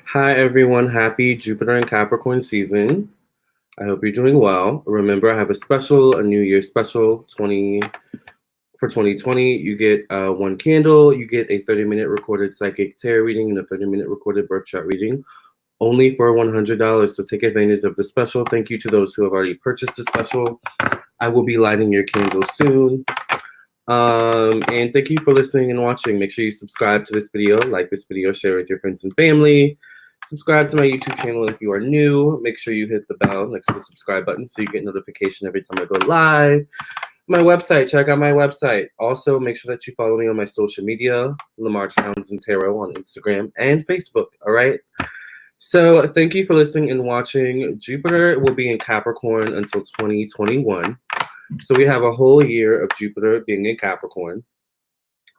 Hi, everyone. Happy Jupiter and Capricorn season. I hope you're doing well. Remember, I have a New Year special, 2020. You get one candle, you get a 30-minute recorded psychic tarot reading, and a 30-minute recorded birth chart reading, only for $100. So take advantage of the special. Thank you to those who have already purchased the special. I will be lighting your candles soon. And thank you for listening and watching. Make sure you subscribe to this video, like this video, share with your friends and family. Subscribe to my YouTube channel if you are new. Make sure you hit the bell next to the subscribe button so you get notification every time I go live. My website, check out my website. Also, make sure that you follow me on my social media, Lamarr Townsend Tarot on Instagram and Facebook, all right? So thank you for listening and watching. Jupiter will be in Capricorn until 2021. So we have a whole year of Jupiter being in Capricorn.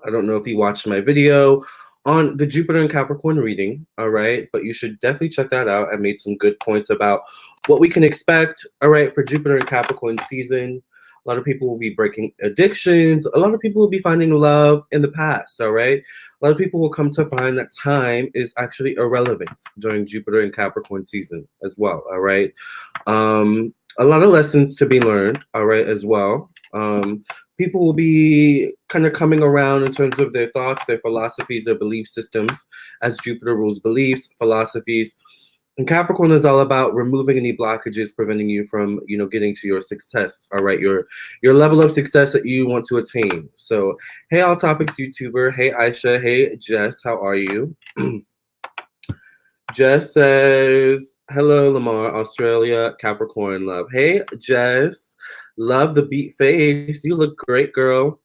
I don't know if you watched my video on the Jupiter and Capricorn reading, all right? But you should definitely check that out. I made some good points about what we can expect, all right, for Jupiter and Capricorn season. A lot of people will be breaking addictions. A lot of people will be finding love in the past, all right? A lot of people will come to find that time is actually irrelevant during Jupiter and Capricorn season as well, all right? A lot of lessons to be learned, all right, as well. People will be kind of coming around in terms of their thoughts, their philosophies, their belief systems, as Jupiter rules beliefs, philosophies. And Capricorn is all about removing any blockages, preventing you from, getting to your success, all right, your level of success that you want to attain. So, hey, All Topics YouTuber. Hey, Aisha. Hey, Jess. How are you? Jess says, hello, Lamarr, Australia, Capricorn love. Hey, Jess. Love the beat face. You look great, girl.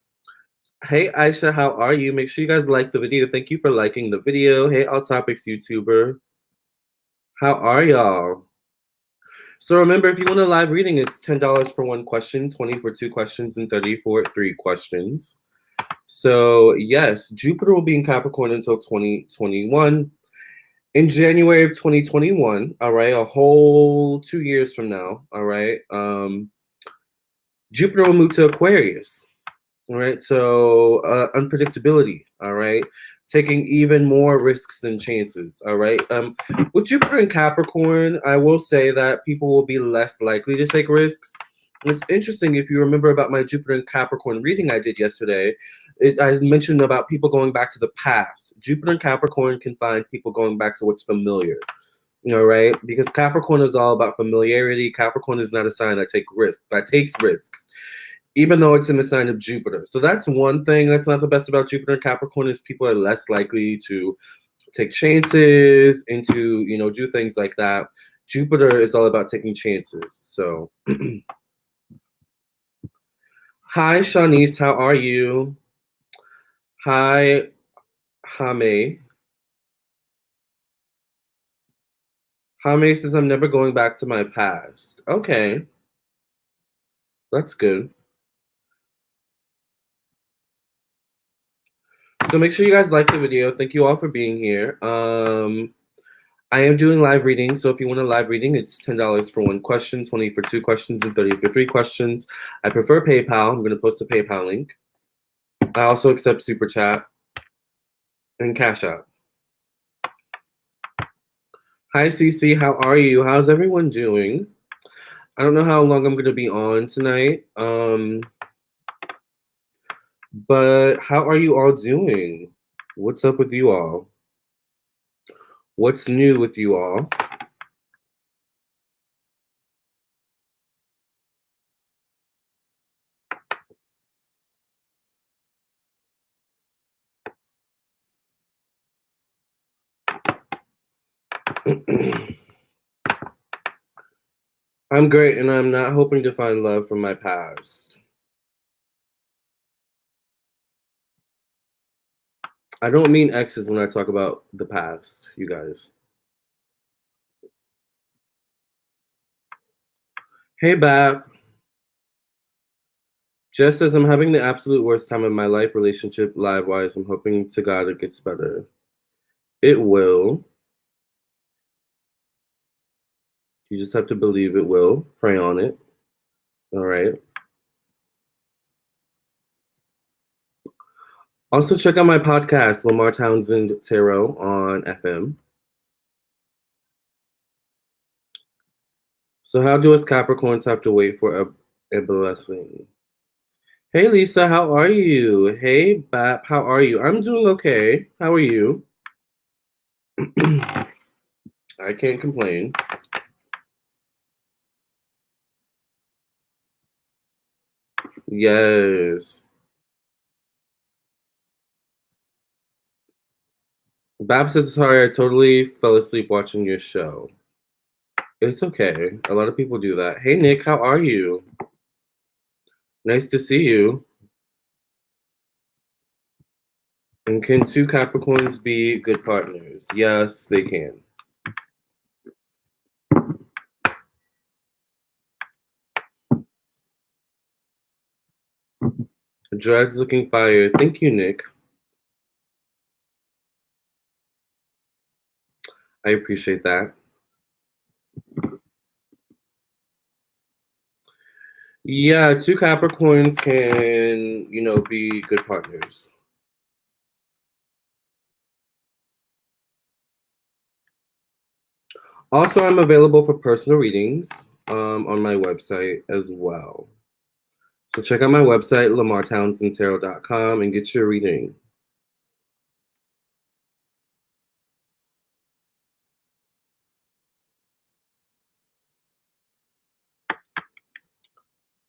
Hey, Aisha, how are you? Make sure you guys like the video. Thank you for liking the video. Hey, All Topics YouTuber. How are y'all? So remember, if you want a live reading, it's $10 for one question, 20 for two questions, and 30 for three questions. So yes, Jupiter will be in Capricorn until 2021. In January of 2021, all right, a whole 2 years from now, all right, Jupiter will move to Aquarius. All right, so unpredictability, all right, taking even more risks and chances, all right. With Jupiter in Capricorn, I will say that people will be less likely to take risks. It's interesting, if you remember about my Jupiter in Capricorn reading I did yesterday, I mentioned about people going back to the past. Jupiter in Capricorn can find people going back to what's familiar, right? Because Capricorn is all about familiarity. Capricorn is not a sign that takes risks, even though it's in the sign of Jupiter. So that's one thing that's not the best about Jupiter and Capricorn, is people are less likely to take chances and to, do things like that. Jupiter is all about taking chances. So hi, Shanice, how are you? Hi, Hame. Hame says, I'm never going back to my past. Okay, that's good. So make sure you guys like the video. Thank you all for being here. I am doing live readings, so if you want a live reading, it's $10 for one question, 20 for two questions, and 30 for three questions. I prefer PayPal. I'm going to post a PayPal link. I also accept Super Chat and Cash App. Hi, Cece. How are you? How's everyone doing? I don't know how long I'm going to be on tonight, but how are you all doing? What's up with you all? What's new with you all? I'm great, and I'm not hoping to find love from my past. I don't mean exes when I talk about the past, you guys. Hey, Bap. Just as I'm having the absolute worst time of my life, relationship live-wise, I'm hoping to God it gets better. It will. You just have to believe it will. Pray on it. All right. Also, check out my podcast, Lamarr Townsend Tarot, on FM. So how do us Capricorns have to wait for a blessing? Hey Lisa, how are you? Hey Bap, how are you? I'm doing okay. How are you? I can't complain. Yes. Bab says, sorry, I totally fell asleep watching your show. It's okay. A lot of people do that. Hey Nick, how are you? Nice to see you. And can two Capricorns be good partners? Yes, they can. Dread's looking fire. Thank you, Nick. I appreciate that. Yeah, two Capricorns can, be good partners. Also, I'm available for personal readings on my website as well. So check out my website, lamarrtownsendtarot.com, and get your reading.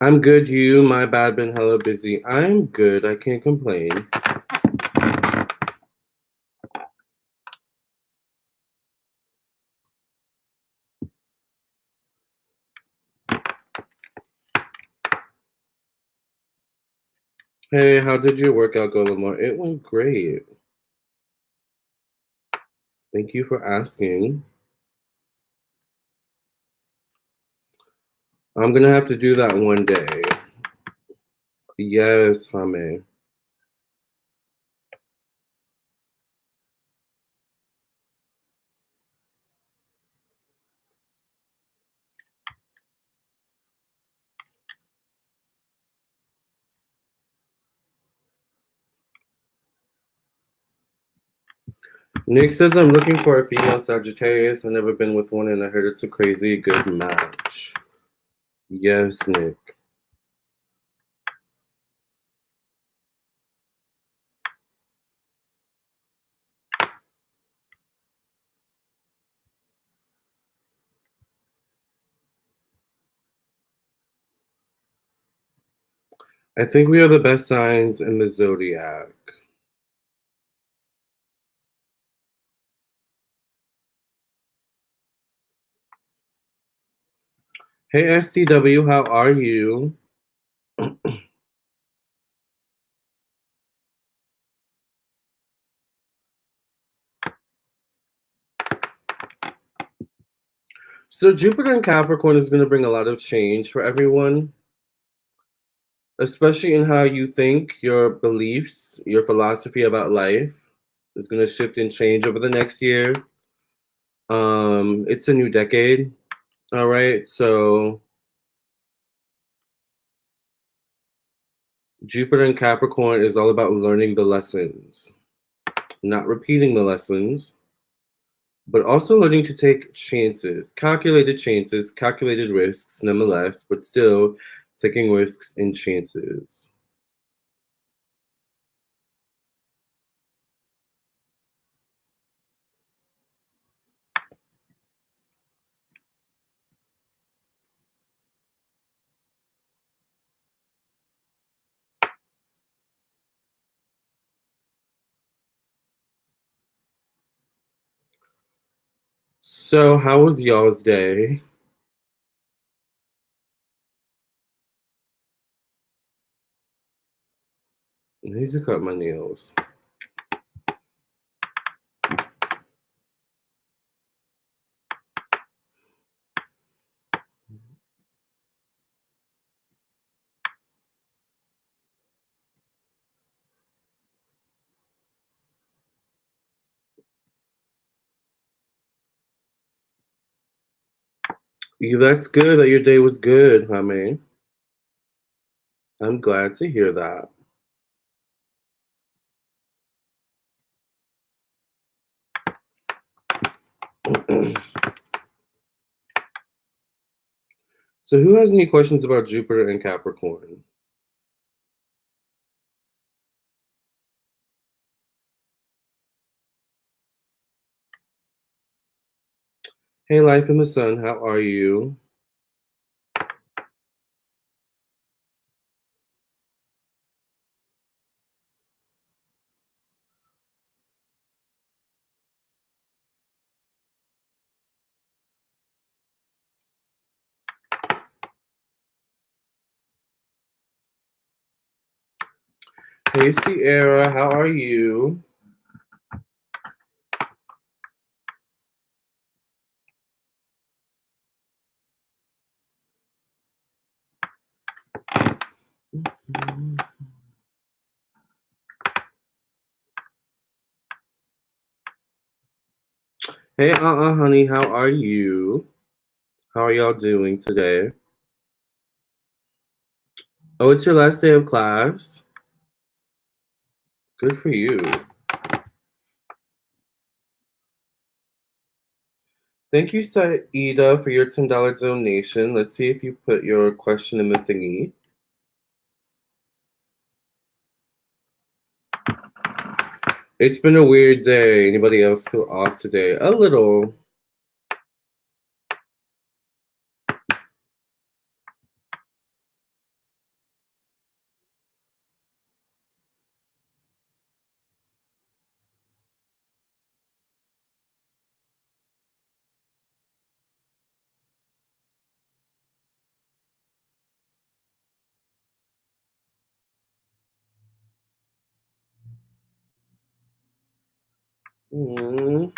I'm good, you. My bad, been hella busy. I'm good. I can't complain. Hey, how did your workout go, Lamarr? It went great. Thank you for asking. I'm gonna have to do that one day. Yes, Hame. Nick says I'm looking for a female Sagittarius. I've never been with one, and I heard it's a crazy good match. Yes, Nick. I think we are the best signs in the zodiac. Hey, STW, how are you? So Jupiter in Capricorn is going to bring a lot of change for everyone, especially in how you think, your beliefs, your philosophy about life is going to shift and change over the next year. It's a new decade, all right? So Jupiter in Capricorn is all about learning the lessons, not repeating the lessons, but also learning to take chances, calculated risks nonetheless, but still taking risks and chances. So, how was y'all's day? I need to cut my nails. That's good that your day was good, honey. I'm glad to hear that. So who has any questions about Jupiter and Capricorn? Hey, Life in the Sun, how are you? Hey, Sierra, how are you? Hey, honey, how are you? How are y'all doing today? Oh, it's your last day of class? Good for you. Thank you, Saida, for your $10 donation. Let's see if you put your question in the thingy. It's been a weird day. Anybody else feel off today? A little. Mm.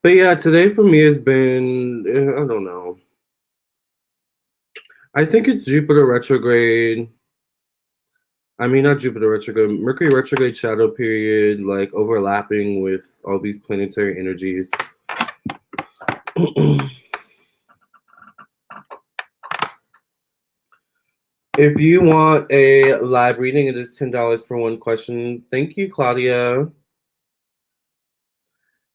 But yeah, today for me has been, I don't know. I think it's Jupiter retrograde. I mean, not Jupiter retrograde, Mercury retrograde shadow period, like overlapping with all these planetary energies. If you want a live reading, it is $10 for one question. Thank you, Claudia.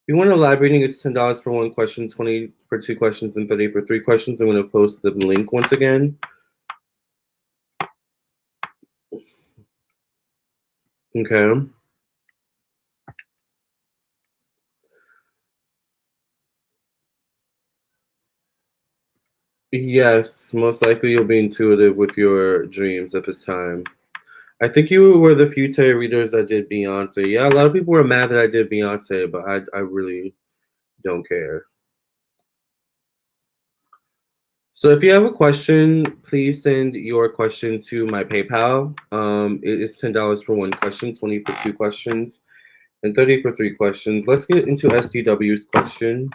If you want a live reading, it's $10 for one question, 20 for two questions, and 30 for three questions. I'm going to post the link once again. Okay. Yes, most likely you'll be intuitive with your dreams at this time. I think you were the few tarot readers that did Beyonce. Yeah, a lot of people were mad that I did Beyonce, but I really don't care. So if you have a question, please send your question to my PayPal. It is $10 for one question, 20 for two questions, and 30 for three questions. Let's get into SDW's question.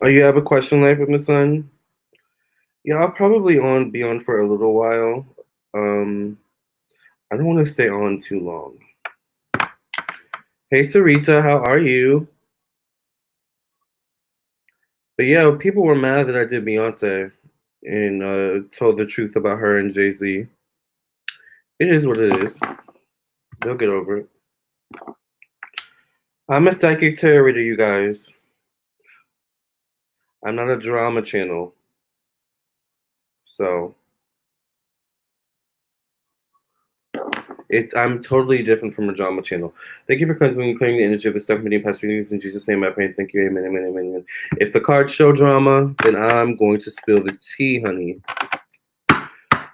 Oh, you have a question, Life in the Sun? Yeah, I'll probably be on for a little while. I don't want to stay on too long. Hey, Sarita, how are you? But yeah, people were mad that I did Beyonce and told the truth about her and Jay-Z. It is what it is. They'll get over it. I'm a psychic tarot reader, you guys. I'm not a drama channel. So, I'm totally different from a drama channel. Thank you for constantly clearing the energy of the stuff many past readings. In Jesus' name I pray. Thank you. Amen, amen, amen, amen. If the cards show drama, then I'm going to spill the tea, honey.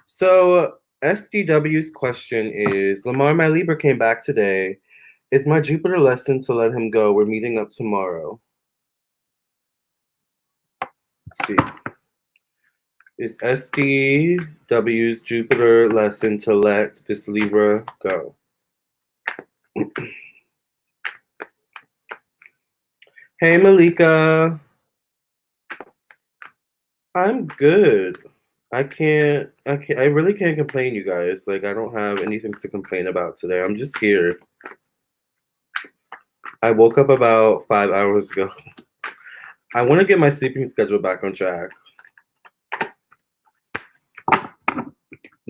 So SDW's question is, Lamarr, my Libra came back today. Is my Jupiter lesson to let him go? We're meeting up tomorrow. Let's see. Is SDW's Jupiter lesson to let this Libra go? Hey, Malika. I'm good. I really can't complain, you guys. Like, I don't have anything to complain about today. I'm just here. I woke up about 5 hours ago. I want to get my sleeping schedule back on track.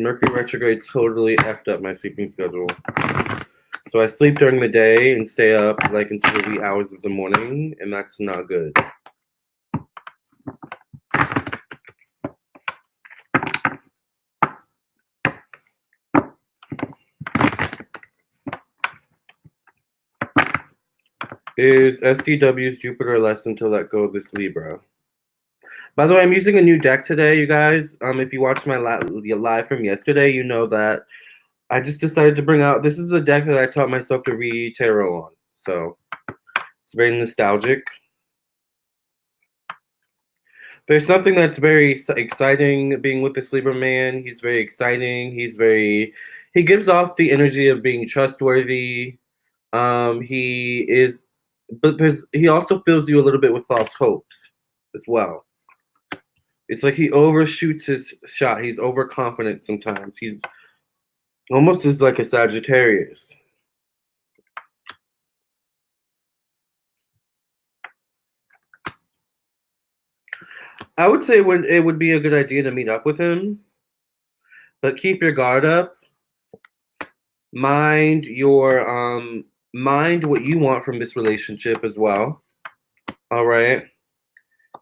Mercury retrograde totally effed up my sleeping schedule. So I sleep during the day and stay up like until the wee hours of the morning, and that's not good. Is SDW's Jupiter lesson to let go of this Libra? By the way, I'm using a new deck today, you guys. If you watched my live from yesterday, you know that I just decided to bring out, this is a deck that I taught myself to read tarot on. So it's very nostalgic. There's something that's very exciting being with this Libra man. He's very exciting. He gives off the energy of being trustworthy. He is, but he also fills you a little bit with false hopes as well. It's like he overshoots his shot. He's overconfident sometimes. He's almost as like a Sagittarius. I would say it would be a good idea to meet up with him, but keep your guard up. Mind what you want from this relationship as well. All right.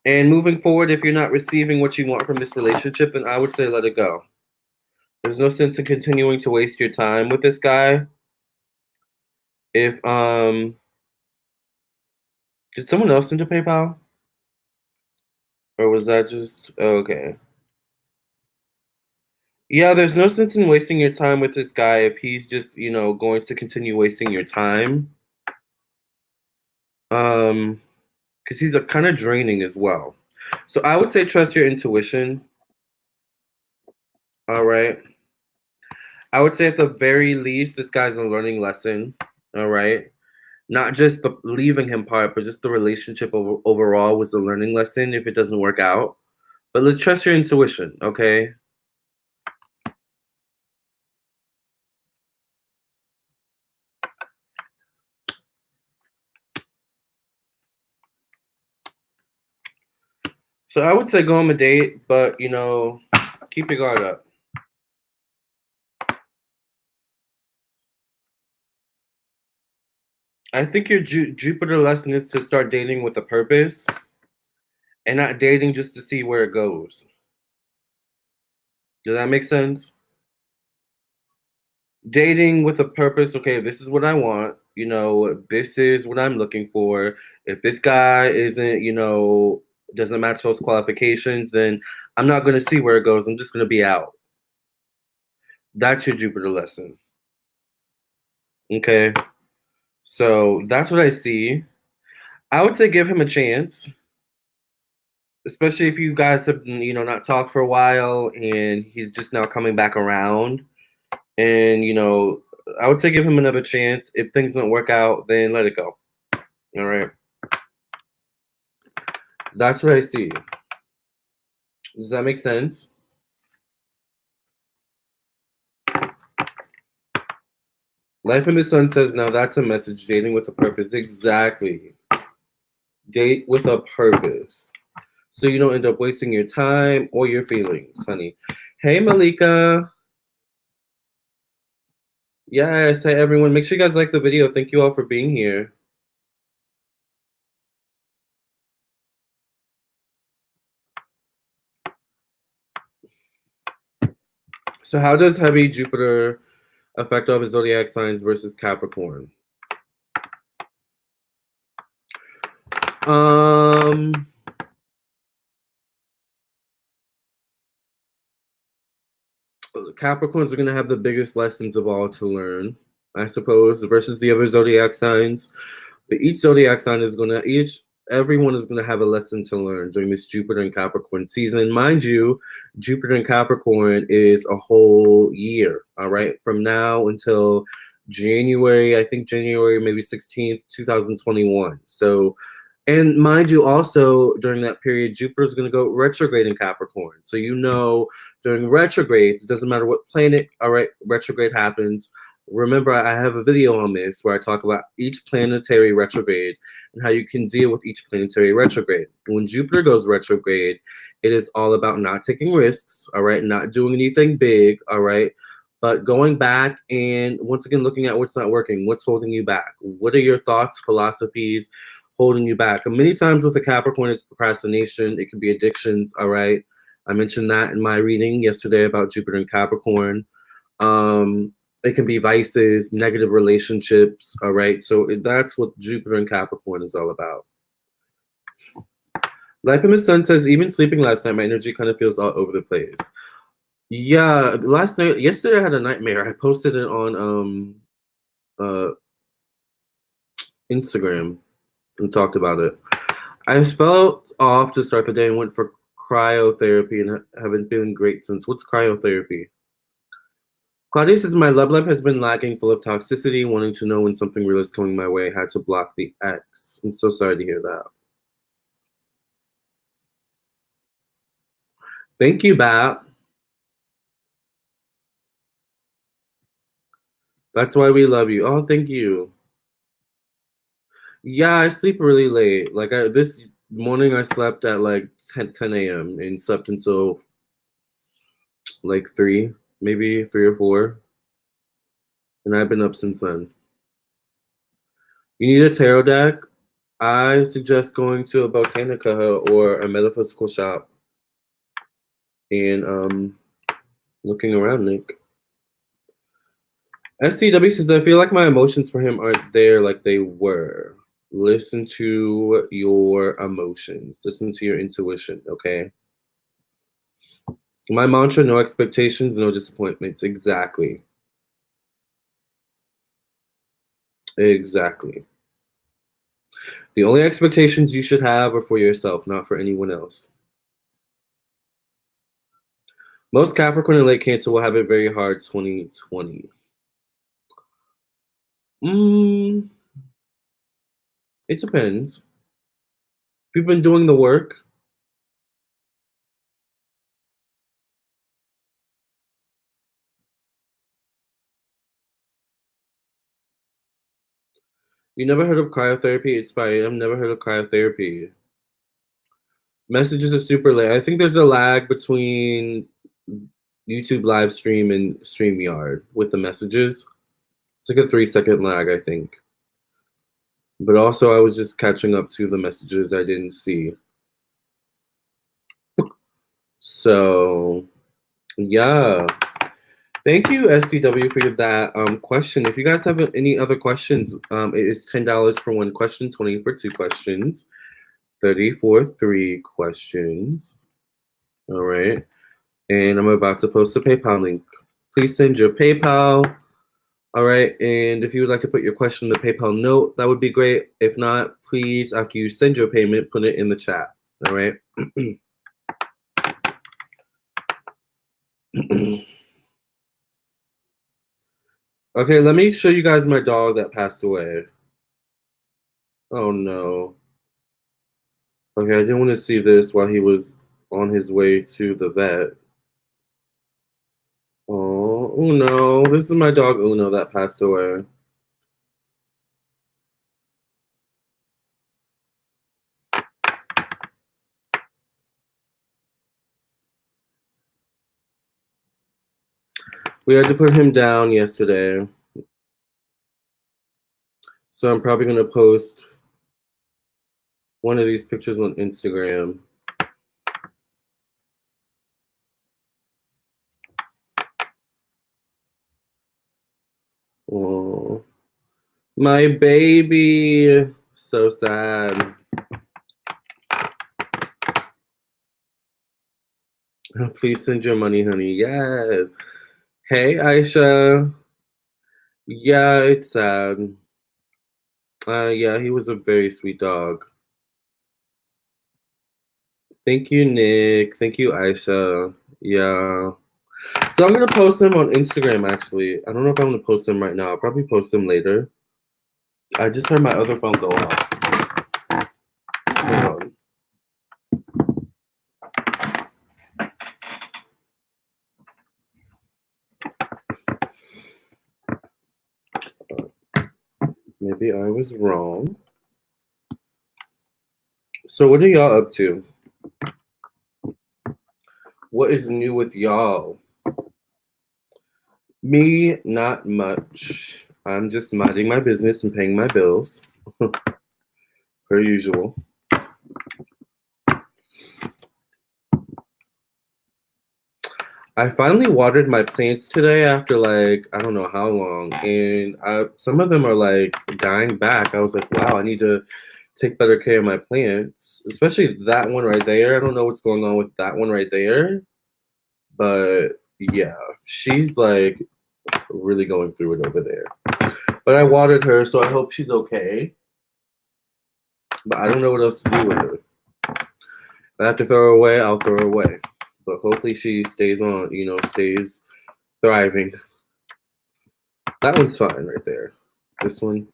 And moving forward, if you're not receiving what you want from this relationship, then I would say let it go. There's no sense in continuing to waste your time with this guy. If did someone else into PayPal? Or was that just okay? Yeah, there's no sense in wasting your time with this guy if he's just, going to continue wasting your time. Because he's a kind of draining as well. So I would say trust your intuition. All right. I would say at the very least, this guy's a learning lesson. All right. Not just the leaving him part, but just the relationship overall was a learning lesson if it doesn't work out. But let's trust your intuition, okay? So I would say go on a date, but, keep your guard up. I think your Jupiter lesson is to start dating with a purpose and not dating just to see where it goes. Does that make sense? Dating with a purpose, okay, this is what I want, this is what I'm looking for. If this guy isn't, doesn't match those qualifications, then I'm not going to see where it goes. I'm just going to be out. That's your Jupiter lesson. Okay. So that's what I see. I would say give him a chance, especially if you guys have, not talked for a while and he's just now coming back around. And, I would say give him another chance. If things don't work out, then let it go. All right. That's what I see. Does that make sense? Life in the Sun says, now that's a message. Dating with a purpose. Exactly. Date with a purpose. So you don't end up wasting your time or your feelings, honey. Hey, Malika. Yes, hey, everyone. Make sure you guys like the video. Thank you all for being here. So how does heavy Jupiter Effect of his zodiac signs versus Capricorn. Capricorns are going to have the biggest lessons of all to learn, I suppose, versus the other zodiac signs. But each zodiac sign is going to, everyone is going to have a lesson to learn during this Jupiter and Capricorn season. And mind you, Jupiter and Capricorn is a whole year, all right? From now until January, I think January maybe 16th, 2021. So, and mind you, also during that period, Jupiter is going to go retrograde in Capricorn. So during retrogrades, it doesn't matter what planet, all right, retrograde happens. Remember, I have a video on this where I talk about each planetary retrograde and how you can deal with each planetary retrograde. When Jupiter goes retrograde, it is all about not taking risks, all right, not doing anything big, all right, but going back and once again looking at what's not working, what's holding you back, what are your thoughts, philosophies holding you back. And many times with the Capricorn, it's procrastination, it can be addictions, all right. I mentioned that in my reading yesterday about Jupiter and Capricorn. It can be vices, negative relationships, all right? So that's what Jupiter and Capricorn is all about. Life in the Sun says, even sleeping last night, my energy kind of feels all over the place. Yeah, yesterday I had a nightmare. I posted it on Instagram and talked about it. I felt off to start the day and went for cryotherapy and have been feeling great since. What's cryotherapy? Claudia says, my love life has been lacking, full of toxicity, wanting to know when something real is coming my way. Had to block the ex. I'm so sorry to hear that. Thank you, Bap. That's why we love you. Oh, thank you. Yeah, I sleep really late. Like this morning, I slept at like 10 a.m. and slept until like 3, maybe 3 or 4. And I've been up since then. You need a tarot deck? I suggest going to a botanica or a metaphysical shop and looking around, Nick. STW says, I feel like my emotions for him aren't there like they were. Listen to your emotions. Listen to your intuition, okay? My mantra, no expectations, no disappointments. Exactly. Exactly. The only expectations you should have are for yourself, not for anyone else. Most Capricorn and late Cancer will have it very hard 2020. It depends. If you've been doing the work, you never heard of cryotherapy? It's fine. I've never heard of cryotherapy. Messages are super late. I think there's a lag between YouTube live stream and StreamYard with the messages. It's like a 3-second lag, I think. But also, I was just catching up to the messages I didn't see. So, yeah. Thank you, SCW, for that question. If you guys have any other questions, it is $10 for one question, 20 for two questions, 30 for three questions. All right. And I'm about to post a PayPal link. Please send your PayPal. All right. And if you would like to put your question in the PayPal note, that would be great. If not, please, after you send your payment, put it in the chat. All right. Okay, let me show you guys my dog that passed away. Oh no. Okay, I didn't want to see this while he was on his way to the vet. Oh, Uno. This is my dog Uno that passed away. We had to put him down yesterday. So I'm probably going to post one of these pictures on Instagram. Oh, my baby. So sad. Please send your money, honey. Yes. Hey, Aisha. Yeah, it's sad. Yeah, he was a very sweet dog. Thank you, Nick. Thank you, Aisha. Yeah. So I'm gonna post him on Instagram actually. I don't know if I'm gonna post him right now. I'll probably post him later. I just heard my other phone go off. Hold on. Maybe I was wrong. So what are y'all up to? What is new with y'all? Me, not much. I'm just minding my business and paying my bills. Per usual. I finally watered my plants today after like, I don't know how long. And some of them are like dying back. I was like, wow, I need to take better care of my plants. Especially that one right there. I don't know what's going on with that one right there. But yeah, she's like really going through it over there. But I watered her, so I hope she's okay. But I don't know what else to do with her. If I have to throw her away, I'll throw her away. But hopefully she stays on, stays thriving. That one's fine right there. This one.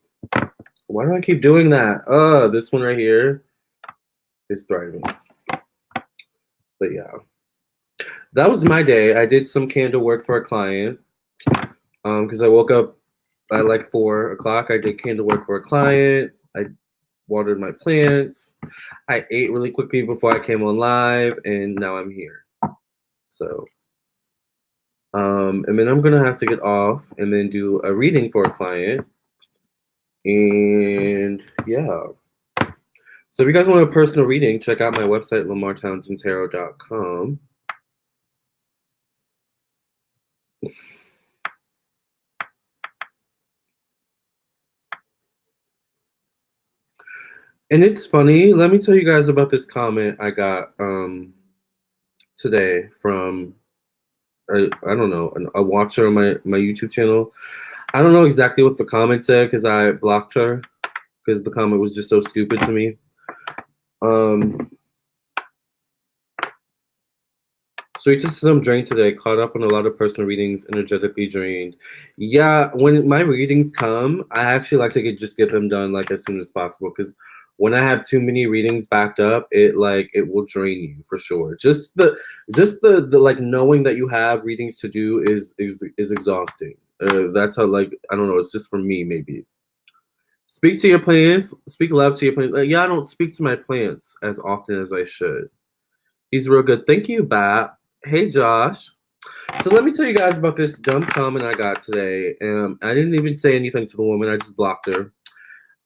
Why do I keep doing that? This one right here is thriving. But yeah. That was my day. I did some candle work for a client. Because I woke up at like 4 o'clock. I did candle work for a client. I watered my plants. I ate really quickly before I came on live, and now I'm here. So, and then I'm gonna have to get off and then do a reading for a client. And yeah. So if you guys want a personal reading, check out my website, lamarrtownsendtarot.com. And it's funny. Let me tell you guys about this comment I got today from I don't know, a watcher on my YouTube channel. I don't know exactly what the comment said because I blocked her because the comment was just so stupid to me. Sweet to some drained today, caught up on a lot of personal readings, energetically drained. Yeah, when my readings come, I actually like to just get them done like as soon as possible because when I have too many readings backed up, it will drain you for sure. Just the like knowing that you have readings to do is exhausting. That's how I don't know. It's just for me maybe. Speak to your plants. Speak love to your plants. Yeah, I don't speak to my plants as often as I should. He's real good. Thank you, Bat. Hey, Josh. So let me tell you guys about this dumb comment I got today. I didn't even say anything to the woman. I just blocked her.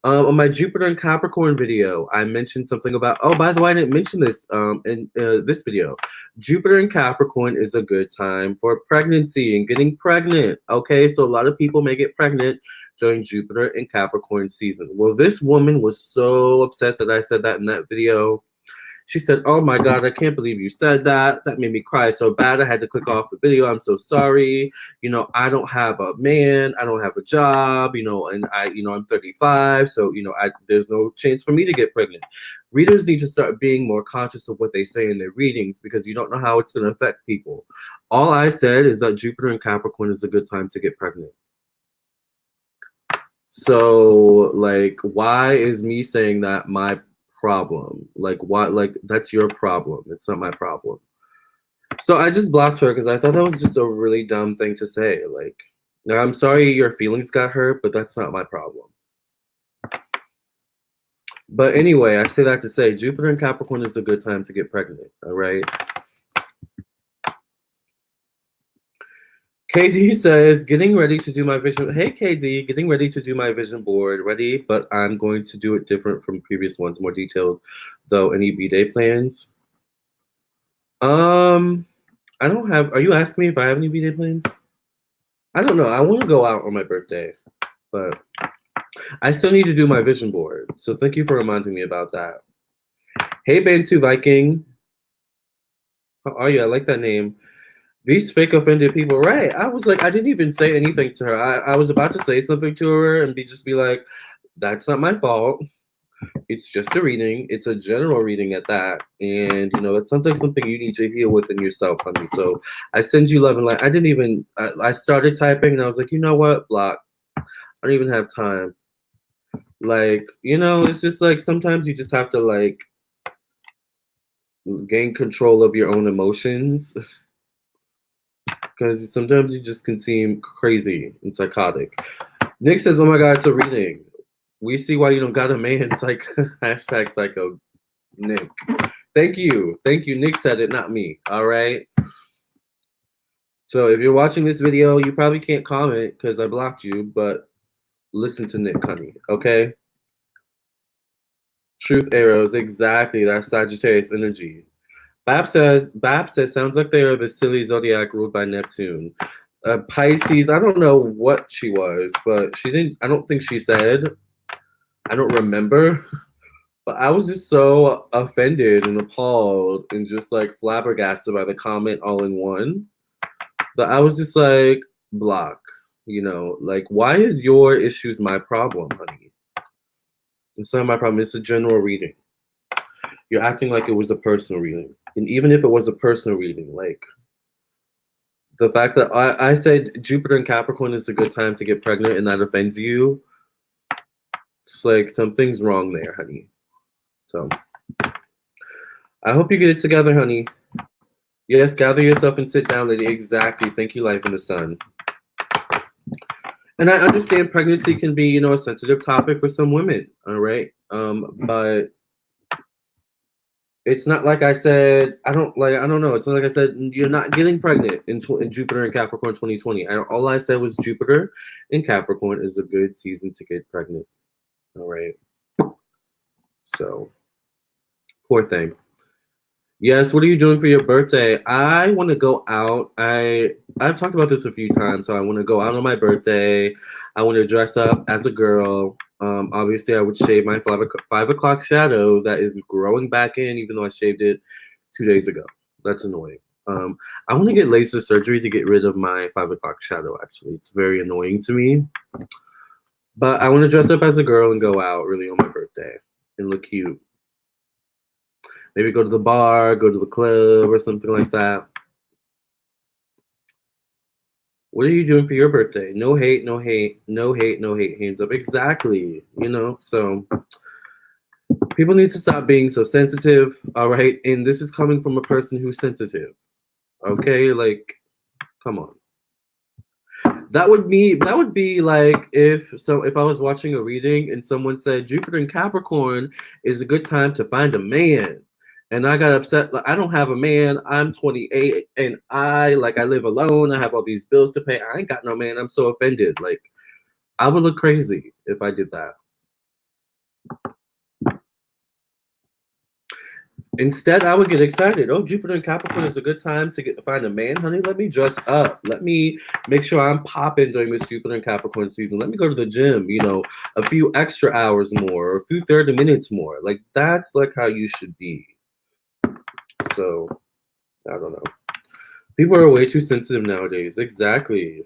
On my Jupiter and Capricorn video, I mentioned something about. Oh, by the way, I didn't mention this in this video. Jupiter and Capricorn is a good time for pregnancy and getting pregnant. Okay, so a lot of people may get pregnant during Jupiter and Capricorn season. Well, this woman was so upset that I said that in that video. She said, "Oh my God, I can't believe you said that. That made me cry so bad. I had to click off the video. I'm so sorry. I don't have a man. I don't have a job, and I'm 35. So, there's no chance for me to get pregnant." Readers need to start being more conscious of what they say in their readings because you don't know how it's going to affect people. All I said is that Jupiter and Capricorn is a good time to get pregnant. So, why is me saying that my problem? Why? That's your problem. It's not my problem. So I just blocked her because I thought that was just a really dumb thing to say. Now I'm sorry your feelings got hurt, but that's not my problem. But anyway, I say that to say Jupiter and Capricorn is a good time to get pregnant. All right. KD says, getting ready to do my vision. Hey, KD, getting ready to do my vision board. Ready, but I'm going to do it different from previous ones, more detailed, though. Any B-Day plans? I don't have. Are you asking me if I have any B-Day plans? I don't know. I want to go out on my birthday, but I still need to do my vision board. So thank you for reminding me about that. Hey, Bantu Viking. How are you? I like that name. These fake offended people, right? I was like, I didn't even say anything to her. I was about to say something to her and just be like, that's not my fault. It's just a reading. It's a general reading at that. And, it sounds like something you need to heal within yourself, honey. So I send you love and light. I didn't even, I started typing and I was like, you know what? Block. I don't even have time. Like, it's just like sometimes you just have to like gain control of your own emotions because sometimes you just can seem crazy and psychotic. Nick says, oh my God, it's a reading. We see why you don't got a man. Hashtag psycho Nick. Thank you. Nick said it, not me. All right. So if you're watching this video, you probably can't comment because I blocked you, but listen to Nick, honey. Okay. Truth arrows. Exactly. That's Sagittarius energy. Bab says, sounds like they are the silly zodiac ruled by Neptune. Pisces, I don't know what she was, but she didn't, I don't think she said, I don't remember, but I was just so offended and appalled and just like flabbergasted by the comment all in one. But I was just like, block, like, why is your issues my problem, honey? It's not my problem. It's a general reading. You're acting like it was a personal reading. And even if it was a personal reading, like, the fact that I said Jupiter and Capricorn is a good time to get pregnant and that offends you, it's like something's wrong there, honey. So I hope you get it together, honey. Yes, gather yourself and sit down, lady. Exactly. Thank you, Life in the Sun. And I understand pregnancy can be, a sensitive topic for some women, all right? But it's not like I said, I don't know. It's not like I said, you're not getting pregnant in Jupiter and Capricorn 2020. All I said was Jupiter and Capricorn is a good season to get pregnant. All right. So, poor thing. Yes, what are you doing for your birthday? I want to go out. I've talked about this a few times, so I want to go out on my birthday. I want to dress up as a girl. Obviously, I would shave my 5 o'clock shadow that is growing back in, even though I shaved it 2 days ago. That's annoying. I want to get laser surgery to get rid of my 5 o'clock shadow. Actually, it's very annoying to me. But I want to dress up as a girl and go out really on my birthday and look cute. Maybe go to the bar, go to the club, or something like that. What are you doing for your birthday? No hate, no hate, no hate, no hate. Hands up. Exactly. So people need to stop being so sensitive. All right. And this is coming from a person who's sensitive. Okay. Like, come on. That would be like if I was watching a reading and someone said Jupiter in Capricorn is a good time to find a man. And I got upset. Like, I don't have a man. I'm 28 and I live alone. I have all these bills to pay. I ain't got no man. I'm so offended. Like, I would look crazy if I did that. Instead, I would get excited. Oh, Jupiter and Capricorn is a good time to find a man, honey. Let me dress up. Let me make sure I'm popping during this Jupiter and Capricorn season. Let me go to the gym, a few extra hours more, or a few 30 minutes more. Like, that's like how you should be. So, I don't know. People are way too sensitive nowadays. Exactly.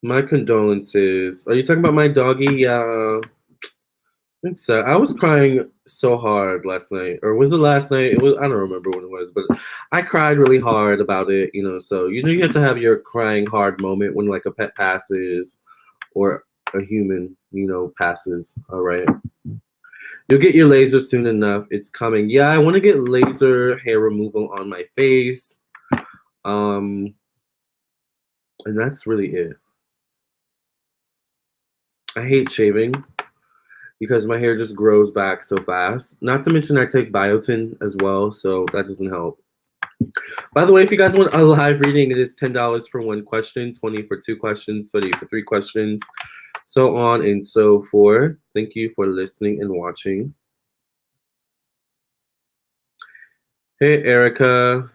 My condolences. Are you talking about my doggy? Yeah. It's I was crying so hard last night, or was it last night? It was. I don't remember when it was, but I cried really hard about it. So you have to have your crying hard moment when like a pet passes, or a human passes. All right, you'll get your laser soon enough. It's coming. Yeah, I want to get laser hair removal on my face, and that's really it. I hate shaving because my hair just grows back so fast. Not to mention I take biotin as well, so that doesn't help. By the way, if you guys want a live reading, it is $10 for one question, 20 for two questions, 30 for three questions, so on and so forth. Thank you for listening and watching. Hey, Erica.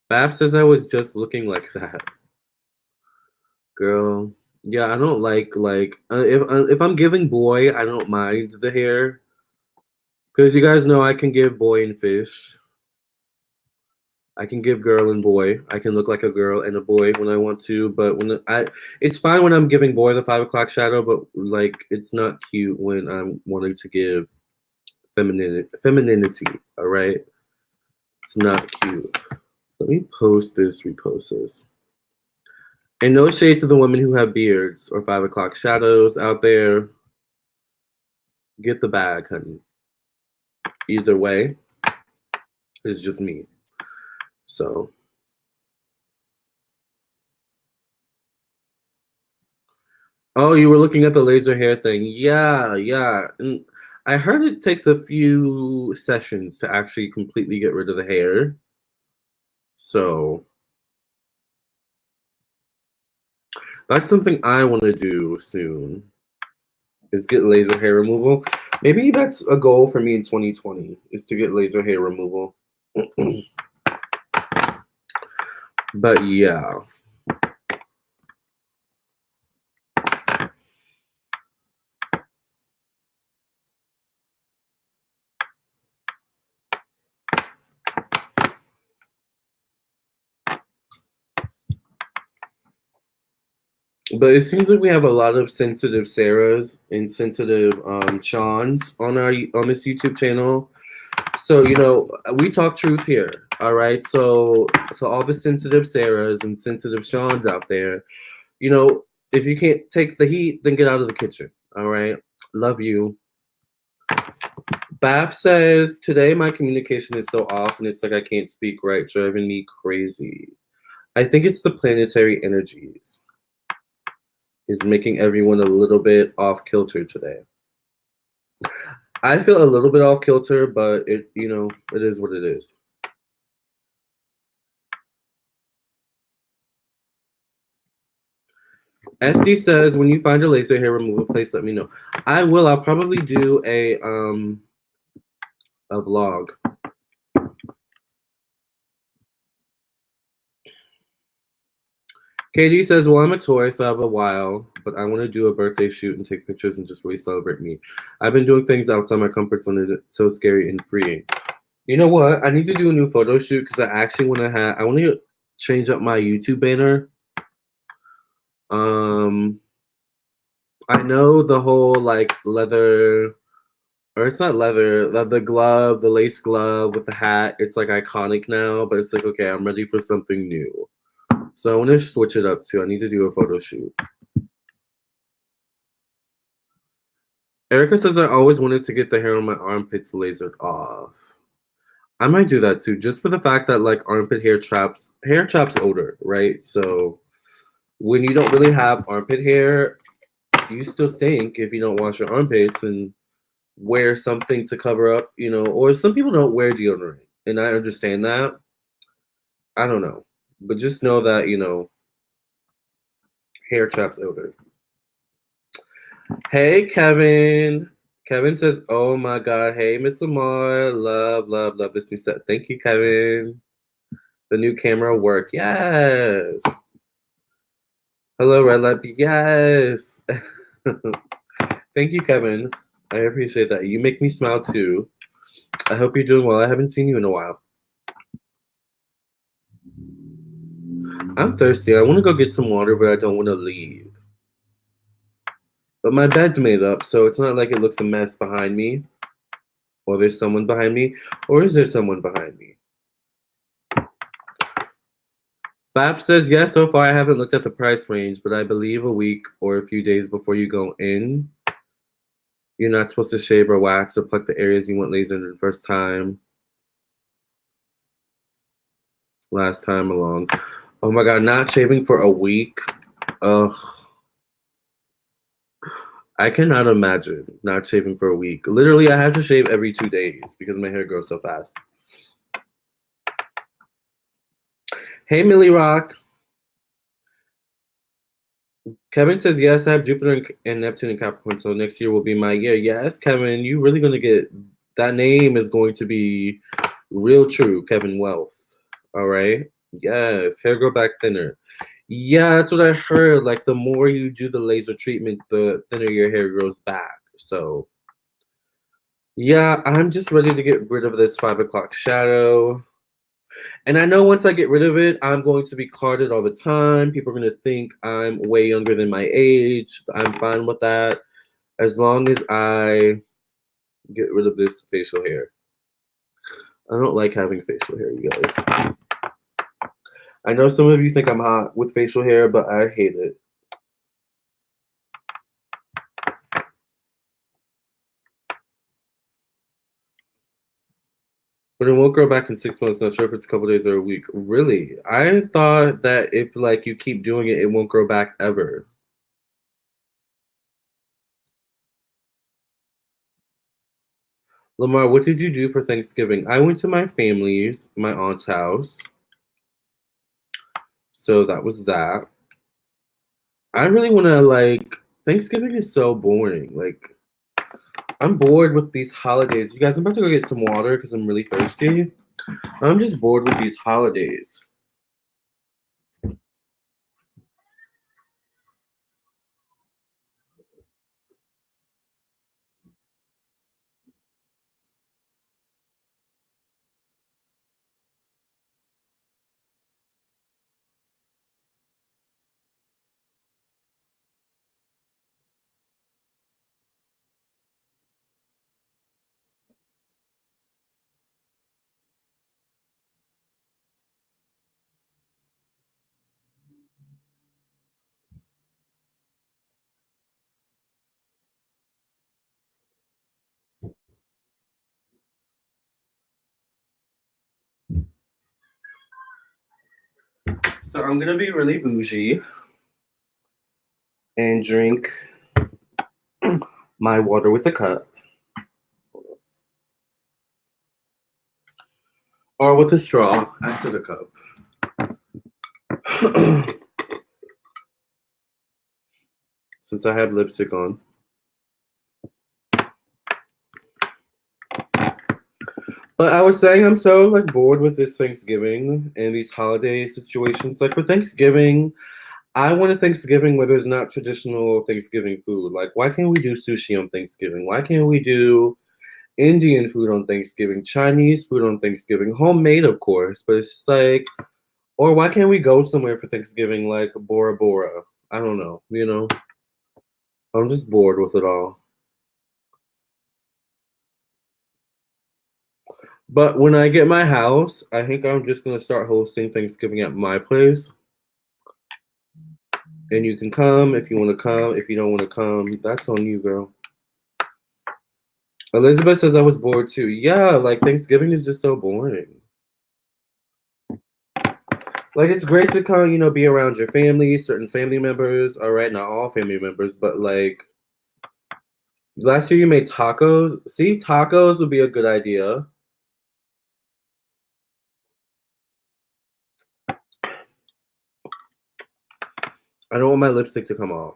Bab says I was just looking like that. Girl. Yeah, I don't like if I'm giving boy, I don't mind the hair. Because you guys know I can give boy and fish. I can give girl and boy. I can look like a girl and a boy when I want to, but it's fine when I'm giving boy the 5 o'clock shadow, but like it's not cute when I'm wanting to give femininity. All right, it's not cute. Let me post this. Repost this. And no shade to the women who have beards or 5 o'clock shadows out there. Get the bag, honey. Either way, it's just me. So. Oh, you were looking at the laser hair thing. Yeah, yeah. And I heard it takes a few sessions to actually completely get rid of the hair. So that's something I want to do soon. Is get laser hair removal. Maybe that's a goal for me in 2020 is to get laser hair removal. But yeah. But it seems like we have a lot of sensitive Sarahs and sensitive Seans on this YouTube channel. So we talk truth here. All right. So all the sensitive Sarahs and sensitive Seans out there, if you can't take the heat, then get out of the kitchen. All right. Love you. Bab says today my communication is so off and it's like I can't speak right, driving me crazy. I think it's the planetary energies is making everyone a little bit off kilter today. I feel a little bit off kilter, but it is what it is. SD says when you find a laser hair removal place, let me know. I will. I'll probably do a vlog. Katie says, well, I'm a Taurus, so I have a while, but I want to do a birthday shoot and take pictures and just really celebrate me. I've been doing things outside my comfort zone and it's so scary and freeing. You know what? I need to do a new photo shoot because I actually want to change up my YouTube banner. I know the whole like leather, or it's not leather, the glove, the lace glove with the hat. It's like iconic now, but it's like, okay, I'm ready for something new. So I want to switch it up too. I need to do a photo shoot. Erica says I always wanted to get the hair on my armpits lasered off. I might do that too, just for the fact that like armpit hair traps odor, right? So when you don't really have armpit hair, you still stink if you don't wash your armpits and wear something to cover up, or some people don't wear deodorant. And I understand that. I don't know. But just know that, hair traps odor. Hey, Kevin. Kevin says, oh my God. Hey, Miss Lamarr. Love, love, love this new set. Thank you, Kevin. The new camera work. Yes. Hello, Red Light. Yes. Thank you, Kevin. I appreciate that. You make me smile too. I hope you're doing well. I haven't seen you in a while. I'm thirsty. I want to go get some water, but I don't want to leave. But my bed's made up, so it's not like it looks a mess behind me. Or there's someone behind me. Or is there someone behind me? Bab says, yes, so far I haven't looked at the price range, but I believe a week or a few days before you go in, you're not supposed to shave or wax or pluck the areas you want lasered the first time. Last time along. Oh my God, not shaving for a week? Ugh. I cannot imagine not shaving for a week. Literally, I have to shave every 2 days because my hair grows so fast. Hey, Millie Rock. Kevin says, yes, I have Jupiter and Neptune in Capricorn, so next year will be my year. Yes, Kevin, you really going to get, that name is going to be real true, Kevin Wealth. All right? Yes, hair grow back thinner. Yeah, that's what I heard. Like the more you do the laser treatments, the thinner your hair grows back. So yeah, I'm just ready to get rid of this 5 o'clock shadow. And I know once I get rid of it, I'm going to be carded all the time. People are going to think I'm way younger than my age. I'm fine with that as long as I get rid of this facial hair. I don't like having facial hair, you guys. I know some of you think I'm hot with facial hair, but I hate it. But it won't grow back in 6 months. Not sure if it's a couple days or a week. Really? I thought that if like you keep doing it, it won't grow back ever. Lamarr, what did you do for Thanksgiving? I went to my family's, my aunt's house. So that was that. I really want to like Thanksgiving is so boring. Like I'm bored with these holidays. You guys, I'm about to go get some water because I'm really thirsty. I'm just bored with these holidays. So I'm gonna be really bougie and drink my water with a cup or with a straw. I said a cup. Since I have lipstick on. But I was saying I'm so like bored with this Thanksgiving and these holiday situations. Like for Thanksgiving, I want a Thanksgiving where there's not traditional Thanksgiving food. Like why can't we do sushi on Thanksgiving? Why can't we do Indian food on Thanksgiving, Chinese food on Thanksgiving, homemade of course, but it's just like or why can't we go somewhere for Thanksgiving like Bora Bora? I don't know, you know? I'm just bored with it all. But when I get my house, I think I'm just gonna start hosting Thanksgiving at my place. And you can come if you want to come. If you don't want to come, that's on you, girl. Elizabeth says I was bored too. Yeah, like Thanksgiving is just so boring. Like it's great to come, you know, be around your family, certain family members. All right, not all family members, but like last year you made tacos. See, tacos would be a good idea. I don't want my lipstick to come off.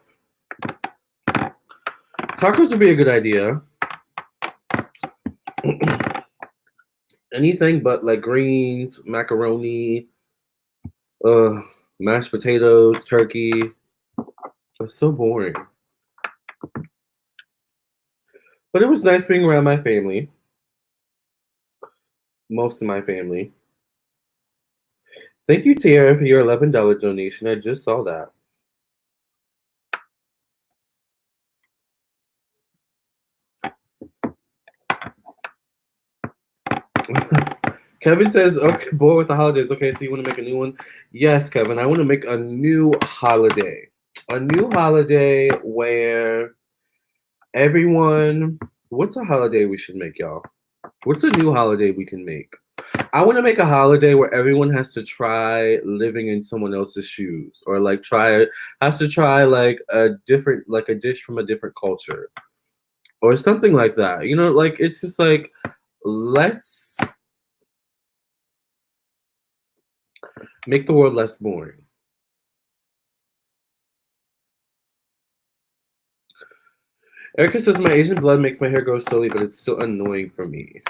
Tacos would be a good idea. Anything but like greens, macaroni, uh, mashed potatoes, turkey. It's so boring. But it was nice being around my family. Most of my family. Thank you, Tiara, for your $11 donation. I just saw that. Kevin says, okay, bored with the holidays. Okay, so you want to make a new one? Yes, Kevin, I want to make a new holiday. A new holiday where everyone. What's a holiday we should make, y'all? What's a new holiday we can make? I want to make a holiday where everyone has to try living in someone else's shoes or like has to try like a different like a dish from a different culture or something like that. You know, like it's just like let's make the world less boring. Erica says my Asian blood makes my hair grow slowly, but it's still annoying for me.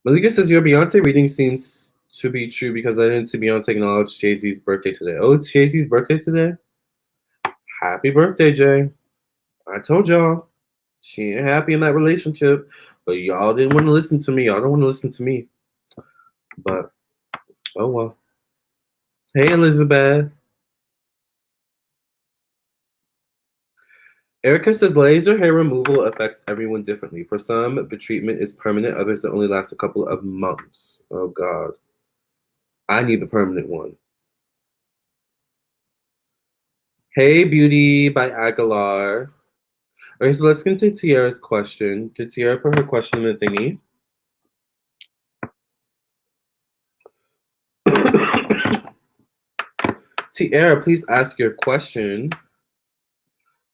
Malika says your Beyonce reading seems to be true because I didn't see Beyonce acknowledge Jay-Z's birthday today. Oh, it's Jay-Z's birthday today? Happy birthday, Jay. I told y'all. She ain't happy in that relationship. But y'all didn't want to listen to me. Y'all don't want to listen to me. But, oh well. Hey, Elizabeth. Erica says laser hair removal affects everyone differently. For some, the treatment is permanent. Others, it only lasts a couple of months. Oh, God. I need the permanent one. Hey, Beauty by Aguilar. Okay, so let's get into Tiara's question. Did Tiara put her question in the thingy? Tiara, please ask your question.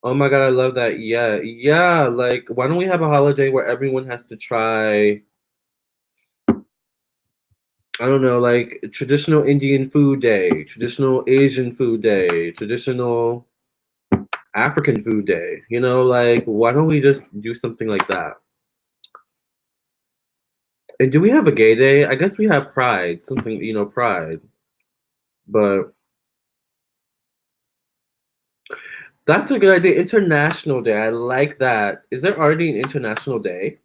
Oh my God, I love that. Yeah, yeah. Like, why don't we have a holiday where everyone has to try, I don't know, like traditional Indian food day, traditional Asian food day, traditional African food day? You know, like, why don't we just do something like that? And do we have a gay day? I guess we have Pride, something, Pride. But that's a good idea. International Day. I like that. Is there already an International Day?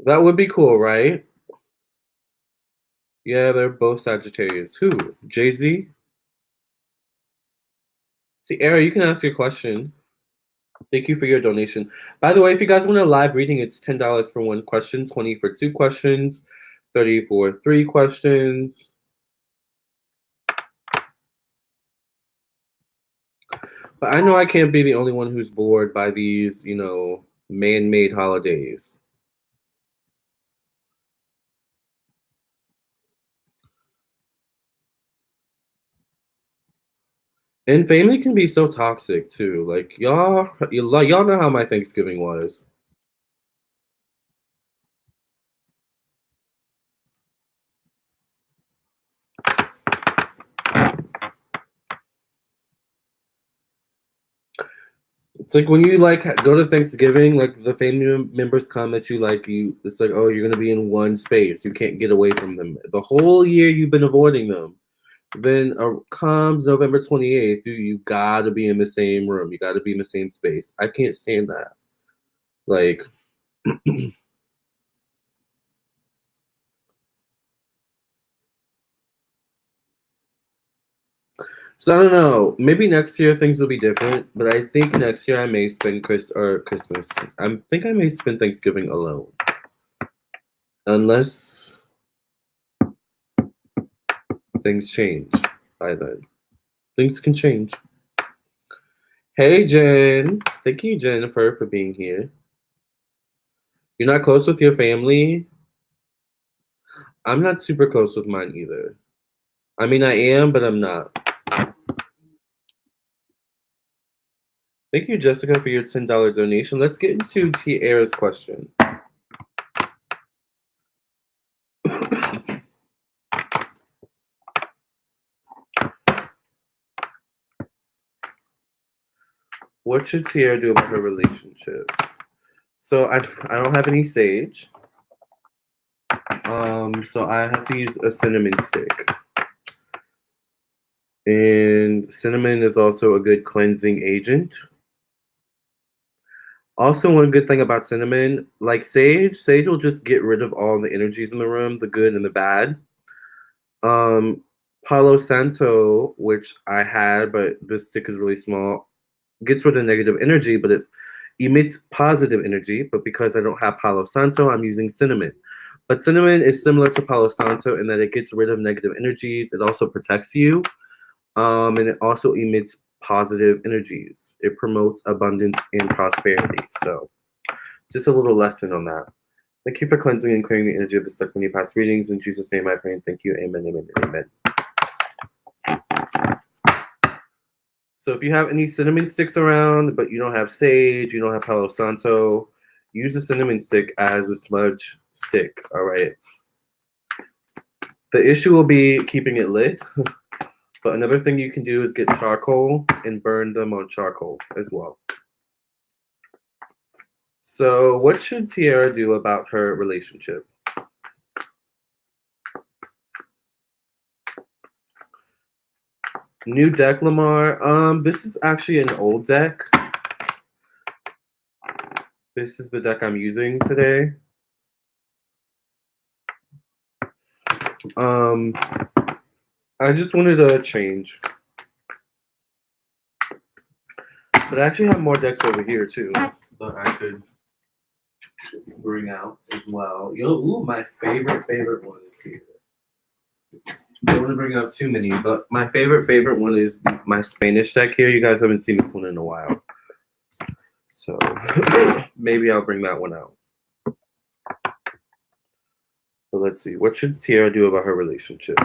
That would be cool, right? Yeah, they're both Sagittarius. Who? Jay-Z? See, Era, you can ask your question. Thank you for your donation. By the way, if you guys want a live reading, it's $10 for one question, 20 for two questions, 30 for three questions. But I know I can't be the only one who's bored by these, man-made holidays. And family can be so toxic too. Like y'all know how my Thanksgiving was. It's like when you go to Thanksgiving, like the family members come at you it's like, oh, you're gonna be in one space. You can't get away from them. The whole year you've been avoiding them. Then comes November 28th, you gotta be in the same room. You gotta be in the same space. I can't stand that. Like so I don't know. Maybe next year things will be different, but I think next year I may spend Christmas. I think I may spend Thanksgiving alone. Unless things change by then. Things can change. Hey, Jen. Thank you, Jennifer, for being here. You're not close with your family? I'm not super close with mine either. I mean, I am, but I'm not. Thank you, Jessica, for your $10 donation. Let's get into Tiara's question. What should Tiara do about her relationship? So I don't have any sage. So I have to use a cinnamon stick. And cinnamon is also a good cleansing agent. Also, one good thing about cinnamon, like sage will just get rid of all the energies in the room, the good and the bad. Palo Santo, which I had, but the stick is really small, gets rid of negative energy, but it emits positive energy. But because I don't have Palo Santo, I'm using cinnamon. But cinnamon is similar to Palo Santo in that it gets rid of negative energies. It also protects you. And it also emits positive energies. It promotes abundance and prosperity. So just a little lesson on that. Thank you for cleansing and clearing the energy of the stuck in your past readings. In Jesus' name I pray and thank you. Amen, amen, amen. So if you have any cinnamon sticks around, but you don't have sage, you don't have Palo Santo, use a cinnamon stick as a smudge stick, all right? The issue will be keeping it lit. But another thing you can do is get charcoal and burn them on charcoal as well. So what should Tiara do about her relationship? New deck, Lamarr. This is actually an old deck. This is the deck I'm using today. I just wanted a change. But I actually have more decks over here too that I could bring out as well. Ooh, my favorite one is here. I don't want to bring out too many, but my favorite one is my Spanish deck here. You guys haven't seen this one in a while. So maybe I'll bring that one out. But let's see. What should Tiara do about her relationship?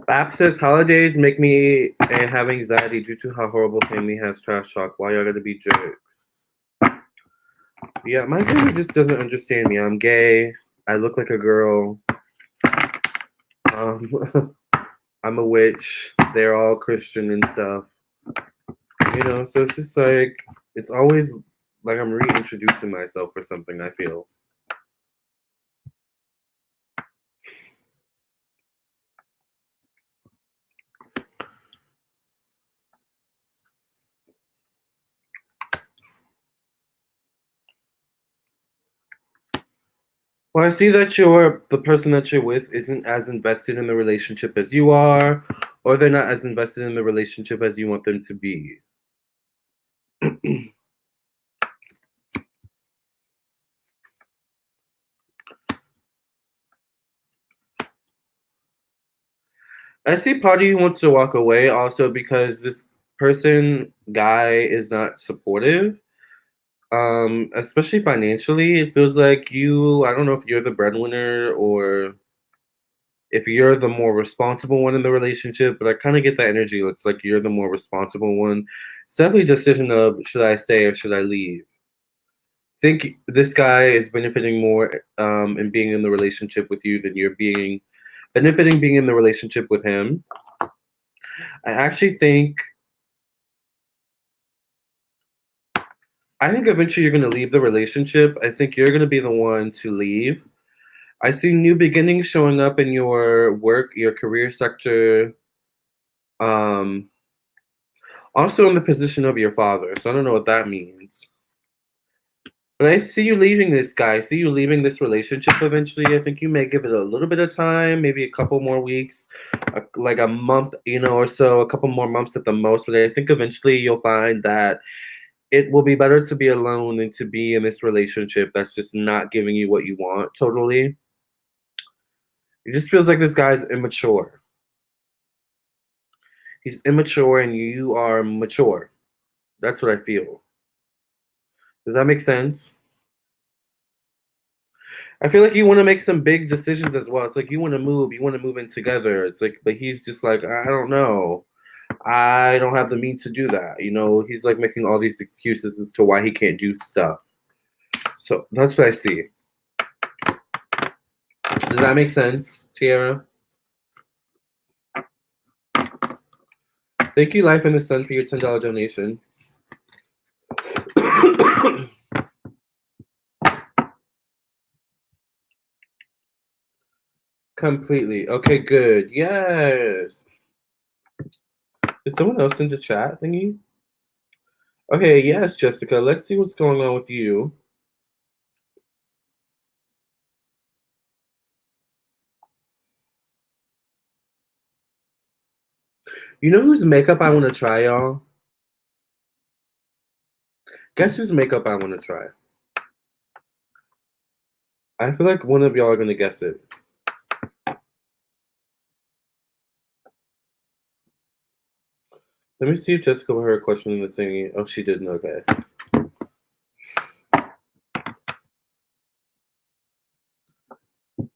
Bap says holidays make me have anxiety due to how horrible family has trash talk. Why y'all gotta be jerks? Yeah, my family just doesn't understand me. I'm gay. I look like a girl. I'm a witch. They're all Christian and stuff. You know, so it's just like, it's always like I'm reintroducing myself for something, I feel. Well, I see that the person that you're with isn't as invested in the relationship as you are, or they're not as invested in the relationship as you want them to be. I see part of you wants to walk away also because this guy is not supportive. Especially financially. It feels like I don't know if you're the breadwinner or if you're the more responsible one in the relationship, but I kind of get that energy. It's like you're the more responsible one. It's definitely a decision of should I stay or should I leave? I think this guy is benefiting more in being in the relationship with you than you're benefiting being in the relationship with him. I actually think eventually you're going to leave the relationship. I think you're going to be the one to leave. I see new beginnings showing up in your work, your career sector. Also in the position of your father. So I don't know what that means. But I see you leaving this guy. I see you leaving this relationship eventually. I think you may give it a little bit of time, maybe a couple more weeks, like a month, or so, a couple more months at the most. But I think eventually you'll find that it will be better to be alone than to be in this relationship that's just not giving you what you want totally. It just feels like this guy's immature. He's immature and you are mature. That's what I feel. Does that make sense? I feel like you want to make some big decisions as well. It's like you want to move in together. It's like, but he's just like, I don't know. I don't have the means to do that. He's like making all these excuses as to why he can't do stuff. So that's what I see. Does that make sense, Tiara? Thank you, Life in the Sun, for your $10 donation. Completely. Okay, good. Yes. Did someone else send a chat thingy? Okay, yes, Jessica. Let's see what's going on with you. You know whose makeup I want to try, y'all? Guess whose makeup I want to try? I feel like one of y'all are going to guess it. Let me see if Jessica will hear a question in the thingy. Oh, she didn't. Okay.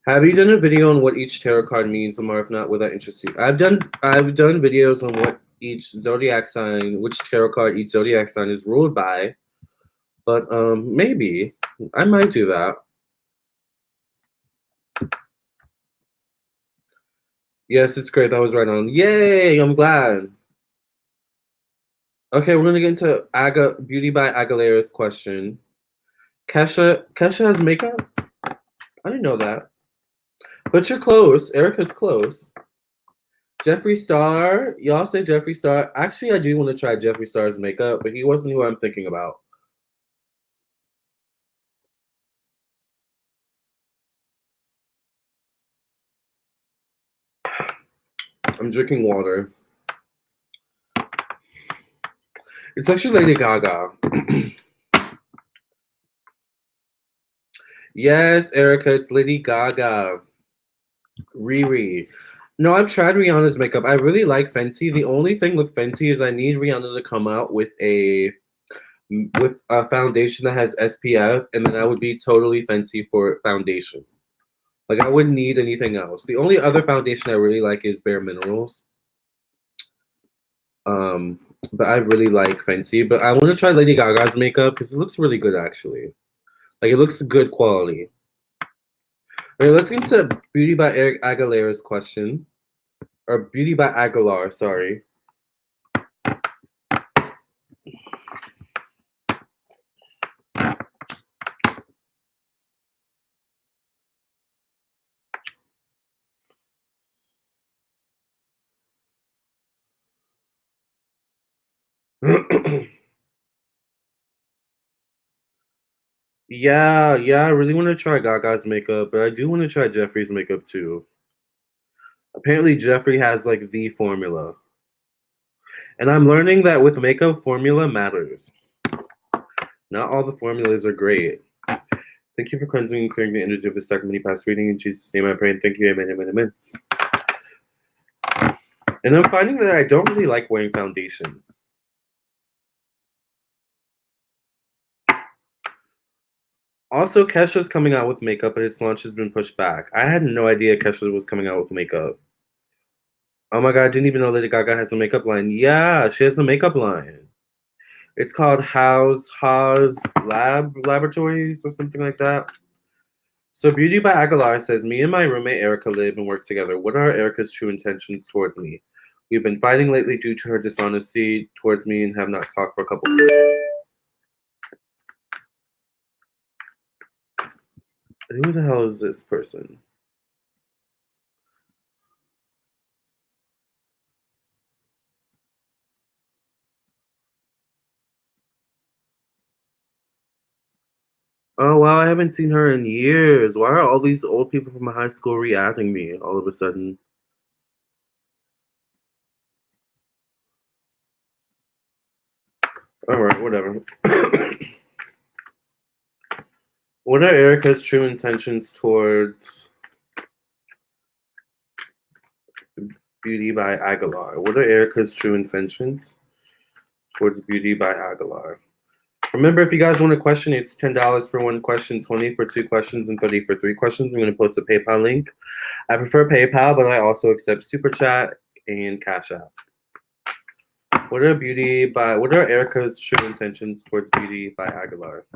Have you done a video on what each tarot card means, Lamarr? If not, would that interest you? I've done videos on what each zodiac sign, which tarot card each zodiac sign is ruled by. But maybe I might do that. Yes, it's great. I was right on. Yay! I'm glad. Okay, we're gonna get into Beauty by Aguilera's question. Kesha has makeup? I didn't know that. But you're close. Erica's close. Jeffree Star. Y'all say Jeffree Star. Actually, I do want to try Jeffree Star's makeup, but he wasn't who I'm thinking about. I'm drinking water. It's actually Lady Gaga. Yes, Erica, it's Lady Gaga. Riri. No, I've tried Rihanna's makeup. I really like Fenty. The only thing with Fenty is I need Rihanna to come out with a foundation that has SPF, and then I would be totally Fenty for foundation. Like, I wouldn't need anything else. The only other foundation I really like is Bare Minerals. But I really like Fenty. But I want to try Lady Gaga's makeup because it looks really good, actually. Like, it looks good quality. All right, let's get into Beauty by Eric Aguilera's question. Or Beauty by Aguilar, sorry. Yeah, I really want to try Gaga's makeup, but I do want to try Jeffree's makeup too. Apparently, Jeffree has like the formula. And I'm learning that with makeup, formula matters. Not all the formulas are great. Thank you for cleansing and clearing the energy of this dark mini past reading. In Jesus' name I pray and thank you. Amen, amen, amen. And I'm finding that I don't really like wearing foundation. Also, Kesha's coming out with makeup, but its launch has been pushed back. I had no idea Kesha was coming out with makeup. Oh my god, I didn't even know Lady Gaga has a makeup line. Yeah, she has the makeup line. It's called Haas Laboratories or something like that. So Beauty by Aguilar says, me and my roommate Erica live and work together. What are Erica's true intentions towards me? We've been fighting lately due to her dishonesty towards me and have not talked for a couple weeks. Who the hell is this person? Oh wow, I haven't seen her in years. Why are all these old people from my high school re-adding me all of a sudden? Alright, whatever. What are Erica's true intentions towards Beauty by Aguilar? What are Erica's true intentions towards Beauty by Aguilar? Remember, if you guys want a question, it's $10 for one question, 20 for two questions, and 30 for three questions. I'm going to post a PayPal link. I prefer PayPal, but I also accept Super Chat and Cash App. What are Erica's true intentions towards Beauty by Aguilar?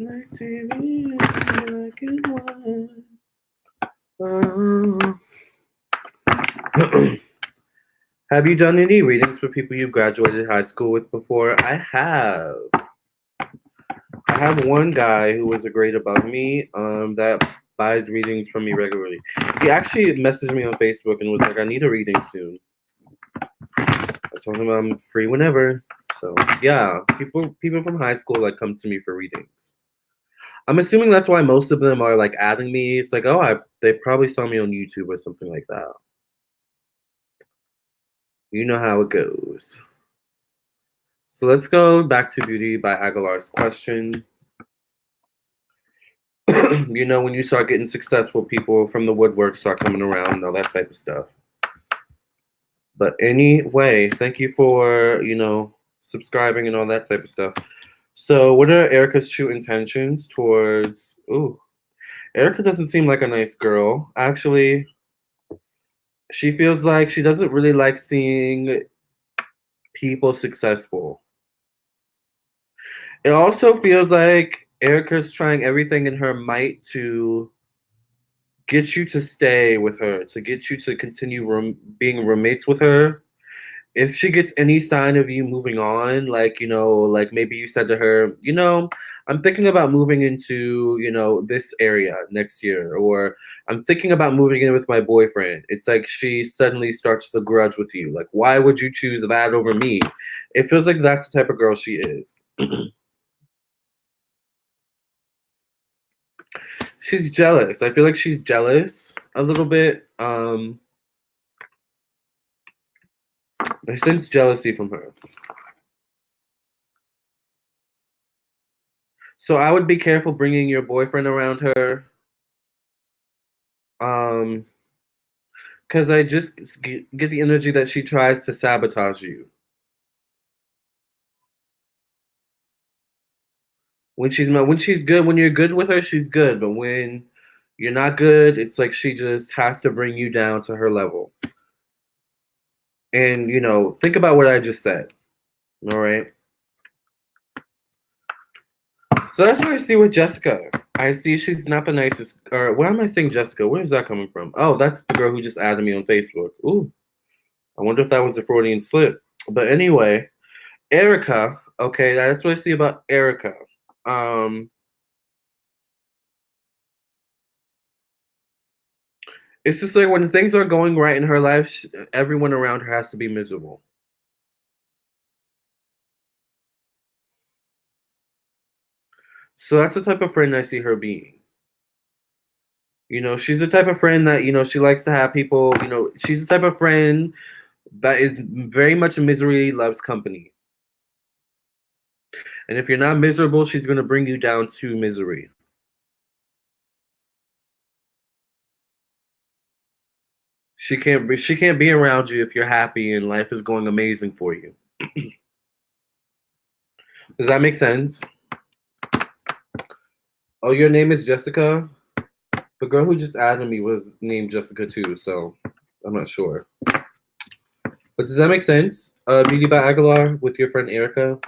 Like TV, like it was. Have you done any readings for people you graduated high school with before? I have. I have one guy who was a grade above me that buys readings from me regularly. He actually messaged me on Facebook and was like, I need a reading soon. I told him I'm free whenever. So yeah, people from high school like come to me for readings. I'm assuming that's why most of them are like adding me. It's like, oh, they probably saw me on YouTube or something like that. You know how it goes. So let's go back to Beauty by Aguilar's question. You know, when you start getting successful, people from the woodwork start coming around and all that type of stuff. But anyway, thank you for, subscribing and all that type of stuff. So what are Erica's true intentions towards... Ooh, Erica doesn't seem like a nice girl. Actually, she feels like she doesn't really like seeing people successful. It also feels like Erica's trying everything in her might to get you to stay with her, to get you to continue being roommates with her. If she gets any sign of you moving on, like, like maybe you said to her, I'm thinking about moving into, this area next year, or I'm thinking about moving in with my boyfriend. It's like she suddenly starts to grudge with you. Like, why would you choose that over me? It feels like that's the type of girl she is. She's jealous. I feel like she's jealous a little bit. I sense jealousy from her. So I would be careful bringing your boyfriend around her. Um, because I just get the energy that she tries to sabotage you. When she's good, when you're good with her, she's good. But when you're not good, it's like she just has to bring you down to her level. And think about what I just said. All right. So that's what I see with Jessica. I see she's not the nicest. Or why am I saying Jessica? Where is that coming from? Oh, that's the girl who just added me on Facebook. Ooh, I wonder if that was a Freudian slip. But anyway, Erica. Okay, that's what I see about Erica. Um, it's just like when things are going right in her life, everyone around her has to be miserable. So that's the type of friend I see her being. She's the type of friend that, she likes to have people, she's the type of friend that is very much misery loves company. And if you're not miserable, she's going to bring you down to misery. She can't be around you if you're happy and life is going amazing for you. Does that make sense? Oh, your name is Jessica? The girl who just added me was named Jessica too, so I'm not sure. But does that make sense? Beauty by Aguilar with your friend Erica.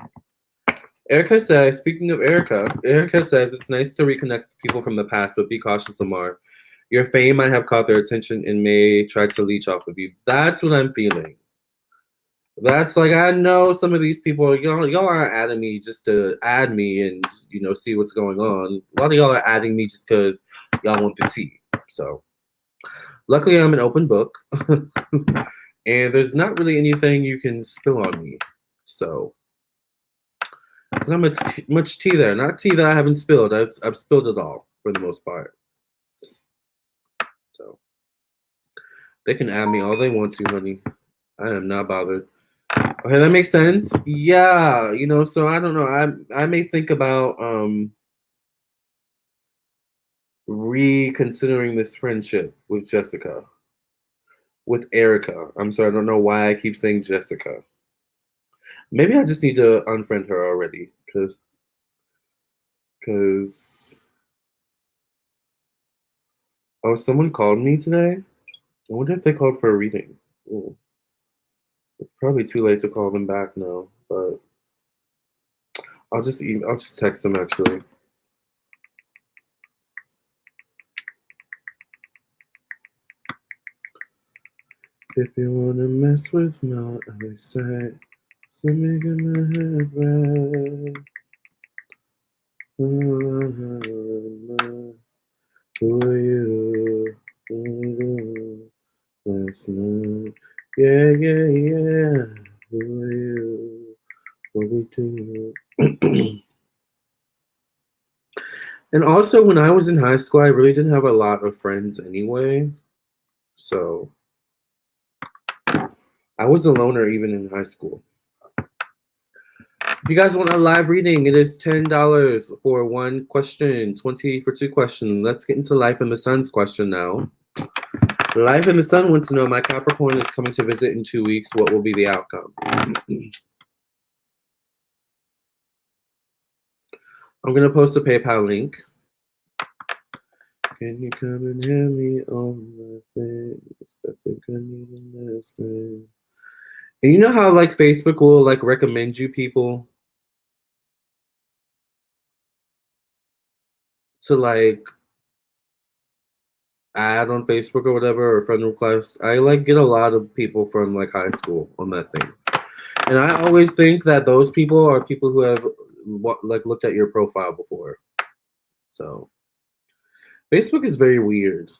Erica says, speaking of Erica says it's nice to reconnect with people from the past, but be cautious, Lamarr. Your fame might have caught their attention and may try to leech off of you. That's what I'm feeling. That's like I know some of these people, y'all aren't adding me just to add me and see what's going on. A lot of y'all are adding me just because y'all want the tea. So luckily I'm an open book. And there's not really anything you can spill on me. So there's not much tea there. Not tea that I haven't spilled. I've spilled it all for the most part. So they can add me all they want to, honey. I am not bothered. Okay, that makes sense. Yeah, so I don't know. I may think about reconsidering this friendship with Jessica. With Erica. I'm sorry, I don't know why I keep saying Jessica. Maybe I just need to unfriend her already, cause oh, someone called me today. I wonder if they called for a reading. Ooh, it's probably too late to call them back now, but I'll just text them actually. If you wanna mess with my eyesight, so making my head red. Who are you? Last night. Yeah, yeah, yeah. Who are you? What we do? And also, when I was in high school, I really didn't have a lot of friends anyway. So I was a loner even in high school. If you guys want a live reading, it is $10 for one question, 20 for two questions. Let's get into Life in the Sun's question now. Life in the Sun wants to know, my Capricorn is coming to visit in 2 weeks. What will be the outcome? I'm going to post a PayPal link. Can you come and hand me all my things? I think I need a last name. And you know how like Facebook will like recommend you people to like add on Facebook or whatever, or friend request, I like get a lot of people from like high school on that thing. And I always think that those people are people who have like looked at your profile before. So Facebook is very weird.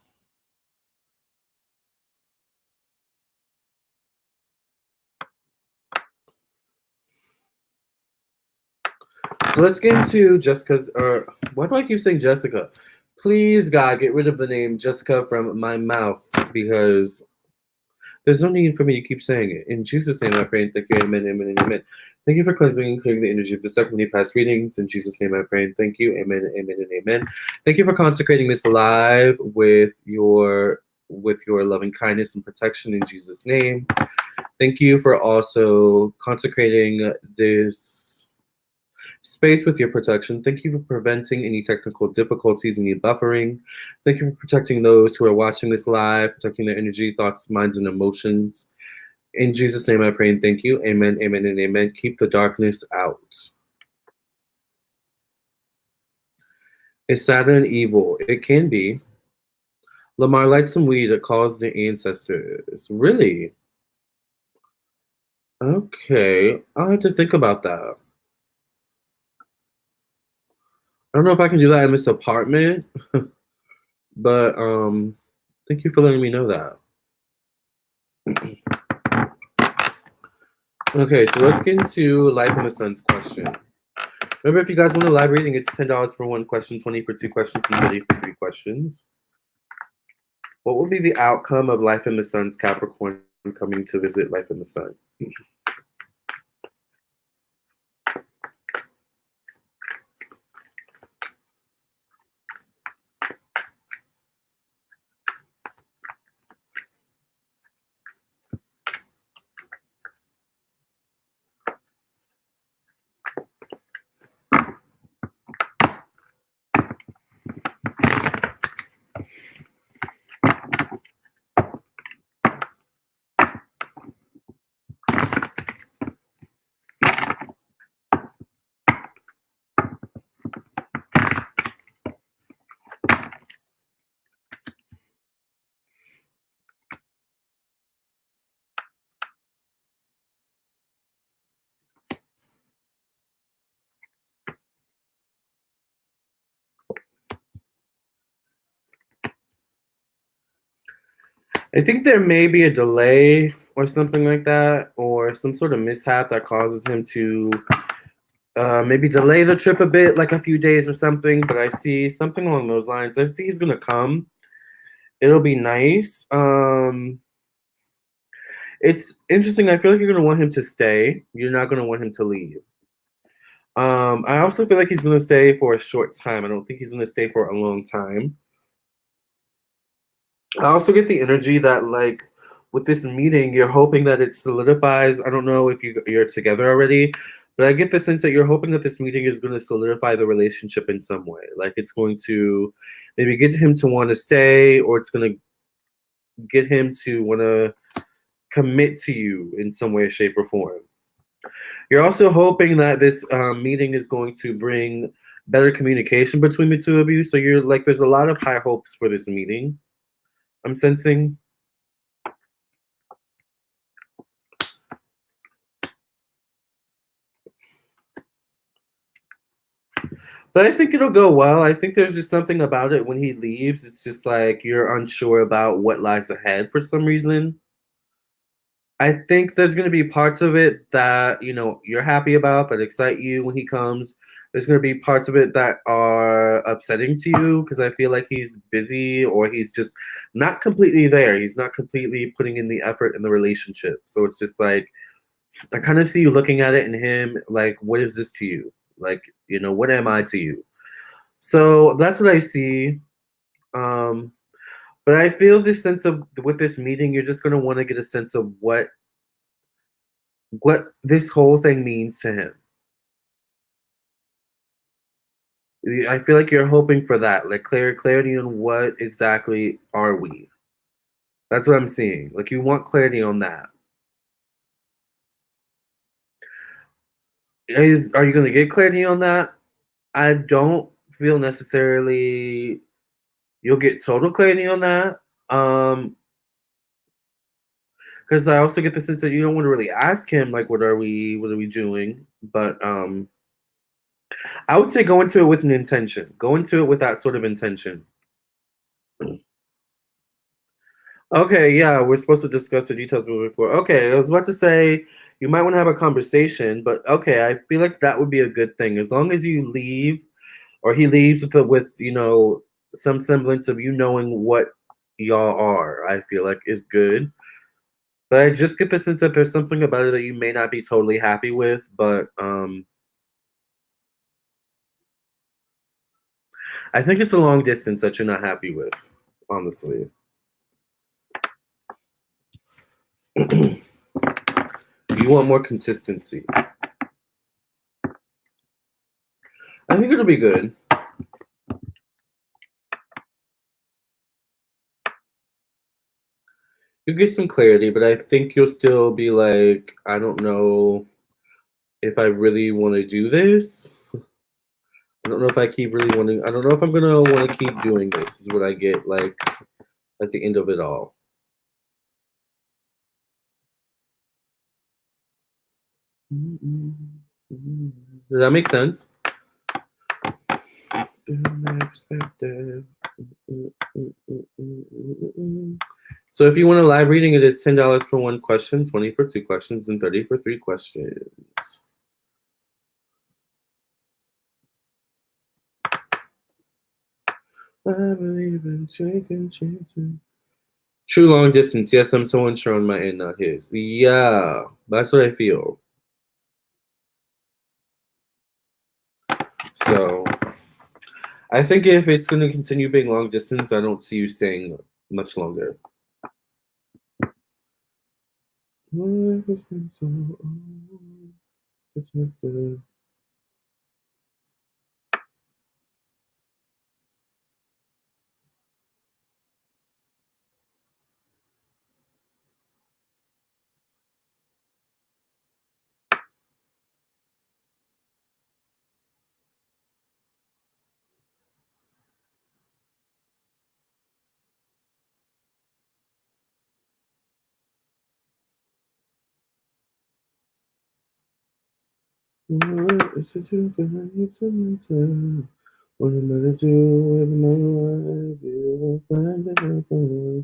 So let's get into Jessica's, or why do I keep saying Jessica? Please, God, get rid of the name Jessica from my mouth because there's no need for me to keep saying it. In Jesus' name I pray and thank you. Amen, amen, and amen. Thank you for cleansing and clearing the energy of the stuck many past readings. In Jesus' name I pray and thank you. Amen, amen, and amen. Thank you for consecrating this live with your loving kindness and protection in Jesus' name. Thank you for also consecrating this space with your protection. Thank you for preventing any technical difficulties, any buffering. Thank you for protecting those who are watching this live, protecting their energy, thoughts, minds, and emotions. In Jesus' name I pray and thank you. Amen, amen, and amen. Keep the darkness out. Is Saturn evil? It can be. Lamarr, light some weed that calls the ancestors. Really? Okay. I'll have to think about that. I don't know if I can do that in this apartment, but thank you for letting me know that. Okay, so let's get into Life in the Sun's question. Remember, if you guys want a live reading, it's $10 for one question, 20 for two questions, and 30 for three questions. What will be the outcome of Life in the Sun's Capricorn coming to visit Life in the Sun? I think there may be a delay or something like that, or some sort of mishap that causes him to maybe delay the trip a bit, like a few days or something. But I see something along those lines. I see he's gonna come. It'll be nice. It's interesting. I feel like you're gonna want him to stay. You're not gonna want him to leave. I also feel like he's gonna stay for a short time. I don't think he's gonna stay for a long time. I also get the energy that like with this meeting, you're hoping that it solidifies. I don't know if you're together already, but I get the sense that you're hoping that this meeting is going to solidify the relationship in some way. Like it's going to maybe get him to want to stay, or it's going to get him to want to commit to you in some way, shape, or form. You're also hoping that this meeting is going to bring better communication between the two of you. So you're like, there's a lot of high hopes for this meeting. I'm sensing. But I think it'll go well. I think there's just something about it when he leaves. It's just like you're unsure about what lies ahead for some reason. I think there's going to be parts of it that, you're happy about, that excite you when he comes. There's going to be parts of it that are upsetting to you because I feel like he's busy or he's just not completely there. He's not completely putting in the effort in the relationship. So it's just like, I kind of see you looking at it and him like, what is this to you? Like, what am I to you? So that's what I see. Um, but I feel this sense of with this meeting, you're just gonna want to get a sense of what this whole thing means to him. I feel like you're hoping for that, like clarity on what exactly are we. That's what I'm seeing. Like you want clarity on that. Are you gonna get clarity on that? I don't feel necessarily You'll get total clarity on that. Because I also get the sense that you don't want to really ask him like what are we doing? But I would say go into it with an intention. Go into it with that sort of intention. Okay, yeah, we're supposed to discuss the details moving forward. Okay, I was about to say you might want to have a conversation, but okay, I feel like that would be a good thing as long as you leave or he leaves with some semblance of you knowing what y'all are. I feel like is good, but I just get the sense that there's something about it that you may not be totally happy with, but I think it's a long distance that you're not happy with, honestly. You want more consistency. I think it'll be good. You get some clarity, but I think you'll still be like, I don't know if I really want to do this. I don't know if I keep really wanting. I don't know if I'm gonna want to keep doing this. Is what I get like at the end of it all. Does that make sense? So if you want a live reading, it is $10 for one question, 20 for two questions, and 30 for three questions. I believe in taking chances. True long distance. Yes, I'm so unsure on my end, not his. Yeah, that's what I feel. So I think if it's going to continue being long distance, I don't see you staying much longer. Life has been so unprotected. What is it you need some time? What am I to do with my life? You will find another.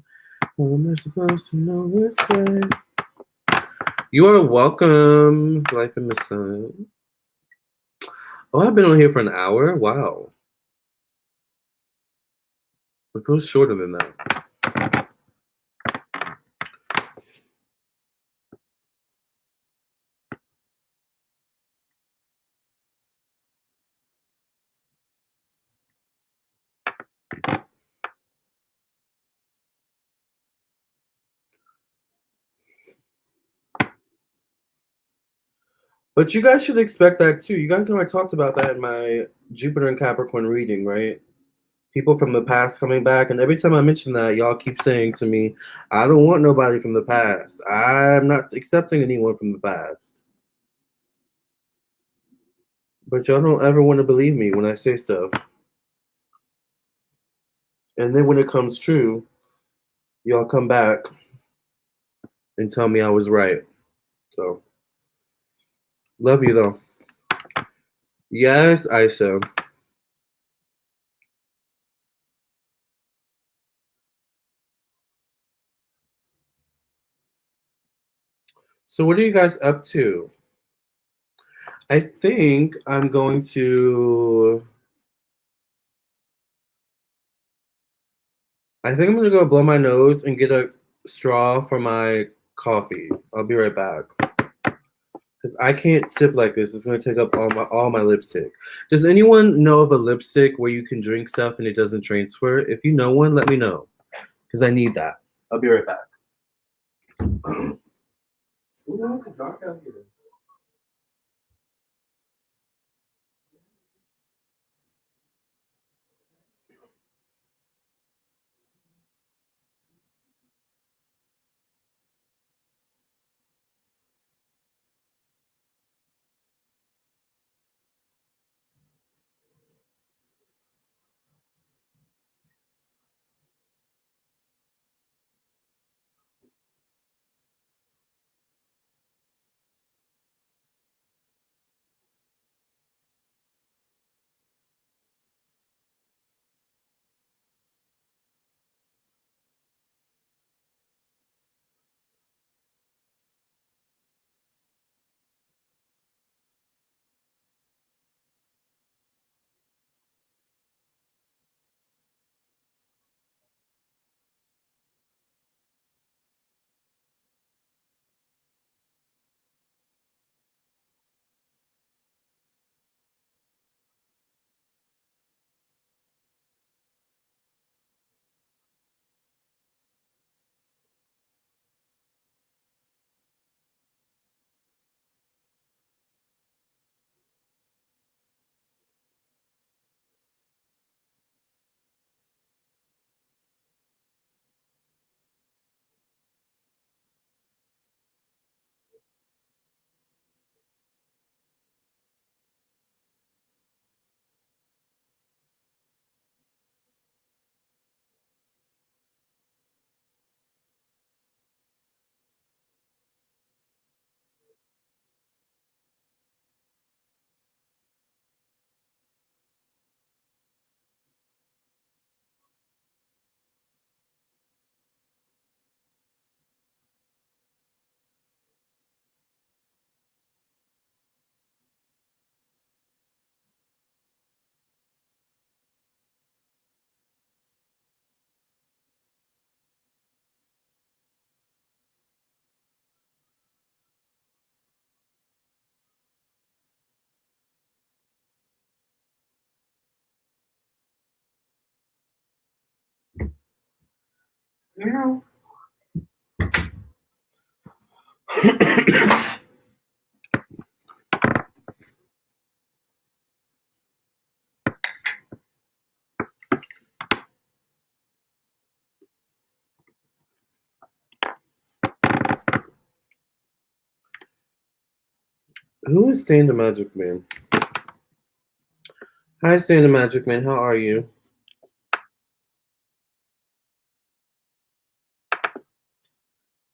How am I supposed to know which way? You are welcome, Life in the Sun. Oh, I've been on here for an hour? Wow. It feels shorter than that. But you guys should expect that too. You guys know I talked about that in my Jupiter and Capricorn reading, right? People from the past coming back, and every time I mention that, y'all keep saying to me, I don't want nobody from the past. I'm not accepting anyone from the past. But y'all don't ever want to believe me when I say stuff. And then when it comes true, y'all come back and tell me I was right. So, love you though. Yes, Aisha. So, what are you guys up to? I think I'm going to. I think I'm gonna go blow my nose and get a straw for my coffee. I'll be right back. Because I can't sip like this. It's gonna take up all my lipstick. Does anyone know of a lipstick where you can drink stuff and it doesn't transfer? If you know one, let me know. Because I need that. I'll be right back. Ooh, it's dark out here. Yeah. Who is Stan the Magic Man? Hi, Stan the Magic Man. How are you?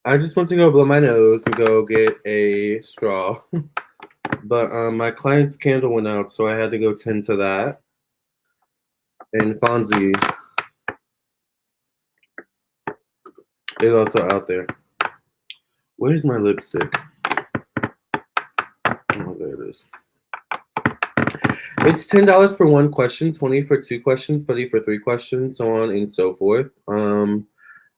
I just want to go blow my nose and go get a straw. But my client's candle went out, so I had to go tend to that. And Fonzie is also out there. Where's my lipstick? Oh, there it is. It's $10 for one question, 20 for two questions, 30 for three questions, so on and so forth. I'm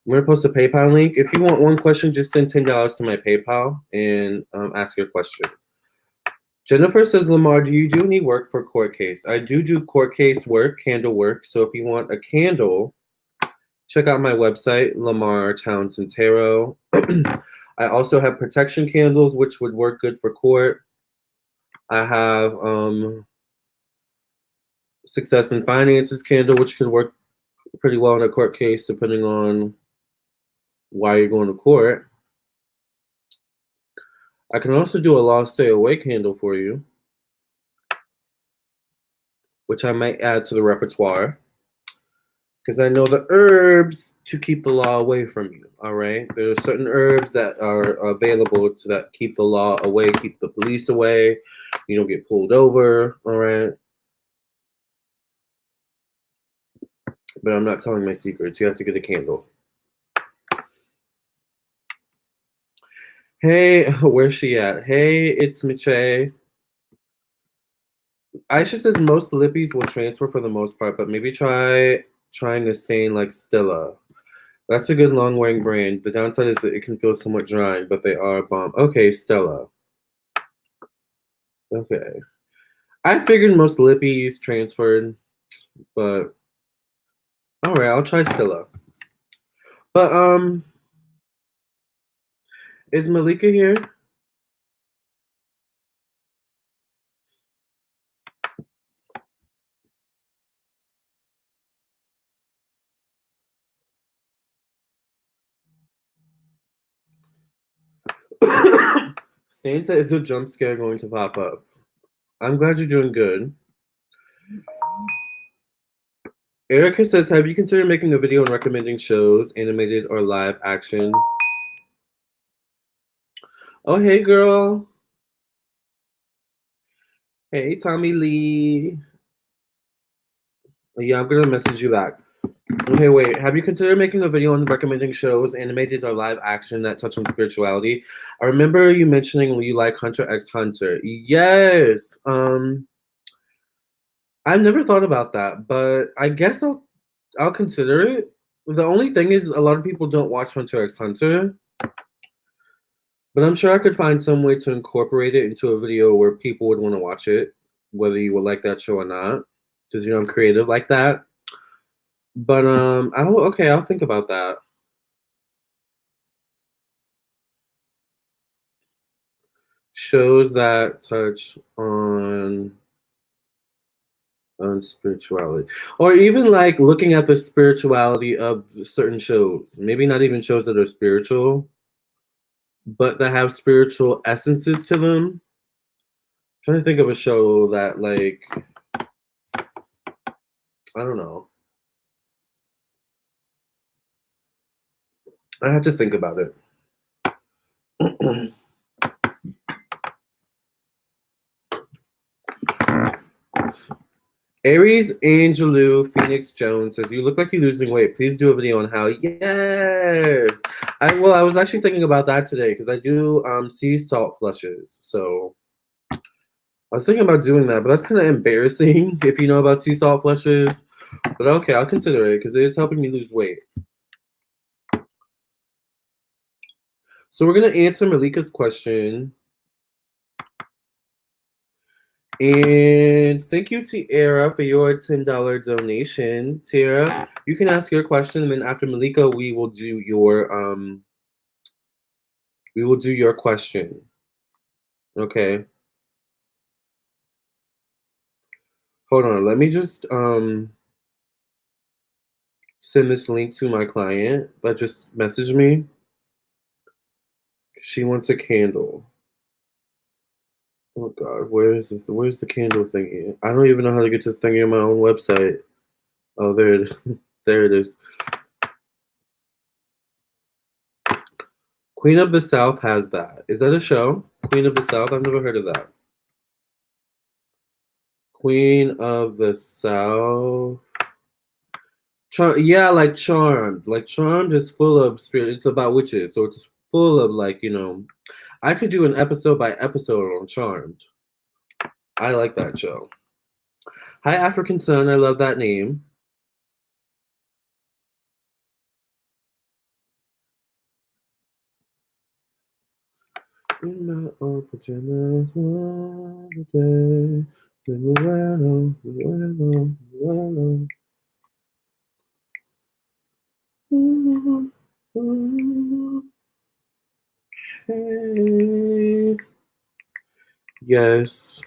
gonna post a PayPal link. If you want one question, just send $10 to my PayPal and ask your question. Jennifer says, Lamarr, do you do any work for court case? I do court case work, candle work. So if you want a candle, check out my website, Lamarr Townsend Tarot. I also have protection candles, which would work good for court. I have success and finances candle, which could work pretty well in a court case, depending on why you're going to court. I can also do a law stay away candle for you, which I might add to the repertoire, because I know the herbs to keep the law away from you. All right, there are certain herbs that are available to that keep the law away, keep the police away. You don't get pulled over. All right, but I'm not telling my secrets. You have to get a candle. Hey, where's she at? Hey, it's Miche. Aisha says most lippies will transfer for the most part, but maybe trying a stain like Stella. That's a good long-wearing brand. The downside is that it can feel somewhat drying, but they are a bomb. Okay, Stella. Okay. I figured most lippies transferred, but all right, I'll try Stella. But is Malika here? Santa, is a jump scare going to pop up? I'm glad you're doing good. Erica says, have you considered making a video and recommending shows, animated or live action? Oh, hey, girl. Hey, Tommy Lee. Yeah, I'm gonna message you back. Okay, wait. Have you considered making a video on recommending shows, animated or live action, that touch on spirituality? I remember you mentioning you like Hunter x Hunter. Yes. I've never thought about that, but I guess I'll consider it. The only thing is, a lot of people don't watch Hunter x Hunter, but I'm sure I could find some way to incorporate it into a video where people would want to watch it, whether you would like that show or not, because I'm creative like that. But I'll think about that. Shows that touch on spirituality, or even like looking at the spirituality of certain shows. Maybe not even shows that are spiritual, but that have spiritual essences to them. I'm trying to think of a show that, like, I don't know. I have to think about it. Aries Angelou Phoenix Jones says, you look like you're losing weight. Please do a video on how. Yes. I was actually thinking about that today because I do sea salt flushes. So I was thinking about doing that, but that's kind of embarrassing if you know about sea salt flushes. But okay, I'll consider it because it is helping me lose weight. So we're going to answer Malika's question. And thank you, Tiara, for your $10 donation. Tiara, you can ask your question, and then after Malika, we will do your question. Okay. Hold on. Let me just send this link to my client, but just message me. She wants a candle. Oh God, where's the candle thingy? I don't even know how to get to the thingy on my own website. Oh, there it is. There it is. Queen of the South has that. Is that a show? Queen of the South? I've never heard of that. Queen of the South. Yeah, like Charmed. Like Charmed is full of spirit. It's about witches, so it's full of like, you know. I could do an episode by episode on Charmed. I like that show. Hi, African Sun. I love that name. In my old pajamas, one day, hey. Yes,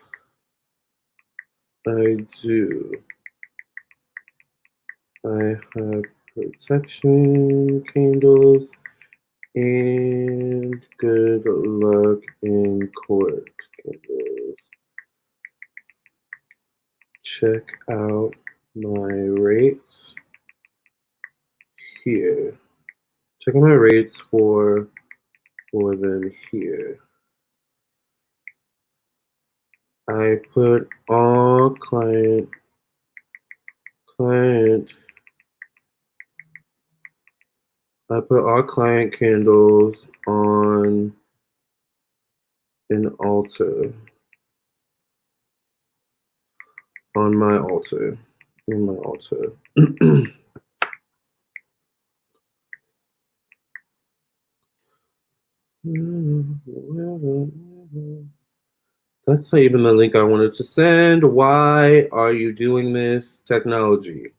I do. I have protection candles and good luck in court candles. Check out my rates here. Check out my rates for them here. I put all client. I put all client candles on an altar. On my altar. In my altar. That's not even the link I wanted to send. Why are you doing this? Technology.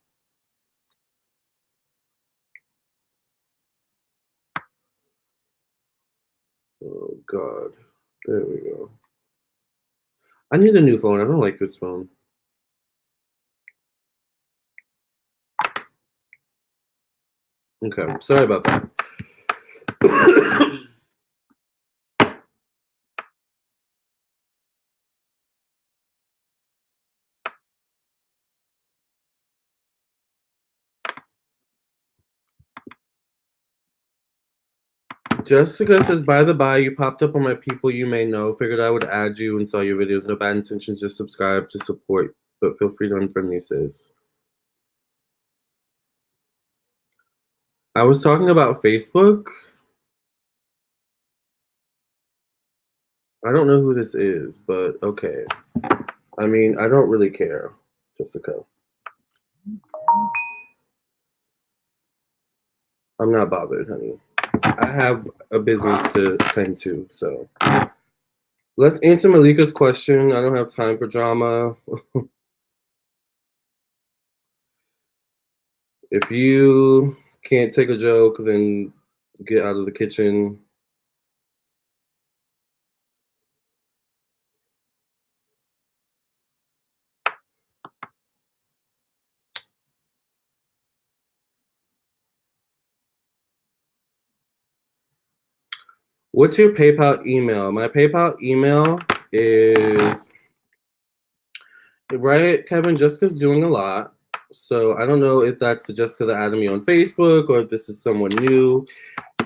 Oh, God. There we go. I need a new phone. I don't like this phone. Okay, sorry about that. Jessica says, by the by, you popped up on my people you may know. Figured I would add you and saw your videos. No bad intentions, just subscribe to support. But feel free to unfriend me, sis. I was talking about Facebook. I don't know who this is, but okay. I mean, I don't really care, Jessica. I'm not bothered, honey. I have a business to tend to, so. Let's answer Malika's question. I don't have time for drama. If you can't take a joke, then get out of the kitchen. What's your PayPal email? My PayPal email is, right, Kevin, Jessica's doing a lot. So I don't know if that's the Jessica that added me on Facebook or if this is someone new.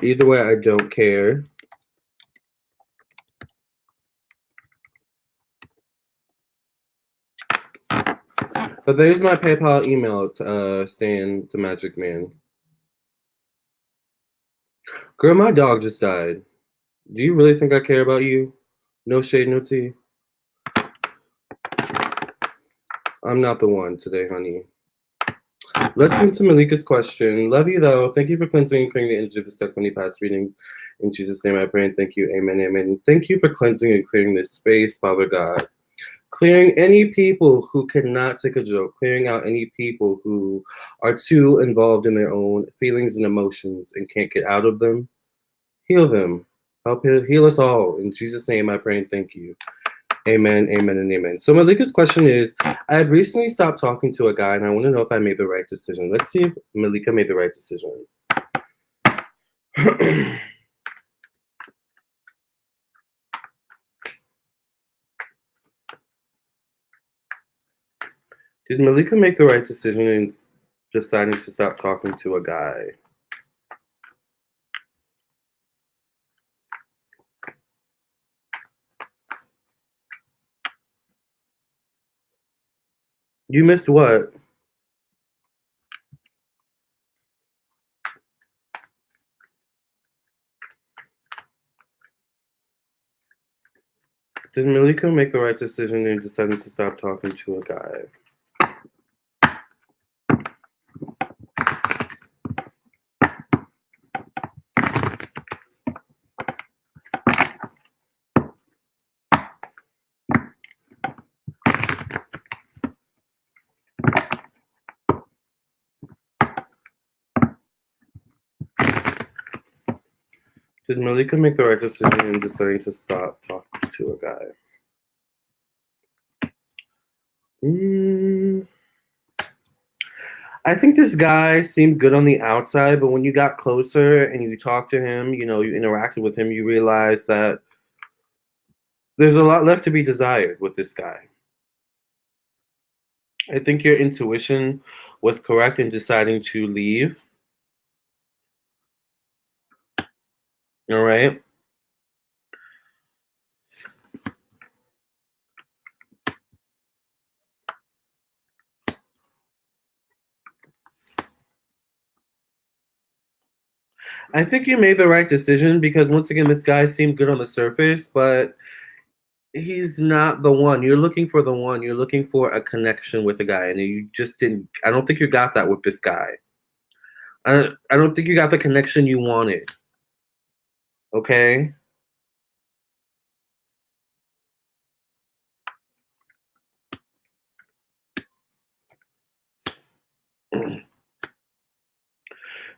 Either way, I don't care. But there's my PayPal email to Stan to Magic Man. Girl, my dog just died. Do you really think I care about you? No shade, no tea. I'm not the one today, honey. Let's get to Malika's question. Love you, though. Thank you for cleansing and clearing the energy of the stuck many past readings. In Jesus' name I pray and thank you. Amen, amen. Thank you for cleansing and clearing this space, Father God. Clearing any people who cannot take a joke. Clearing out any people who are too involved in their own feelings and emotions and can't get out of them. Heal them. Help heal us all. In Jesus' name I pray and thank you. Amen, amen, and amen. So Malika's question is, I had recently stopped talking to a guy and I want to know if I made the right decision. Let's see if Malika made the right decision. Did Malika make the right decision in deciding to stop talking to a guy? You missed what? Did Malika make the right decision in deciding to stop talking to a guy? Did Malika make the right decision in deciding to stop talking to a guy? I think this guy seemed good on the outside, but when you got closer and you talked to him, you interacted with him, you realized that there's a lot left to be desired with this guy. I think your intuition was correct in deciding to leave. All right. I think you made the right decision because once again, this guy seemed good on the surface, but he's not the one. You're looking for the one. You're looking for a connection with a guy, and you just didn't. I don't think you got that with this guy. I don't think you got the connection you wanted. Okay?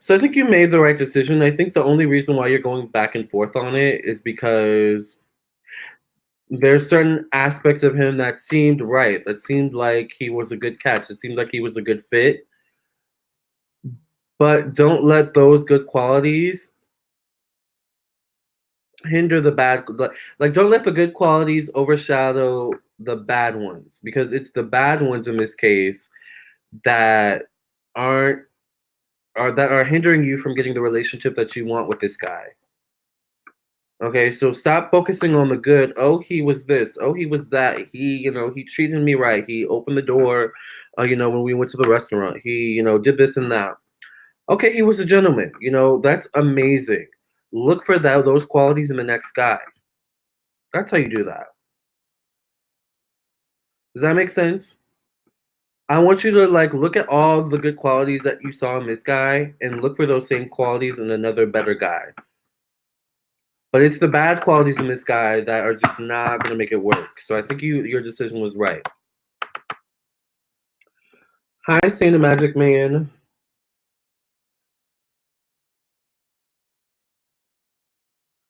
So I think you made the right decision. I think the only reason why you're going back and forth on it is because there's certain aspects of him that seemed right. That seemed like he was a good catch. It seemed like he was a good fit. But don't let those good qualities hinder the bad. Like don't let the good qualities overshadow the bad ones, because it's the bad ones in this case that aren't that are hindering you from getting the relationship that you want with this guy. Okay, so stop focusing on the good. Oh, he was this. Oh, he was that. He treated me right. He opened the door, when we went to the restaurant. He, did this and that. Okay, he was a gentleman. That's amazing. Look for those qualities in the next guy. That's how you do that. Does that make sense? I want you to look at all the good qualities that you saw in this guy and look for those same qualities in another better guy. But it's the bad qualities in this guy that are just not going to make it work. So I think your decision was right. Hi, Saint the Magic Man.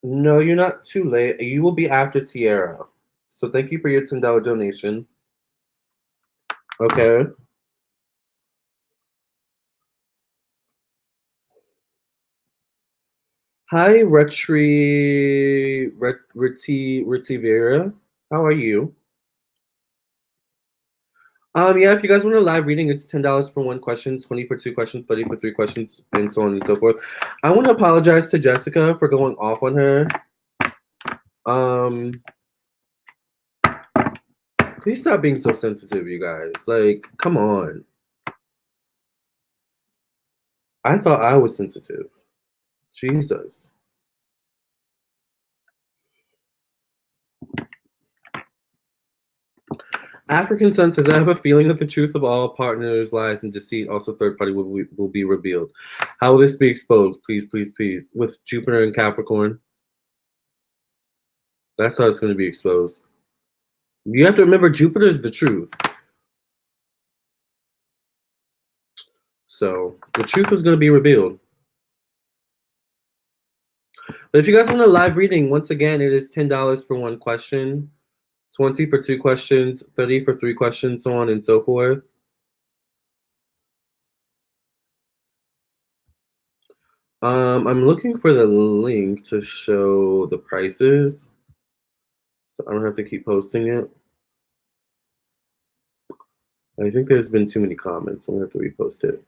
No, you're not too late. You will be after Tierra. So thank you for your $10 donation. Okay. Hi, Retivera. How are you? Yeah, if you guys want a live reading, it's $10 for one question, 20 for two questions, 30 for three questions, and so on and so forth. I want to apologize to Jessica for going off on her. Please stop being so sensitive, you guys. Come on. I thought I was sensitive. Jesus. African Sun says, I have a feeling that the truth of all partners, lies, and deceit, also third party, will be revealed. How will this be exposed? Please, please, please. With Jupiter and Capricorn. That's how it's going to be exposed. You have to remember Jupiter is the truth. So the truth is going to be revealed. But if you guys want a live reading, once again, it is $10 for one question, 20 for two questions, 30 for three questions, so on and so forth. I'm looking for the link to show the prices, so I don't have to keep posting it. I think there's been too many comments. I'm gonna have to repost it.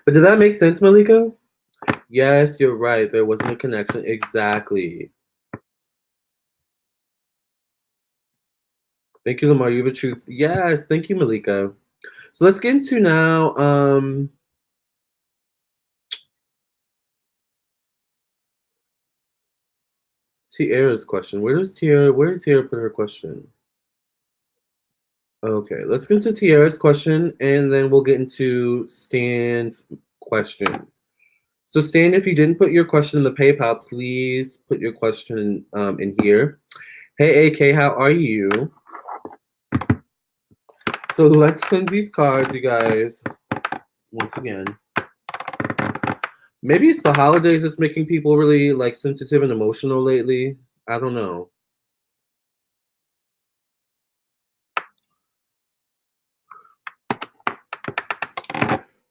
But did that make sense, Malika? Yes, you're right. There wasn't a connection. Exactly. Thank you, Lamarr. You have a truth. Yes, thank you, Malika. So let's get into now. Tiara's question. Where did Tiara put her question? Okay, let's get into Tiara's question, and then we'll get into Stan's question. So Stan, if you didn't put your question in the PayPal, please put your question in here. Hey, AK, how are you? So let's cleanse these cards, you guys. Once again. Maybe it's the holidays that's making people really like sensitive and emotional lately. I don't know.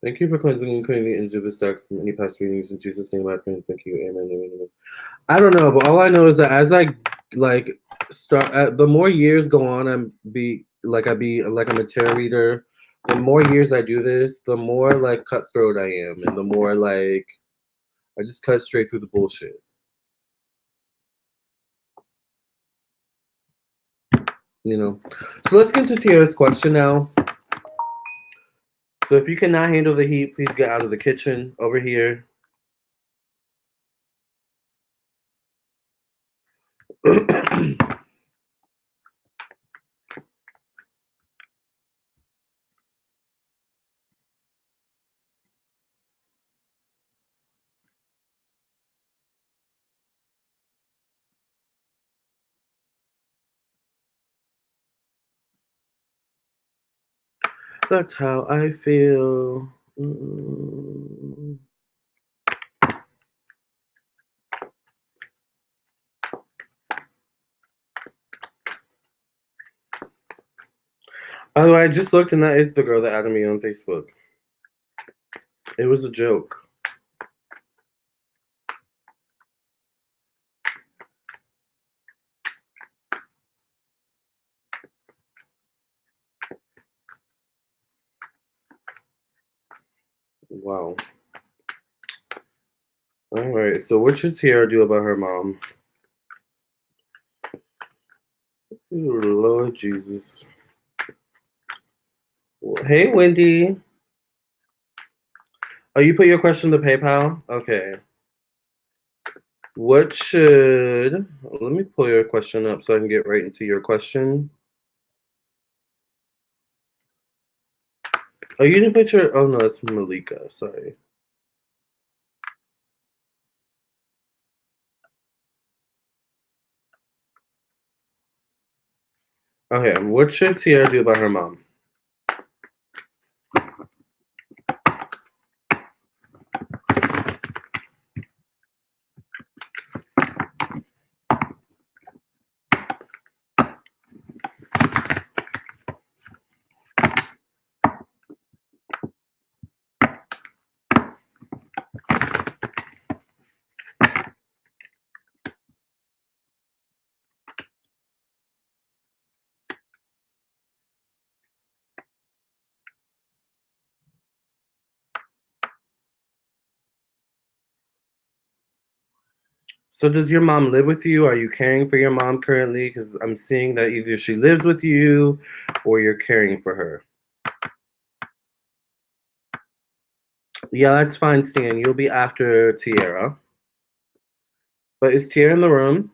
Thank you for cleansing and cleaning the energy of this deck from any past readings. In Jesus' name, I pray. Thank you. Amen. Amen. Amen. I don't know, but all I know is that as I like start, the more years go on, I'm like I'm a tarot reader. The more years I do this, the more like cutthroat I am, and the more like I just cut straight through the bullshit. You know. So let's get into Tiara's question now. So if you cannot handle the heat, please get out of the kitchen over here. That's how I feel. Oh, I just looked, and that is the girl that added me on Facebook. It was a joke. Wow. All right, so what should Tiara do about her mom? Ooh, Lord Jesus. Hey, Wendy. Oh, you put your question to PayPal? Okay. What should... Let me pull your question up so I can get right into your question. Oh, you didn't put your... Oh, no, that's Malika. Sorry. Okay, what should Tiara do about her mom? So does your mom live with you? Are you caring for your mom currently? Because I'm seeing that either she lives with you or you're caring for her. Yeah, that's fine, Stan. You'll be after Tiara. But is Tiara in the room?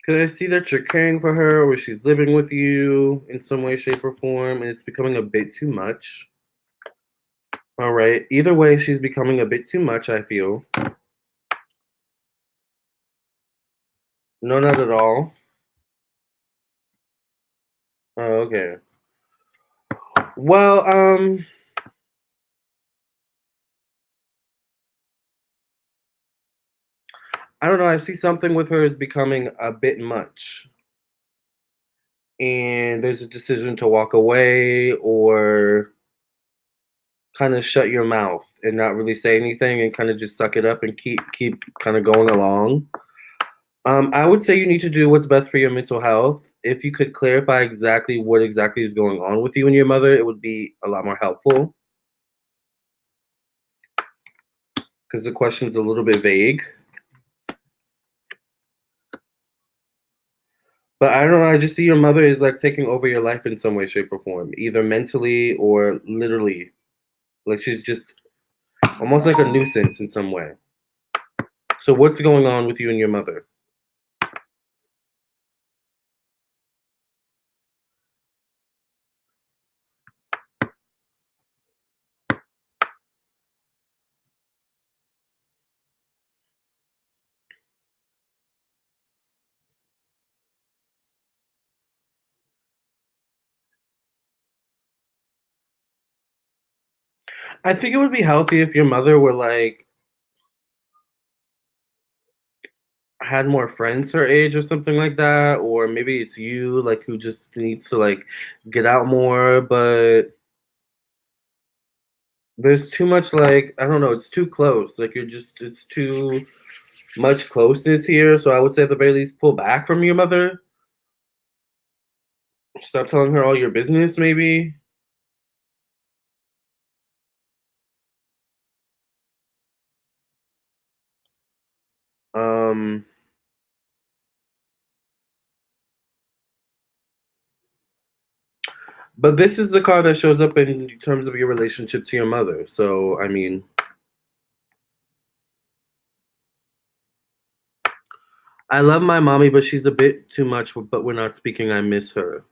Because I see that you're caring for her or she's living with you in some way, shape, or form, and it's becoming a bit too much. All right. Either way, she's becoming a bit too much, I feel. No, not at all. Oh, okay. Well, I don't know. I see something with her is becoming a bit much. And there's a decision to walk away or kind of shut your mouth and not really say anything and kind of just suck it up and keep kind of going along. I would say you need to do what's best for your mental health. If you could clarify exactly what exactly is going on with you and your mother, it would be a lot more helpful because the question's a little bit vague. But I don't know, I just see your mother is like taking over your life in some way, shape, or form, either mentally or literally. Like she's just almost like a nuisance in some way. So what's going on with you and your mother? I think it would be healthy if your mother were like had more friends her age or something like that, or maybe it's you like who just needs to like get out more, but there's too much like I don't know, it's too close. Like you're just it's too much closeness here. So I would say at the very least pull back from your mother. Stop telling her all your business, maybe. Um but this is the card that shows up in terms of your relationship to your mother. So I mean I love my mommy, but she's a bit too much, but we're not speaking. I miss her.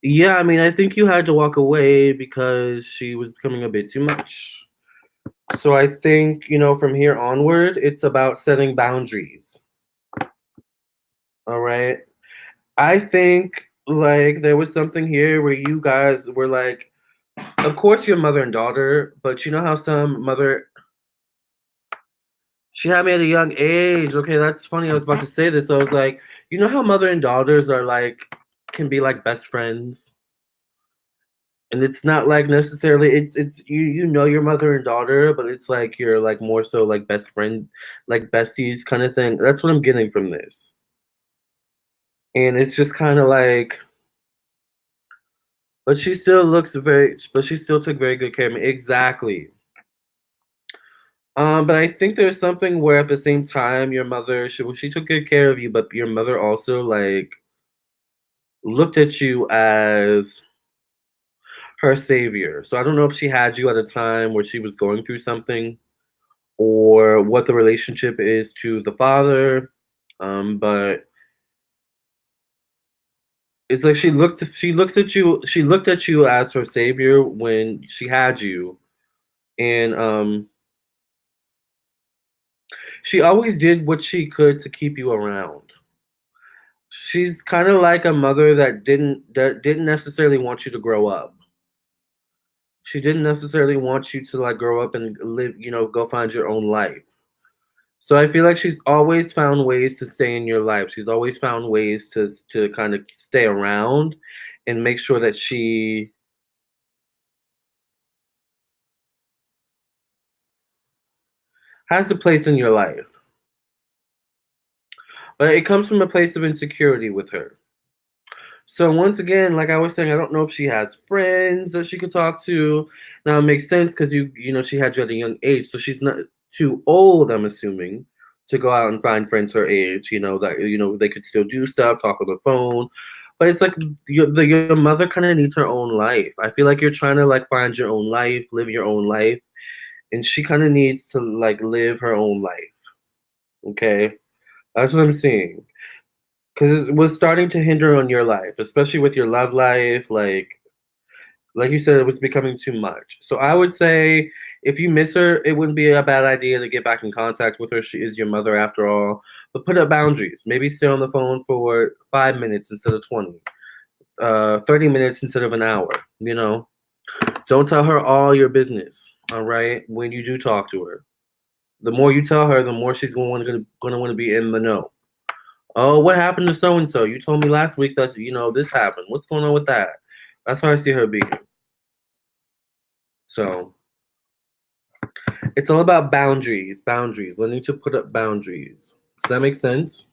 Yeah, I mean, I think you had to walk away because she was becoming a bit too much. So I think, from here onward, it's about setting boundaries. All right. I think like there was something here where you guys were like, of course, you're mother and daughter, but you know how some mother, she had me at a young age. Okay, that's funny. I was about to say this. I was like, you know how mother and daughters are like, can be like best friends? And it's not like necessarily it's you know your mother and daughter, but it's like you're like more so like best friend, like besties kind of thing. That's what I'm getting from this. And it's just kind of like, but she still took very good care of me. Exactly. But I think there's something where at the same time your mother she took good care of you, but your mother also like looked at you as her savior. So I don't know if she had you at a time where she was going through something or what the relationship is to the father. But it's like she looked at you as her savior when she had you. And she always did what she could to keep you around. She's kind of like a mother that didn't necessarily want you to grow up. She didn't necessarily want you to like grow up and live, go find your own life. So I feel like she's always found ways to stay in your life. She's always found ways to kind of stay around and make sure that she has a place in your life. But it comes from a place of insecurity with her. So once again, like I was saying, I don't know if she has friends that she could talk to. Now it makes sense because she had you at a young age, so she's not too old, I'm assuming, to go out and find friends her age. That they could still do stuff, talk on the phone. But it's like your mother kind of needs her own life. I feel like you're trying to like find your own life, live your own life, and she kind of needs to like live her own life. Okay, that's what I'm seeing. Because it was starting to hinder on your life, especially with your love life. Like, Like you said, it was becoming too much. So I would say if you miss her, it wouldn't be a bad idea to get back in contact with her. She is your mother after all. But put up boundaries. Maybe stay on the phone for 5 minutes instead of 20. 30 minutes instead of an hour. You know, don't tell her all your business. All right, when you do talk to her, the more you tell her, the more she's gonna want to be in the know. Oh, what happened to so and so? You told me last week that this happened. What's going on with that? That's how I see her being. So it's all about boundaries. Boundaries. Learning to put up boundaries. Does that make sense?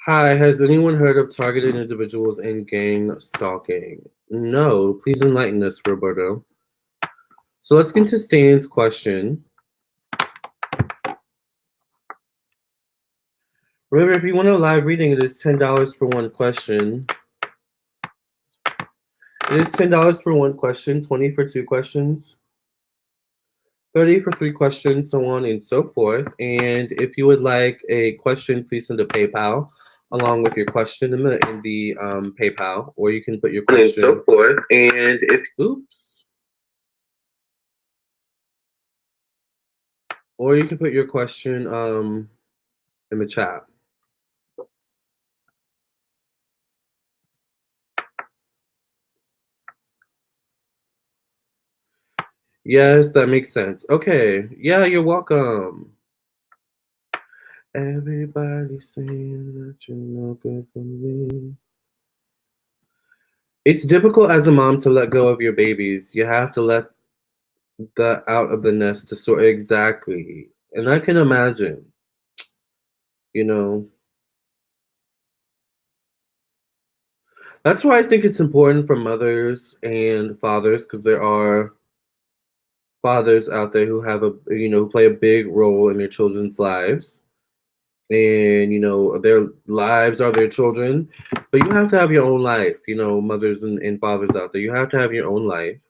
Hi, has anyone heard of targeted individuals and gang stalking? No, please enlighten us, Roberto. So let's get to Stan's question. Remember, if you want a live reading, it is $10 for one question. It is $10 for one question, 20 for two questions, 30 for three questions, so on and so forth. And if you would like a question, please send a PayPal along with your question in the PayPal, or you can put your question and so forth. And if or you can put your question in the chat. Yes, that makes sense. Okay. Yeah, you're welcome. Everybody saying that you're no good for me. It's difficult as a mom to let go of your babies. You have to let the out of the nest to sort exactly. And I can imagine, you know. That's why I think it's important for mothers and fathers, because there are fathers out there who have who play a big role in their children's lives. And their lives are their children, but you have to have your own life. Mothers and fathers out there, you have to have your own life.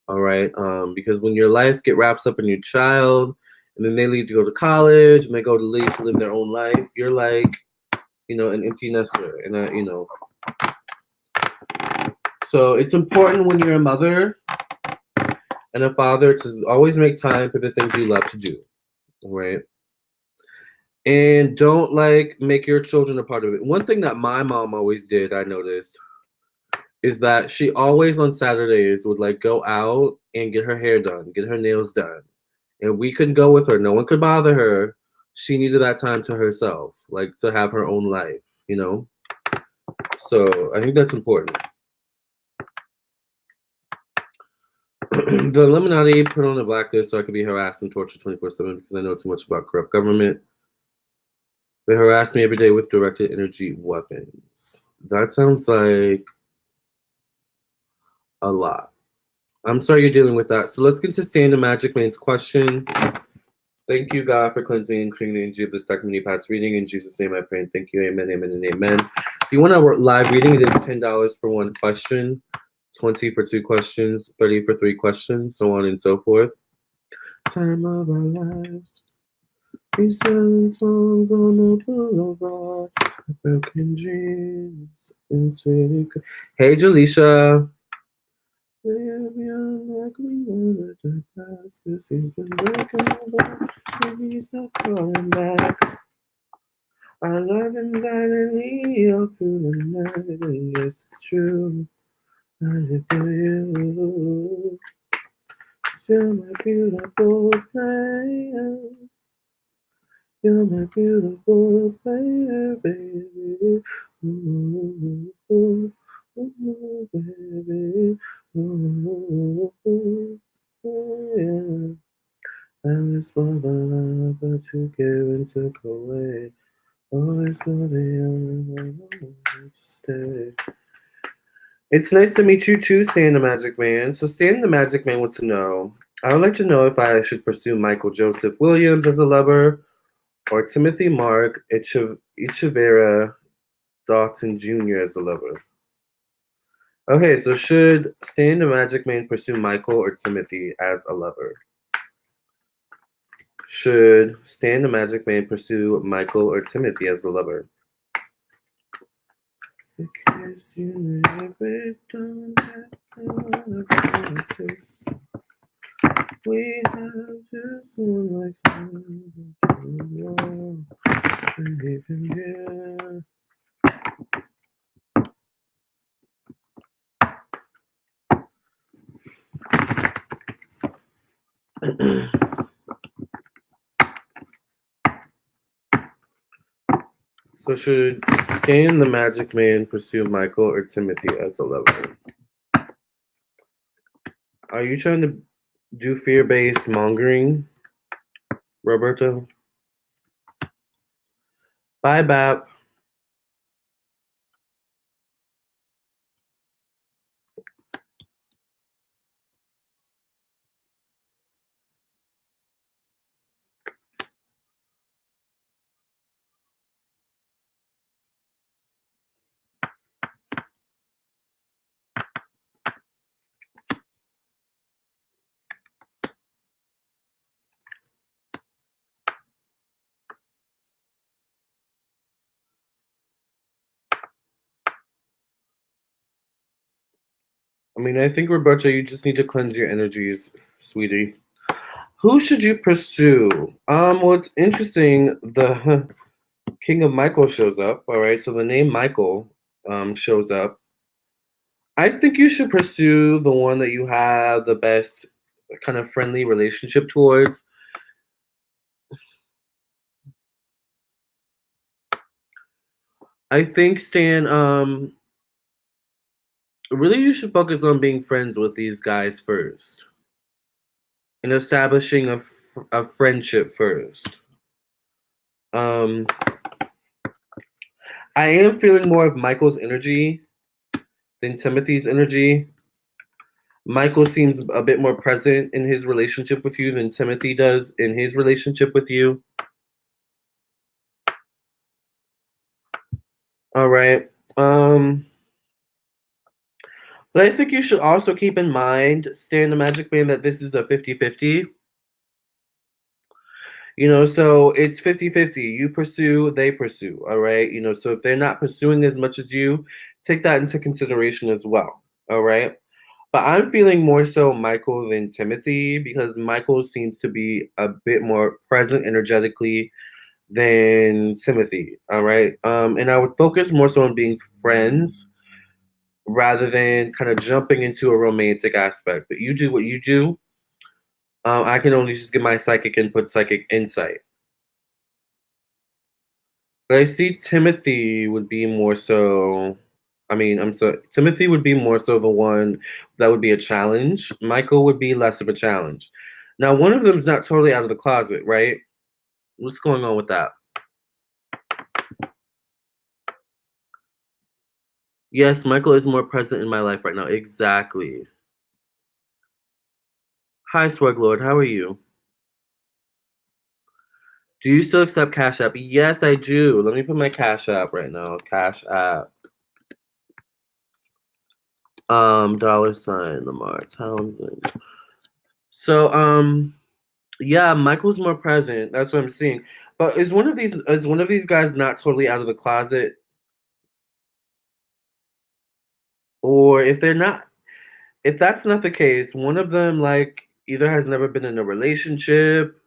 All right, because when your life wraps up in your child, and then they leave to go to college, and they go to leave to live their own life, you're like, an empty nester. And so it's important when you're a mother and a father to always make time for the things you love to do. All right. And don't make your children a part of it. One thing that my mom always did, I noticed, is that she always on Saturdays would go out and get her hair done, get her nails done. And we couldn't go with her. No one could bother her. She needed that time to herself, to have her own life, So I think that's important. The Illuminati put on a blacklist so I could be harassed and tortured 24/7 because I know too much about corrupt government. They harass me every day with directed energy weapons. That sounds like a lot. I'm sorry you're dealing with that. So let's get to Stand the Magic Man's question. Thank you, God, for cleansing and cleaning the energy of this dark mini past reading. In Jesus' name I pray and thank you. Amen, amen, and amen. If you want a live reading, it is $10 for one question, 20 for two questions, 30 for three questions, so on and so forth. Time of our lives. We sang songs on the boulevard, broken dreams. Hey, Jaleisha. Like we never did past, 'cause he's been breaking over and he's not calling back. I love him violently all through the night, and yes, it's true. I live for you. You're my beautiful player. You're my beautiful player, baby. Ooh, ooh, ooh, baby. Ooh, ooh, yeah. Always for the love that you gave and took away. Always for the only one I want to stay. It's nice to meet you too, Stan the Magic Man. So Stan the Magic Man wants to know, I would like to know if I should pursue Michael Joseph Williams as a lover or Timothy Mark Echeverria Dalton Jr. as a lover. Okay, so should Stan the Magic Man pursue Michael or Timothy as a lover? Should Stan the Magic Man pursue Michael or Timothy as the lover? Because you never done that. We have just one life and even there. So should Stan the Magic Man pursue Michael or Timothy as a lover? Are you trying to do fear-based mongering, Roberto? Bye, Bap. I mean, I think, Roberto, you just need to cleanse your energies, sweetie. Who should you pursue? Well, it's interesting. The King of Michael shows up. All right, so the name Michael shows up. I think you should pursue the one that you have the best kind of friendly relationship towards. I think, Stan, really you should focus on being friends with these guys first and establishing a friendship first. Um, I am feeling more of Michael's energy than Timothy's energy. Michael seems a bit more present in his relationship with you than Timothy does in his relationship with you. All right. But I think you should also keep in mind, Stan the Magic Man, that this is a 50-50. So it's 50-50. You pursue, they pursue. All right. So if they're not pursuing as much as you, take that into consideration as well. All right. But I'm feeling more so Michael than Timothy because Michael seems to be a bit more present energetically than Timothy. All right. And I would focus more so on being friends rather than kind of jumping into a romantic aspect. But you do what you do. I can only just give my psychic input, psychic insight. But I see Timothy would be more so. I mean, I'm so Timothy would be more so the one that would be a challenge. Michael would be less of a challenge. Now, one of them is not totally out of the closet, right? What's going on with that? Yes, Michael is more present in my life right now. Exactly. Hi, Swag Lord. How are you? Do you still accept Cash App? Yes, I do. Let me put my Cash App right now. Cash App. $ Lamarr Townsend. So, yeah, Michael's more present. That's what I'm seeing. But is one of these guys not totally out of the closet? Or if that's not the case, one of them like either has never been in a relationship,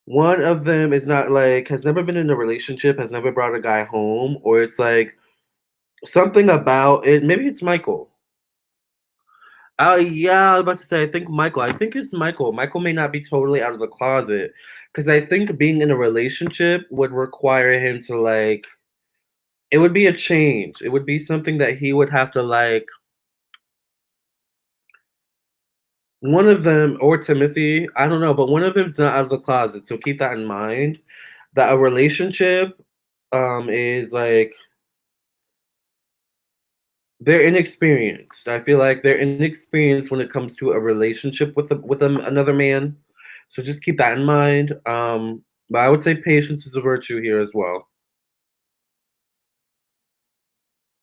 one of them is not like has never been in a relationship, has never brought a guy home, or it's like something about it. Maybe it's Michael. Oh yeah, I was about to say I think Michael. I think it's Michael. Michael may not be totally out of the closet because I think being in a relationship would require him to like it would be a change. It would be something that he would have to like one of them or Timothy, I don't know, but one of them's not out of the closet. So keep that in mind. That a relationship is like they're inexperienced. I feel like they're inexperienced when it comes to a relationship another man. So just keep that in mind. But I would say patience is a virtue here as well,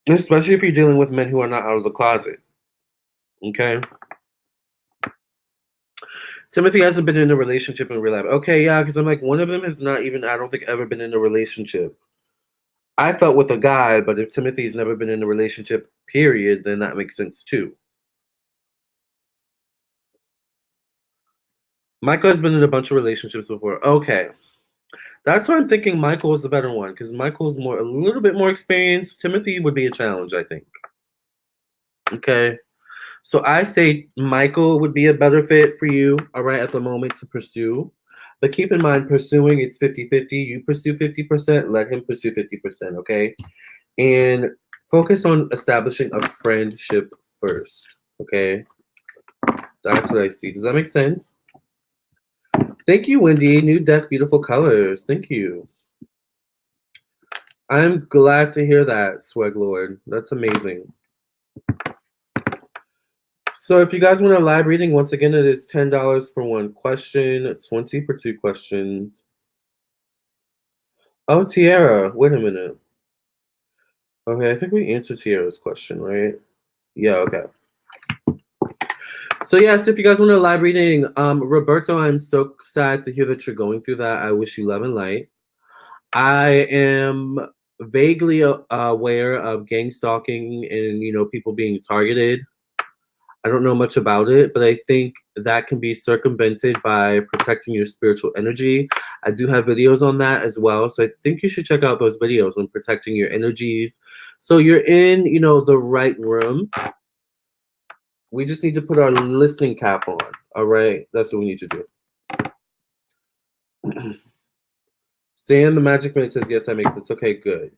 especially if you're dealing with men who are not out of the closet. Okay. Timothy hasn't been in a relationship in real life. Okay, yeah, because I'm like, one of them has not even, I don't think, ever been in a relationship. I felt with a guy, but if Timothy's never been in a relationship, period, then that makes sense too. Michael has been in a bunch of relationships before. Okay. That's why I'm thinking Michael is the better one, because Michael's a little bit more experienced. Timothy would be a challenge, I think. Okay. So I say Michael would be a better fit for you, all right, at the moment to pursue. But keep in mind, pursuing it's 50-50. You pursue 50%, let him pursue 50%, okay? And focus on establishing a friendship first, okay? That's what I see. Does that make sense? Thank you, Wendy. New deck, beautiful colors. Thank you. I'm glad to hear that, Swag Lord. That's amazing. So if you guys want a live reading, once again, it is $10 for one question, 20 for two questions. Oh, Tiara, wait a minute. Okay, I think we answered Tiara's question, right? Yeah, okay. So yes, if you guys want a live reading, Roberto, I'm so sad to hear that you're going through that. I wish you love and light. I am vaguely aware of gang stalking and, people being targeted. I don't know much about it, but I think that can be circumvented by protecting your spiritual energy. I do have videos on that as well. So I think you should check out those videos on protecting your energies. So you're in, the right room. We just need to put our listening cap on. All right. That's what we need to do. Stan the Magic Man says, yes, that makes sense. Okay, good.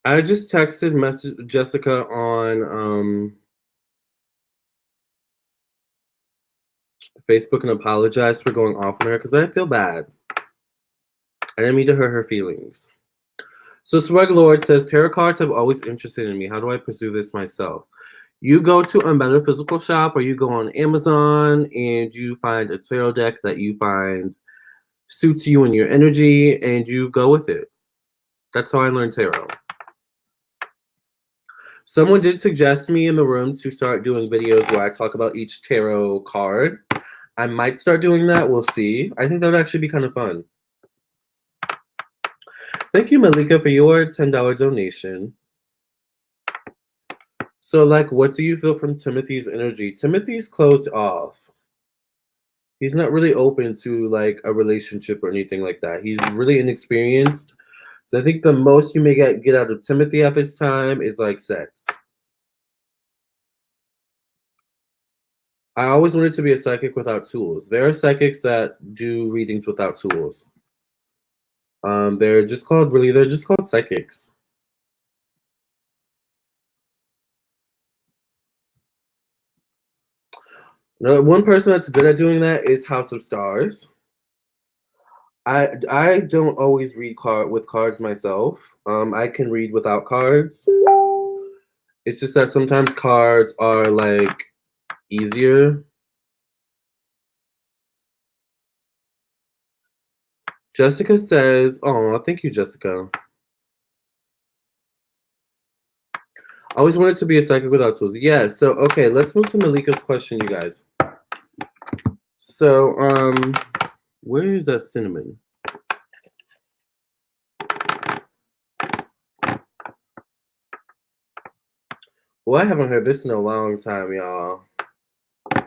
I just texted Jessica on Facebook and apologized for going off on her because I feel bad. I didn't mean to hurt her feelings. So Swag Lord says, tarot cards have always interested in me. How do I pursue this myself? You go to a metaphysical shop or you go on Amazon and you find a tarot deck that you find suits you and your energy and you go with it. That's how I learned tarot. Someone did suggest me in the room to start doing videos where I talk about each tarot card. I might start doing that. We'll see. I think that would actually be kind of fun. Thank you, Malika, for your $10 donation. So, what do you feel from Timothy's energy? Timothy's closed off. He's not really open to, a relationship or anything like that. He's really inexperienced. So I think the most you may get out of Timothy at this time is, sex. I always wanted to be a psychic without tools. There are psychics that do readings without tools. They're just called psychics. Now, one person that's good at doing that is House of Stars. I don't always read with cards myself. I can read without cards. It's just that sometimes cards are easier. Jessica says, "Oh, thank you, Jessica. I always wanted to be a psychic without tools." Yeah. So okay, let's move to Malika's question, you guys. So where is that cinnamon? Well, I haven't heard this in a long time, y'all. Do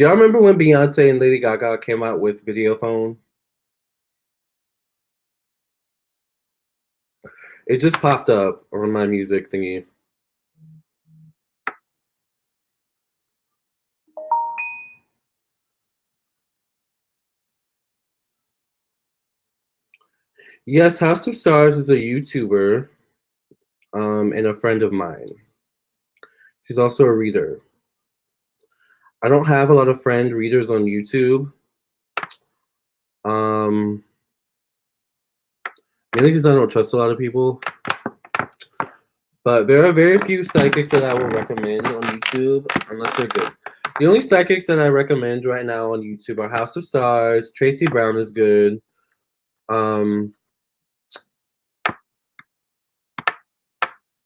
y'all remember when Beyonce and Lady Gaga came out with Video Phone? It just popped up on my music thingy. Yes, House of Stars is a YouTuber, and a friend of mine. She's also a reader. I don't have a lot of friend readers on YouTube. Um, Mainly because I don't trust a lot of people. But there are very few psychics that I will recommend on YouTube unless they're good. The only psychics that I recommend right now on YouTube are House of Stars. Tracy Brown is good.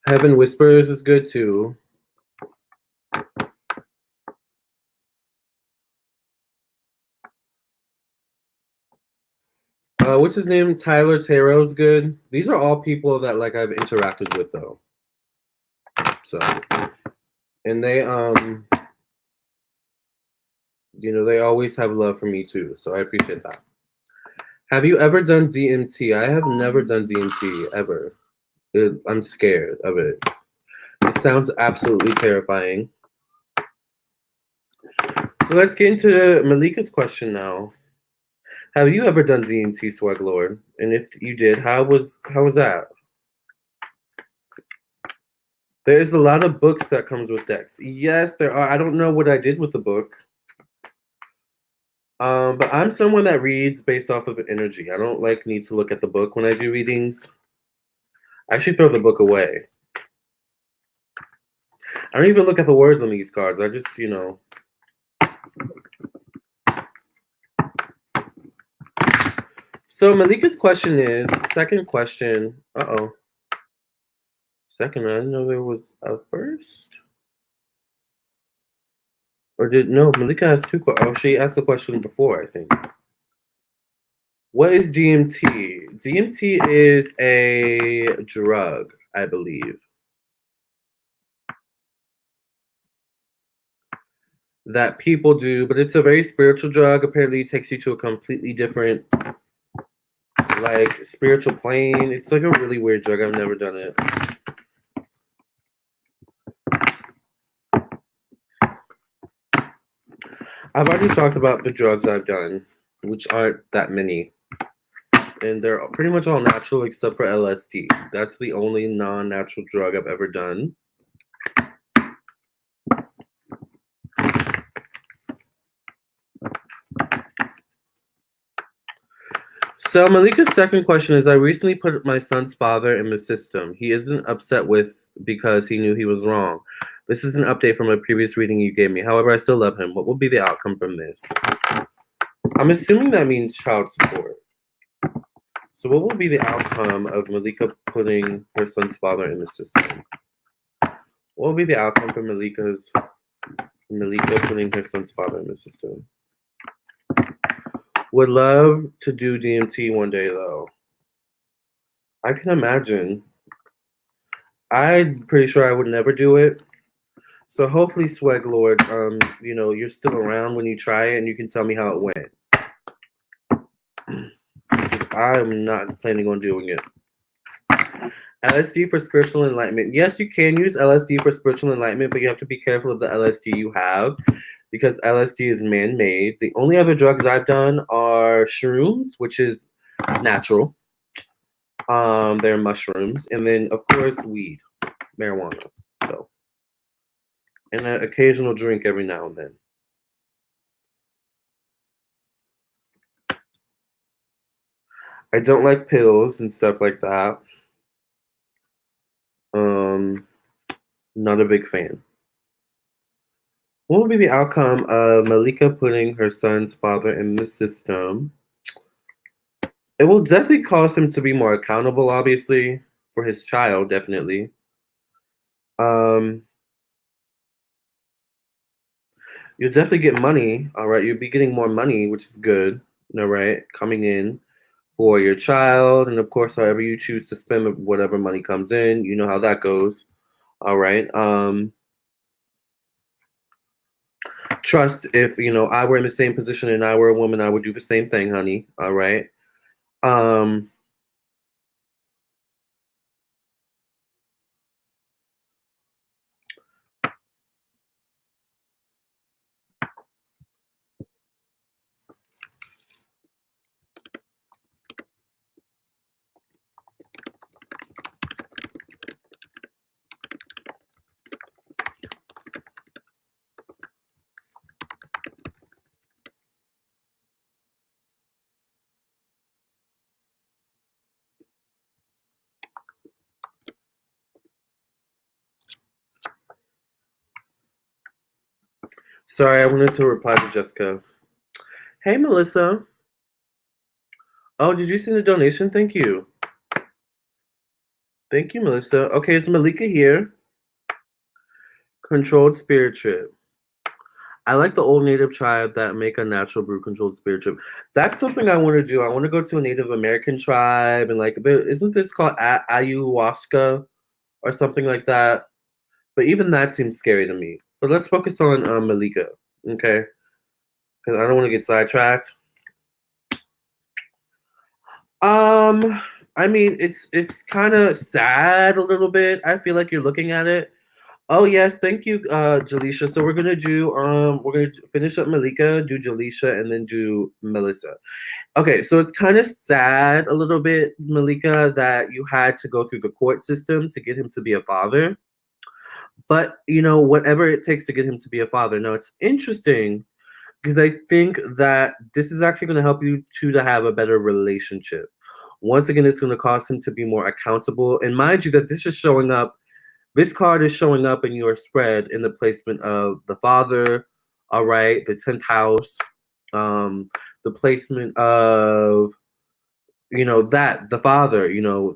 Heaven Whispers is good too. What's his name? Tyler Tarot's good. These are all people that like I've interacted with though. So, and they they always have love for me too. So I appreciate that. Have you ever done DMT? I have never done DMT ever. I'm scared of it. It sounds absolutely terrifying. So let's get into Malika's question now. Have you ever done DMT, Swag Lord? And if you did, how was that? There's a lot of books that comes with decks. Yes, there are. I don't know what I did with the book. But I'm someone that reads based off of energy. I don't need to look at the book when I do readings. I should throw the book away. I don't even look at the words on these cards. I just, So Malika's question is, second question. Second, I didn't know there was a first. No, Malika asked two questions. Oh, she asked the question before, I think. What is DMT? DMT is a drug, I believe, that people do, but it's a very spiritual drug. Apparently, it takes you to a completely different, spiritual plane. It's like a really weird drug. I've never done it. I've already talked about the drugs I've done, which aren't that many. And they're pretty much all natural except for LSD. That's the only non-natural drug I've ever done. So Malika's second question is, I recently put my son's father in the system. He isn't upset with because he knew he was wrong. This is an update from a previous reading you gave me. However, I still love him. What will be the outcome from this? I'm assuming that means child support. So what will be the outcome of Malika putting her son's father in the system? What will be the outcome for Malika putting her son's father in the system? Would love to do DMT one day though. I can imagine. I'm pretty sure I would never do it. So hopefully, Swag Lord, you're still around when you try it and you can tell me how it went. Because I'm not planning on doing it. LSD for spiritual enlightenment. Yes, you can use LSD for spiritual enlightenment, but you have to be careful of the LSD you have because LSD is man-made. The only other drugs I've done are shrooms, which is natural. They're mushrooms, and then of course weed, marijuana. So, and an occasional drink every now and then. I don't like pills and stuff like that. Not a big fan. What will be the outcome of Malika putting her son's father in the system? It will definitely cause him to be more accountable, obviously, for his child, definitely. You'll definitely get money, all right? You'll be getting more money, which is good, all right? Coming in for your child, and of course, however you choose to spend whatever money comes in, you know how that goes, all right? Trust, if I were in the same position and I were a woman, I would do the same thing, honey, all right? Um, Sorry, I wanted to reply to Jessica. Hey, Melissa. Oh, did you send a donation? Thank you. Thank you, Melissa. Okay, it's Malika here. Controlled spirit trip. I like the old native tribe that make a natural brew controlled spirit trip. That's something I want to do. I want to go to a Native American tribe and like, isn't this called ayahuasca or something like that? But even that seems scary to me. But let's focus on Malika, okay? Because I don't want to get sidetracked. Um, I mean, it's kind of sad a little bit. I feel like you're looking at it. Oh yes, thank you, Jaleisha. So we're gonna finish up Malika, do Jaleisha, and then do Melissa. Okay, so it's kind of sad a little bit, Malika, that you had to go through the court system to get him to be a father. But you know, whatever it takes to get him to be a father. Now it's interesting because I think that this is actually going to help you two to have a better relationship. Once again, it's going to cause him to be more accountable. And mind you, that this is showing up. This card is showing up in your spread in the placement of the father. All right, the 10th house. The placement of that the father,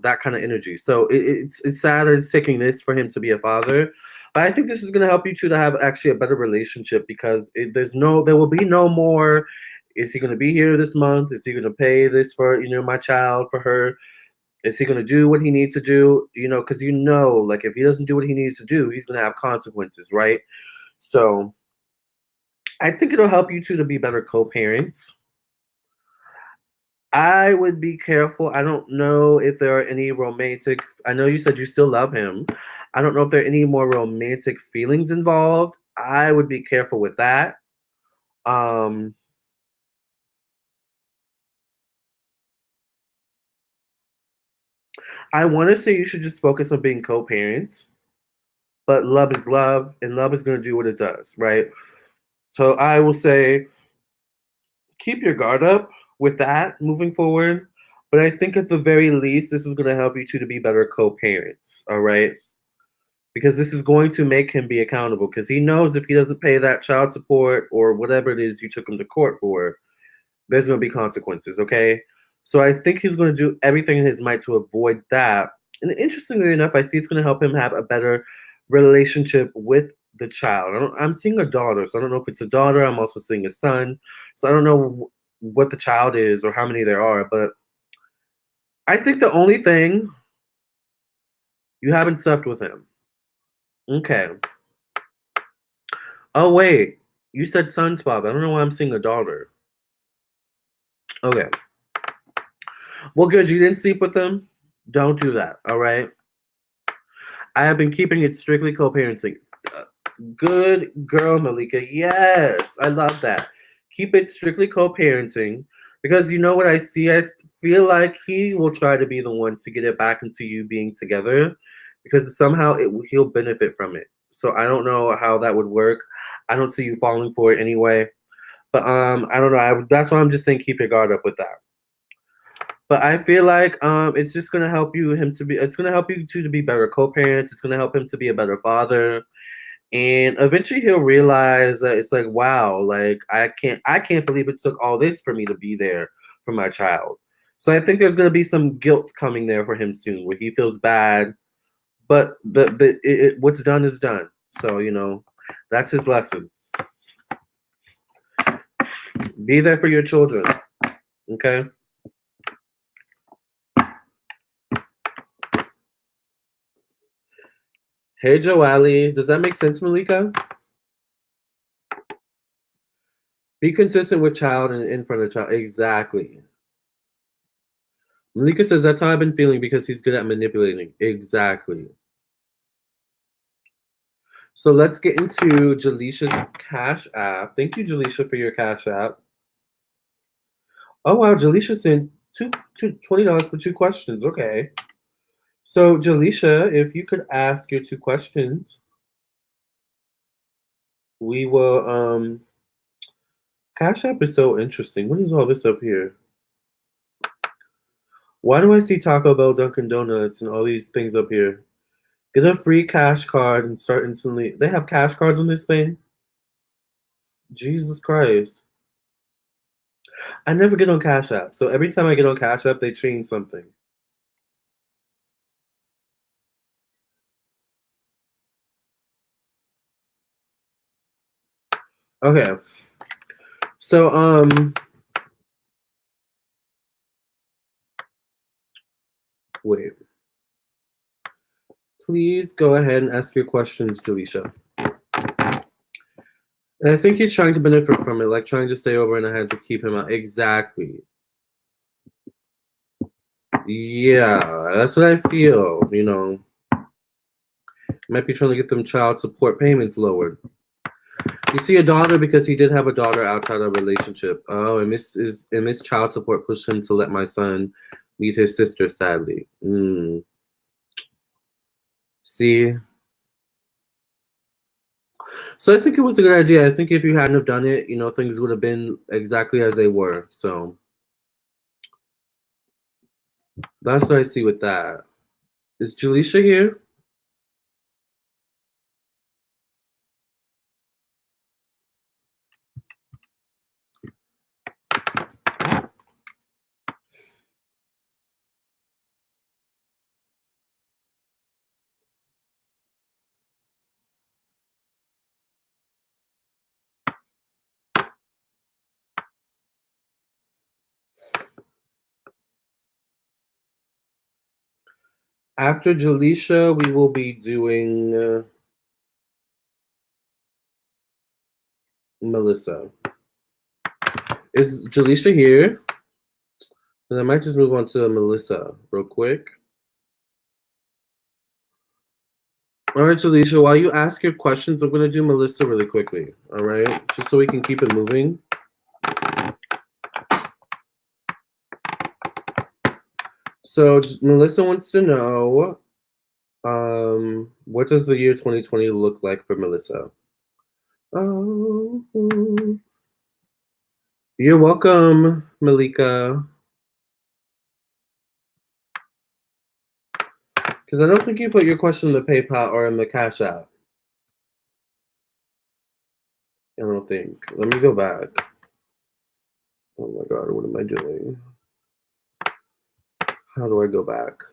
that kind of energy. So it's sad that it's taking this for him to be a father, but I think this is going to help you two to have actually a better relationship because there will be no more. Is he going to be here this month? Is he going to pay this for my child, for her? Is he going to do what he needs to do? Because like if he doesn't do what he needs to do, he's going to have consequences, right? So I think it'll help you two to be better co-parents. I would be careful. I don't know if there are any romantic. I know you said you still love him. I don't know if there are any more romantic feelings involved. I would be careful with that. Um, I want to say you should just focus on being co-parents, but love is love, and love is going to do what it does, right? So I will say keep your guard up with that moving forward. But I think at the very least, this is going to help you two to be better co-parents, all right? Because this is going to make him be accountable because he knows if he doesn't pay that child support or whatever it is you took him to court for, there's going to be consequences, okay? So I think he's going to do everything in his might to avoid that. And interestingly enough, I see it's going to help him have a better relationship with the child. I'm seeing a daughter, so I don't know if it's a daughter. I'm also seeing a son. So I don't know what the child is or how many there are, but I think the only thing, you haven't slept with him. Okay. Oh, wait. You said sons, Bob. I don't know why I'm seeing a daughter. Okay. Well, good. You didn't sleep with them? Don't do that, all right? I have been keeping it strictly co-parenting. Good girl, Malika. Yes, I love that. Keep it strictly co-parenting because you know what I see? I feel like he will try to be the one to get it back into you being together because somehow he'll benefit from it. So I don't know how that would work. I don't see you falling for it anyway. But I don't know. That's why I'm just saying keep your guard up with that. But I feel like it's just gonna help it's gonna help you two to be better co-parents. It's gonna help him to be a better father. And eventually he'll realize that it's like, wow, like I can't believe it took all this for me to be there for my child. So I think there's gonna be some guilt coming there for him soon where he feels bad. But what's done is done. So, that's his lesson. Be there for your children. Okay? Hey, Joali. Does that make sense, Malika? Be consistent with child and in front of child. Exactly. Malika says that's how I've been feeling because he's good at manipulating. Exactly. So let's get into Jaleisha's Cash App. Thank you, Jaleisha, for your Cash App. Oh, wow. Jaleisha sent $20 for 2 questions. Okay. So, Jaleisha, if you could ask your 2 questions, we will. Cash App is so interesting. What is all this up here? Why do I see Taco Bell, Dunkin' Donuts, and all these things up here? Get a free cash card and start instantly. They have cash cards on this thing? Jesus Christ. I never get on Cash App. So every time I get on Cash App, they change something. Okay. So, wait. Please go ahead and ask your questions, Jaleisha. And I think he's trying to benefit from it, like trying to stay over in the head to keep him out. Exactly. Yeah, that's what I feel, you know. Might be trying to get them child support payments lowered. You see a daughter because he did have a daughter outside of a relationship. Oh, and Miss child support pushed him to let my son meet his sister, sadly. See? So I think it was a good idea. I think if you hadn't have done it, you know, things would have been exactly as they were. So that's what I see with that. Is Jaleisha here? After Jaleisha, we will be doing Melissa. Is Jaleisha here? Then I might just move on to Melissa real quick. All right, Jaleisha, while you ask your questions, I'm going to do Melissa really quickly. All right? Just so we can keep it moving. So Melissa wants to know, what does the year 2020 look like for Melissa? Oh, you're welcome, Malika. Because I don't think you put your question in the PayPal or in the Cash App. I don't think. Let me go back. Oh my God, what am I doing? How do I go back?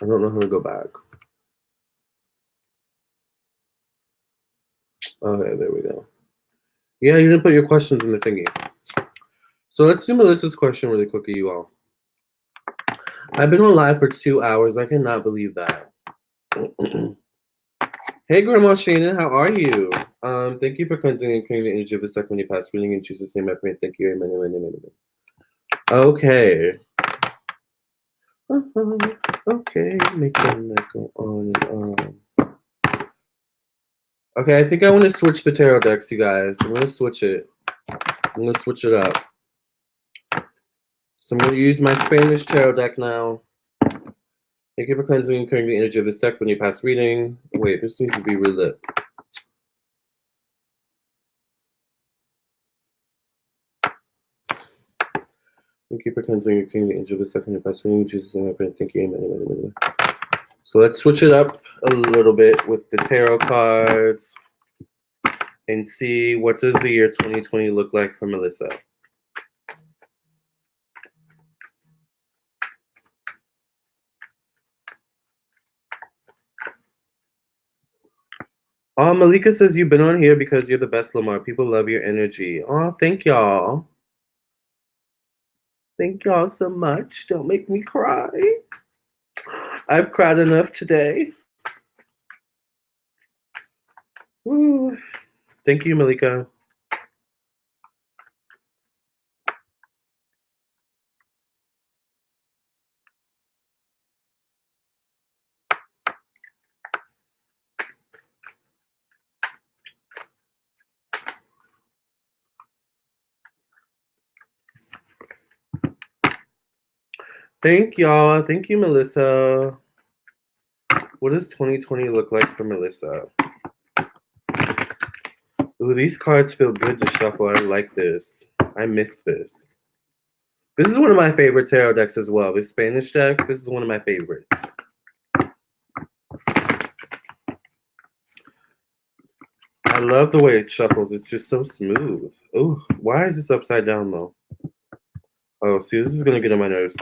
I don't know how to go back. Okay, there we go. Yeah, you didn't put your questions in the thingy. So let's do Melissa's question really quickly, you all. I've been on live for 2 hours. I cannot believe that. Hey, Grandma Shannon, how are you? Thank you for cleansing and clearing the energy of the second when you pass. Reading in Jesus' name, I pray. Thank you. Amen, amen, amen, amen. Okay. Okay, making that go on and on. Okay, I think I want to switch the tarot decks, you guys. I'm going to switch it. I'm going to switch it up. So I'm going to use my Spanish tarot deck now. Thank you for cleansing and clearing the energy of this deck when you pass reading. Wait, this needs to be relit. Thank you for cleansing and clearing the energy of this deck when you pass reading. Jesus' name, I pray. Thank you. Amen, amen, amen. So let's switch it up a little bit with the tarot cards and see what does the year 2020 look like for Melissa. Oh, Malika says you've been on here because you're the best, Lamarr. People love your energy. Oh, thank y'all. Thank y'all so much. Don't make me cry. I've cried enough today. Woo. Thank you, Malika. Thank y'all. Thank you, Melissa. What does 2020 look like for Melissa? Ooh, these cards feel good to shuffle. I like this. I missed this. This is one of my favorite tarot decks as well. The Spanish deck, this is one of my favorites. love the way it shuffles. It's just so smooth. Oh, why is this upside down though? Oh, see, this is gonna get on my nerves.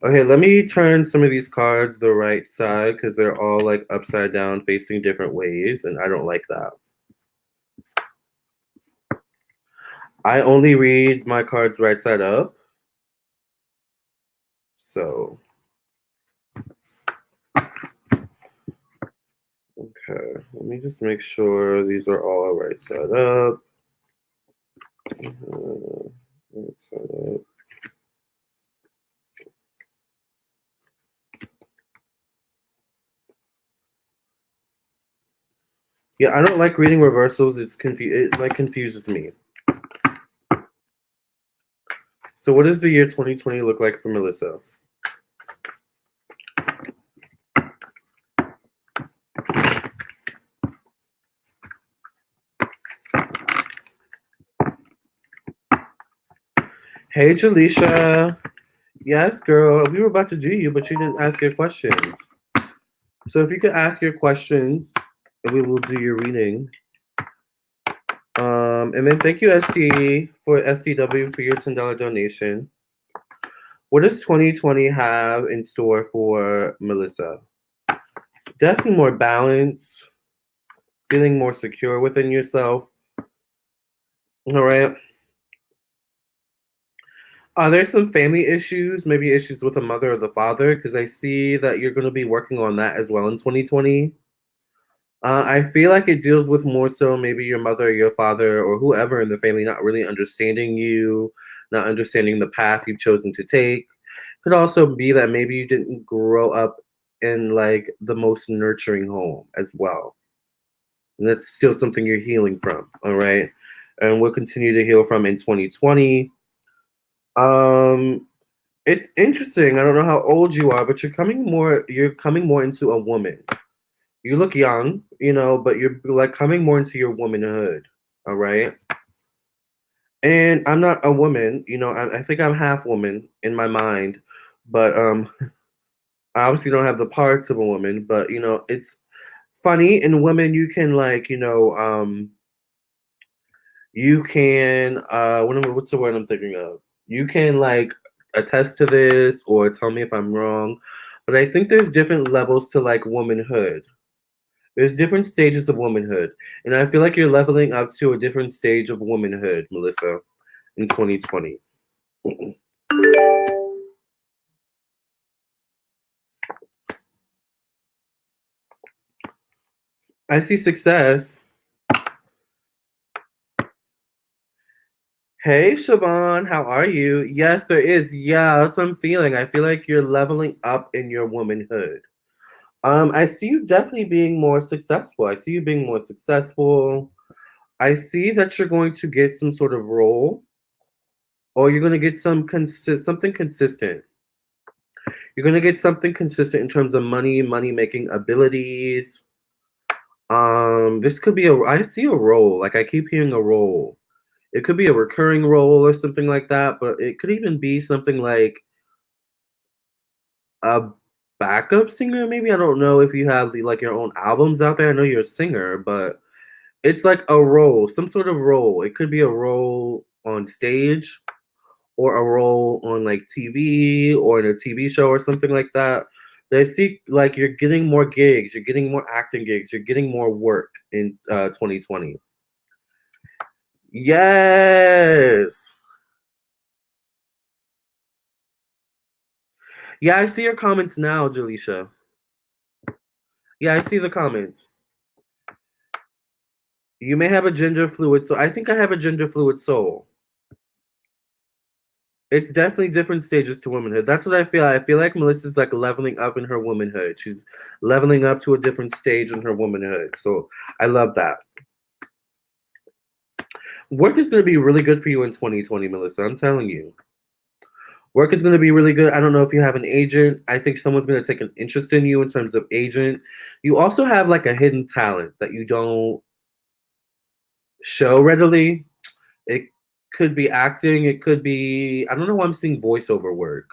Okay, let me turn some of these cards the right side because they're all like upside down, facing different ways, and I don't like that. I only read my cards right side up. So, okay, let me just make sure these are all right side up. Right side up. Yeah, I don't like reading reversals. It confuses me. So what does the year 2020 look like for Melissa? Hey, Jaleisha. Yes, girl. We were about to do you, but you didn't ask your questions. So if you could ask your questions, and we will do your reading. And then thank you, SDW, for your $10 donation. What does 2020 have in store for Melissa? Definitely more balance, feeling more secure within yourself. All right. Are there some family issues, maybe issues with the mother or the father? Because I see that you're going to be working on that as well in 2020. I feel like it deals with more so maybe your mother or your father or whoever in the family not really understanding you, not understanding the path you've chosen to take. Could also be that maybe you didn't grow up in like the most nurturing home as well. And that's still something you're healing from, all right? And we'll continue to heal from in 2020. Um, it's interesting. I don't know how old you are, but you're coming more into a woman. You look young, but you're like coming more into your womanhood, all right? And I'm not a woman, I think I'm half woman in my mind, but I obviously don't have the parts of a woman, but it's funny in women you can like, you can what's the word I'm thinking of? You can like attest to this or tell me if I'm wrong, but I think there's different levels to like womanhood. There's different stages of womanhood, and I feel like you're leveling up to a different stage of womanhood, Melissa, in 2020. I see success. Hey, Siobhan, how are you? Yes, there is. Yeah, that's what I'm feeling. I feel like you're leveling up in your womanhood. I see you definitely being more successful. I see you being more successful. I see that you're going to get some sort of role, or you're going to get something consistent. You're going to get something consistent in terms of money making abilities. This could be I see a role. Like I keep hearing a role. It could be a recurring role or something like that, but it could even be something like a backup singer. Maybe I don't know if you have like your own albums out there. I know you're a singer, but it's like a role, some sort of role. It could be a role on stage or a role on like TV or in a TV show or something like that. They see like you're getting more gigs, you're getting more acting gigs, you're getting more work in 2020. Yes. Yeah, I see your comments now, Jaleisha. Yeah, I see the comments. You may have a gender fluid soul. I think I have a gender fluid soul. It's definitely different stages to womanhood. That's what I feel. I feel like Melissa's like leveling up in her womanhood. She's leveling up to a different stage in her womanhood. So I love that. Work is going to be really good for you in 2020, Melissa. I'm telling you. Work is going to be really good. I don't know if you have an agent. I think someone's going to take an interest in you in terms of agent. You also have like a hidden talent that you don't show readily. It could be acting. It could be, I don't know why I'm seeing voiceover work.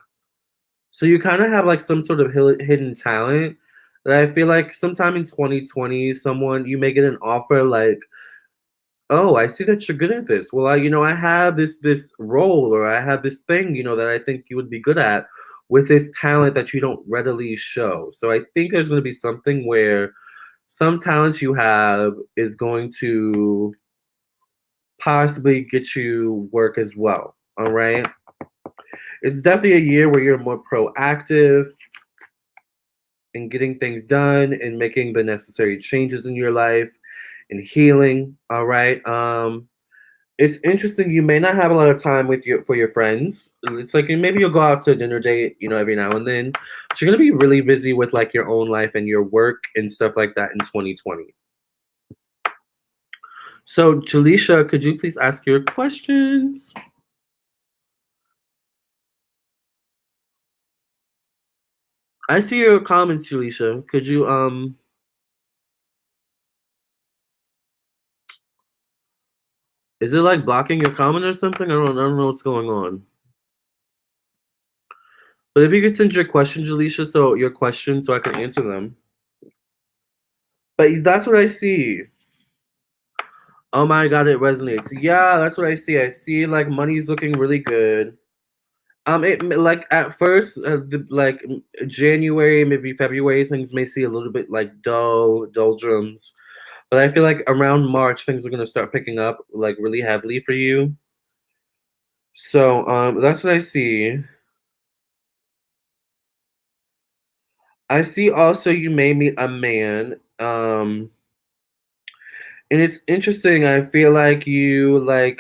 So you kind of have like some sort of hidden talent that I feel like sometime in 2020, you may get an offer like Oh, I see that you're good at this. Well, I have this role, or I have this thing, that I think you would be good at with this talent that you don't readily show. So I think there's going to be something where some talents you have is going to possibly get you work as well. All right. It's definitely a year where you're more proactive in getting things done and making the necessary changes in your life and healing. All right. It's interesting. You may not have a lot of time with your friends. It's like maybe you'll go out to a dinner date, every now and then. But you're gonna be really busy with like your own life and your work and stuff like that in 2020. So, Jaleisha, could you please ask your questions? I see your comments, Jaleisha. Could you is it like blocking your comment or something? I don't know what's going on. But if you could send your question, Jaleisha, so I can answer them. But that's what I see. Oh my god, it resonates. Yeah, that's what I see. I see like money's looking really good. Like at first, January, maybe February, things may see a little bit like doldrums. But I feel like around March, things are gonna start picking up like really heavily for you. So that's what I see. I see also you may meet a man. And it's interesting. I feel like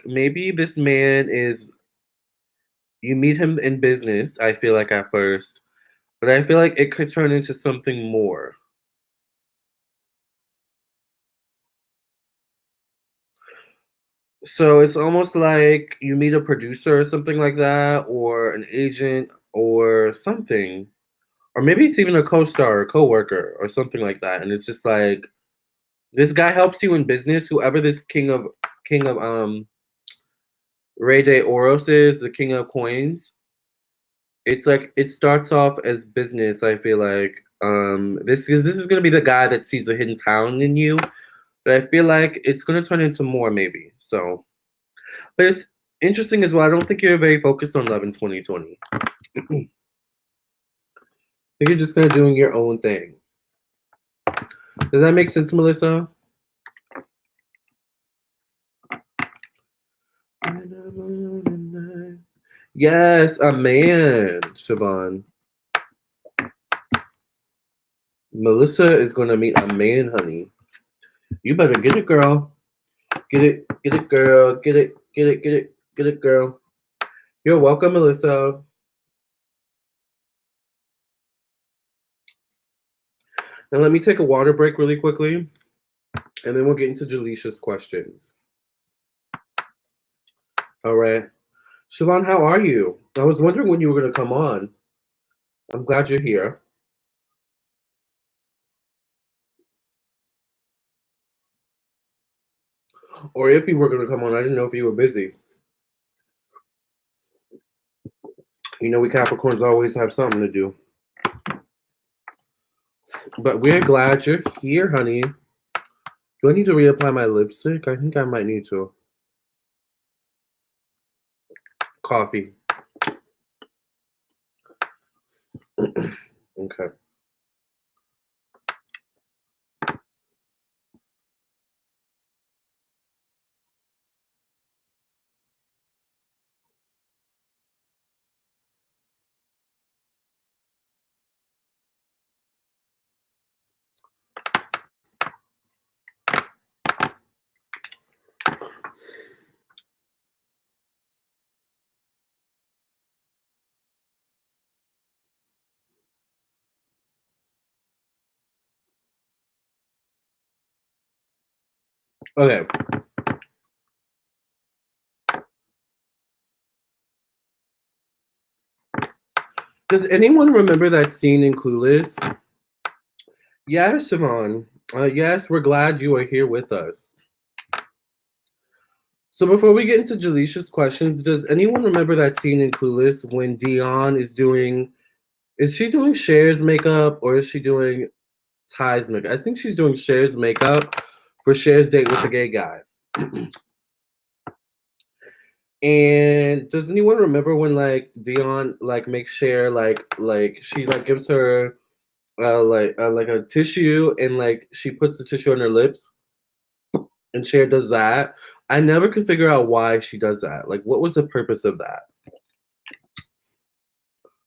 maybe this man is you meet him in business, I feel like at first, but I feel like it could turn into something more. So it's almost like you meet a producer or something like that, or an agent or something. Or maybe it's even a co-star or co-worker or something like that. And it's just like this guy helps you in business, whoever this king of Rey de Oros is, the king of coins. It's like it starts off as business, I feel like. This is gonna be the guy that sees a hidden talent in you. But I feel like it's gonna turn into more maybe. So but it's interesting as well. I don't think you're very focused on love in 2020. You're just kind of doing your own thing. Does that make sense, Melissa? Yes, a man, Siobhan. Melissa is gonna meet a man, honey. You better get it, girl. Get it, girl. Get it, girl. You're welcome, Melissa. Now let me take a water break really quickly, and then we'll get into Jaleisha's questions. All right. Siobhan, how are you? I was wondering when you were gonna come on. I'm glad you're here. Or if you were gonna come on, I didn't know if you were busy. We Capricorns always have something to do. But we're glad you're here, honey. Do I need to reapply my lipstick? I think I might need to. Coffee. Okay. Okay. Does anyone remember that scene in Clueless? Yes, Simone. Yes, we're glad you are here with us. So before we get into Jaleisha's questions, does anyone remember that scene in Clueless when Dion is she doing Cher's makeup or is she doing Ty's makeup? I think she's doing Cher's makeup for Cher's date with the gay guy. And does anyone remember when like Dion like makes Cher like she like gives her like a tissue and like she puts the tissue on her lips and Cher does that? I never could figure out why she does that. Like, what was the purpose of that?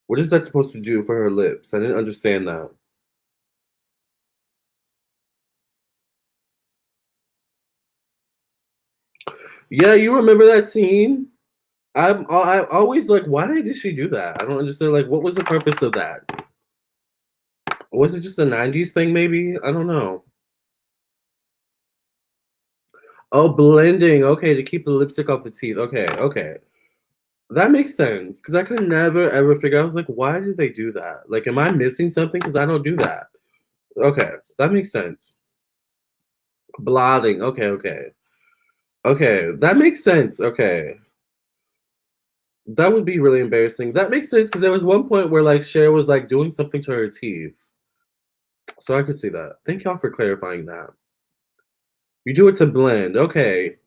What is that supposed to do for her lips? I didn't understand that. Yeah, you remember that scene? I always like, why did she do that? I don't understand. Like, what was the purpose of that? Was it just a '90s thing? Maybe I don't know. Oh, blending. Okay, to keep the lipstick off the teeth. Okay, okay. That makes sense because I could never ever figure. I was like, why did they do that? Like, am I missing something? Because I don't do that. Okay, that makes sense. Blotting. Okay, okay, okay. That makes sense. Okay, that would be really embarrassing. That makes sense because there was one point where like Cher was like doing something to her teeth, so I could see that. Thank y'all for clarifying that. You do it to blend. Okay,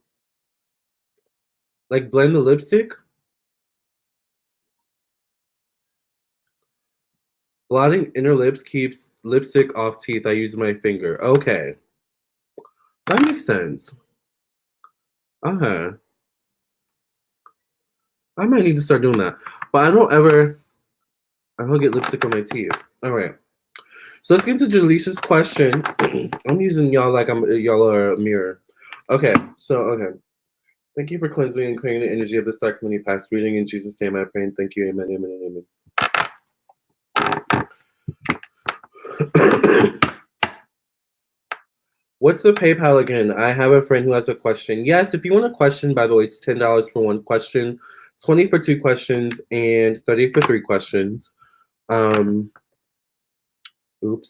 like blend the lipstick. Blotting inner lips keeps lipstick off teeth. I use my finger. Okay, that makes sense. Uh-huh. I might need to start doing that. But I don't get lipstick on my teeth. All right. So let's get to Jaleesha's question. I'm using y'all like y'all are a mirror. Okay. So okay. Thank you for cleansing and clearing the energy of this dark community past reading. In Jesus' name I pray and thank you. Amen, amen, and amen. What's the PayPal again? I have a friend who has a question. Yes, if you want a question, by the way, it's $10 for one question, 20 for two questions, and 30 for three questions. Oops,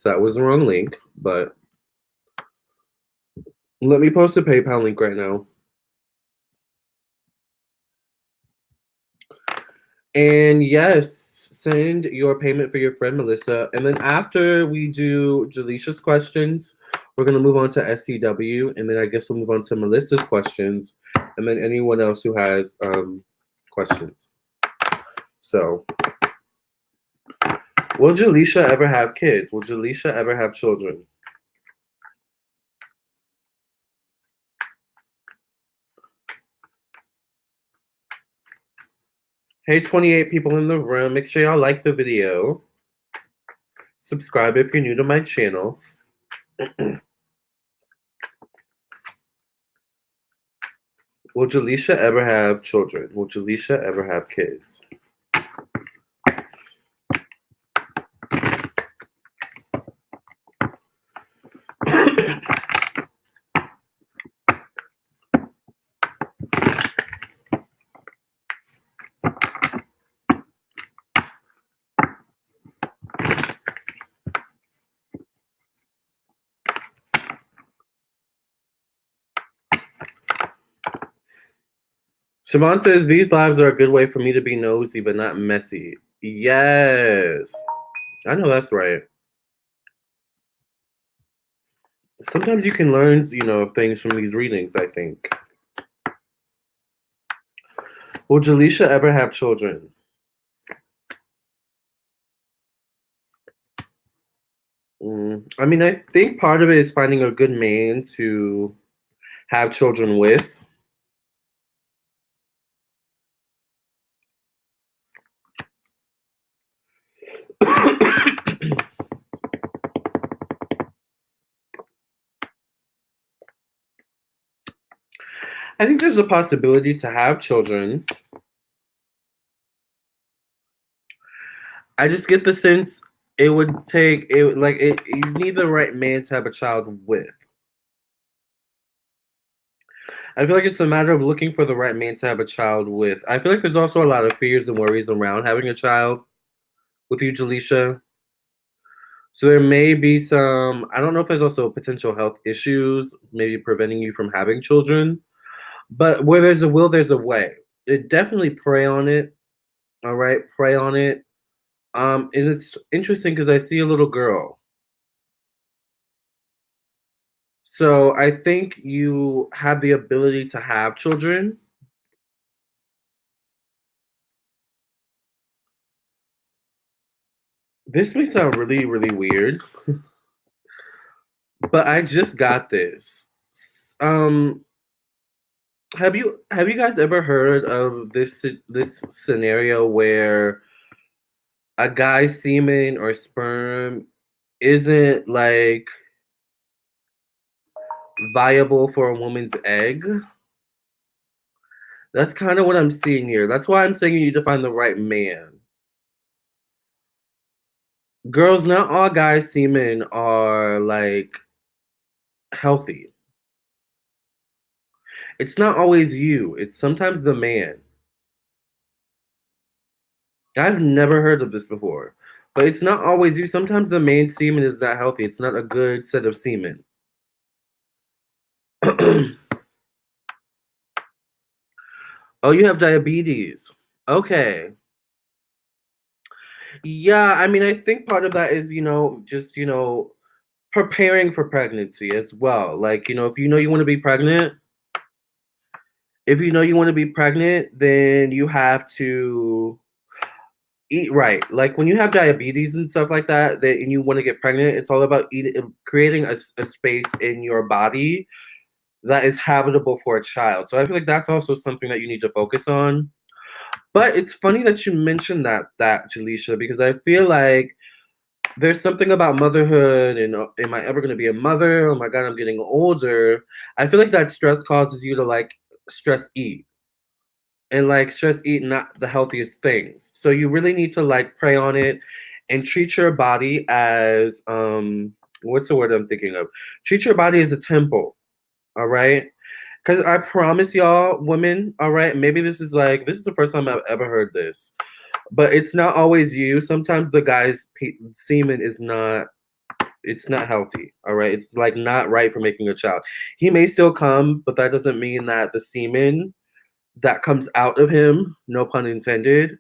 that was the wrong link, but let me post a PayPal link right now. And yes, send your payment for your friend Melissa. And then after we do Jaleesha's questions, we're going to move on to SCW. And then I guess we'll move on to Melissa's questions. And then anyone else who has questions. So, will Jaleesha ever have kids? Will Jaleesha ever have children? Hey, 28 people in the room. Make sure y'all like the video. Subscribe if you're new to my channel. Will Jaleesha ever have children? Will Jaleesha ever have kids? Siobhan says, these lives are a good way for me to be nosy, but not messy. Yes. I know that's right. Sometimes you can learn, things from these readings, I think. Will Jaleesha ever have children? I mean, I think part of it is finding a good man to have children with. I think there's a possibility to have children. I just get the sense it would take it like it. You need the right man to have a child with. I feel like it's a matter of looking for the right man to have a child with. I feel like there's also a lot of fears and worries around having a child with you, Jaleesha. So there may be some. I don't know if there's also potential health issues, maybe preventing you from having children. But where there's a will, there's a way. It definitely pray on it. All right, pray on it. And it's interesting because I see a little girl. So I think you have the ability to have children. This may sound really, really weird, but I just got this. Um, have you guys ever heard of this scenario where a guy's semen or sperm isn't like viable for a woman's egg? That's kind of what I'm seeing here. That's why I'm saying you need to find the right man. Girls, not all guys' semen are like healthy. It's not always you, it's sometimes the man. I've never heard of this before. But it's not always you. Sometimes the main semen is not healthy. It's not a good set of semen. Oh, you have diabetes. Okay. Yeah, I mean, I think part of that is, just, preparing for pregnancy as well. Like, if you know you want to be pregnant, then you have to eat right. Like when you have diabetes and stuff like that, and you want to get pregnant, it's all about creating a space in your body that is habitable for a child. So I feel like that's also something that you need to focus on. But it's funny that you mentioned that Jaleisha, because I feel like there's something about motherhood and am I ever going to be a mother? Oh my God, I'm getting older. I feel like that stress causes you to like stress eat and like stress eat not the healthiest things. So you really need to like pray on it and treat your body as what's the word I'm thinking of? Treat your body as a temple. All right. Because I promise y'all, women, all right, maybe this is the first time I've ever heard this, but it's not always you. Sometimes the guy's semen is not, it's not healthy, all right? It's like not right for making a child. He may still come, but that doesn't mean that the semen that comes out of him, no pun intended,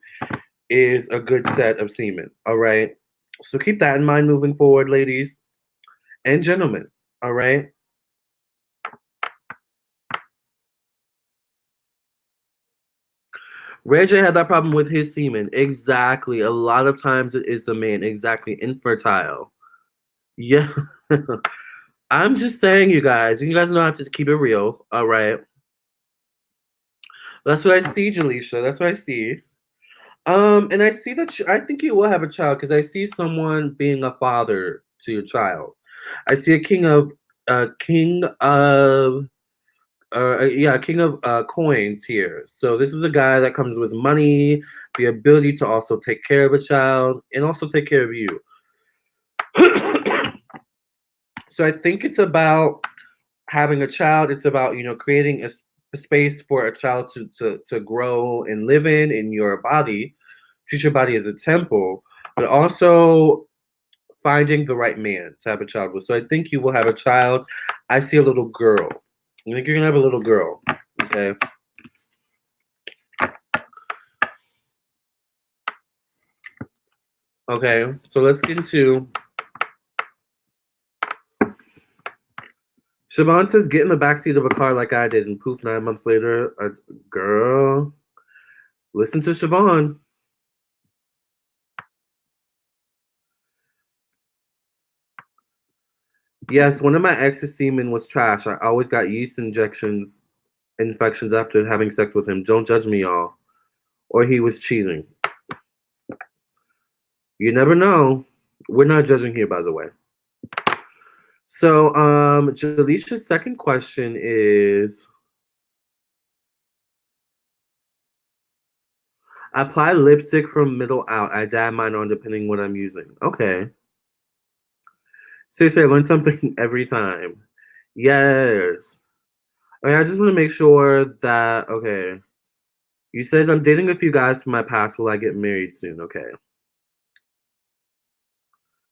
is a good set of semen, all right? So keep that in mind moving forward, ladies and gentlemen, all right? Ray J had that problem with his semen. Exactly. A lot of times it is the man. Exactly. Infertile. Yeah. I'm just saying, you guys. You guys don't have to keep it real. All right. That's what I see, Jaleisha. That's what I see. And I see that I think you will have a child because I see someone being a father to your child. I see a king of coins here. So this is a guy that comes with money, the ability to also take care of a child, and also take care of you. So I think it's about having a child. It's about creating a space for a child to grow and live in your body. Treat your body as a temple, but also finding the right man to have a child with. So I think you will have a child. I see a little girl. I think you're gonna have a little girl. Okay. Okay, so let's get into. Siobhan says, "Get in the backseat of a car like I did," and poof, 9 months later, a girl. Listen to Siobhan. Yes, one of my ex's semen was trash. I always got yeast infections after having sex with him. Don't judge me, y'all. Or he was cheating. You never know. We're not judging here, by the way. So, Jaleisha's second question is apply lipstick from middle out. I dab mine on depending what I'm using. Okay. Seriously, I learn something every time. Yes. Okay, I just want to make sure that, okay. You said I'm dating a few guys from my past. Will I get married soon? Okay.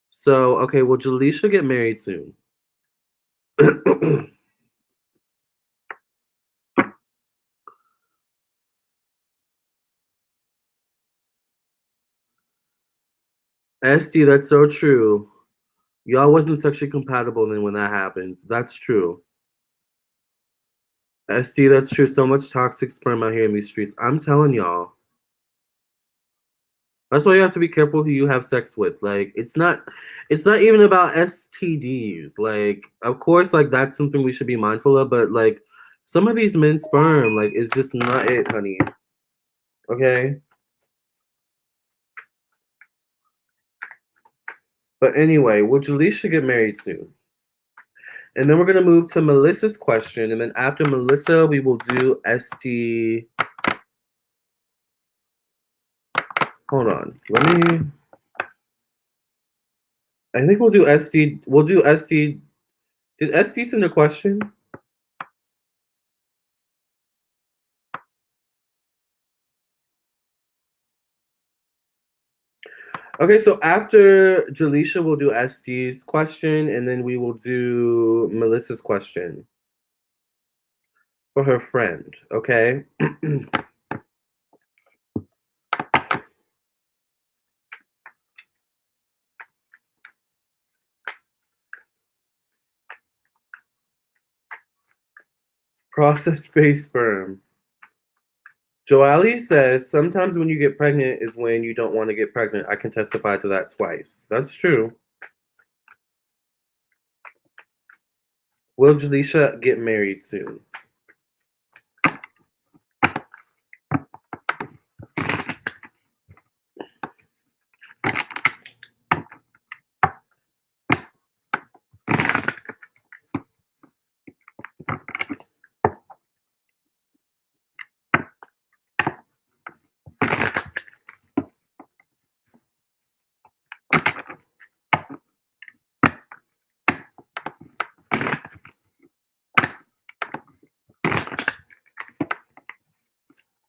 So, okay, will Jaleisha get married soon? Esty, that's so true. Y'all wasn't sexually compatible then when that happens. That's true. SD, that's true. So much toxic sperm out here in these streets. I'm telling y'all. That's why you have to be careful who you have sex with. Like, it's not even about STDs. Like, of course, like that's something we should be mindful of, but like some of these men's sperm, like, is just not it, honey. Okay? But anyway, will Jaleisha get married soon? And then we're gonna move to Melissa's question, and then after Melissa, we will do ST. Hold on, let me. I think we'll do ST. We'll do ST. Did ST send a question? Okay, so after Jaleisha, we'll do ST's question, and then we will do Melissa's question for her friend. Okay. Process-based sperm. Joali says, sometimes when you get pregnant is when you don't want to get pregnant. I can testify to that twice. That's true. Will Jaleisha get married soon?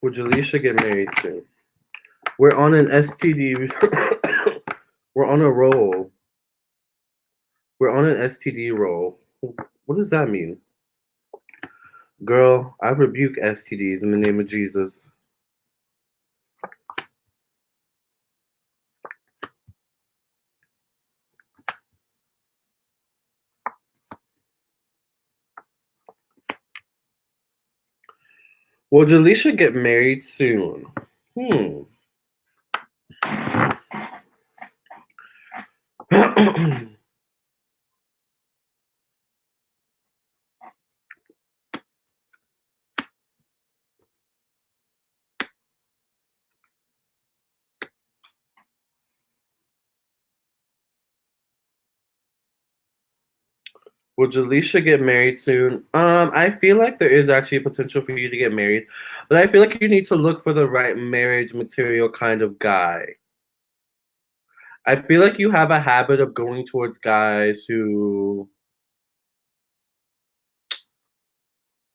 Will Jaleisha get married soon? We're on an STD. We're on a roll. We're on an STD roll. What does that mean? Girl, I rebuke STDs in the name of Jesus. Will Jaleisha get married soon? Will Jaleisha get married soon? I feel like there is actually a potential for you to get married, but I feel like you need to look for the right marriage material kind of guy. I feel like you have a habit of going towards guys who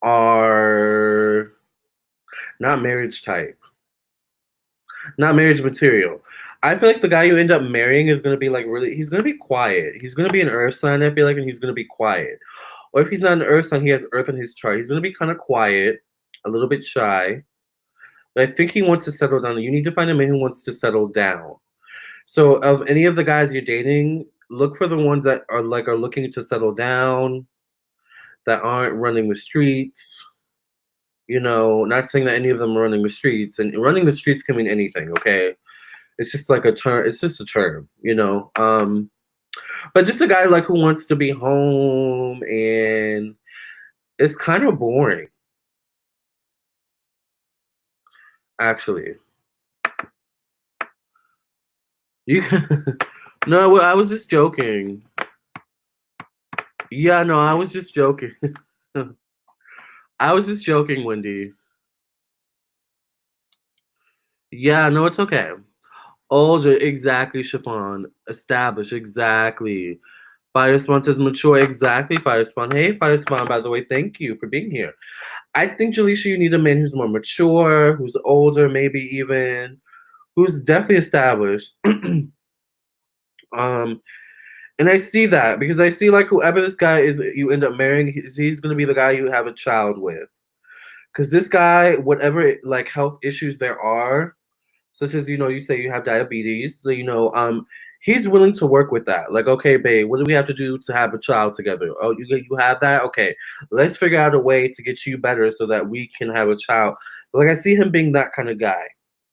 are not marriage type, not marriage material. I feel like the guy you end up marrying is gonna be like really. He's gonna be quiet. He's gonna be an earth sign. I feel like, and he's gonna be quiet. Or if he's not an earth sign, he has earth in his chart. He's gonna be kind of quiet, a little bit shy. But I think he wants to settle down. You need to find a man who wants to settle down. So, of any of the guys you're dating, look for the ones that are looking to settle down, that aren't running the streets. You know, not saying that any of them are running the streets, and running the streets can mean anything. Okay, it's just like a term. It's just a term, you know. But just a guy like who wants to be home, and it's kind of boring, actually. You no, well, I was just joking. Yeah, no, I was just joking. I was just joking, Wendy. Yeah, no, it's okay. Older, exactly, Chiffon. Established, exactly. Fire Spawn says mature, exactly, Fire Spawn. Hey, Fire Spawn, by the way, thank you for being here. I think, Jaleisha, you need a man who's more mature, who's older, maybe even, who's definitely established. um, and I see that because I see like whoever this guy is you end up marrying, he's gonna be the guy you have a child with. Because this guy, whatever like health issues there are, such as you say you have diabetes, so He's willing to work with that. Like, okay, babe, what do we have to do to have a child together? Oh, you have that? Okay, let's figure out a way to get you better so that we can have a child. Like, I see him being that kind of guy.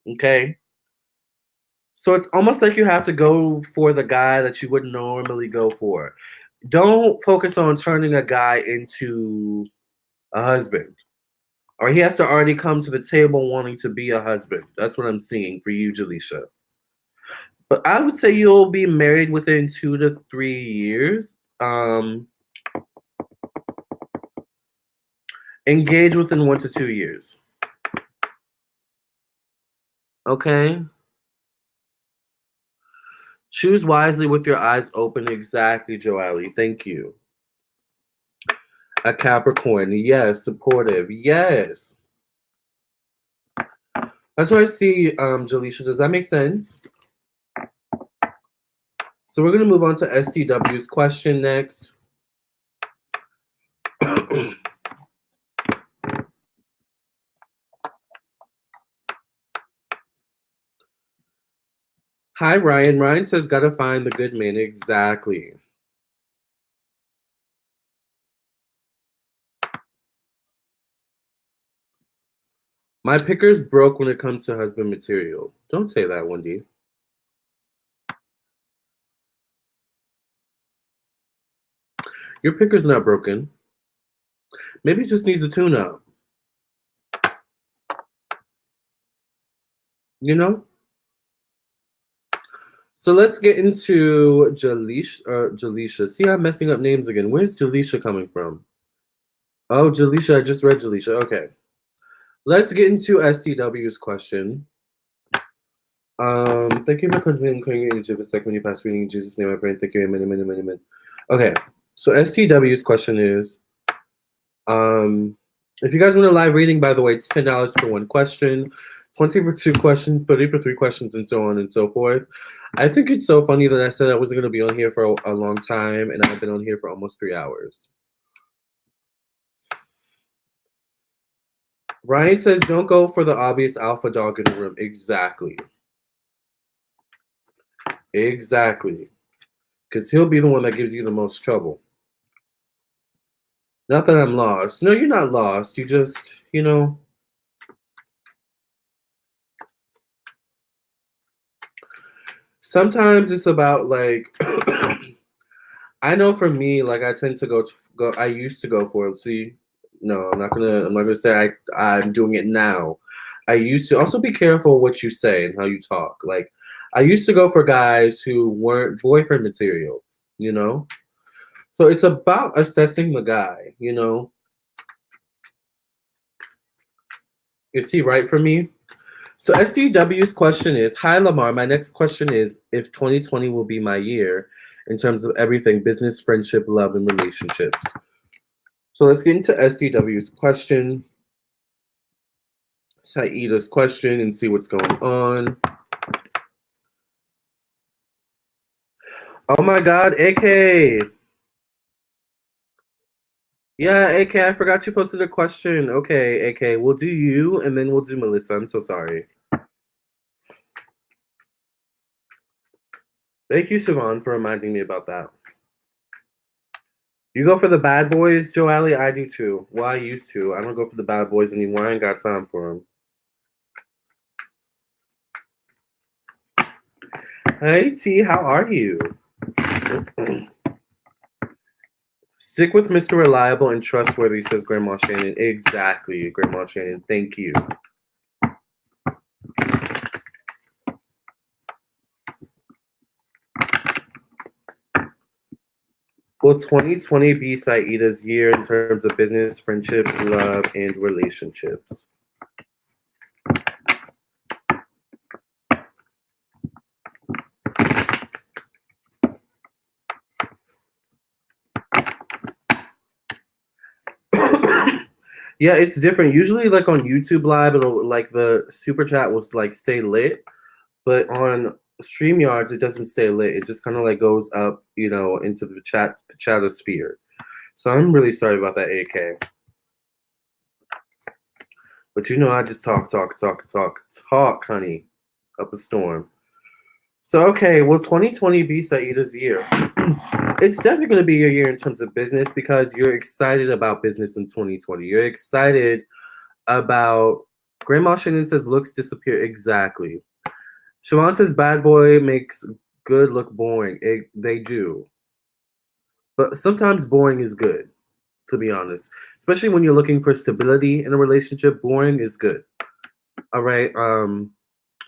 Okay? So it's almost like you have to go for the guy that you wouldn't normally go for. Don't focus on turning a guy into a husband. Or he has to already come to the table wanting to be a husband. That's what I'm seeing for you, Jaleisha. But I would say you'll be married within 2 to 3 years. Engage within 1 to 2 years. Okay? Choose wisely with your eyes open. Exactly, Joelle. Thank you. A Capricorn. Yes. Supportive. Yes. That's what I see, Jaleisha. Does that make sense? So we're going to move on to STW's question next. Hi, Ryan. Ryan says, gotta find the good man. Exactly. My picker's broke when it comes to husband material. Don't say that, Wendy. Your picker's not broken. Maybe it just needs a tune-up. You know? So let's get into Jaleisha. See, I'm messing up names again. Where's Jaleisha coming from? Oh, Jaleisha. I just read Jaleisha. Okay. Let's get into STW's question. Thank you for continuing in Jesus' second when you pass reading in Jesus' name. I pray. Thank you. Amen. Amen. Amen. Amen. Okay. So STW's question is, if you guys want a live reading, by the way, it's $10 for one question, 20 for two questions, 30 for three questions, and so on and so forth. I think it's so funny that I said I wasn't going to be on here for a long time, and I've been on here for almost 3 hours. Ryan says, don't go for the obvious alpha dog in the room. Exactly. Exactly. Because he'll be the one that gives you the most trouble. Not that I'm lost. No, you're not lost. You just, sometimes it's about like, I know for me, like I tend to go. I used to go for it. See, no, I'm not gonna say I'm doing it now. I used to also be careful what you say and how you talk. Like, I used to go for guys who weren't boyfriend material. So it's about assessing the guy. Is he right for me? So SDW's question is, hi Lamarr, my next question is if 2020 will be my year in terms of everything, business, friendship, love, and relationships. So let's get into SDW's question, Saida's question, and see what's going on. Oh my God, AK. Yeah, AK, I forgot you posted a question. Okay, AK, we'll do you, and then we'll do Melissa. I'm so sorry. Thank you, Siobhan, for reminding me about that. You go for the bad boys, Joelle? I do too. Well, I used to. I don't go for the bad boys anymore. I ain't got time for them. Hey, T, how are you? Stick with Mr. Reliable and Trustworthy, says Grandma Shannon. Exactly, Grandma Shannon. Thank you. Will 2020 be Saida's year in terms of business, friendships, love, and relationships? Yeah, it's different. Usually, like on YouTube Live, it'll like the super chat will like stay lit, but on StreamYards, it doesn't stay lit. It just kind of like goes up, into the chatosphere. So I'm really sorry about that, AK. But I just talk, honey, up a storm. So, okay, will 2020 be Saida's year? It's definitely going to be your year in terms of business because you're excited about business in 2020. You're excited about. Grandma Shannon says looks disappear. Exactly. Siobhan says bad boy makes good look boring. They do. But sometimes boring is good, to be honest. Especially when you're looking for stability in a relationship, boring is good. All right.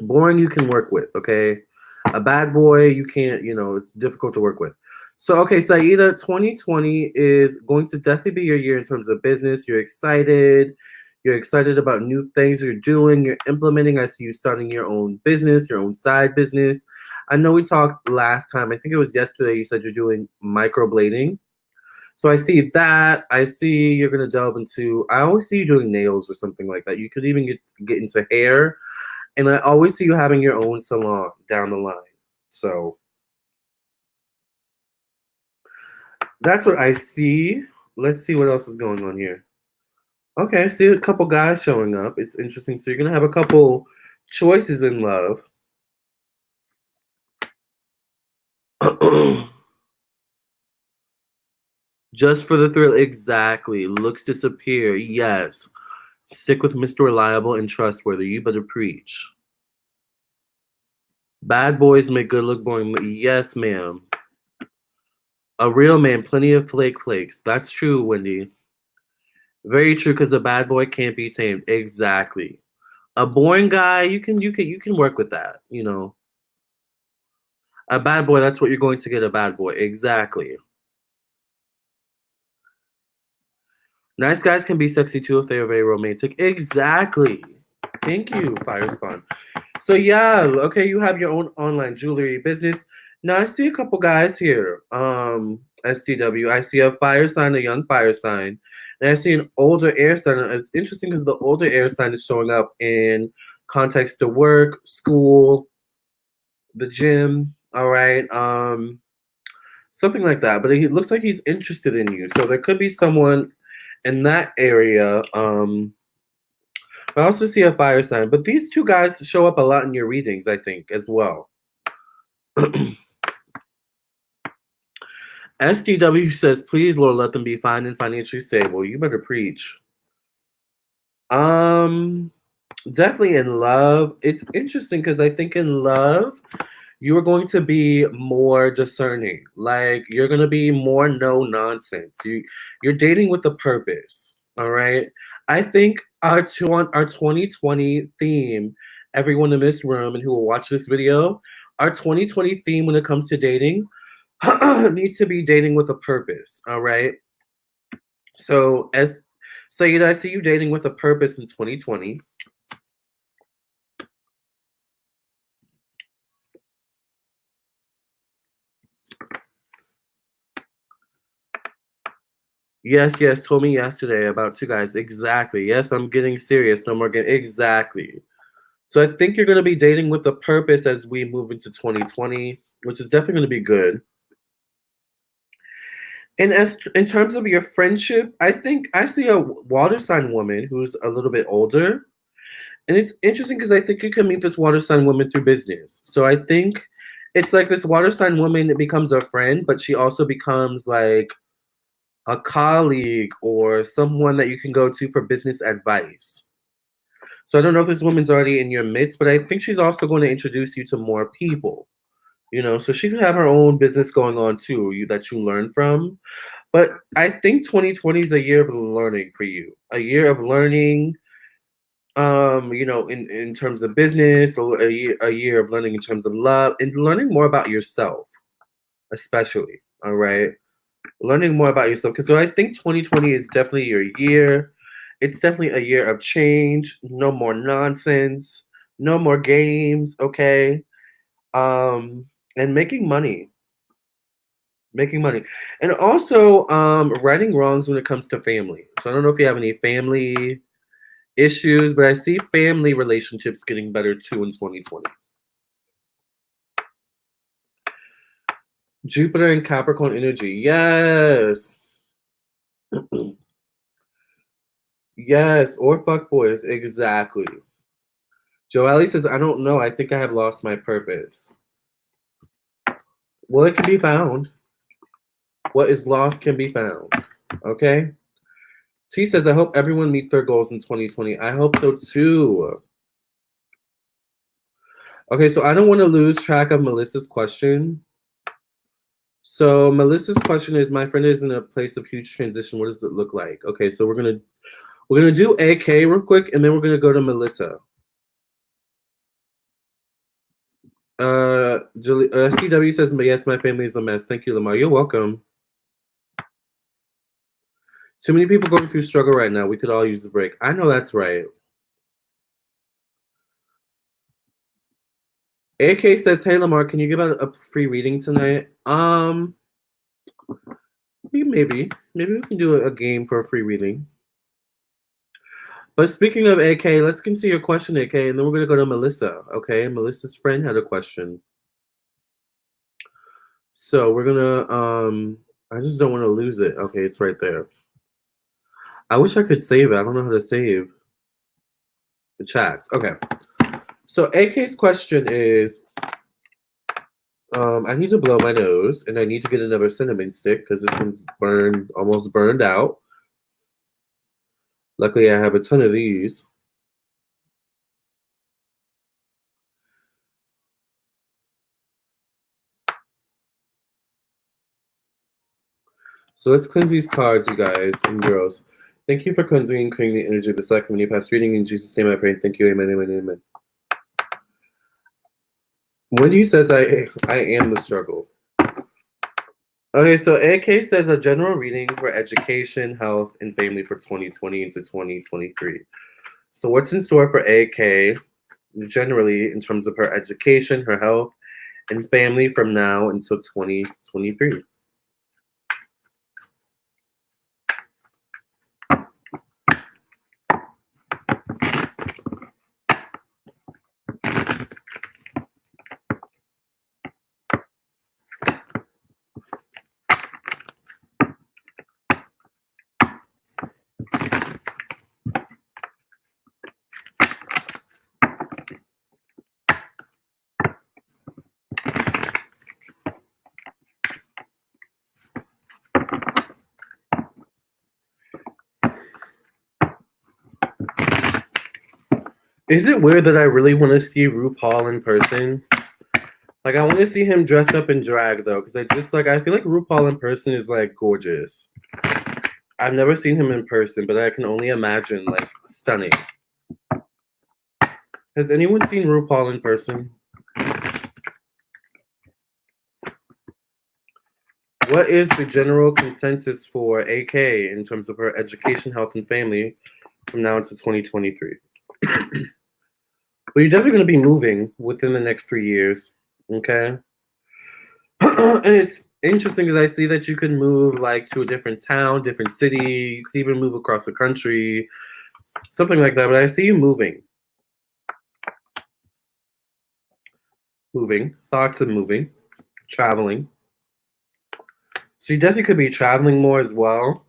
Boring you can work with, okay? A bad boy you can't, it's difficult to work with. So okay, Saida, 2020 is going to definitely be your year in terms of business. You're excited about new things you're doing, you're implementing. I see you starting your own business, your own side business. I know we talked last time, I think it was yesterday, you said you're doing microblading. So I see that. I see you're gonna delve into. I always see you doing nails or something like that. You could even get into hair, and I always see you having your own salon down the line. So that's what I see. Let's see what else is going on here. Okay, I see a couple guys showing up. It's interesting. So you're gonna have a couple choices in love. Just for the thrill, exactly. Looks disappear. Yes. Stick with Mr. Reliable and trustworthy. You better preach. Bad boys make good look boring. Yes, ma'am. A real man, plenty of flakes. That's true, Wendy. Very true, because a bad boy can't be tamed. Exactly. A boring guy, you can work with that. A bad boy, that's what you're going to get. A bad boy. Exactly. Nice guys can be sexy too if they are very romantic. Exactly. Thank you, Fire Spawn. So yeah, okay, you have your own online jewelry business. Now I see a couple guys here. SDW. I see a fire sign, a young fire sign, and I see an older air sign. It's interesting because the older air sign is showing up in context to work, school, the gym. All right, something like that. But it looks like he's interested in you, so there could be someone in that area. I also see a fire sign, but these two guys show up a lot in your readings, I think, as well. SDW says, please, Lord, let them be fine and financially stable. You better preach. Um, Definitely in love. It's interesting because I think in love, you are going to be more discerning. Like you're gonna be more no nonsense. You're dating with a purpose. All right. I think our 2020 theme, everyone in this room and who will watch this video, our 2020 theme when it comes to dating needs to be dating with a purpose. All right. So as Sayida, I see you dating with a purpose in 2020. Yes, told me yesterday about two guys. Exactly. Yes, I'm getting serious. No more getting exactly. So I think you're gonna be dating with a purpose as we move into 2020, which is definitely gonna be good. And as in terms of your friendship, I think I see a water sign woman who's a little bit older. And it's interesting because I think you can meet this water sign woman through business. So I think it's like this water sign woman that becomes a friend, but she also becomes like a colleague or someone that you can go to for business advice. So I don't know if this woman's already in your midst, but I think she's also going to introduce you to more people. So she could have her own business going on too, that you learn from. But I think 2020 is a year of learning for you, a year of learning. In terms of business, a year of learning in terms of love and learning more about yourself, especially. All right, learning more about yourself because so I think 2020 is definitely your year. It's definitely a year of change. No more nonsense. No more games. Okay. Um, and making money, and also righting wrongs when it comes to family. So I don't know if you have any family issues, but I see family relationships getting better too in 2020. Jupiter and Capricorn energy. Yes. Yes, or fuck boys, exactly. Joelle says, I don't know. I think I have lost my purpose. Well, it can be found. What is lost can be found. Okay? T says, I hope everyone meets their goals in 2020. I hope so too. Okay, so I don't want to lose track of Melissa's question. So Melissa's question is, my friend is in a place of huge transition. What does it look like? Okay, so we're gonna do AK real quick, and then we're gonna go to Melissa. CW says, yes, my family is a mess. Thank you, Lamarr. You're welcome. Too many people going through struggle right now. We could all use the break. I know that's right. AK says, hey, Lamarr, can you give out a free reading tonight? Maybe we can do a game for a free reading. But speaking of AK, let's continue your question, AK, and then we're gonna go to Melissa. Okay, Melissa's friend had a question. So we're gonna I just don't want to lose it. Okay, it's right there. I wish I could save it. I don't know how to save the chats. Okay. So AK's question is, I need to blow my nose, and I need to get another cinnamon stick because this one's almost burned out. Luckily, I have a ton of these. So let's cleanse these cards, you guys and girls. Thank you for cleansing and clearing the energy of the select community past reading. In Jesus' name I pray and thank you. Amen, amen, amen. Wendy says I am the struggle. Okay, so AK says a general reading for education, health, and family for 2020 into 2023. So what's in store for AK generally in terms of her education, her health, and family from now until 2023? Is it weird that I really want to see RuPaul in person? Like, I want to see him dressed up in drag, though, because I feel like RuPaul in person is, like, gorgeous. I've never seen him in person, but I can only imagine, like, stunning. Has anyone seen RuPaul in person? What is the general consensus for AK in terms of her education, health, and family from now into 2023? Well, you're definitely going to be moving within the next 3 years, okay? And it's interesting because I see that you can move like to a different town, different city. You could even move across the country, something like that. But I see you moving, thoughts of moving, traveling. So you definitely could be traveling more as well.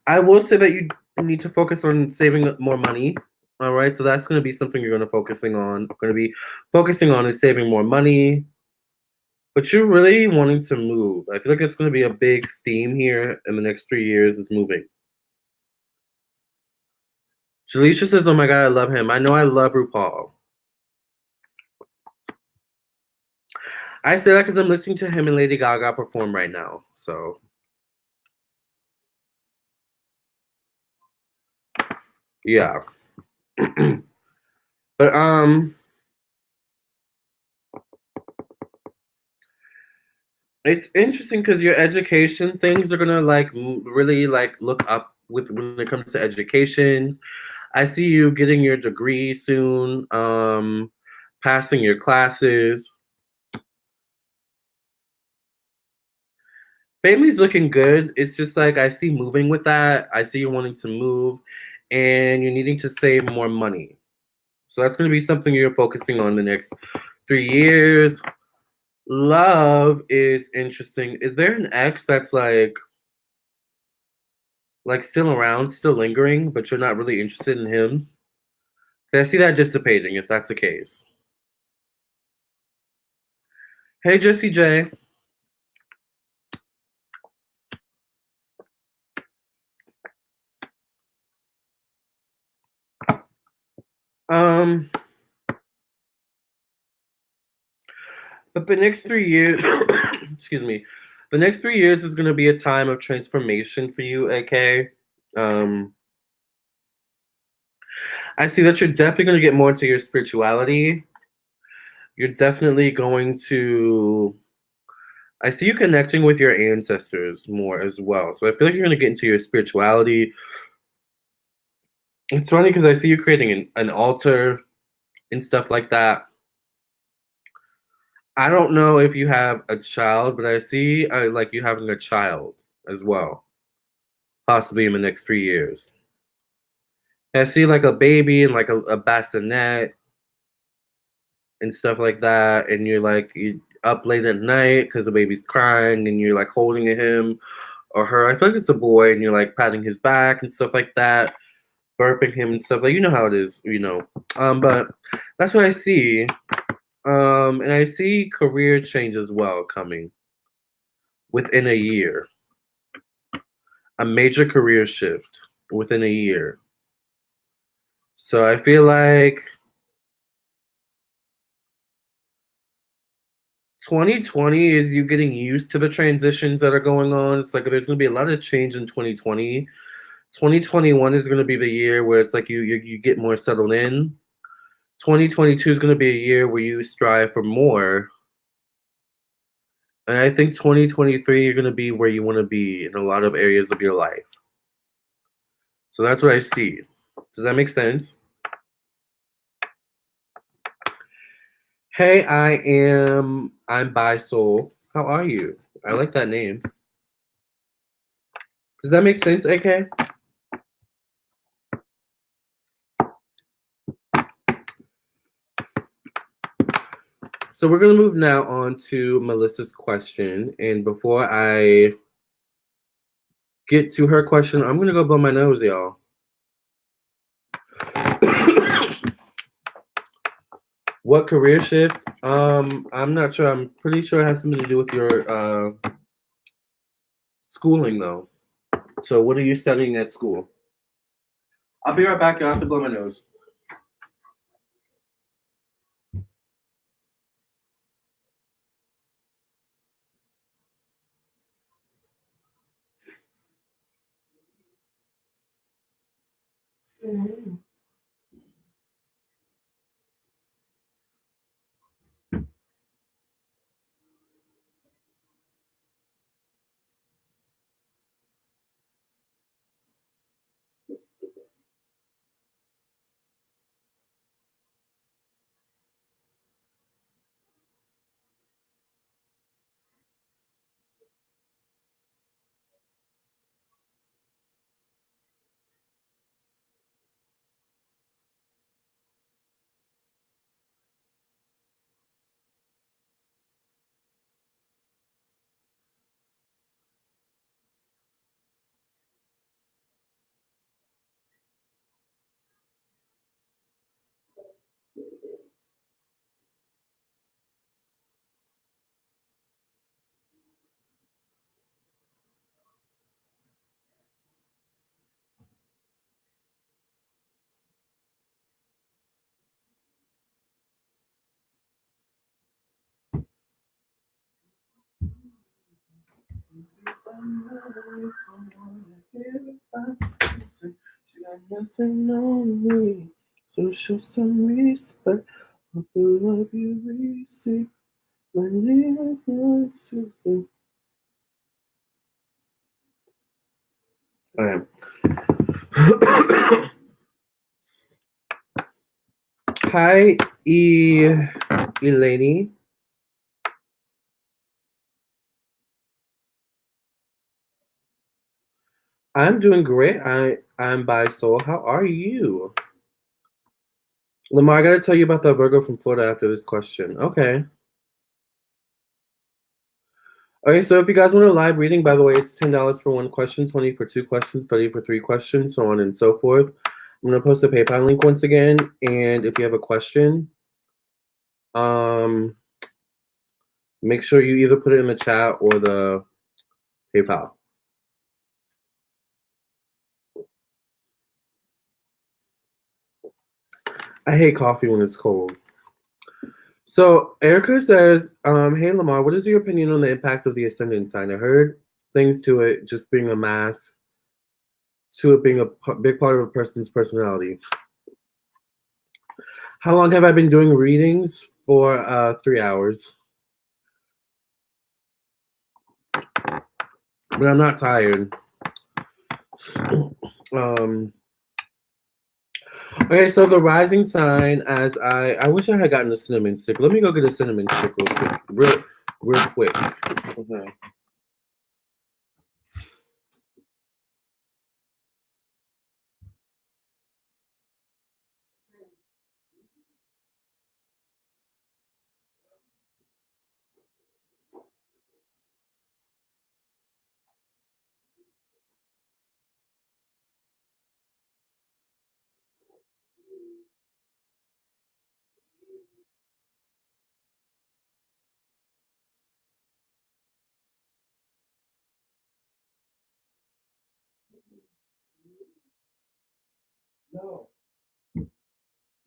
I will say that you need to focus on saving more money. All right, so that's going to be something you're going to focusing on. Going to be focusing on is saving more money. But you're really wanting to move. I feel like it's going to be a big theme here in the next 3 years is moving. Jaleisha says, oh my God, I love him. I know I love RuPaul. I say that because I'm listening to him and Lady Gaga perform right now. So, yeah. But, it's interesting because your education things are gonna like really like look up with when it comes to education. I see you getting your degree soon, passing your classes. Family's looking good. It's just like I see moving with that. I see you wanting to move and you're needing to save more money. So that's going to be something you're focusing on the next 3 years. Love is interesting. Is there an ex that's like still around, still lingering, but you're not really interested in him? I see that dissipating if that's the case. Hey, Jessie J. But the next 3 years, excuse me, the next 3 years is going to be a time of transformation for you, AK. Um, I see that you're definitely going to get more into your spirituality. You're definitely going to. I see you connecting with your ancestors more as well. So I feel like you're going to get into your spirituality. It's funny because I see you creating an altar and stuff like that. I don't know if you have a child, but I see like you having a child as well, possibly in the next 3 years. I see like a baby and like a bassinet and stuff like that, and you're like you up late at night because the baby's crying, and you're like holding him or her. I feel like it's a boy, and you're like patting his back and stuff like that, burping him and stuff like you know how it is. But that's what I see. And I see career change as well coming within a year. A major career shift within a year. So I feel like 2020 is you getting used to the transitions that are going on. It's like there's going to be a lot of change in 2020. 2021 is going to be the year where it's like you get more settled in. 2022 is going to be a year where you strive for more. And I think 2023 you're going to be where you want to be in a lot of areas of your life. So that's what I see. Does that make sense? Hey, I'm By Soul. How are you? I like that name. Does that make sense, AK? So we're gonna move now on to Melissa's question. And before I get to her question, I'm gonna go blow my nose, y'all. What career shift? I'm not sure. I'm pretty sure it has something to do with your schooling though. So what are you studying at school? I'll be right back, y'all. I have to blow my nose. She got nothing on me, so show some respect. Hope the love you receive. My name is not Susan. All right. Hi, Eleni. I'm doing great. I'm by Soul. How are you? Lamarr, I gotta tell you about the Virgo from Florida after this question. Okay. Okay, so if you guys want a live reading, by the way, it's $10 for one question, 20 for two questions, 30 for three questions, so on and so forth. I'm gonna post a PayPal link once again, and if you have a question, make sure you either put it in the chat or the PayPal. I hate coffee when it's cold. So Erica says, hey Lamarr, what is your opinion on the impact of the ascendant sign? I heard things to it just being a mask, to it being a big part of a person's personality. How long have I been doing readings? For 3 hours. But I'm not tired. Okay, so the rising sign, as I wish I had gotten a cinnamon stick. Let me go get a cinnamon stick real quick. Okay.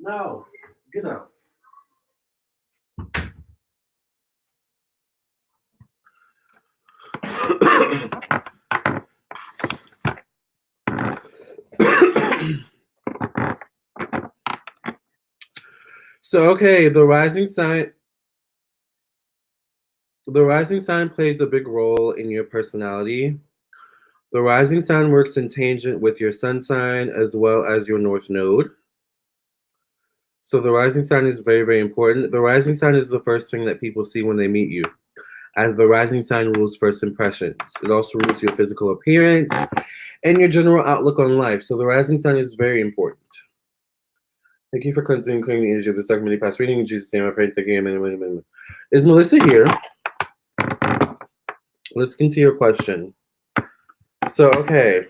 No, get out. So okay, the rising sign plays a big role in your personality. The rising sign works in tangent with your sun sign as well as your north node. So the rising sign is very, very important. The rising sign is the first thing that people see when they meet you, as the rising sign rules first impressions. It also rules your physical appearance and your general outlook on life. So the rising sign is very important. Thank you for cleansing and clearing the energy of the second mini past reading. In Jesus' name I pray. Thank you. Is Melissa here? Let's get to your question. So, okay.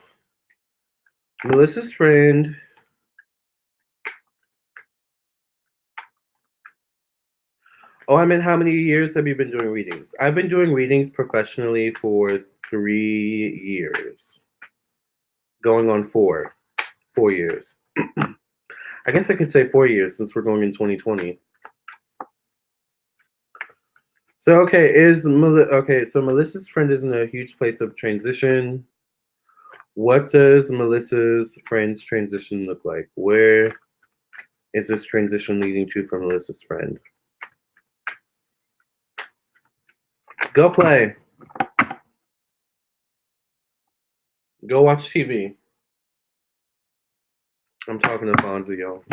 Melissa's friend. Oh, I meant how many years have you been doing readings? I've been doing readings professionally for 3 years. Going on 4 years. I guess I could say 4 years since we're going in 2020. So okay, so Melissa's friend is in a huge place of transition. What does Melissa's friend's transition look like? Where is this transition leading to for Melissa's friend? Go play. Go watch TV. I'm talking to Fonzie, y'all.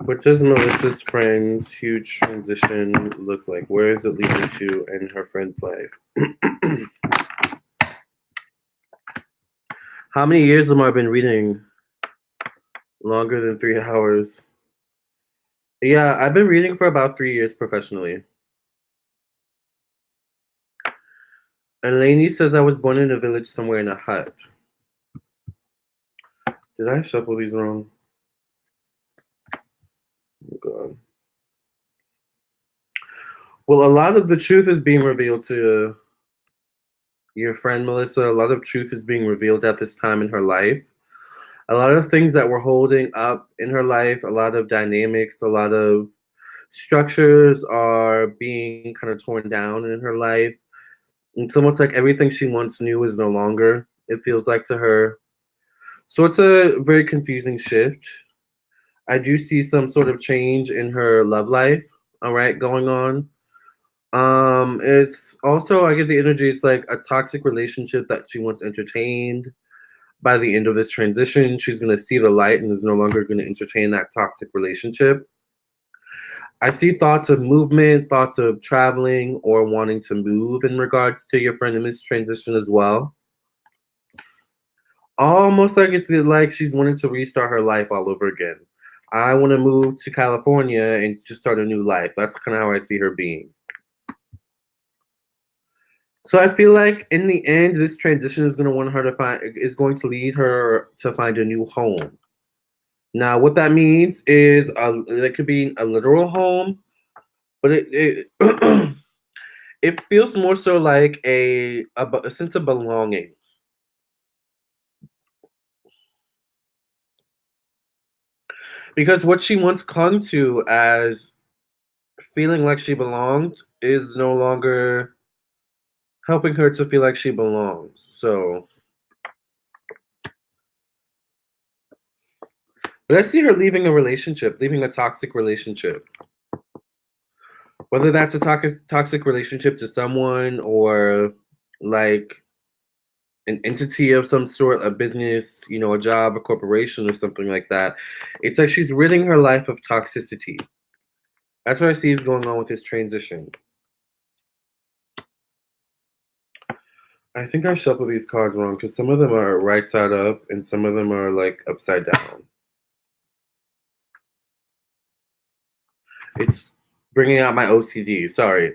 What does Melissa's friend's huge transition look like? Where is it leading to in her friend's life? How many years have I been reading? Longer than 3 hours. Yeah, I've been reading for about 3 years professionally. And Lainey says I was born in a village somewhere in a hut. Did I shuffle these wrong? Oh, God. Well, a lot of the truth is being revealed to your friend Melissa. A lot of truth is being revealed at this time in her life. A lot of things that were holding up in her life, a lot of dynamics, a lot of structures are being kind of torn down in her life. It's almost like everything she once knew is no longer, it feels like to her. So it's a very confusing shift. I do see some sort of change in her love life, all right, going on. It's also, I get the energy, it's like a toxic relationship that she once entertained. By the end of this transition, she's going to see the light and is no longer going to entertain that toxic relationship. I see thoughts of movement, thoughts of traveling or wanting to move in regards to your friend in this transition as well. Almost like it's like she's wanting to restart her life all over again. I want to move to California and just start a new life. That's kind of how I see her being. So I feel like in the end, this transition is going to want her to going to lead her to find a new home. Now, what that means is it could be a literal home, but it it feels more so like a sense of belonging. Because what she once clung to as feeling like she belonged is no longer helping her to feel like she belongs. So, but I see her leaving a relationship, leaving a toxic relationship. Whether that's a toxic relationship to someone or like an entity of some sort, a business, a job, a corporation, or something like that. It's like she's ridding her life of toxicity. That's what I see is going on with this transition. I think I shuffled these cards wrong because some of them are right side up and some of them are like upside down. It's bringing out my OCD. Sorry.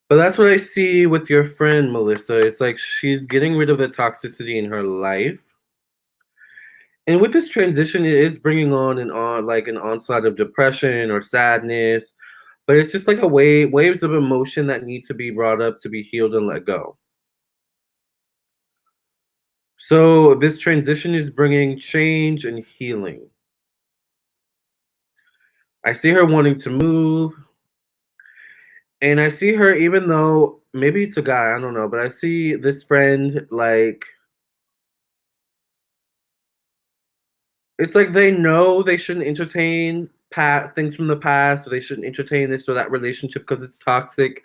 But that's what I see with your friend, Melissa. It's like she's getting rid of the toxicity in her life. And with this transition, it is bringing on like an onslaught of depression or sadness. But it's just like waves of emotion that need to be brought up to be healed and let go. So this transition is bringing change and healing. I see her wanting to move. And I see her, even though maybe it's a guy, I don't know, but I see this friend like it's like they know they shouldn't entertain things from the past, or they shouldn't entertain this or that relationship because it's toxic.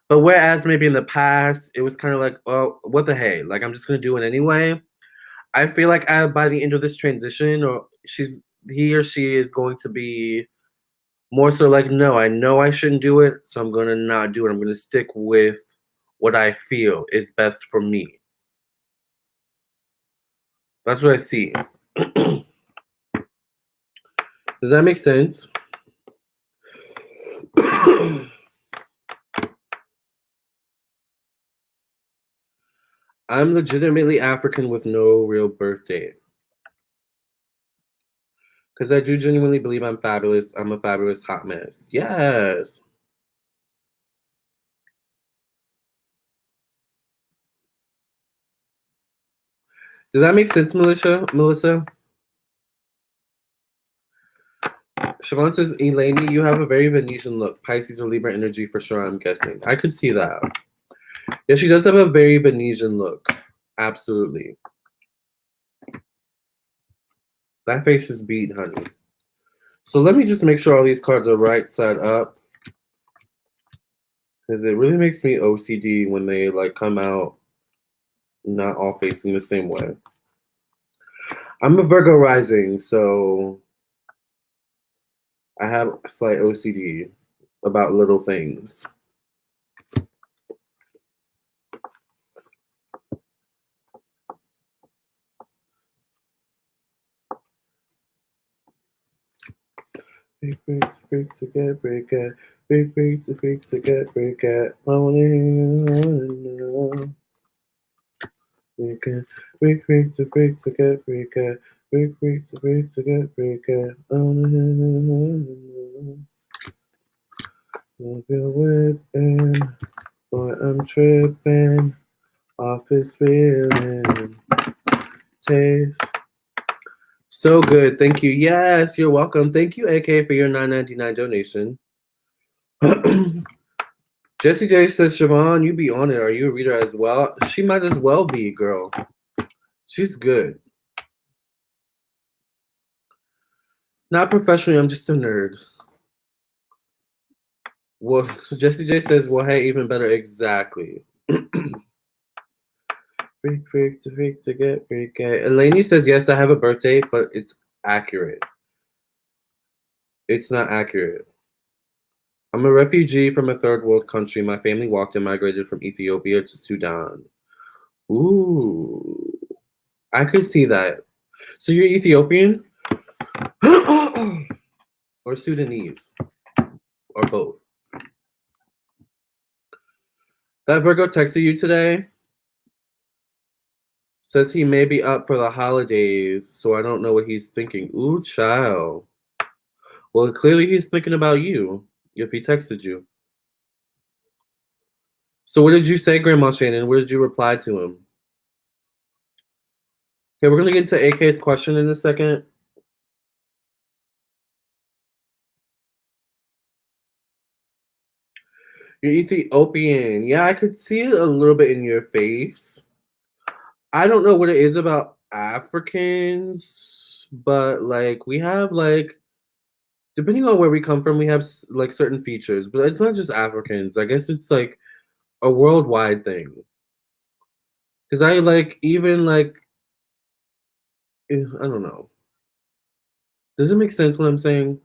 But whereas maybe in the past it was kind of like, oh, what the hey, like I'm just gonna do it anyway. I feel like by the end of this transition, or he or she is going to be more so like, no, I know I shouldn't do it, so I'm gonna not do it. I'm gonna stick with what I feel is best for me. That's what I see. Does that make sense? I'm legitimately African with no real birthday. Because I do genuinely believe I'm fabulous. I'm a fabulous hot mess. Yes. Does that make sense, Melissa? Siobhan says, Elaine, you have a very Venetian look. Pisces or Libra energy for sure, I'm guessing. I could see that. Yeah, she does have a very Venetian look. Absolutely. That face is beat, honey. So let me just make sure all these cards are right side up. Because it really makes me OCD when they like come out not all facing the same way. I'm a Virgo rising, so I have a slight OCD about little things. Big breaks, breaks to get break at. Big breaks to get break at. I wanna know. Big breaks to get break at. Big breaks to get break at. I wanna know. Love your whipping, boy I'm tripping off his feeling. Taste. So good. Thank you. Yes, you're welcome. Thank you, AK, for your $9.99 donation. Jessie J says, Siobhan, you be on it. Are you a reader as well? She might as well be, girl. She's good. Not professionally, I'm just a nerd. Well, Jessie J says, well, hey, even better. Exactly. Freak to get freak. Eleni says, yes, I have a birthday, but it's accurate. It's not accurate. I'm a refugee from a third world country. My family walked and migrated from Ethiopia to Sudan. Ooh. I could see that. So you're Ethiopian? Or Sudanese? Or both? That Virgo texted you today says he may be up for the holidays, so I don't know what he's thinking. Ooh, child. Well, clearly he's thinking about you if he texted you. So what did you say, Grandma Shannon? What did you reply to him? Okay, we're going to get into AK's question in a second. You're Ethiopian. Yeah, I could see it a little bit in your face. I don't know what it is about Africans, but like we have like depending on where we come from, we have like certain features, but it's not just Africans. I guess it's like a worldwide thing. Because I like even like I don't know. Does it make sense what I'm saying?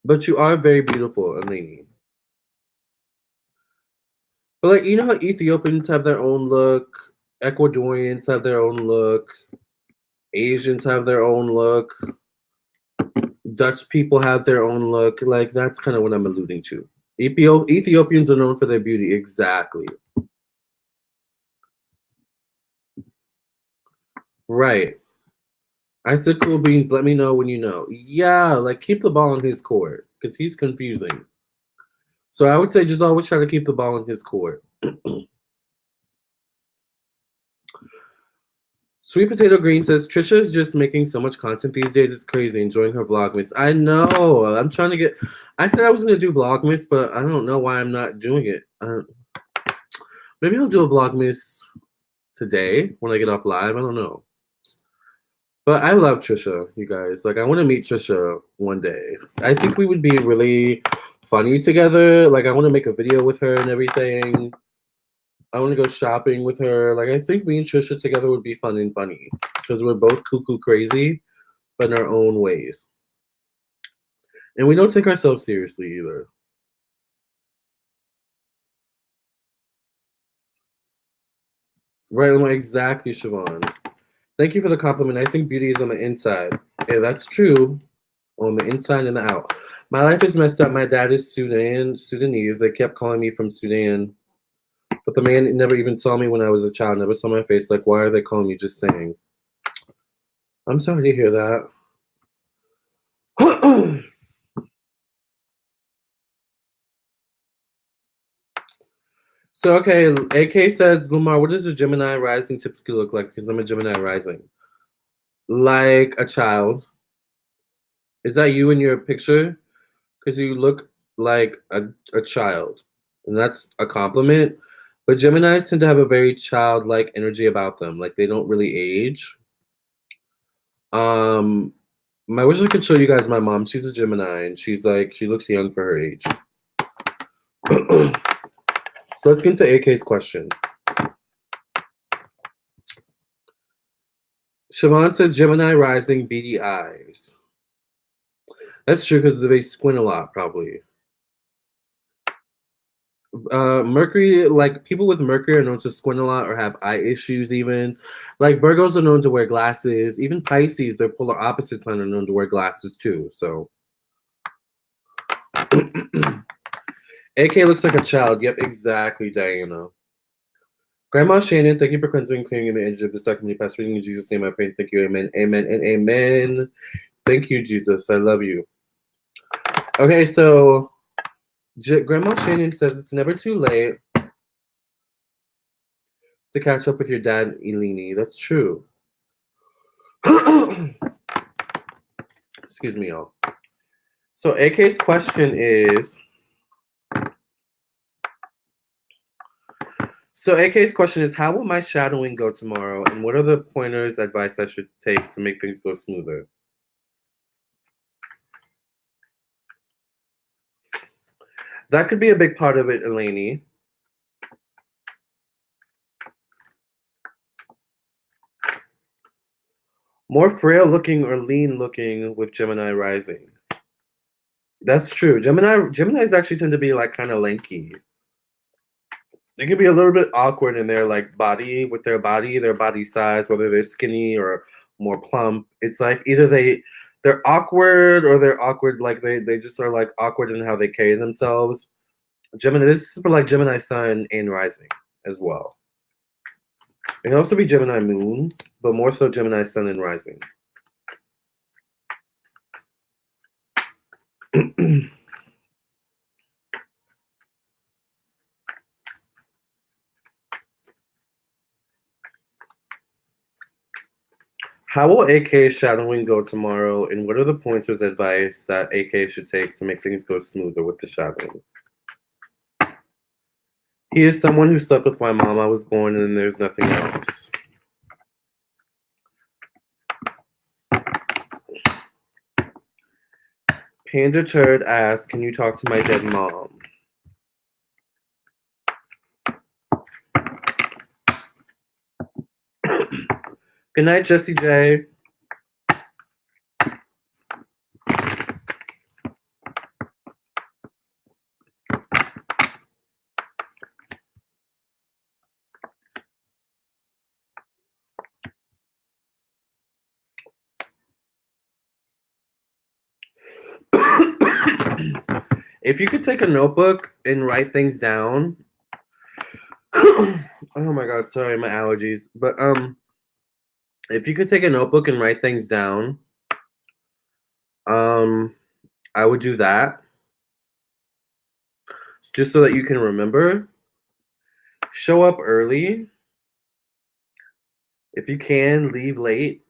But you are very beautiful, Eleni. But like you know how Ethiopians have their own look, Ecuadorians have their own look, Asians have their own look, Dutch people have their own look. Like that's kind of what I'm alluding to. Ethiopians are known for their beauty. Exactly. Right. I said cool beans, let me know when you know. Yeah, like keep the ball in his court because he's confusing. So I would say just always try to keep the ball in his court. Sweet Potato Green says Trisha's just making so much content these days. It's crazy. Enjoying her Vlogmas. I know. I'm trying to get. I said I was gonna do Vlogmas, but I don't know why I'm not doing it. Maybe I'll do a Vlogmas today when I get off live. I don't know. But I love Trisha, you guys. Like I want to meet Trisha one day. I think we would be really funny together. Like I want to make a video with her and everything. I want to go shopping with her. Like I think me and Trisha together would be fun and funny because we're both cuckoo crazy, but in our own ways. And we don't take ourselves seriously either. Right, exactly, Siobhan. Thank you for the compliment. I think beauty is on the inside. Yeah, that's true. On the inside and the out. My life is messed up. My dad is Sudanese. They kept calling me from Sudan. But the man never even saw me when I was a child, never saw my face. Like, why are they calling me? Just saying. I'm sorry to hear that. So, okay, AK says, Lamarr, what does a Gemini rising typically look like? Because I'm a Gemini rising. Like a child. Is that you in your picture? Because you look like a child. And that's a compliment. But Geminis tend to have a very childlike energy about them. Like they don't really age. I wish I could show you guys my mom. She's a Gemini and she's like she looks young for her age. So let's get into AK's question. Siobhan says Gemini rising beady eyes. That's true because they squint a lot, probably. Mercury, like people with Mercury are known to squint a lot or have eye issues even. Like Virgos are known to wear glasses. Even Pisces, their polar opposites are known to wear glasses too. So AK looks like a child. Yep, exactly, Diana. Grandma Shannon, thank you for cleansing and clearing the edge of the second past reading. In Jesus' name I pray. Thank you. Amen. Amen and amen. Thank you, Jesus. I love you. Okay, so Grandma Shannon says it's never too late to catch up with your dad, Eleni. That's true. Excuse me, y'all. So AK's question is. So AK's question is, how will my shadowing go tomorrow, and what are the pointers, advice I should take to make things go smoother? That could be a big part of it, Eleni. More frail looking or lean looking with Gemini rising. That's true. Geminis actually tend to be like kind of lanky. They can be a little bit awkward in their like body with their body size, whether they're skinny or more plump. It's like either they're awkward or they're awkward like they just are like awkward in how they carry themselves. Gemini, this is for like Gemini Sun and Rising as well. It can also be Gemini Moon, but more so Gemini Sun and Rising. How will AK shadowing go tomorrow, and what are the pointers advice that AK should take to make things go smoother with the shadowing? He is someone who slept with my mom. I was born, and there's nothing else. Panda Turd asks, can you talk to my dead mom? Good night, Jessie J. If you could take a notebook and write things down. Oh my god, sorry, my allergies. But if you could take a notebook and write things down, I would do that. Just so that you can remember. Show up early. If you can, leave late.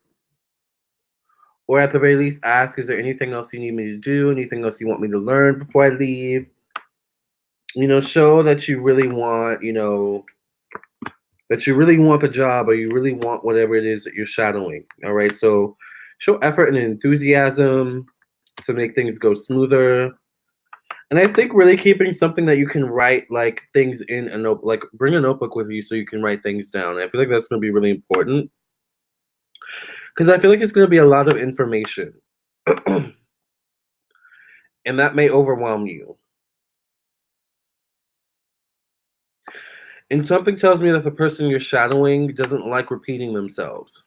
Or at the very least, ask, is there anything else you need me to do? Anything else you want me to learn before I leave? Show that you really want, that you really want the job, or you really want whatever it is that you're shadowing. All right. So show effort and enthusiasm to make things go smoother. And I think really keeping something that you can write like things in a note, like bring a notebook with you so you can write things down. I feel like that's going to be really important because I feel like it's going to be a lot of information. And that may overwhelm you. And something tells me that the person you're shadowing doesn't like repeating themselves.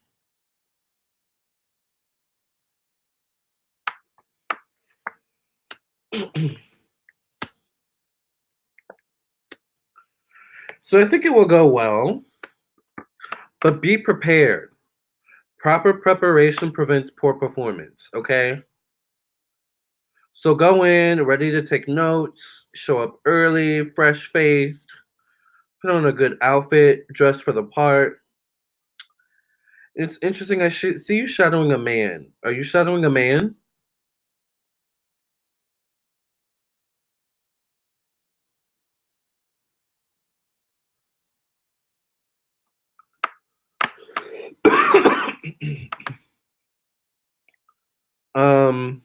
So I think it will go well, but be prepared. Proper preparation prevents poor performance, okay? So go in ready to take notes, show up early, fresh-faced, put on a good outfit, dress for the part. It's interesting, I should see you shadowing a man. Are you shadowing a man? um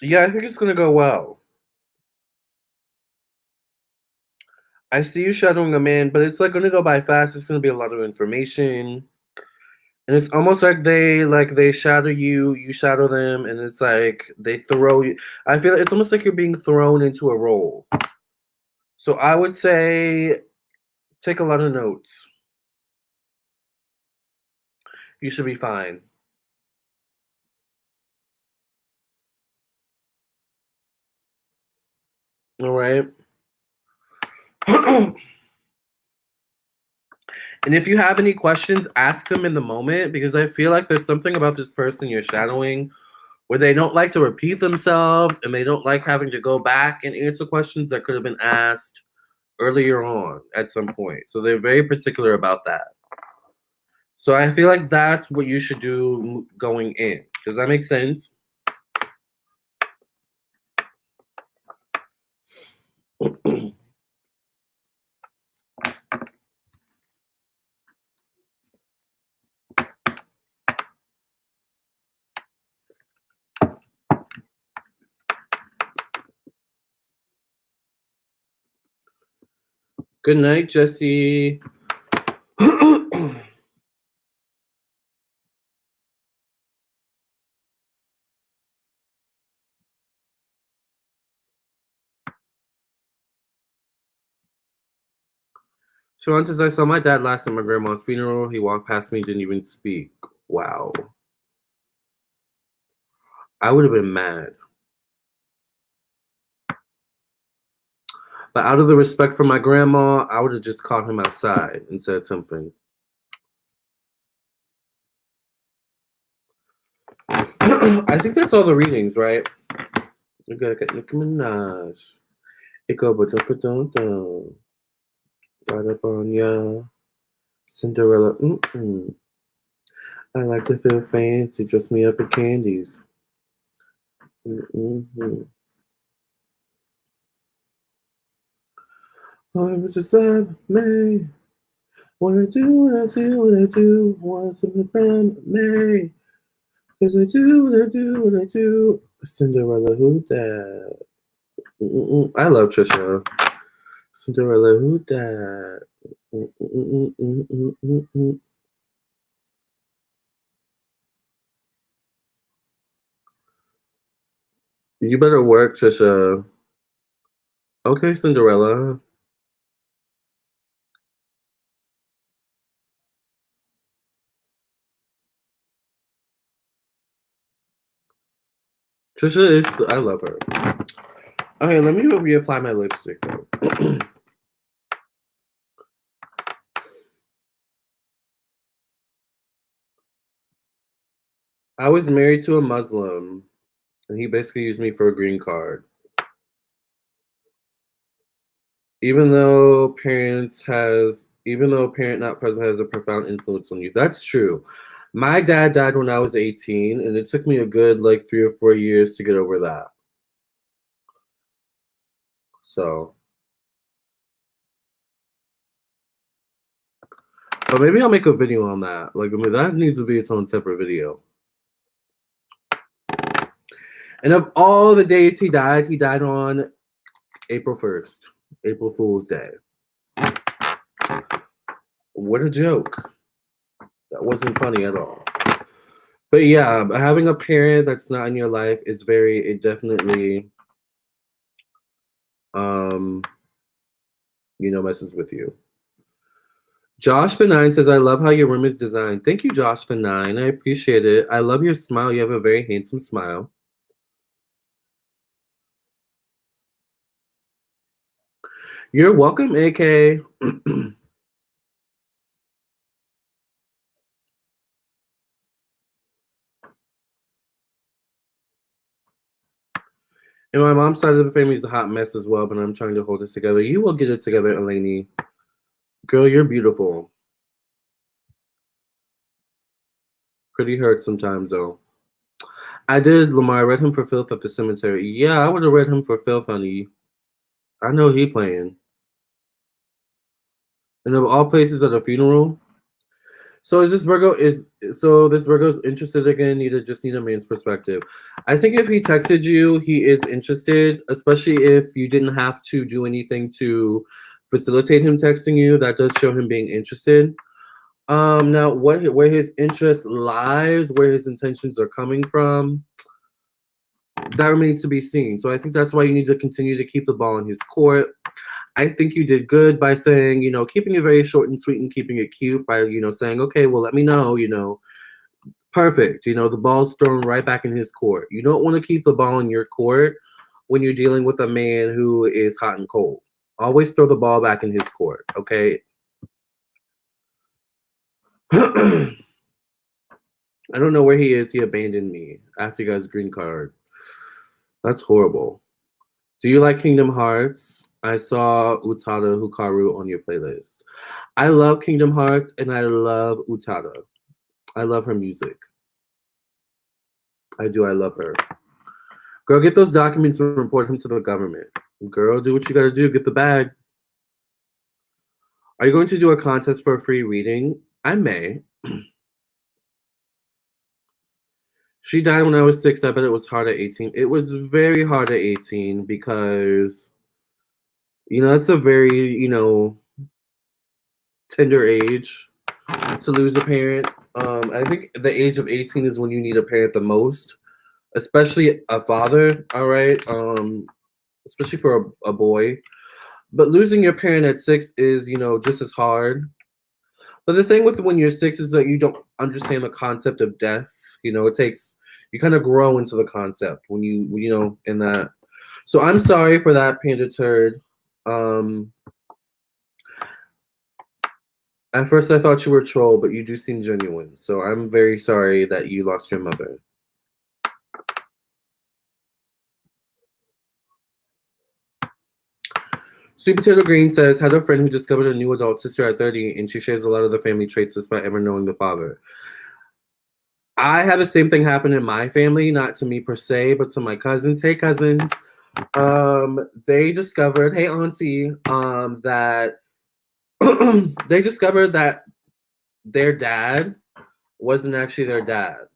yeah, I think it's gonna go well. I see you shadowing a man, but it's like gonna go by fast. It's gonna be a lot of information. And it's almost like they shadow you, you shadow them, and it's like they throw you. I feel it's almost like you're being thrown into a role. So I would say take a lot of notes. You should be fine. All right. And if you have any questions, ask them in the moment because I feel like there's something about this person you're shadowing where they don't like to repeat themselves and they don't like having to go back and answer questions that could have been asked earlier on at some point. So they're very particular about that. So I feel like that's what you should do going in. Does that make sense? Good night, Jesse. Sean says, I saw my dad last at my grandma's funeral. He walked past me, didn't even speak. Wow. I would have been mad. But out of the respect for my grandma, I would have just called him outside and said something. I think that's all the readings, right? You gotta get Nicki Minaj. It go ba-dum-ba-dum-dum. Right up on ya. Cinderella. Mm-mm. I like to feel fancy. Dress me up in candies. Mm-mm-hmm. I'm just like me. What I do, what I do, what I do. Want something from me. Cause I do, what I do, what I do. Cinderella, who that? I love Trisha. Cinderella, who that? You better work, Trisha. Okay, Cinderella. Trisha is, I love her. Okay, let me reapply my lipstick though. I was married to a Muslim, and he basically used me for a green card. Even though parent not present has a profound influence on you. That's true. My dad died when I was 18, and it took me a good like 3 or 4 years to get over that. So, but maybe I'll make a video on that. Like, I mean, that needs to be its own separate video. And of all the days he died on April 1st, April Fool's Day. What a joke. That wasn't funny at all. But yeah, having a parent that's not in your life is it definitely, um, messes with you. Josh Benign says, I love how your room is designed. Thank you, Josh Benign. I appreciate it. I love your smile. You have a very handsome smile. You're welcome, AK. And my mom's side of the family is a hot mess as well, but I'm trying to hold it together. You will get it together, Eleni. Girl, you're beautiful. Pretty hurt sometimes, though. I did, Lamarr. I read him for filth at the cemetery. Yeah, I would have read him for filth, honey. I know he playing. And of all places at a funeral. So is this Virgo this Virgo's interested again? Just need a man's perspective. I think if he texted you, he is interested, especially if you didn't have to do anything to facilitate him texting you. That does show him being interested. Now where his interest lies, where his intentions are coming from, that remains to be seen. So I think that's why you need to continue to keep the ball in his court. I think you did good by saying, keeping it very short and sweet and keeping it cute by, saying, okay, well, let me know, perfect. The ball's thrown right back in his court. You don't want to keep the ball in your court when you're dealing with a man who is hot and cold. Always throw the ball back in his court, okay? I don't know where he is. He abandoned me after he got his green card. That's horrible. Do you like Kingdom Hearts? I saw Utada Hikaru on your playlist. I love Kingdom Hearts and I love Utada. I love her music. I do. I love her. Girl, get those documents and report them to the government. Girl, do what you gotta do. Get the bag. Are you going to do a contest for a free reading? I may. She died when I was 6. I bet it was hard at 18. It was very hard at 18 because, that's a very, tender age to lose a parent. I think the age of 18 is when you need a parent the most, especially a father, all right? Especially for a boy. But losing your parent at 6 is, just as hard. But the thing with when you're 6 is that you don't understand the concept of death. You kind of grow into the concept when you in that. So I'm sorry for that, Panda Turd. At first I thought you were a troll, but you do seem genuine. So I'm very sorry that you lost your mother. Sweet Potato Green says, had a friend who discovered a new adult sister at 30, and she shares a lot of the family traits despite ever knowing the father. I had the same thing happen in my family, not to me per se, but to my cousins. Hey, cousins. They discovered, hey, auntie, that they discovered that their dad wasn't actually their dad.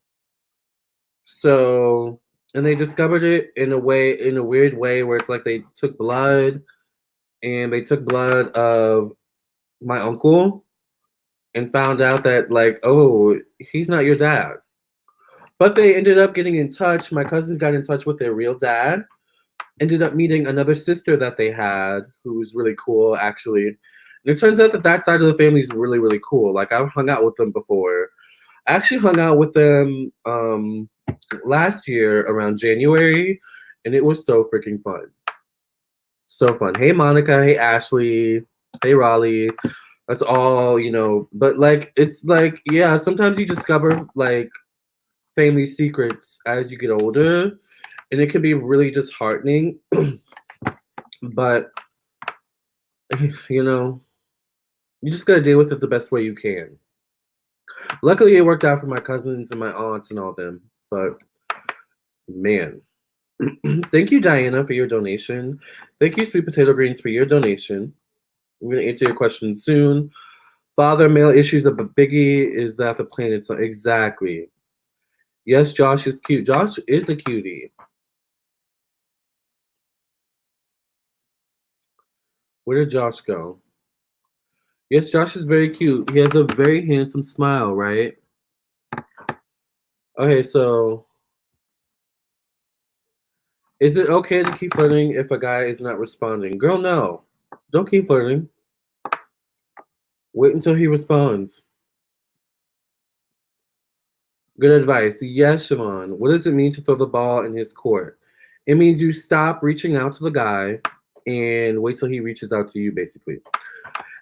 So, and they discovered it in a weird way where it's like they took blood of my uncle and found out that, like, oh, he's not your dad. But they ended up getting in touch. My cousins got in touch with their real dad, ended up meeting another sister that they had who was really cool, actually. And it turns out that side of the family is really, really cool. Like, I've hung out with them before. I actually hung out with them last year around January, and it was so freaking fun. So fun. Hey, Monica. Hey, Ashley. Hey, Raleigh. That's all, but like, it's like, yeah, sometimes you discover like family secrets as you get older, and it can be really disheartening. But you just gotta deal with it the best way you can. Luckily, it worked out for my cousins and my aunts and all them. But man, thank you, Diana, for your donation. Thank you, Sweet Potato Greens, for your donation. I'm gonna answer your question soon. Father male issues of a biggie is that the planet's not exactly. Yes, Josh is cute. Josh is a cutie. Where did Josh go? Yes, Josh is very cute. He has a very handsome smile, right? Okay, so is it okay to keep flirting if a guy is not responding? Girl, no. Don't keep flirting. Wait until he responds. Good advice. Yes, Siobhan. What does it mean to throw the ball in his court? It means you stop reaching out to the guy and wait till he reaches out to you, basically.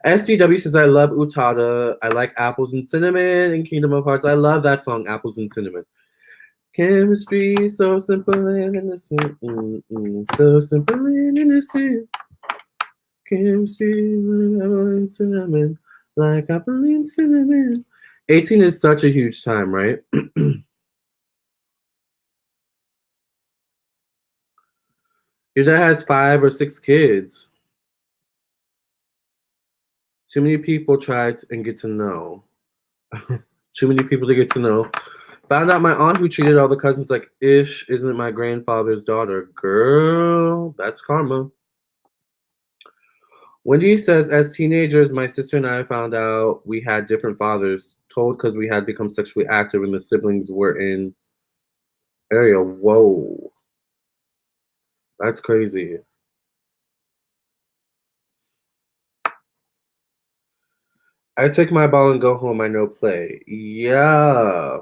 STW says, I love Utada. I like Apples and Cinnamon and Kingdom of Hearts. I love that song, Apples and Cinnamon. Chemistry, so simple and innocent. So simple and innocent. Chemistry, apple and cinnamon. Like apple and cinnamon. 18 is such a huge time, right? Your dad has 5 or 6 kids. Too many people tried and get to know. Too many people to get to know. Found out my aunt who treated all the cousins like ish isn't my grandfather's daughter. Girl, that's karma. Wendy says, as teenagers, my sister and I found out we had different fathers, told because we had become sexually active and the siblings were in area. Whoa. That's crazy. I take my ball and go home. I know play. Yeah.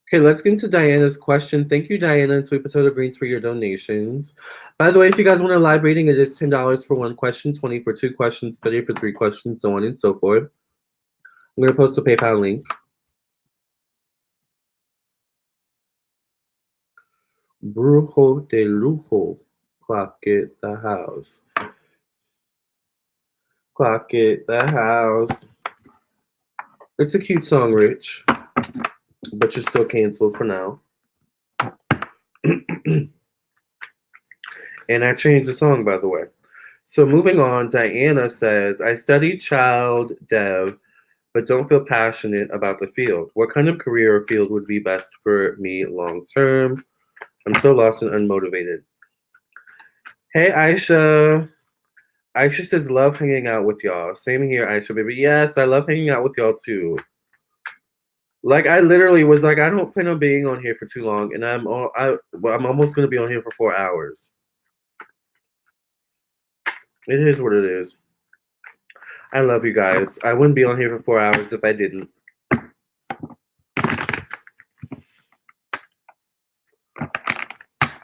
Okay, let's get into Diana's question. Thank you, Diana and Sweet Potato Greens, for your donations. By the way, if you guys want a live reading, it is $10 for 1 question, 20 for 2 questions, 30 for 3 questions, so on and so forth. I'm going to post a PayPal link. Brujo de lujo. Clock it, the house. Clock it, the house. It's a cute song, Rich. But you're still canceled for now. And I changed the song, by the way. So moving on, Diana says, I studied child dev, but don't feel passionate about the field. What kind of career or field would be best for me long term? I'm so lost and unmotivated. Hey, Aisha. Aisha says, love hanging out with y'all. Same here, Aisha, baby. Yes, I love hanging out with y'all too. Like, I literally was like, I don't plan on being on here for too long, and I'm almost going to be on here for 4 hours. It is what it is. I love you guys. I wouldn't be on here for 4 hours if I didn't.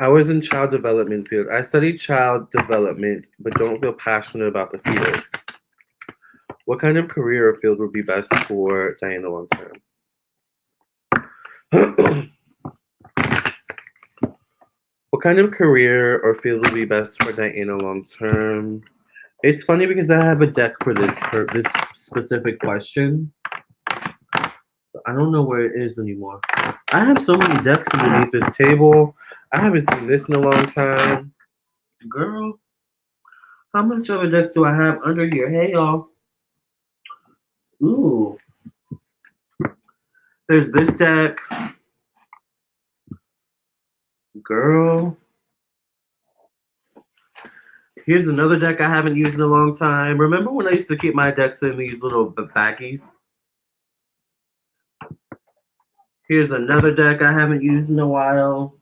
I was in child development field. I studied child development, but don't feel passionate about the field. What kind of career or field would be best for Diana long term? What kind of career or field would be best for Diana long term? It's funny because I have a deck for this specific question. I don't know where it is anymore. I have so many decks underneath this table. I haven't seen this in a long time. Girl, how much other decks do I have under here? Hey, y'all. Ooh. There's this deck. Girl. Here's another deck I haven't used in a long time. Remember when I used to keep my decks in these little baggies? Here's another deck I haven't used in a while.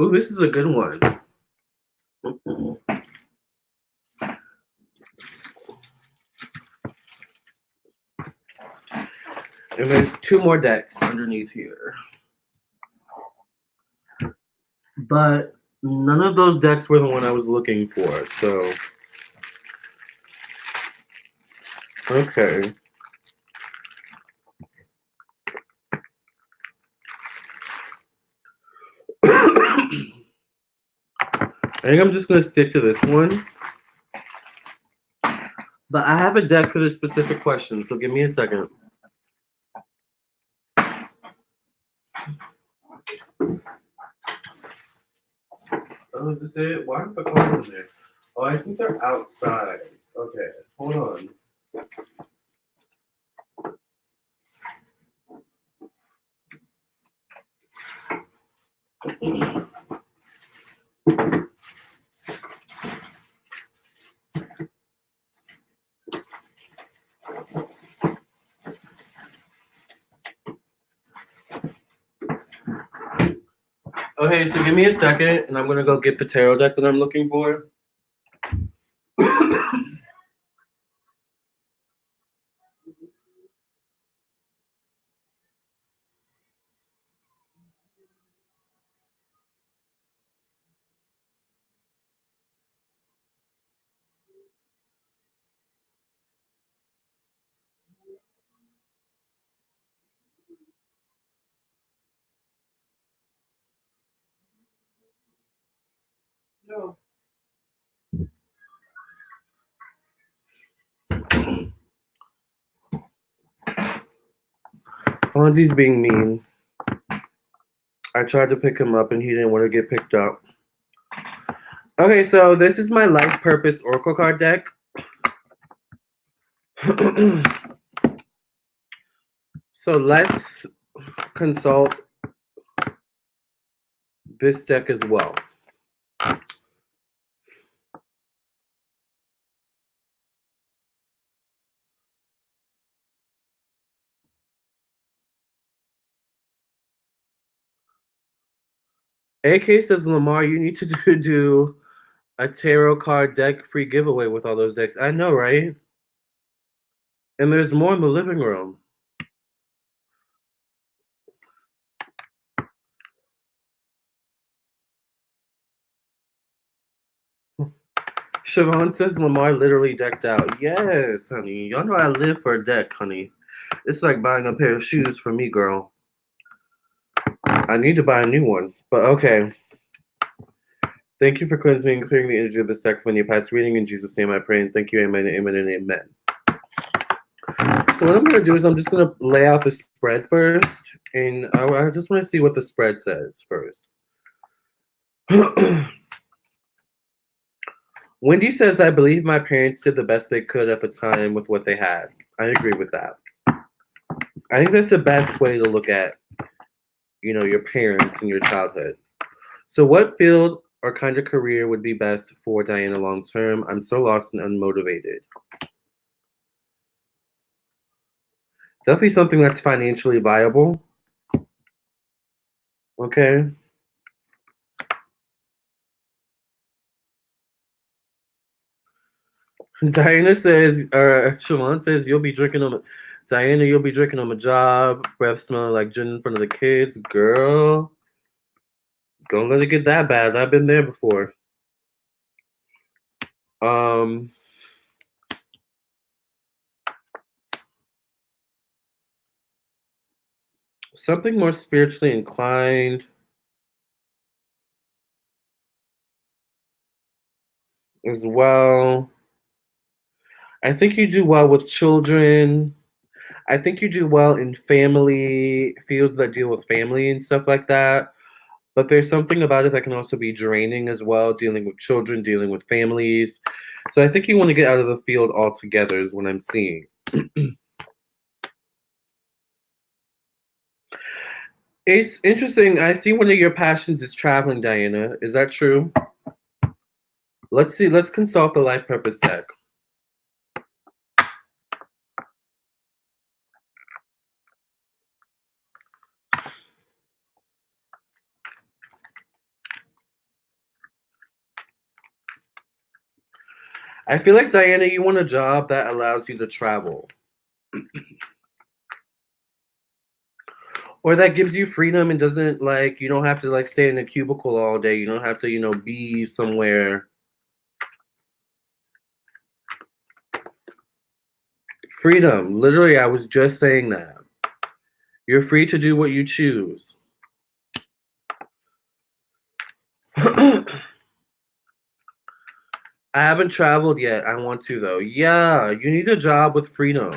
Ooh, this is a good one. And there's two more decks underneath here. But none of those decks were the one I was looking for, so. Okay. I think I'm just going to stick to this one. But I have a deck for this specific question, so give me a second. Oh, is this it? Why are the cards in there? Oh, I think they're outside. Okay, hold on. Okay, so give me a second, and I'm going to go get the tarot deck that I'm looking for. No. Fonzie's being mean. I tried to pick him up and he didn't want to get picked up. Okay, so this is my life purpose oracle card deck. So let's consult this deck as well. AK says, Lamarr, you need to do a tarot card deck free giveaway with all those decks. I know, right? And there's more in the living room. Siobhan says Lamarr literally decked out. Yes, honey. Y'all know I live for a deck, honey. It's like buying a pair of shoes for me, girl. I need to buy a new one, but okay. Thank you for cleansing and clearing the energy of this deck from your past reading. In Jesus' name I pray and thank you. Amen, amen, and amen. So what I'm going to do is I'm just going to lay out the spread first. And I just want to see what the spread says first. Wendy says, I believe my parents did the best they could at the time with what they had. I agree with that. I think that's the best way to look at, your parents and your childhood. So what field or kind of career would be best for Diana long term? I'm so lost and unmotivated. Definitely something that's financially viable. Okay. Diana says, Siobhan says, you'll be drinking on the... Diana, you'll be drinking on the job, breath smelling like gin in front of the kids. Girl, don't let it get that bad. I've been there before. Something more spiritually inclined as well. I think you do well with children. I think you do well in family fields that deal with family and stuff like that. But there's something about it that can also be draining as well, dealing with children, dealing with families. So I think you want to get out of the field altogether is what I'm seeing. It's interesting. I see one of your passions is traveling, Diana. Is that true? Let's see. Let's consult the life purpose deck. I feel like, Diana, you want a job that allows you to travel. Or that gives you freedom and doesn't, like, you don't have to, like, stay in a cubicle all day. You don't have to, be somewhere. Freedom. Literally, I was just saying that. You're free to do what you choose. I haven't traveled yet. I want to, though. Yeah, you need a job with freedom.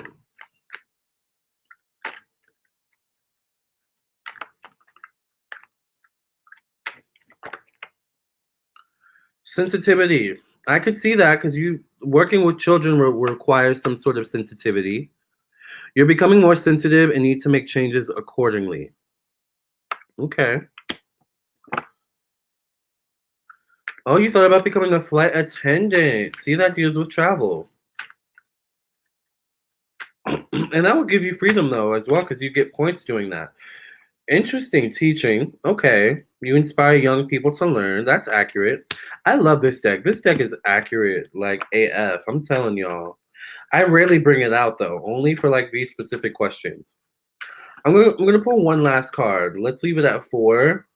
Sensitivity. I could see that because you working with children requires some sort of sensitivity. You're becoming more sensitive and need to make changes accordingly. Okay. Oh, you thought about becoming a flight attendant. See, that deals with travel. And that will give you freedom, though, as well, because you get points doing that. Interesting teaching. Okay. You inspire young people to learn. That's accurate. I love this deck. This deck is accurate, like AF. I'm telling y'all. I rarely bring it out, though, only for, like, these specific questions. I'm gonna pull one last card. Let's leave it at 4.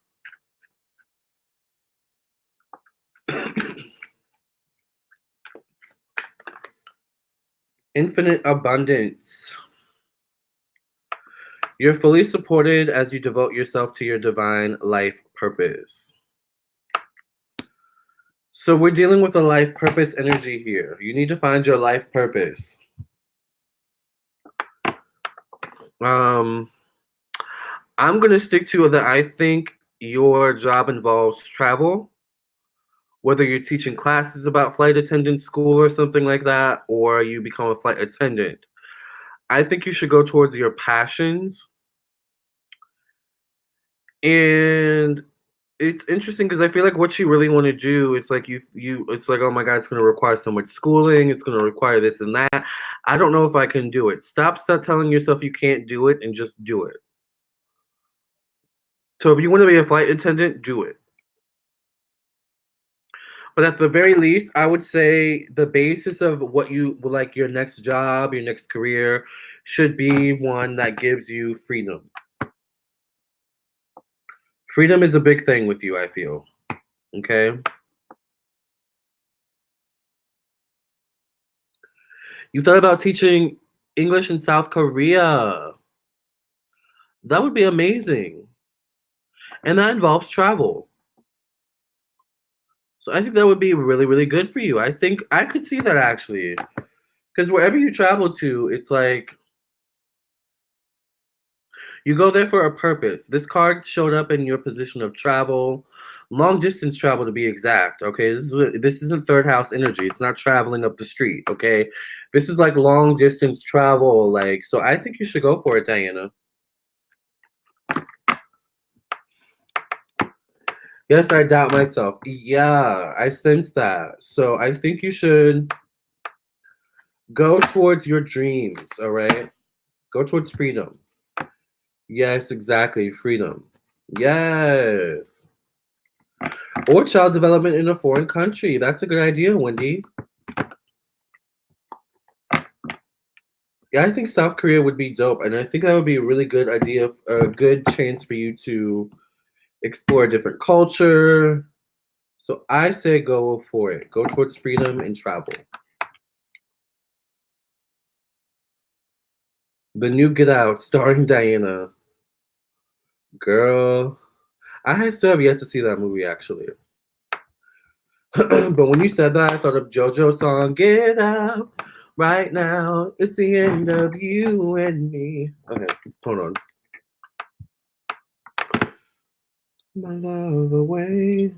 Infinite abundance. You're fully supported as you devote yourself to your divine life purpose. So we're dealing with a life purpose energy here. You need to find your life purpose. I'm gonna stick to that. I think your job involves travel. Whether you're teaching classes about flight attendant school or something like that, or you become a flight attendant. I think you should go towards your passions. And it's interesting because I feel like what you really want to do, it's like it's like, oh my God, it's going to require so much schooling. It's going to require this and that. I don't know if I can do it. Stop telling yourself you can't do it and just do it. So if you want to be a flight attendant, do it. But at the very least, I would say the basis of what you like, your next job, your next career, should be one that gives you freedom. Freedom is a big thing with you, I feel. Okay? You thought about teaching English in South Korea. That would be amazing. And that involves travel. So I think that would be really, really good for you. I think I could see that actually. Because wherever you travel to, it's like you go there for a purpose. This card showed up in your position of travel, long distance travel to be exact. Okay, this isn't third house energy. It's not traveling up the street. Okay, this is like long distance travel. Like, so I think you should go for it, Diana. Yes, I doubt myself. Yeah, I sense that. So I think you should go towards your dreams. All right, go towards freedom. Yes, exactly, freedom. Yes. Or child development in a foreign country. That's a good idea, Wendy. Yeah, I think South Korea would be dope, and I think that would be a really good idea, a good chance for you to explore a different culture. So I say go for it. Go towards freedom and travel. The new Get Out, starring Diana. Girl, still have yet to see that movie actually. But when you said that, I thought of JoJo's song, Get Out right now. It's the end of you and me. Okay, hold on. My love away.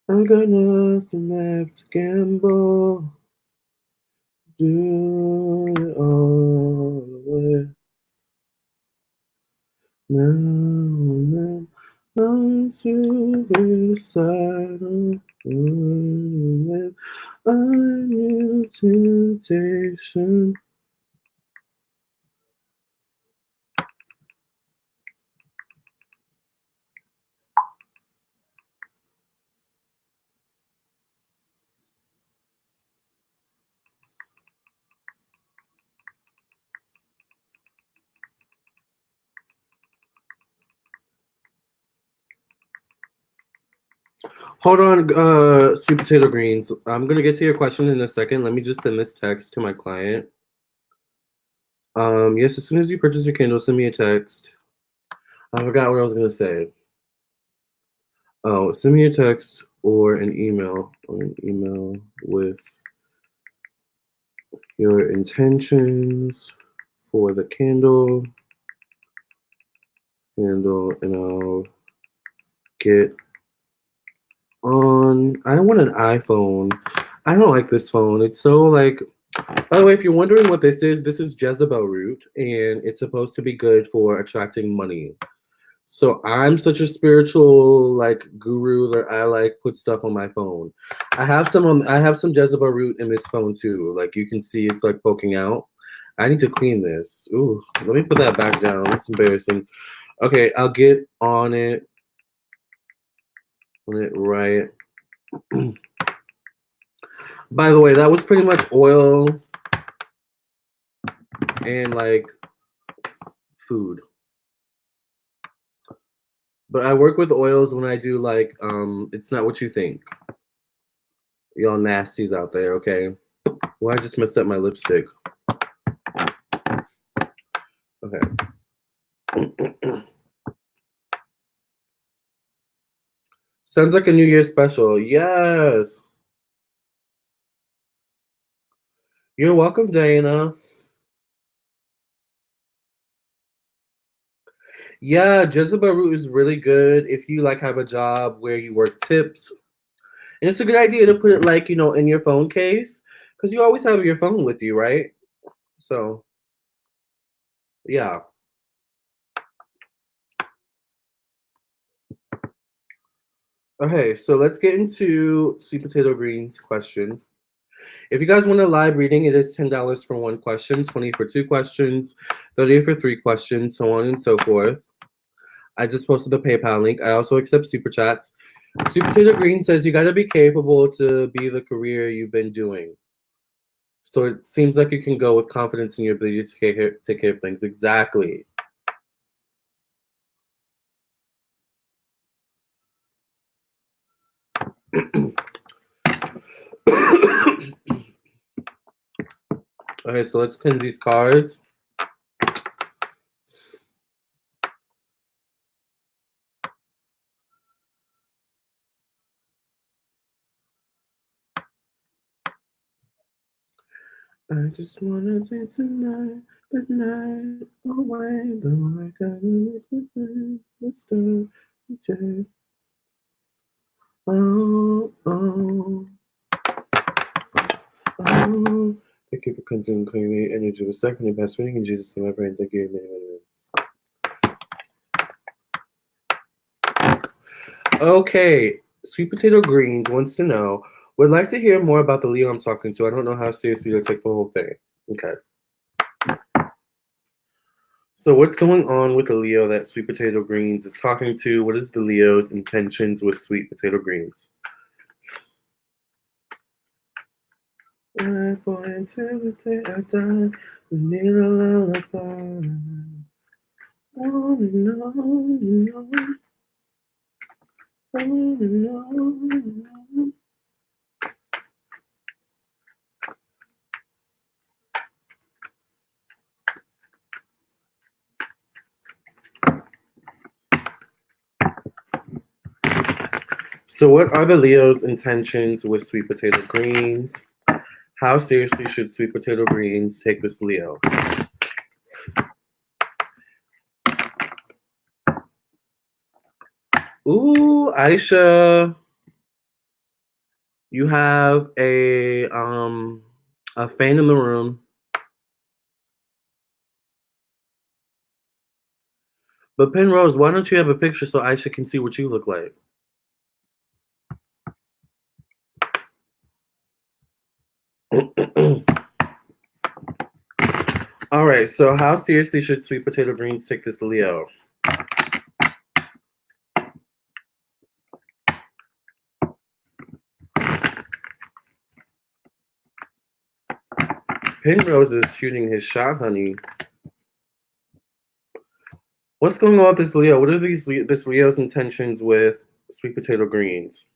I got nothing left to gamble. Do it all away. Now and then I'm suicidal with a new temptation. Hold on, sweet potato greens. I'm gonna get to your question in a second. Let me just send this text to my client. Yes, as soon as you purchase your candle, send me a text. I forgot what I was gonna say. Oh, send me a text or an email with your intentions for the candle, and I'll get on. I want an iPhone. I don't like this phone. It's so like. By the way, if you're wondering what this is Jezebel root, and it's supposed to be good for attracting money. So I'm such a spiritual like guru that I like put stuff on my phone. I have some Jezebel root in this phone too. Like you can see it's like poking out. I need to clean this. Ooh, let me put that back down. That's embarrassing. Okay, I'll get on it. On it right. By the way, that was pretty much oil and like food. But I work with oils when I do like it's not what you think. Y'all nasties out there, okay? Well, I just messed up my lipstick. Okay. Sounds like a New Year's special. Yes. You're welcome, Diana. Yeah, Jezebel root is really good if you like have a job where you work tips. And it's a good idea to put it like, in your phone case. Because you always have your phone with you, right? So yeah. Okay, so let's get into sweet potato greens question. If you guys want a live reading, it is $10 for one question, 20 for two questions, 30 for three questions, so on and so forth. I just posted the PayPal link. I also accept super chats. Sweet Potato Green says you got to be capable to be the career you've been doing. So it seems like you can go with confidence in your ability to take care of things. Exactly. Okay, so let's pin these cards. I just wanna dance tonight, but night away. Though I gotta make the thing. Let's start the day. Oh, oh, oh. Thank you for consuming cleaning energy with second and best reading in Jesus' name. I pray and thank you. Amen. Okay, Sweet Potato Greens wants to know, would like to hear more about the Leo I'm talking to. I don't know how seriously to take the whole thing. Okay. So what's going on with the Leo that Sweet Potato Greens is talking to? What is the Leo's intentions with Sweet Potato Greens? life for until the day I die. We need a lullaby. On and on and on. On and on and on. So what are the Leo's intentions with sweet potato greens? How seriously should sweet potato greens take this Leo? Ooh, Aisha, you have a fan in the room. But Penrose, why don't you have a picture so Aisha can see what you look like? All right, so how seriously should sweet potato greens take this Leo? Penrose is shooting his shot, honey. What's going on with this Leo? What are this Leo's intentions with sweet potato greens?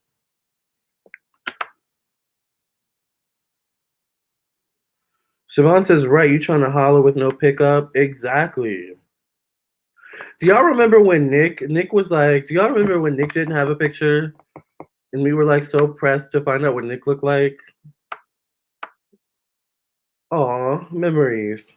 Siobhan says, right, you trying to holler with no pickup? Exactly. Do y'all remember when Nick was like, do y'all remember when Nick didn't have a picture? And we were like so pressed to find out what Nick looked like? Aw, memories.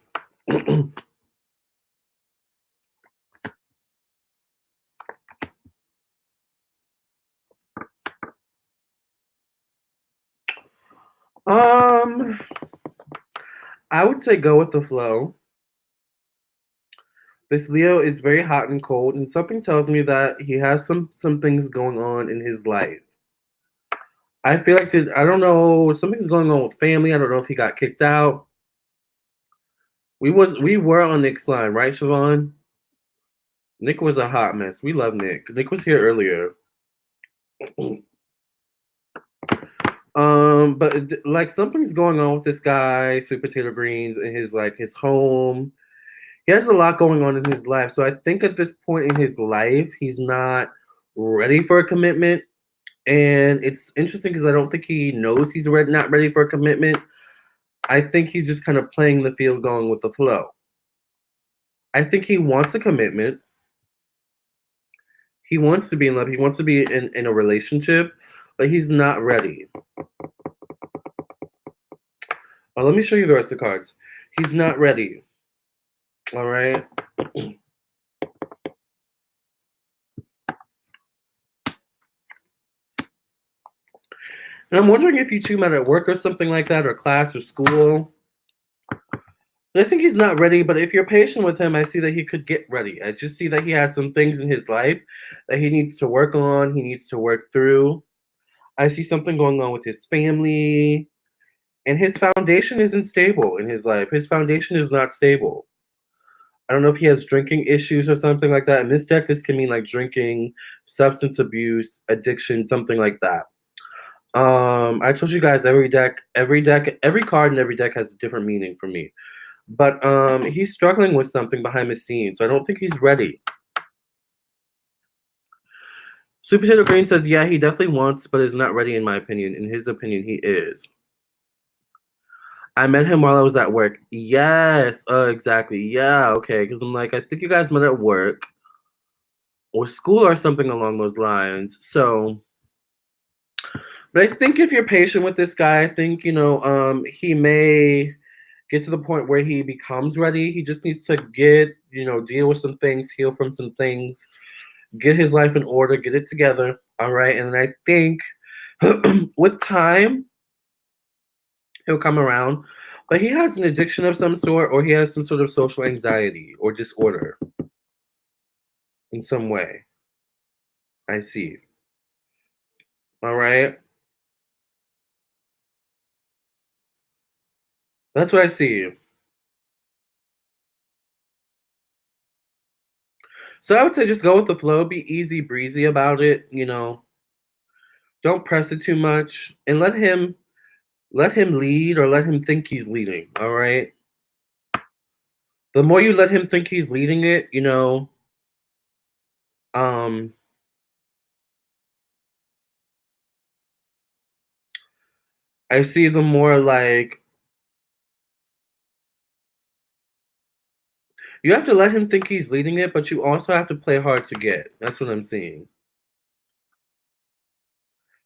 I would say go with the flow. This Leo is very hot and cold, and something tells me that he has some things going on in his life. I feel like I don't know, something's going on with family. I don't know if he got kicked out. We were on Nick's line, right, Siobhan? Nick was a hot mess. We love Nick. Nick was here earlier. But like something's going on with this guy, Sweet Potato Greens, in his home. He has a lot going on in his life. So I think at this point in his life, he's not ready for a commitment. And it's interesting because I don't think he knows he's not ready for a commitment. I think he's just kind of playing the field, going with the flow. I think he wants a commitment. He wants to be in love. He wants to be in a relationship, but he's not ready. Oh, let me show you the rest of the cards. He's not ready. All right. And I'm wondering if you two met at work or something like that, or class or school. I think he's not ready, but if you're patient with him, I see that he could get ready. I just see that he has some things in his life that he needs to work on, he needs to work through. I see something going on with his family, and his foundation isn't stable in his life. His foundation is not stable. I don't know if he has drinking issues or something like that. In this deck, this can mean like drinking, substance abuse, addiction, something like that. I told you guys every card in every deck has a different meaning for me. But he's struggling with something behind the scenes, so I don't think he's ready. Sweet Potato Green says, yeah, he definitely wants, but is not ready in my opinion. In his opinion, he is. I met him while I was at work. Yes, exactly. Yeah, okay. Because I'm like, I think you guys met at work or school or something along those lines. So, but I think if you're patient with this guy, I think, he may get to the point where he becomes ready. He just needs to deal with some things, heal from some things, get his life in order, get it together. All right. And I think with time, he'll come around. But he has an addiction of some sort, or he has some sort of social anxiety or disorder in some way. I see. All right. That's what I see. So I would say just go with the flow, be easy breezy about it, Don't press it too much and let him Let him lead, or let him think he's leading, all right? The more you let him think he's leading it, um, I see the more like you have to let him think he's leading it, but you also have to play hard to get. That's what I'm seeing.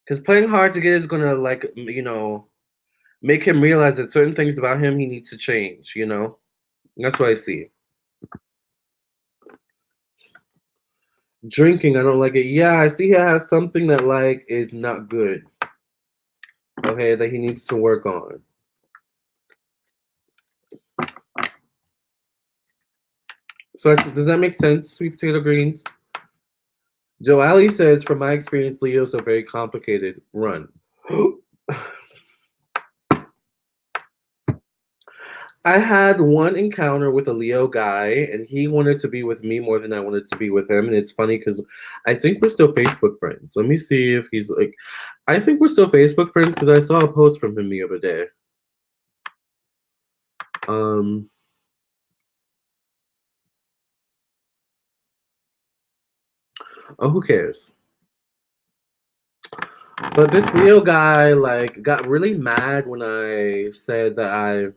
Because playing hard to get is gonna make him realize that certain things about him he needs to change. That's what I see. Drinking, I don't like it. Yeah, I see he has something that is not good. Okay, that he needs to work on. So does that make sense, sweet potato greens? Joali says, from my experience, Leos are very complicated. Run. I had one encounter with a Leo guy, and he wanted to be with me more than I wanted to be with him. And it's funny because I think we're still Facebook friends. Let me see if he's like, I think we're still Facebook friends because I saw a post from him the other day. Oh, who cares? But this Leo guy got really mad when I said that I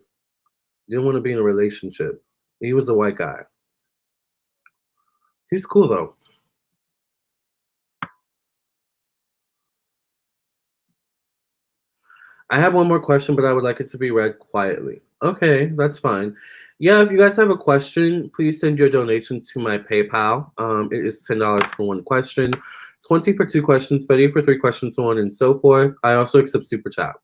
didn't want to be in a relationship. He was a white guy. He's cool though. I have one more question, but I would like it to be read quietly. Okay, that's fine. Yeah, if you guys have a question, please send your donation to my PayPal. It is $10 for one question, 20 for two questions, 30 for three questions, so on and so forth. I also accept super chat.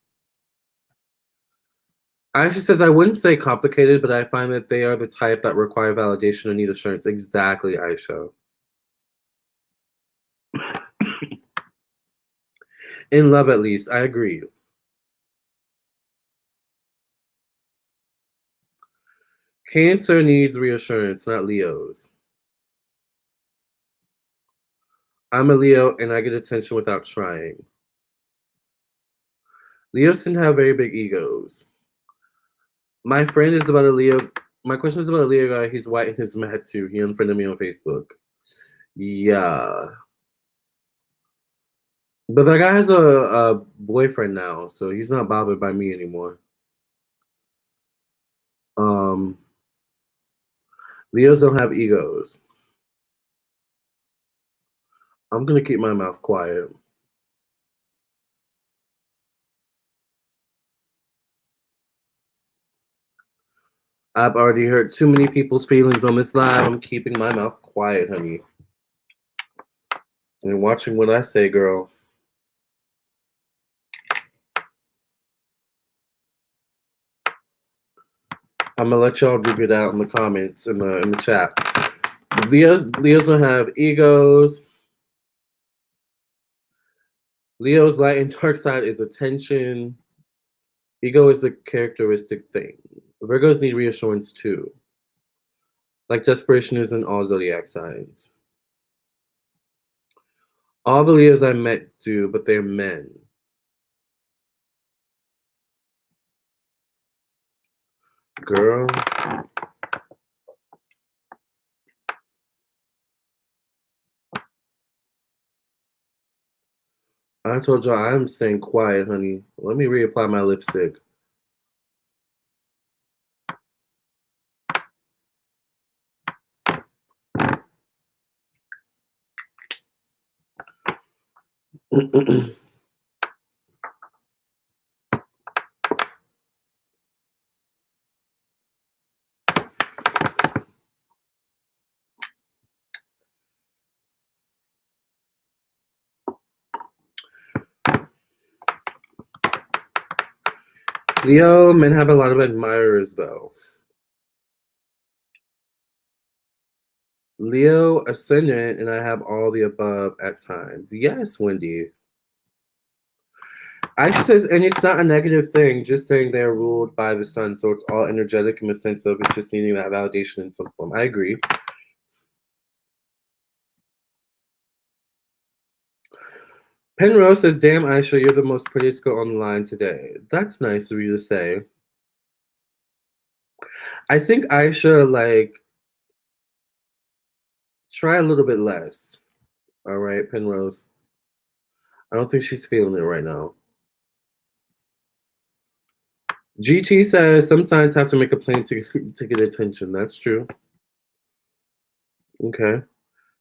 Aisha says, I wouldn't say complicated, but I find that they are the type that require validation and need assurance. Exactly, Aisha. In love, at least. I agree. Cancer needs reassurance, not Leos. I'm a Leo and I get attention without trying. Leos can have very big egos. My friend is about a Leo. My question is about a Leo guy. He's white and he's mad too. He unfriended me on Facebook. Yeah. But that guy has a boyfriend now, so he's not bothered by me anymore. Um, Leos don't have egos. I'm gonna keep my mouth quiet. I've already hurt too many people's feelings on this live. I'm keeping my mouth quiet, honey. And watching what I say, girl. I'm gonna let y'all dig it out in the comments in the chat. Leos don't have egos. Leo's light and dark side is attention. Ego is a characteristic thing. Virgos need reassurance too. Like desperation is in all zodiac signs. All the Leos I met do, but they're men. Girl. I told y'all I'm staying quiet, honey. Let me reapply my lipstick. Leo men have a lot of admirers though. Leo ascendant, and I have all the above at times. Yes, Wendy. Aisha says, and it's not a negative thing, just saying they're ruled by the sun, so it's all energetic in the sense of it's just needing that validation in some form. I agree. Penrose says, damn, Aisha, you're the most prettiest girl on the line today. That's nice of you to say. I think Aisha, like, try a little bit less. All right, Penrose. I don't think she's feeling it right now. GT says, some signs have to make a plan to get attention. That's true. Okay.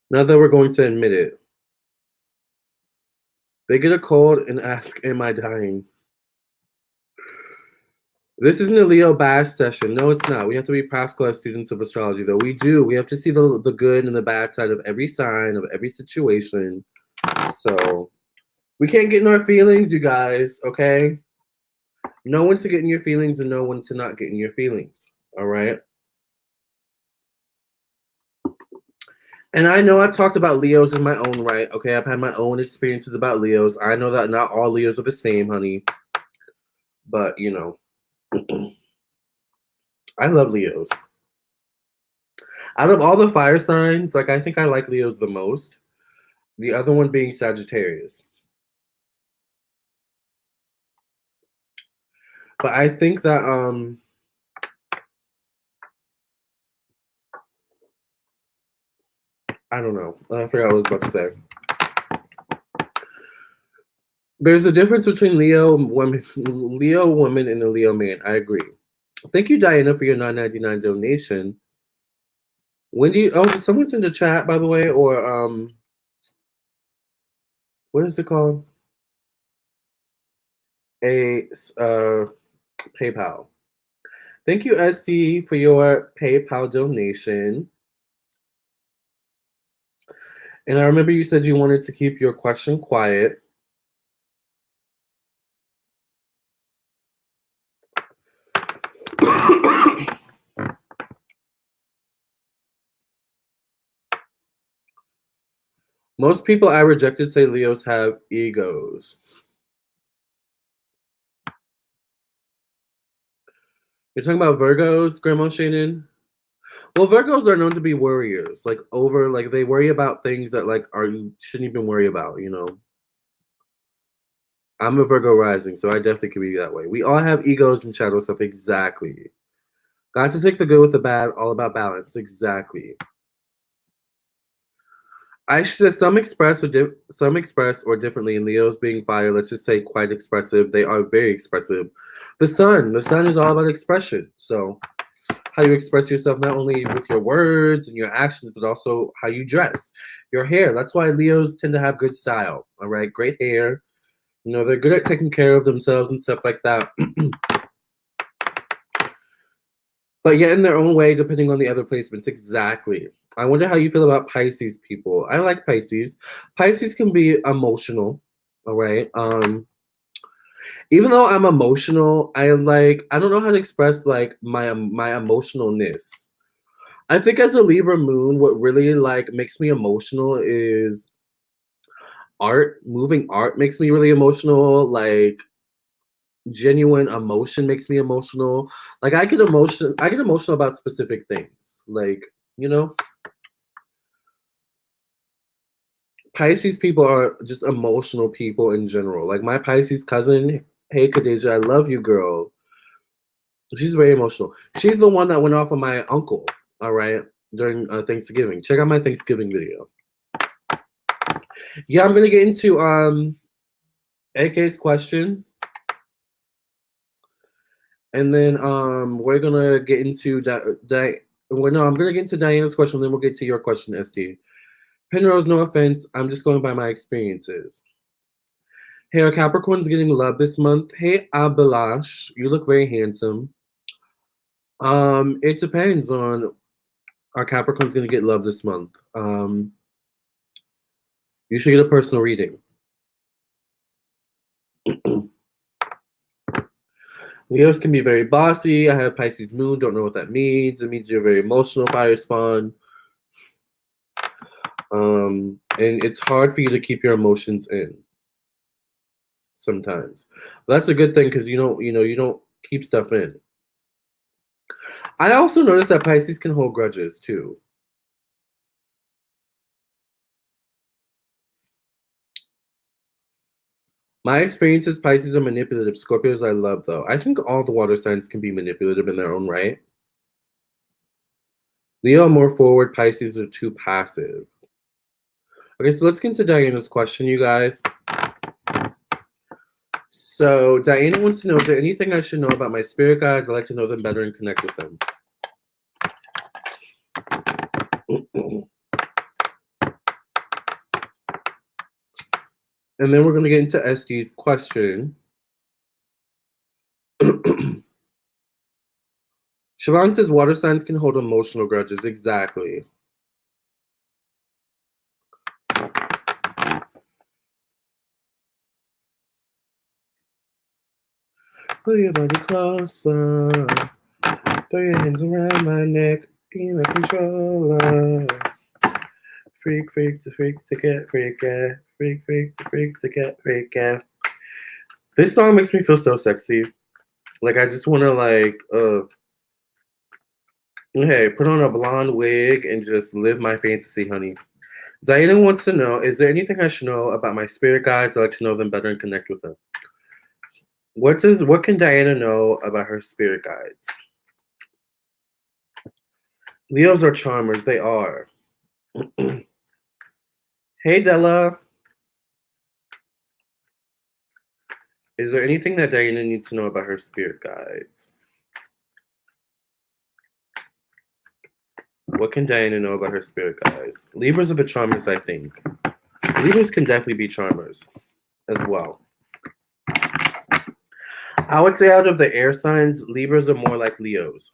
Now that we're going to admit it. They get a cold and ask, am I dying? This isn't a Leo bash session. No, it's not. We have to be practical as students of astrology, though. We do. We have to see the good and the bad side of every sign, of every situation. So we can't get in our feelings, you guys, okay? No one to get in your feelings and no one to not get in your feelings, all right? And I know I've talked about Leos in my own right, okay? I've had my own experiences about Leos. I know that not all Leos are the same, honey. But, you know, I love Leos. Out of all the fire signs, like, I think I like Leos the most. The other one being Sagittarius. But I think that, I don't know. I forgot what I was about to say. There's a difference between Leo woman and a Leo man. I agree. Thank you, Diana, for your $9.99 donation. When do you? Oh, someone's in the chat, by the way, or what is it called? A PayPal. Thank you, SD, for your PayPal donation. And I remember you said you wanted to keep your question quiet. Most people I rejected say Leos have egos. You're talking about Virgos, Grandma Shannon? Well, Virgos are known to be worriers. Like they worry about things that like you shouldn't even worry about, you know. I'm a Virgo rising, so I definitely can be that way. We all have egos and shadow stuff, exactly. Got to take the good with the bad, all about balance, exactly. I said some express or differently in Leos being fire. Let's just say quite expressive. They are very expressive. The sun is all about expression. So how you express yourself not only with your words and your actions, but also how you dress, your hair. That's why Leos tend to have good style. All right, great hair. You know, they're good at taking care of themselves and stuff like that. But yet in their own way, depending on the other placements. Exactly. I wonder how you feel about Pisces people. I like Pisces. Pisces can be emotional. All right. Even though I'm emotional, I don't know how to express like my emotionalness. I think as a Libra moon, what really like makes me emotional is art. Moving art makes me really emotional. Like genuine emotion makes me emotional. Like I get emotional about specific things. Like, you know, Pisces people are just emotional people in general. Like my Pisces cousin, hey Khadija, I love you, girl. She's very emotional. She's the one that went off on my uncle, all right, during Thanksgiving. Check out my Thanksgiving video. Yeah, I'm gonna get into AK's question. And then we're gonna get into I'm gonna get into Diana's question, then we'll get to your question, SD. Penrose, no offense, I'm just going by my experiences. Hey, are Capricorns getting love this month? Hey, Abhilash, you look very handsome. It depends on are Capricorns gonna get love this month. You should get a personal reading. Leos can be very bossy. I have Pisces moon, don't know what that means. It means you're very emotional, fire spawn. And it's hard for you to keep your emotions in sometimes. But that's a good thing because you don't keep stuff in. I also noticed that Pisces can hold grudges too. My experience is Pisces are manipulative. Scorpios I love, though. I think all the water signs can be manipulative in their own right. Leo more forward. Pisces are too passive. Okay, so let's get into Diana's question, you guys. So Diana wants to know, is there anything I should know about my spirit guides? I'd like to know them better and connect with them. And then we're going to get into Estee's question. Siobhan says water signs can hold emotional grudges. Exactly. Pull your body closer. Throw your hands around my neck. Be my controller. Freak, freak, to get freaky. Freak, freak, to get freaky. This song makes me feel so sexy. Like, I just want to, like, hey, put on a blonde wig and just live my fantasy, honey. Diana wants to know, is there anything I should know about my spirit guides? I'd like to know them better and connect with them. What can Diana know about her spirit guides? Leos are charmers. They are. Hey, Della. Is there anything that Diana needs to know about her spirit guides? What can Diana know about her spirit guides? Libras are the charmers, I think. Libras can definitely be charmers as well. I would say out of the air signs, Libras are more like Leos.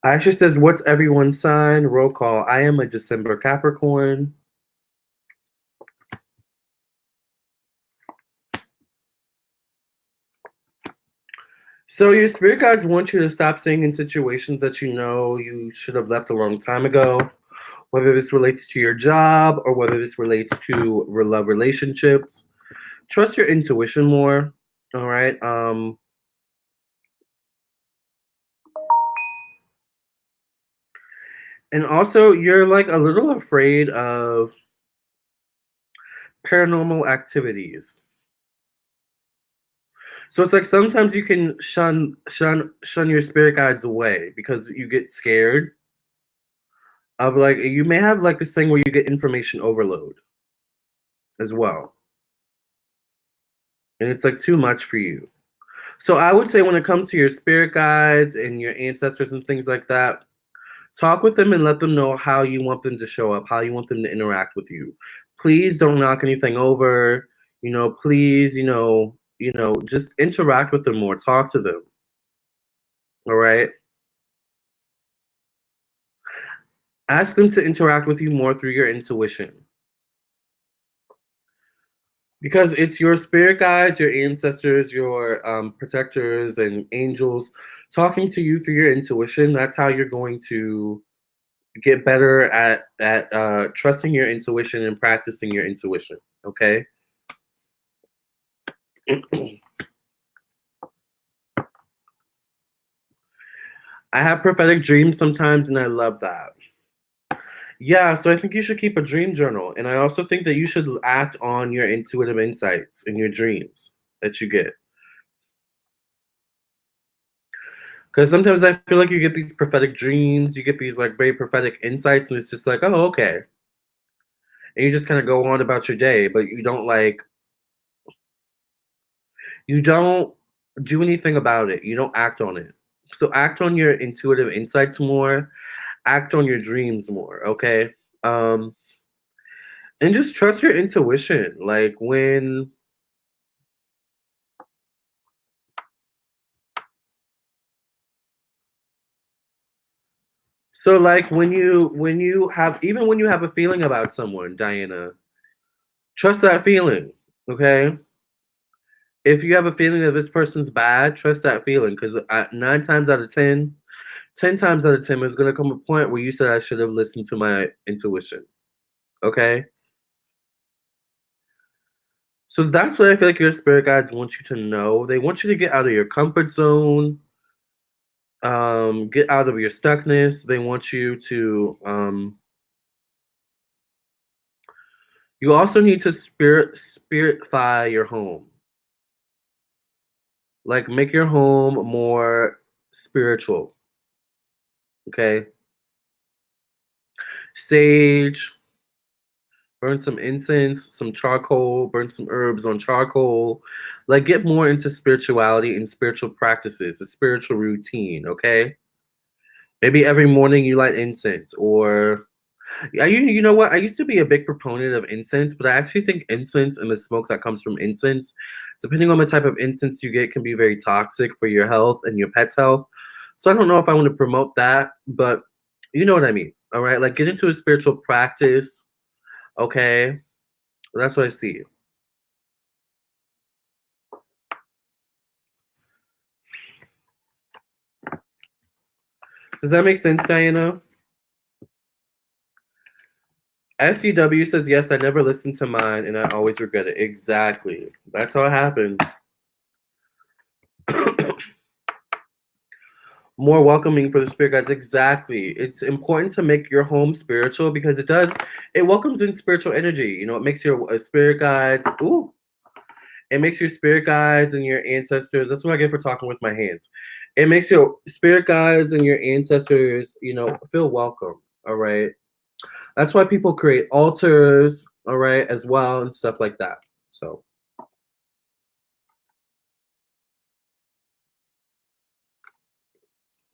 Aisha says, what's everyone's sign? Roll call. I am a December Capricorn. So your spirit guides want you to stop staying in situations that you know you should have left a long time ago, whether this relates to your job or whether this relates to love relationships. Trust your intuition more. All right. And also you're like a little afraid of paranormal activities. So it's like sometimes you can shun your spirit guides away because you get scared of, like, you may have like this thing where you get information overload as well. And it's like too much for you. So I would say when it comes to your spirit guides and your ancestors and things like that, talk with them and let them know how you want them to show up, how you want them to interact with you. Please don't knock anything over. Please, just interact with them more. Talk to them. All right. Ask them to interact with you more through your intuition. Because it's your spirit guides, your ancestors, your protectors and angels talking to you through your intuition. That's how you're going to get better at trusting your intuition and practicing your intuition. Okay. I have prophetic dreams sometimes, and I love that. Yeah, so I think you should keep a dream journal, and I also think that you should act on your intuitive insights in your dreams that you get. Because sometimes I feel like you get these prophetic dreams, you get these like very prophetic insights, and it's just like, oh, okay. And you just kind of go on about your day, but you don't do anything about it. You don't act on it. So act on your intuitive insights more, act on your dreams more, okay? Um, and just trust your intuition. Like when So like when you have a feeling about someone, Diana, trust that feeling. Okay? If you have a feeling that this person's bad, trust that feeling because 9 times out of 10, 10 times out of 10, there's gonna come a point where you said I should have listened to my intuition. Okay? So that's what I feel like your spirit guides want you to know. They want you to get out of your comfort zone, get out of your stuckness. They want you to you also need to spiritfy your home. Like make your home more spiritual. Okay? Sage, burn some incense, some charcoal, burn some herbs on charcoal. Like get more into spirituality and spiritual practices, a spiritual routine, okay? Maybe every morning you light incense or you know what? I used to be a big proponent of incense, but I actually think incense and the smoke that comes from incense, depending on the type of incense you get, can be very toxic for your health and your pet's health. So I don't know if I want to promote that, but you know what I mean. All right, like get into a spiritual practice. Okay, that's what I see. Does that make sense, Diana? SCW says yes. I never listened to mine, and I always regret it. Exactly. That's how it happens. More welcoming for the spirit guides. Exactly. It's important to make your home spiritual because it welcomes in spiritual energy. You know, it makes your spirit guides. Ooh, it makes your spirit guides and your ancestors. That's what I get for talking with my hands. It makes your spirit guides and your ancestors, feel welcome. All right. That's why people create altars, all right, as well, and stuff like that. So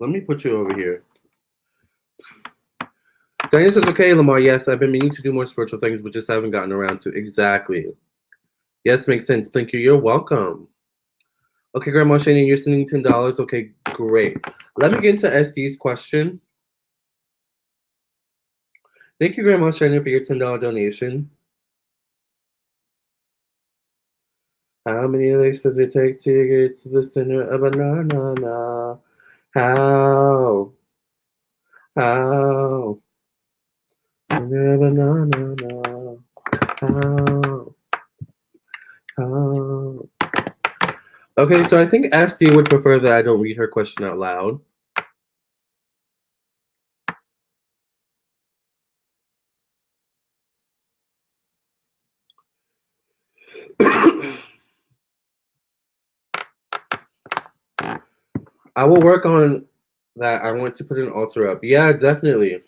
let me put you over here. Diane says, okay, Lamarr, yes, I've been meaning to do more spiritual things, but just haven't gotten around to. Exactly. Yes, makes sense. Thank you. You're welcome. Okay, Grandma Shane, you're sending $10. Okay, great. Let me get into SD's question. Thank you, Grandma Shannon, for your $10 donation. How many licks does it take to get to the center of a banana? How? How? Center of a banana. How? How? Okay, so I think SD would prefer that I don't read her question out loud. I will work on that. I want to put an altar up. Yeah, definitely.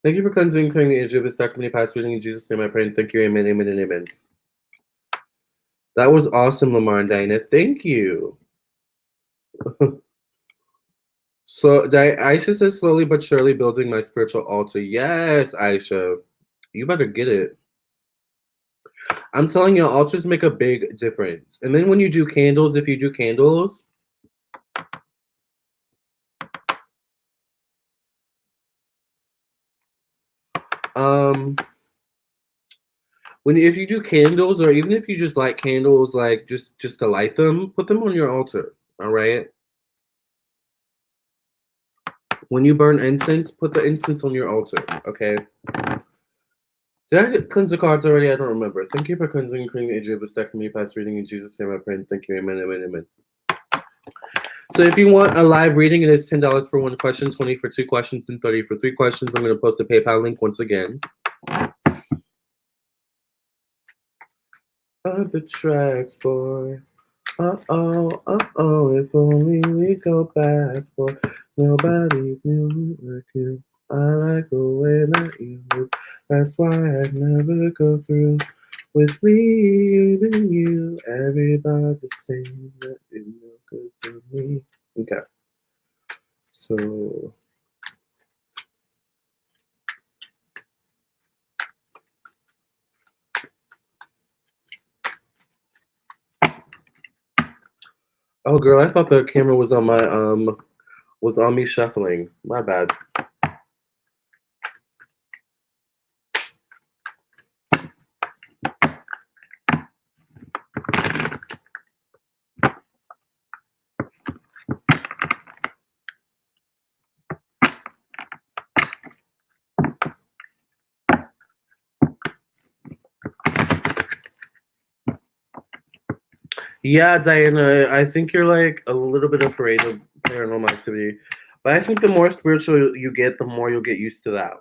Thank you for cleansing and clearing the energy of this sacrament past reading. In Jesus' name I pray and thank you. Amen, amen, and amen. That was awesome, Lamarr and Diana. Thank you. So Aisha says slowly but surely building my spiritual altar. Yes, Aisha. You better get it. I'm telling you, altars make a big difference. And then when you do candles, if you do candles, if you do candles or even if you just light candles, like just to light them, put them on your altar. All right. When you burn incense, put the incense on your altar. Okay. Did I cleanse the cards already? I don't remember. Thank you for cleansing and cleaning the energy of the stack from me past reading. In Jesus' name I pray and thank you. Amen, amen, amen. So if you want a live reading, it is $10 for one question, 20 for two questions, and 30 for three questions. I'm going to post a PayPal link once again. Up the tracks, boy. Uh-oh, if only we go back, boy. Nobody knew like you. I like the way that you move. That's why I'd never go through with leaving you. Everybody saying that you're no good for me. Okay. So oh girl, I thought the camera was on Was on me shuffling. My bad. Yeah, Diana, I think you're like a little bit afraid of paranormal activity. But I think the more spiritual you get, the more you'll get used to that.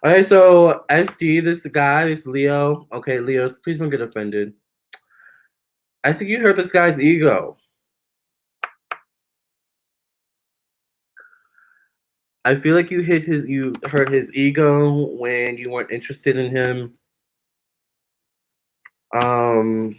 Alright, so SD, this guy, this Leo. Okay, Leos, please don't get offended. I think you hurt this guy's ego. I feel like you hurt his ego when you weren't interested in him. Um,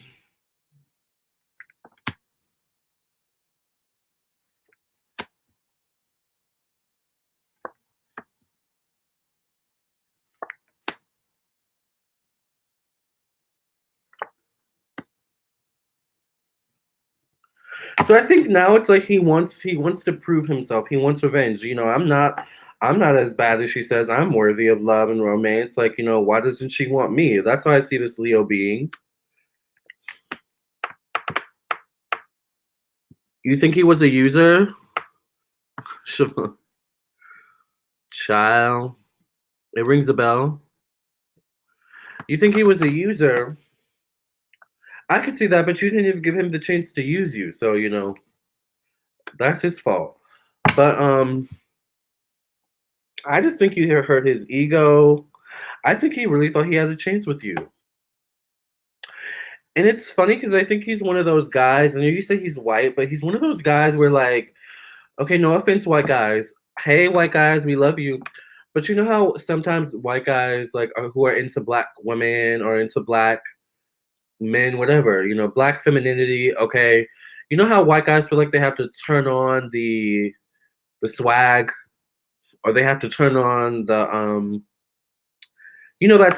so I think now it's like he wants to prove himself. He wants revenge. I'm not as bad as she says. I'm worthy of love and romance. Like, why doesn't she want me? That's how I see this Leo being. You think he was a user? Child. It rings a bell. You think he was a user? I could see that, but you didn't even give him the chance to use you. So, that's his fault. But I just think you hurt his ego. I think he really thought he had a chance with you. And it's funny because I think he's one of those guys, and you say he's white, but he's one of those guys where, like, okay, no offense, white guys. Hey, white guys, we love you. But you know how sometimes white guys, like, who are into black women or into black men, whatever, black femininity, okay. You know how white guys feel like they have to turn on the swag, or they have to turn on that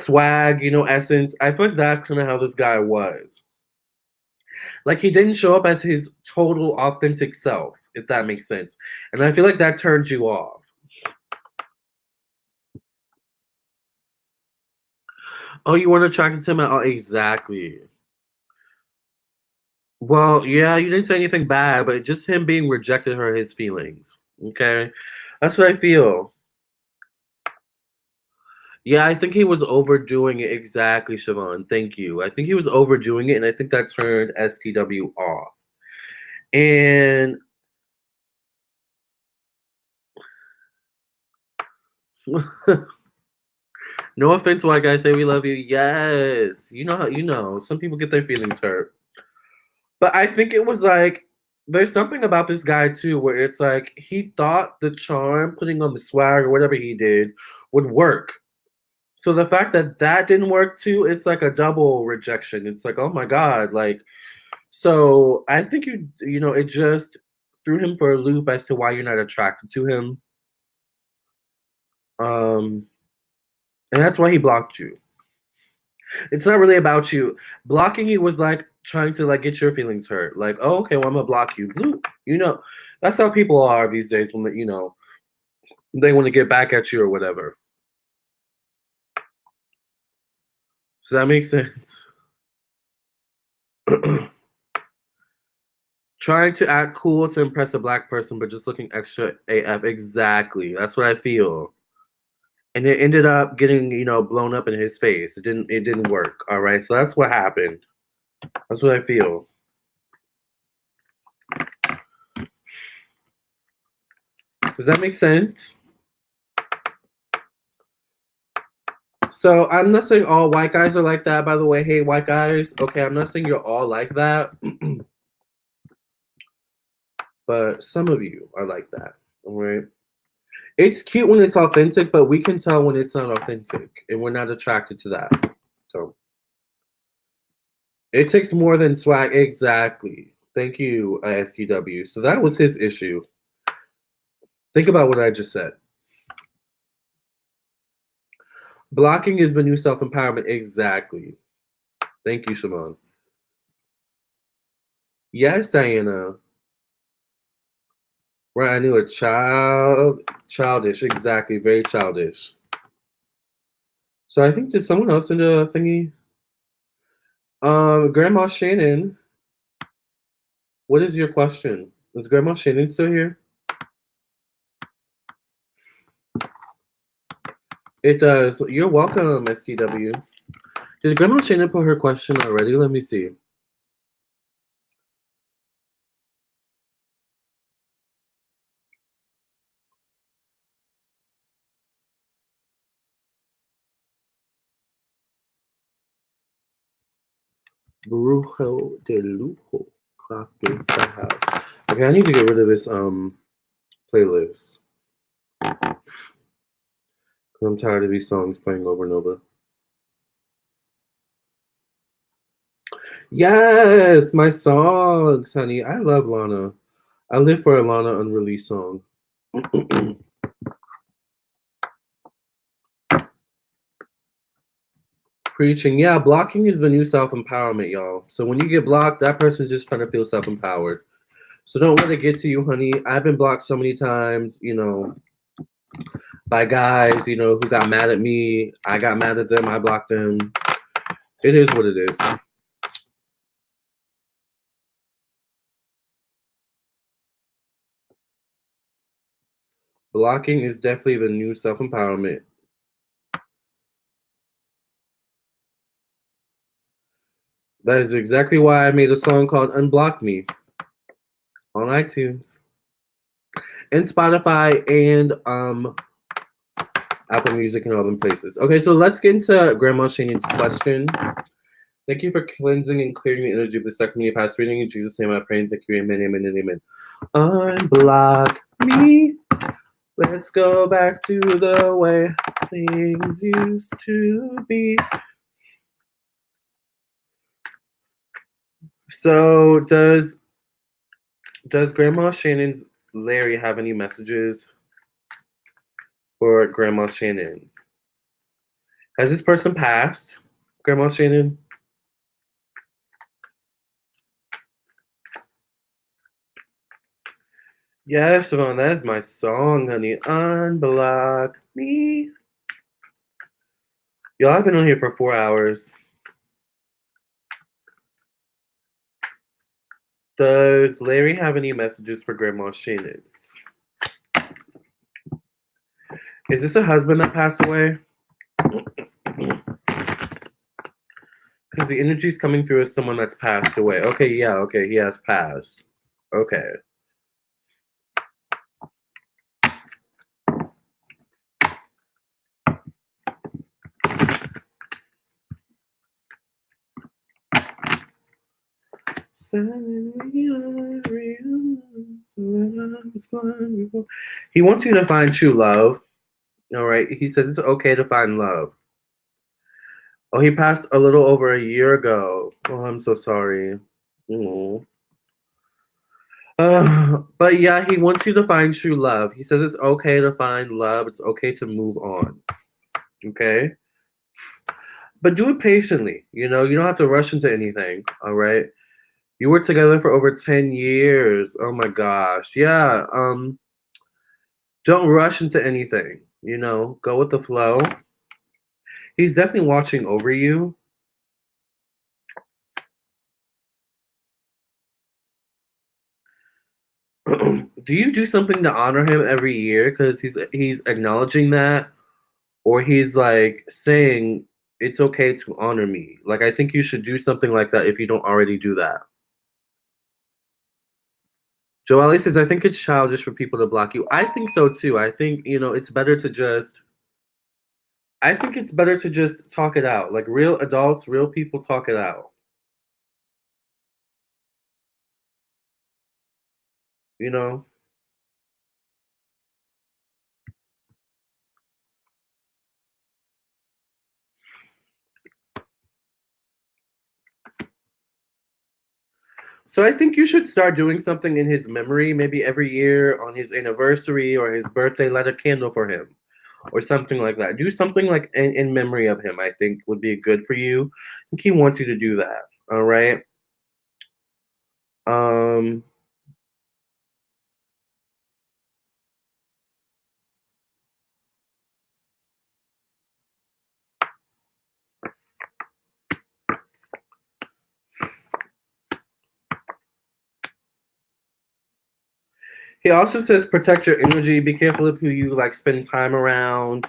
swag, essence. I feel like that's kind of how this guy was. Like, he didn't show up as his total authentic self, if that makes sense. And I feel like that turned you off. Oh, you weren't attracted to him at all? Exactly. Well, yeah, you didn't say anything bad, but just him being rejected hurt his feelings. Okay? That's what I feel. Yeah, I think he was overdoing it. Exactly, Siobhan. Thank you. I think he was overdoing it, and I think that turned STW off. And no offense, white guys, say we love you. Yes. You know how some people get their feelings hurt. But I think it was like there's something about this guy too where it's like he thought the charm, putting on the swag or whatever he did, would work. So the fact that that didn't work too, it's like a double rejection. It's like, oh my God, like, so I think it just threw him for a loop as to why you're not attracted to him. Um, and that's why he blocked you. It's not really about you. Blocking you was like trying to like get your feelings hurt. Like, oh, okay, well, I'm gonna block you. Bloop. That's how people are these days when they want to get back at you or whatever. Does that make sense? Trying to act cool to impress a black person, but just looking extra AF. Exactly. That's what I feel. And it ended up getting, blown up in his face. It didn't work. All right. So that's what happened. That's what I feel. Does that make sense? So I'm not saying all white guys are like that, by the way. Hey, white guys. Okay, I'm not saying you're all like that. But some of you are like that. All right. It's cute when it's authentic, but we can tell when it's not authentic, and we're not attracted to that. So it takes more than swag. Exactly. Thank you, STW. So that was his issue. Think about what I just said. Blocking is the new self-empowerment. Exactly. Thank you, Shimon. Yes, Diana. Right, I knew a childish, exactly, very childish. So I think, did someone else in the thingy? Grandma Shannon, what is your question? Is Grandma Shannon still here? It does. You're welcome, STW. Did Grandma Shannon put her question already? Let me see. Brujo de Lujo. Clock in the house. Okay, I need to get rid of this playlist. 'Cause I'm tired of these songs playing over and over. Yes, my songs, honey. I love Lana. I live for a Lana unreleased song. Preaching. Yeah, blocking is the new self empowerment, y'all. So when you get blocked, that person's just trying to feel self empowered. So don't let it get to you, honey. I've been blocked so many times, by guys, who got mad at me. I got mad at them. I blocked them. It is what it is. Blocking is definitely the new self empowerment. That is exactly why I made a song called Unblock Me on iTunes and Spotify and Apple Music and all them places. Okay, so let's get into Grandma Shannon's question. Thank you for cleansing and clearing the energy of the second me past reading. In Jesus' name I pray and thank you. Amen, amen, and amen. Unblock me. Let's go back to the way things used to be. So does Grandma Shannon's Larry have any messages for Grandma Shannon? Has this person passed, Grandma Shannon? Yes, Siobhan, that is my song, honey. Unblock me. Y'all, I've been on here for 4 hours. Does Larry have any messages for Grandma Shannon? Is this a husband that passed away? Because the energy's coming through as someone that's passed away. Okay, yeah, okay, he has passed. Okay. He wants you to find true love. All right. He says it's okay to find love. Oh, he passed a little over a year ago. Oh, I'm so sorry. Oh. But yeah, he wants you to find true love. He says it's okay to find love. It's okay to move on. Okay? But do it patiently. You don't have to rush into anything. All right? You were together for over 10 years. Oh my gosh. Yeah. Don't rush into anything. Go with the flow. He's definitely watching over you. Do you do something to honor him every year because he's acknowledging that, or he's like saying it's okay to honor me? Like, I think you should do something like that if you don't already do that. Joelle says, I think it's childish for people to block you. I think so too. I think, it's better to just talk it out. Like, real adults, real people talk it out. You know? So I think you should start doing something in his memory, maybe every year on his anniversary or his birthday, light a candle for him or something like that. Do something like in memory of him, I think would be good for you. I think he wants you to do that. All right. Um He also says protect your energy. Be careful of who you like spend time around.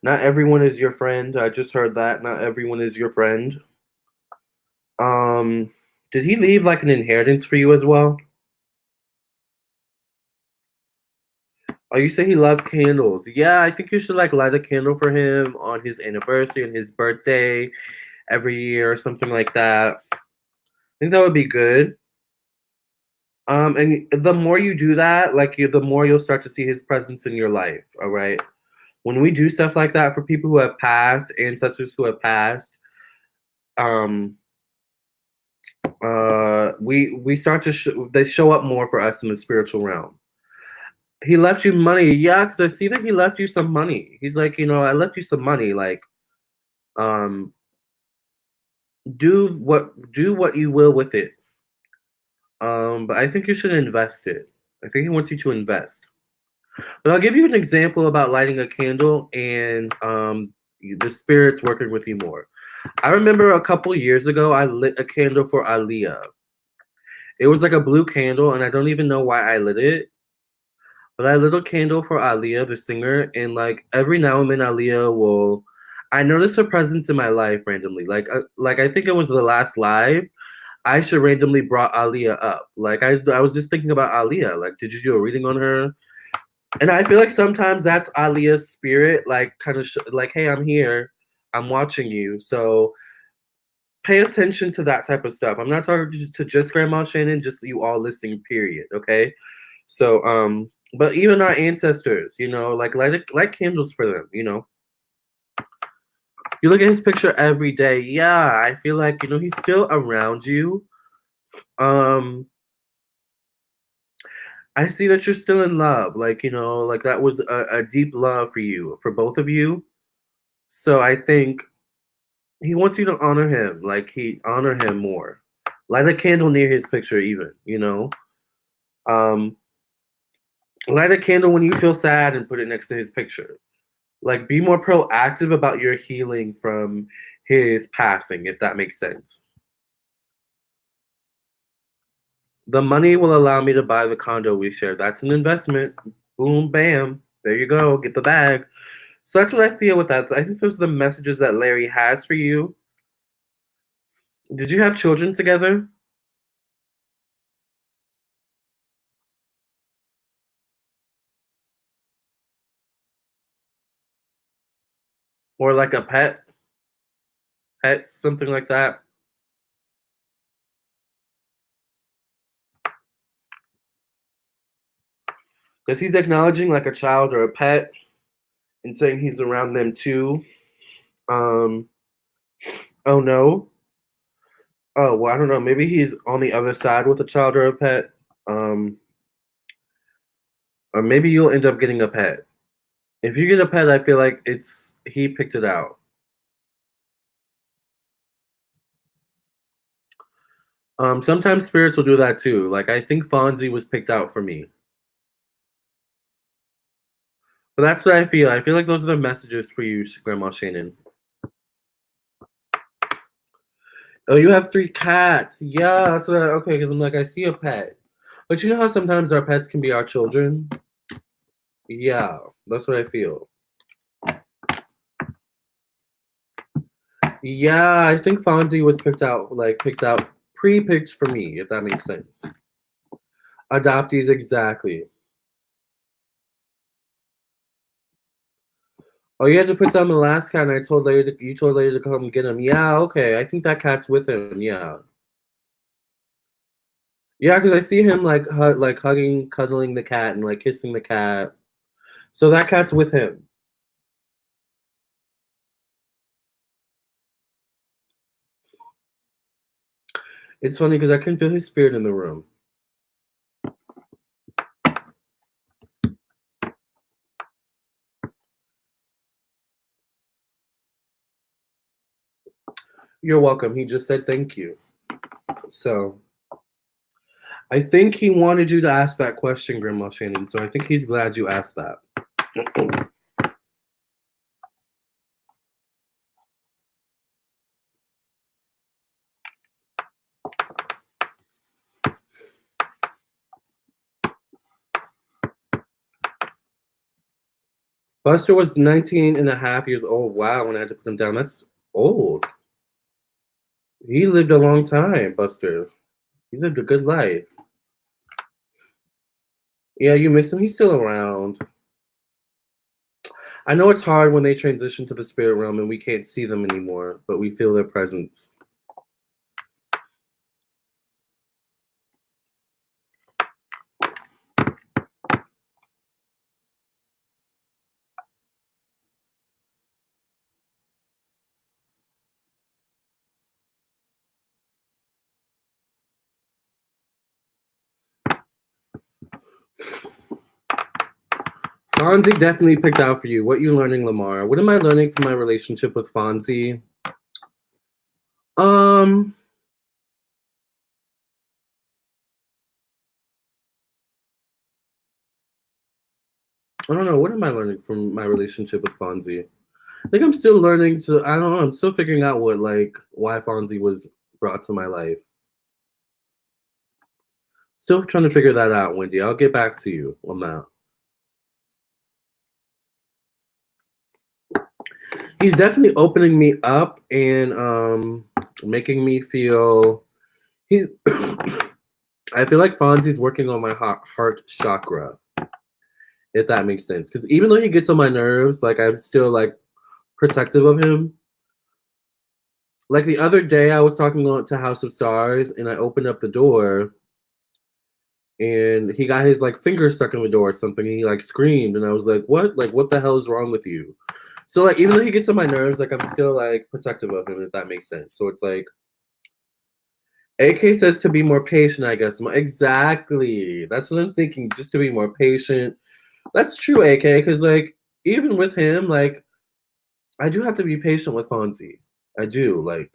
Not everyone is your friend. I just heard that. Not everyone is your friend. Um, did he leave like an inheritance for you as well? Oh, you say he loved candles. Yeah, I think you should like light a candle for him on his anniversary and his birthday every year or something like that. I think that would be good. And the more you do that, like the more you'll start to see his presence in your life. All right. When we do stuff like that for people who have passed, ancestors who have passed, um, we start to they show up more for us in the spiritual realm. He left you money, yeah, because I see that he left you some money. He's like, I left you some money. Like, um, do what you will with it. But I think you should invest it. I think he wants you to invest. But I'll give you an example about lighting a candle and the spirits working with you more. I remember a couple years ago, I lit a candle for Aaliyah. It was like a blue candle, and I don't even know why I lit it. But I lit a candle for Aaliyah, the singer, and like every now and then, Aaliyah will. I notice her presence in my life randomly. Like I think it was the last live. Aisha randomly brought Aaliyah up. Like I was just thinking about Aaliyah. Like, did you do a reading on her? And I feel like sometimes that's Aaliyah's spirit, like kind of like, hey, I'm here, I'm watching you. So pay attention to that type of stuff. I'm not talking to just Grandma Shannon, just you all listening, period. Okay. So but even our ancestors, like light candles for them, You look at his picture every day. Yeah, I feel like, he's still around you. Um I see that you're still in love. Like, like that was a deep love for you, for both of you. So I think he wants you to honor him, like he honor him more. Light a candle near his picture, even. Um, Light a candle when you feel sad and put it next to his picture. Like, be more proactive about your healing from his passing, if that makes sense. The money will allow me to buy the condo we share. That's an investment. Boom, bam. There you go. Get the bag. So that's what I feel with that. I think those are the messages that Larry has for you. Did you have children together? Or like a pet, something like that? Because he's acknowledging like a child or a pet and saying he's around them too. Um, oh no. Oh, well, I don't know. Maybe he's on the other side with a child or a pet. Um, or maybe you'll end up getting a pet. If you get a pet, I feel like he picked it out. Sometimes spirits will do that too. Like I think Fonzie was picked out for me. But that's what I feel. I feel like those are the messages for you, Grandma Shannon. Oh, you have 3 cats. Yeah, that's what okay, because I'm like, I see a pet. But you know how sometimes our pets can be our children? Yeah, that's what I feel. Yeah, I think Fonzie was picked out pre-picked for me, if that makes sense. Adoptees, exactly. Oh, you had to put down the last cat, and you told Lady to come get him. Yeah, okay. I think that cat's with him. Yeah, yeah, because I see him like hugging, cuddling the cat, and like kissing the cat. So that cat's with him. It's funny because I can feel his spirit in the room. You're welcome. He just said thank you. So I think he wanted you to ask that question, Grandma Shannon. So I think he's glad you asked that. Buster was 19 and a half years old. Wow, when I had to put him down. That's old. He lived a long time, Buster. He lived a good life. Yeah, you miss him. He's still around. I know it's hard when they transition to the spirit realm and we can't see them anymore, but we feel their presence. Fonzie definitely picked out for you. What you learning, Lamarr? What am I learning from my relationship with Fonzie? I don't know. What am I learning from my relationship with Fonzie? I think I'm still learning to, I don't know, I'm still figuring out why Fonzie was brought to my life. Still trying to figure that out, Wendy. I'll get back to you on that. He's definitely opening me up and making me feel, he's, I feel like Fonzie's working on my heart chakra, if that makes sense. Because even though he gets on my nerves, like I'm still like protective of him. Like the other day, I was talking to House of Stars, and I opened up the door, and he got his like finger stuck in the door or something, and he like screamed, and I was like, "What? Like, what the hell is wrong with you?" So like, even though he gets on my nerves, like I'm still like protective of him, if that makes sense. So it's like, AK says to be more patient, I guess. Exactly. That's what I'm thinking. Just to be more patient. That's true, AK. Because like, even with him, like, I do have to be patient with Fonzie. I do. Like,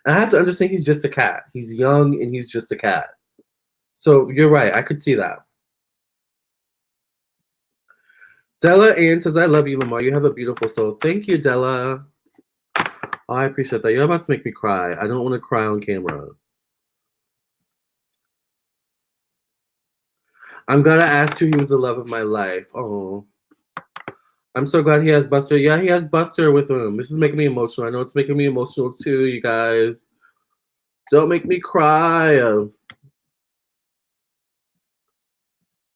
I have to understand he's just a cat. He's young and he's just a cat. So you're right. I could see that. Della Ann says, I love you, Lamarr. You have a beautiful soul. Thank you, Della. Oh, I appreciate that. You're about to make me cry. I don't want to cry on camera. I'm glad I asked you. He was the love of my life. Oh. I'm so glad he has Buster. Yeah, he has Buster with him. This is making me emotional. I know it's making me emotional too, you guys. Don't make me cry.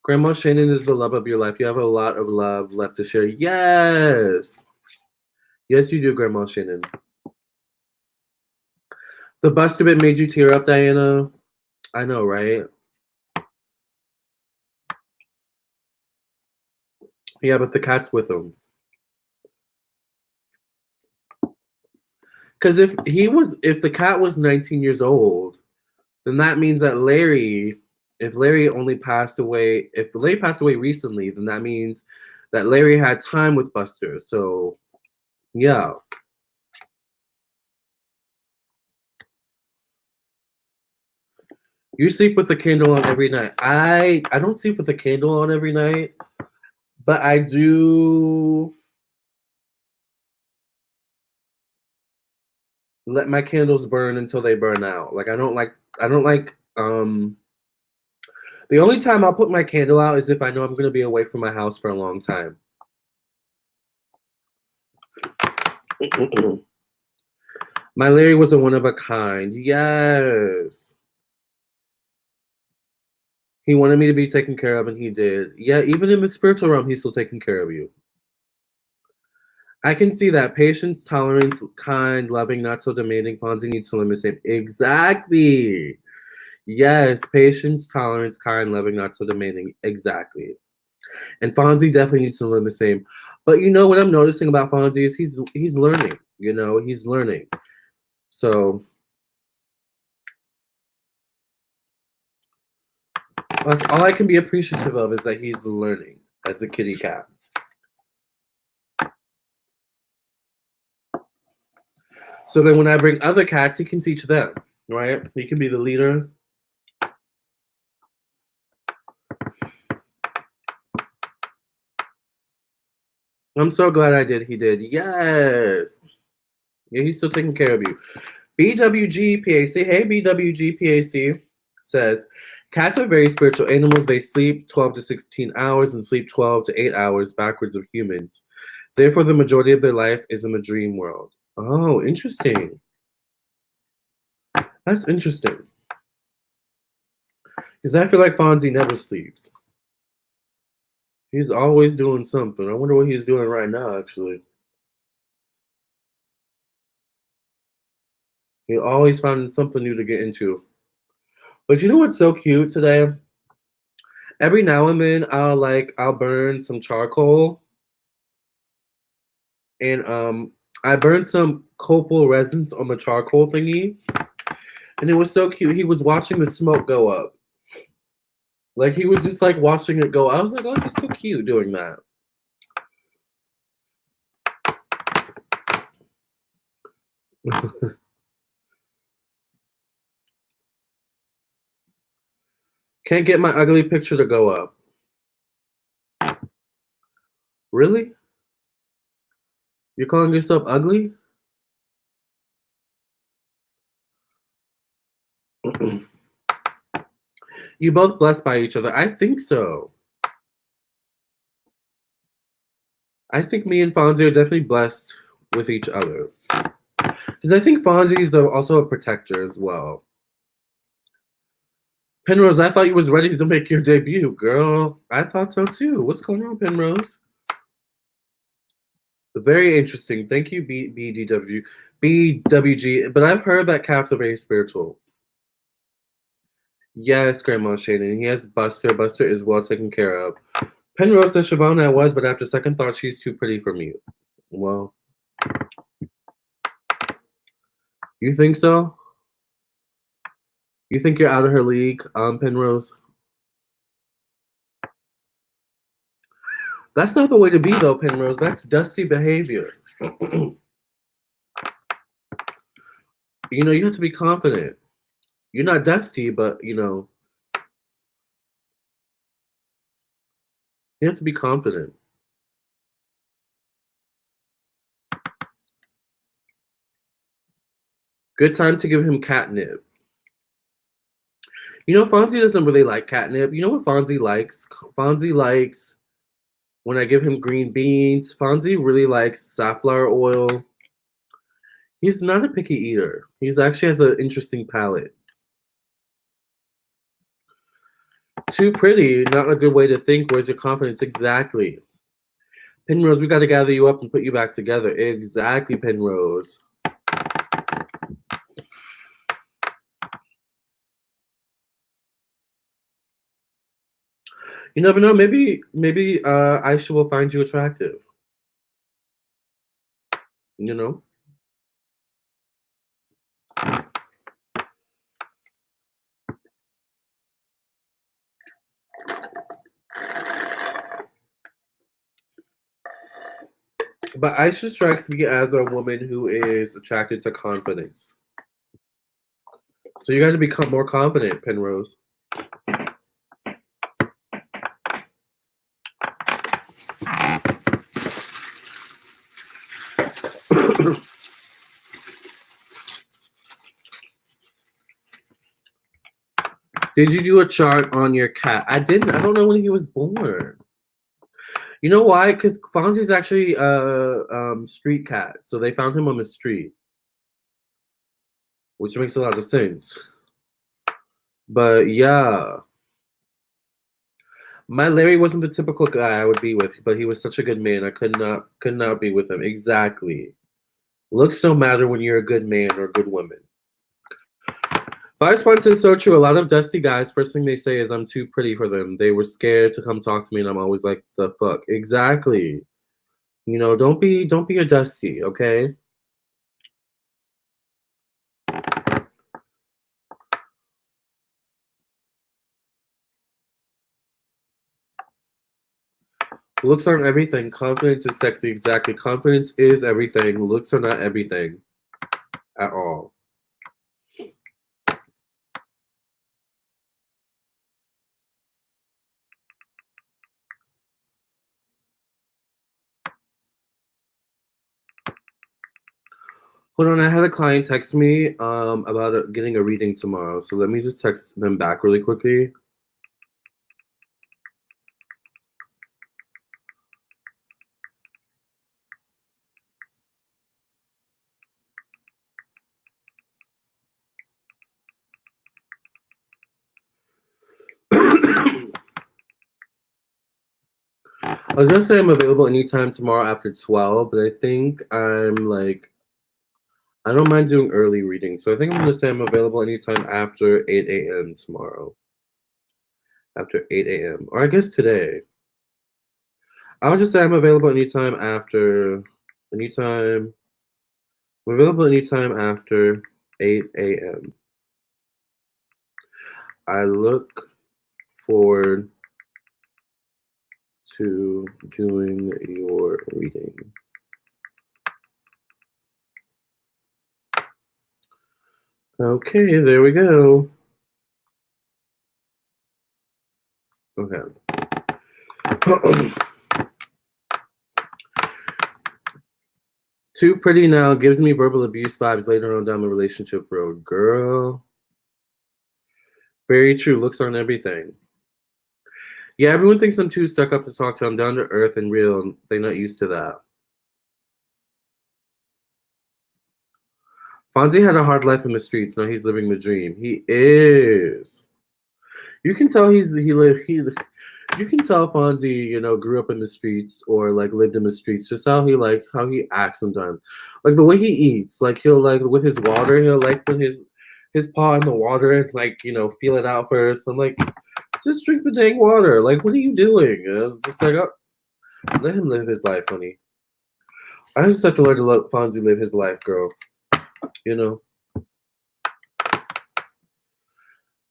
Grandma Shannon is the love of your life. You have a lot of love left to share. Yes. Yes, you do, Grandma Shannon. The Buster bit made you tear up, Diana. I know, right? Yeah, but the cat's with him. Because if the cat was 19 years old, then that means that if Larry passed away recently, then that means that Larry had time with Buster. So, yeah. You sleep with the candle on every night. I don't sleep with the candle on every night, but I do let my candles burn until they burn out. Like I don't like the only time I'll put my candle out is if I know I'm gonna be away from my house for a long time. My Larry was a one of a kind. Yes. He wanted me to be taken care of, and he did. Yeah, even in the spiritual realm, he's still taking care of you. I can see that. Patience, tolerance, kind, loving, not so demanding. Fonzie needs to learn the same. Exactly. Yes, patience, tolerance, kind, loving, not so demanding. Exactly. And Fonzie definitely needs to learn the same. But you know what I'm noticing about Fonzie is he's learning. You know, he's learning. So all I can be appreciative of is that he's learning as a kitty cat. So then when I bring other cats, he can teach them, right? He can be the leader. I'm so glad I did. He did. Yes. Yeah, he's still taking care of you. BWGPAC. Hey, BWGPAC says, Cats are very spiritual animals. They sleep 12 to 16 hours and sleep 12 to 8 hours backwards of humans. Therefore, the majority of their life is in the dream world. Oh, interesting. That's interesting. Because I feel like Fonzie never sleeps. He's always doing something. I wonder what he's doing right now, actually. He always finding something new to get into. But you know what's so cute today? Every now and then I'll burn some charcoal and I burned some copal resins on the charcoal thingy. And it was so cute. He was watching the smoke go up. Like he was just like watching it go. I was like, oh, he's so cute doing that. Can't get my ugly picture to go up. Really? You're calling yourself ugly? You both blessed by each other. I think so. I think me and Fonzie are definitely blessed with each other. Because I think Fonzie is also a protector as well. Penrose, I thought you was ready to make your debut, girl. I thought so too. What's going on, Penrose? Very interesting. Thank you, BWG. But I've heard that cats are very spiritual. Yes, Grandma Shannon. He has Buster. Buster is well taken care of. Penrose says Siobhan I was, but after second thought, she's too pretty for me. Well, you think so? You think you're out of her league, Penrose? That's not the way to be, though, Penrose. That's dusty behavior. You know, you have to be confident. You're not dusty, but, you know, you have to be confident. Good time to give him catnip. You know, Fonzie doesn't really like catnip. You know what Fonzie likes? Fonzie likes when I give him green beans. Fonzie really likes safflower oil. He's not a picky eater. He's actually has an interesting palate. Too pretty, not a good way to think. Where's your confidence? Exactly. Penrose, we got to gather you up and put you back together. Exactly, Penrose. You never know. Maybe Aisha will find you attractive. You know. But Aisha strikes me as a woman who is attracted to confidence. So you got to become more confident, Penrose. Did you do a chart on your cat? I didn't. I don't know when he was born. You know why? Because Fonzie's actually a street cat. So they found him on the street. Which makes a lot of sense. But yeah. My Larry wasn't the typical guy I would be with, but he was such a good man. I could not be with him. Exactly. Looks don't matter when you're a good man or a good woman. Vice Point is so true. A lot of dusty guys, first thing they say is I'm too pretty for them. They were scared to come talk to me, and I'm always like, the fuck? Exactly. You know, don't be a dusty, okay? Looks aren't everything. Confidence is sexy. Exactly. Confidence is everything. Looks are not everything at all. Hold on, I had a client text me about getting a reading tomorrow. So let me just text them back really quickly. was gonna say I'm available anytime tomorrow after 12, but I think I'm like, I don't mind doing early reading. So I think I'm gonna say I'm available anytime after 8 a.m. tomorrow. After 8 a.m. Or I guess today. I'll just say I'm available anytime. I'm available anytime after 8 a.m. I look forward to doing your reading. Okay, there we go. Okay. Too pretty now gives me verbal abuse vibes later on down the relationship road. Girl. Very true. Looks aren't everything. Yeah, everyone thinks I'm too stuck up to talk to. I'm down to earth and real. They're not used to that. Fonzie had a hard life in the streets. Now he's living the dream. He is. You can tell you can tell Fonzie, grew up in the streets or like lived in the streets, just how he acts sometimes. Like the way he eats, like he'll like with his water, he'll like put his paw in the water and like, feel it out first. I'm like, just drink the dang water. Like, what are you doing? Just like, let him live his life, honey. I just have to learn to let Fonzie live his life, girl. You know.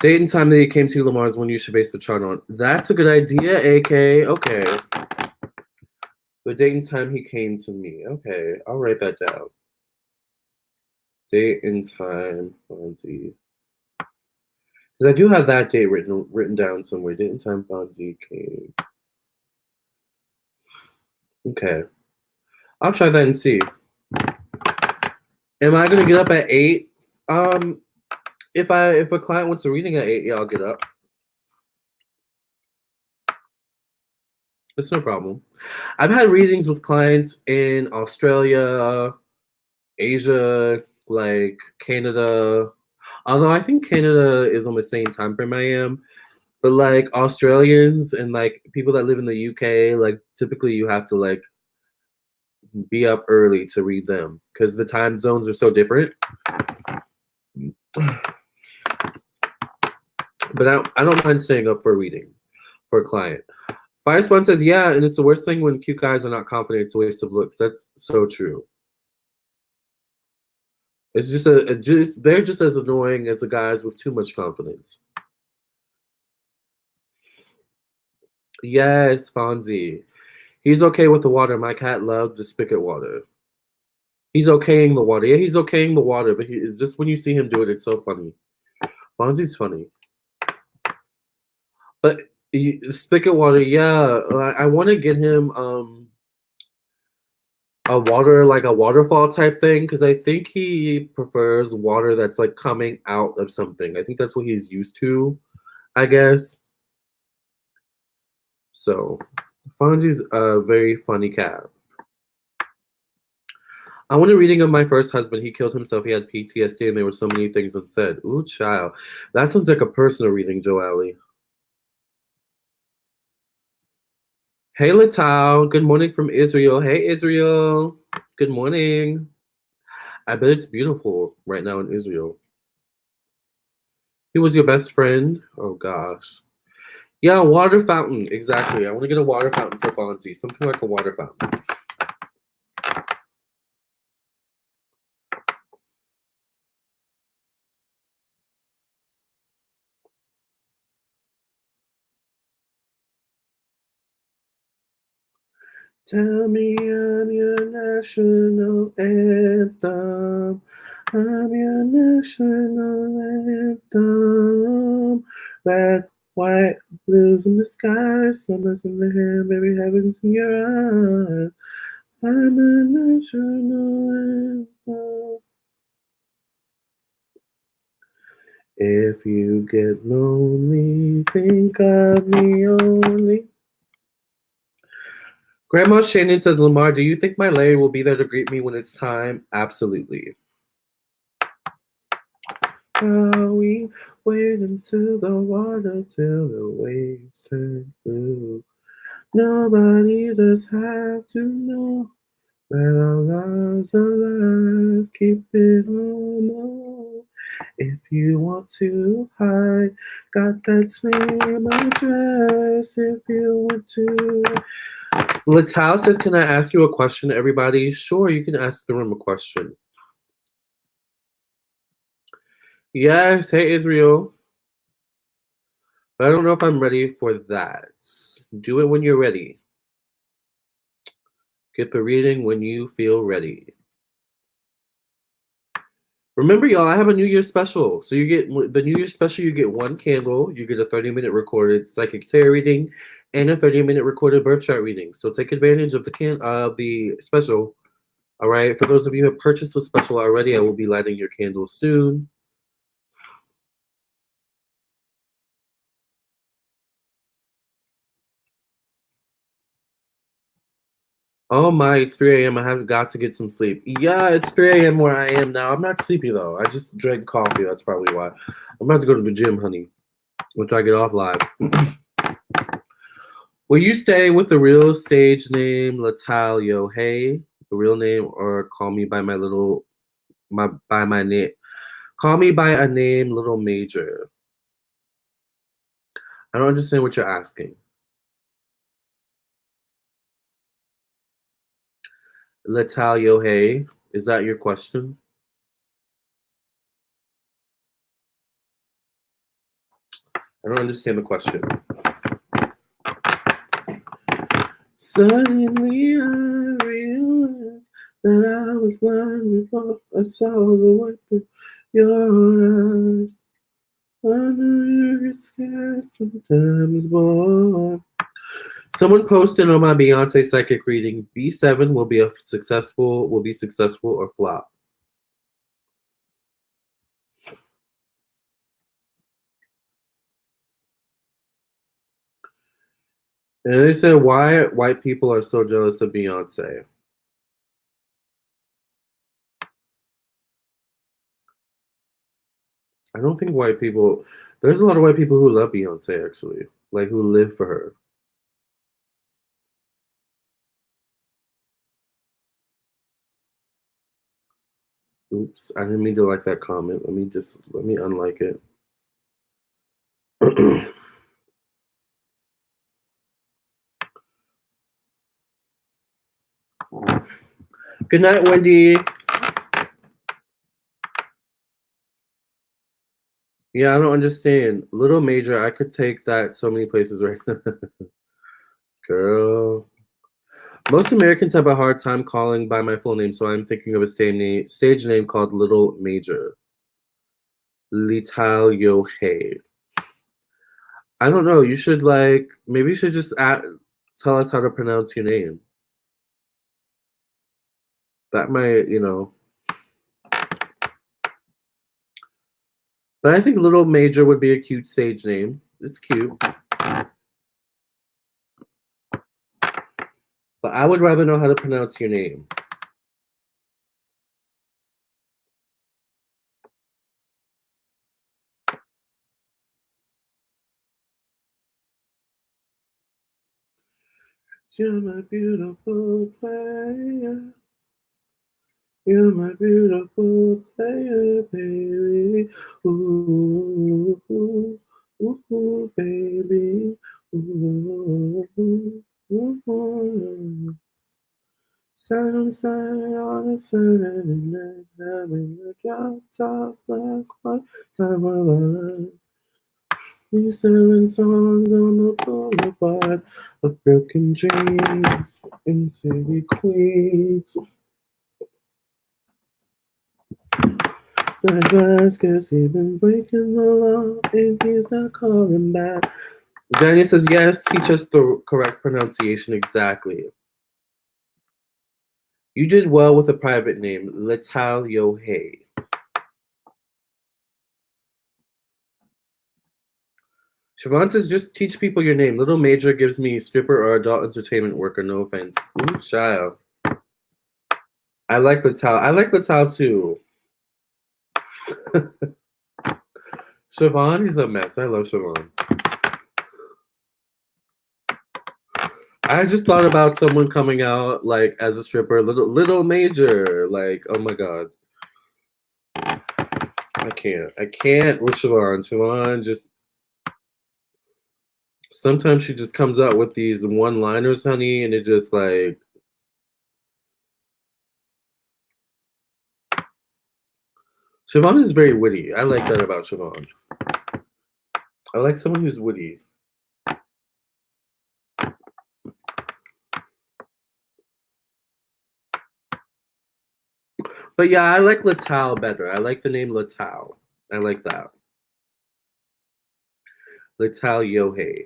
Date and time that he came to Lamarr's one you should base the chart on. That's a good idea, AK. Okay. The date and time he came to me. Okay, I'll write that down. Date and time, Fonzie. Because I do have that date written down somewhere. Date and time Fonzie came. Okay. I'll try that and see. Am I gonna get up at 8? If a client wants a reading at 8, yeah, I'll get up. It's no problem. I've had readings with clients in Australia, Asia, like Canada. Although I think Canada is on the same time frame I am. But like Australians and like people that live in the UK, like typically you have to like be up early to read them because the time zones are so different. But I don't mind staying up for a reading for a client. Firespawn says, yeah, and it's the worst thing when cute guys are not confident. It's a waste of looks. That's so true. It's just they're just as annoying as the guys with too much confidence. Yes, Fonzie. He's okay with the water. My cat loved the spigot water. He's okaying the water. Yeah, he's okaying the water, but it's just when you see him do it, it's so funny. Fonzie's funny. But spigot water, yeah. I want to get him a water, like a waterfall type thing, because I think he prefers water that's like coming out of something. I think that's what he's used to, I guess. So Fonzie's a very funny cat. I want a reading of my first husband. He killed himself. He had PTSD, and there were so many things unsaid. Ooh, child. That sounds like a personal reading, Joelle. Hey, Latal. Good morning from Israel. Hey, Israel. Good morning. I bet it's beautiful right now in Israel. He was your best friend? Oh, gosh. Yeah, water fountain. Exactly. I want to get a water fountain for Fonzie. Something like a water fountain. Tell me I'm your national anthem. I'm your national anthem. Red, white, blues in the sky, summers in the hair, baby, heaven's in your eyes. I'm a national anthem. If you get lonely, think of me only. Grandma Shannon says, Lamarr, do you think my Larry will be there to greet me when it's time? Absolutely. We wait until the water till the waves turn blue. Nobody does have to know that our lives are alive. Keep it on low. If you want to hide, got that same address. If you want to. Latal says, can I ask you a question, everybody? Sure, you can ask the room a question. Yes, hey, Israel. But I don't know if I'm ready for that. Do it when you're ready. Get the reading when you feel ready. Remember, y'all, I have a New Year's special. So you get the New Year's special, you get one candle, you get a 30-minute recorded psychic tarot reading, and a 30-minute recorded birth chart reading. So take advantage of the special. All right. For those of you who have purchased the special already, I will be lighting your candles soon. Oh my, it's 3 a.m. I have got to get some sleep. Yeah, it's 3 a.m. where I am now. I'm not sleepy though. I just drank coffee. That's probably why. I'm about to go to the gym, honey. Once I get off live. Will you stay with the real stage name Latal Yohei, the real name, or call me by my name? Call me by a name, Little Major. I don't understand what you're asking. Latal Yohei, is that your question? I don't understand the question. Suddenly I realized that I was blind before I saw the white through your eyes. I knew you get scared sometimes, boy. Someone posted on my Beyonce psychic reading, B7 will be successful or flop. And they said why white people are so jealous of Beyonce. I don't think white people. There's a lot of white people who love Beyonce actually, like who live for her. Oops, I didn't mean to like that comment. Let me unlike it. Good night, Wendy. Yeah, I don't understand. Little Major, I could take that so many places right now. Girl. Most Americans have a hard time calling by my full name, so I'm thinking of a stage name called Little Major. Lital Yohei. I don't know. You should maybe you should just tell us how to pronounce your name. That might. But I think Little Major would be a cute stage name. It's cute. But I would rather know how to pronounce your name. You're my beautiful player. You're my beautiful player, baby. Ooh, ooh, ooh, ooh, baby. Ooh, ooh, ooh, ooh. Side on side on a Saturday night, having a drop top black white time of our life. We selling songs on the boulevard of broken dreams in city queens. My glass cause he's been breaking the law and he's not calling back. Daniel says yes, teach us the correct pronunciation exactly. You did well with a private name, Latal Yohei. Siobhan says just teach people your name. Little Major gives me stripper or adult entertainment worker, no offense. Ooh, child. I like Latal. I like Latal too. Siobhan is a mess. I love Siobhan. I just thought about someone coming out like as a stripper, little major. Like, oh my god. I can't with Siobhan. Siobhan just sometimes she just comes out with these one-liners, honey, and it just like Siobhan is very witty. I like that about Siobhan. I like someone who's witty. But yeah, I like Latal better. I like the name Latal. I like that. Latal Yohei.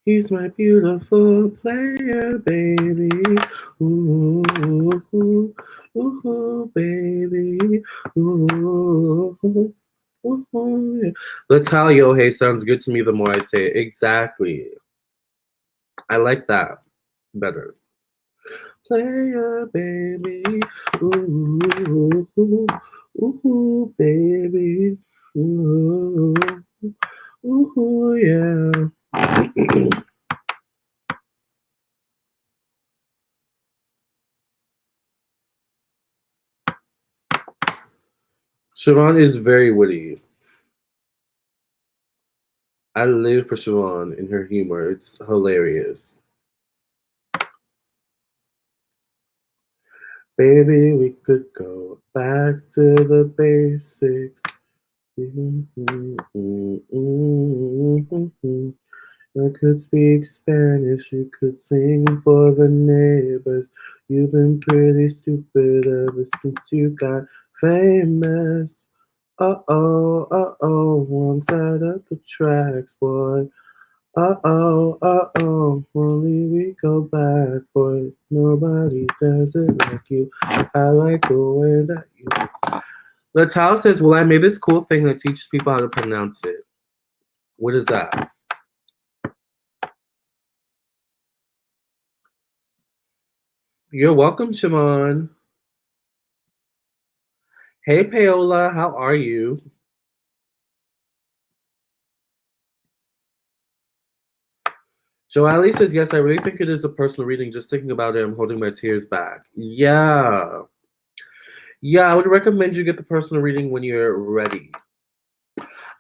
He's my beautiful player, baby. Ooh, ooh, ooh, baby. Ooh, ooh, ooh. Latal Yohei sounds good to me the more I say it. Exactly. I like that better. Player, baby. Ooh, ooh, ooh, baby. Ooh, ooh, yeah. Siobhan is very witty. I live for Siobhan and her humor. It's hilarious. Baby, we could go back to the basics. I could speak Spanish, you could sing for the neighbors. You've been pretty stupid ever since you got famous. Wrong side of the tracks, boy. Only we go back, boy. Nobody does it like you. I like the way that you. Latal says, well, I made this cool thing that teaches people how to pronounce it. What is that? You're welcome, Shimon. Hey, Paola, how are you? Joali says, yes, I really think it is a personal reading. Just thinking about it, I'm holding my tears back. Yeah. Yeah, I would recommend you get the personal reading when you're ready.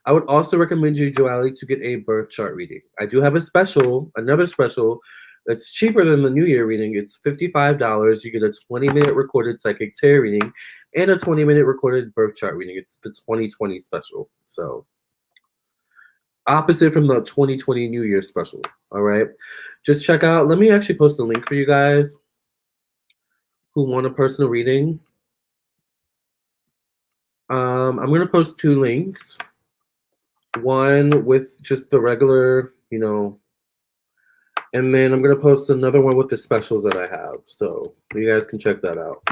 I would also recommend you, Joali, to get a birth chart reading. I do have a special, another special. It's cheaper than the New Year reading. It's $55. You get a 20-minute recorded psychic tarot reading and a 20-minute recorded birth chart reading. It's the 2020 special. So opposite from the 2020 New Year special. All right. Just check out. Let me actually post a link for you guys who want a personal reading. I'm gonna post two links. One with just the regular, and then I'm gonna post another one with the specials that I have. So you guys can check that out.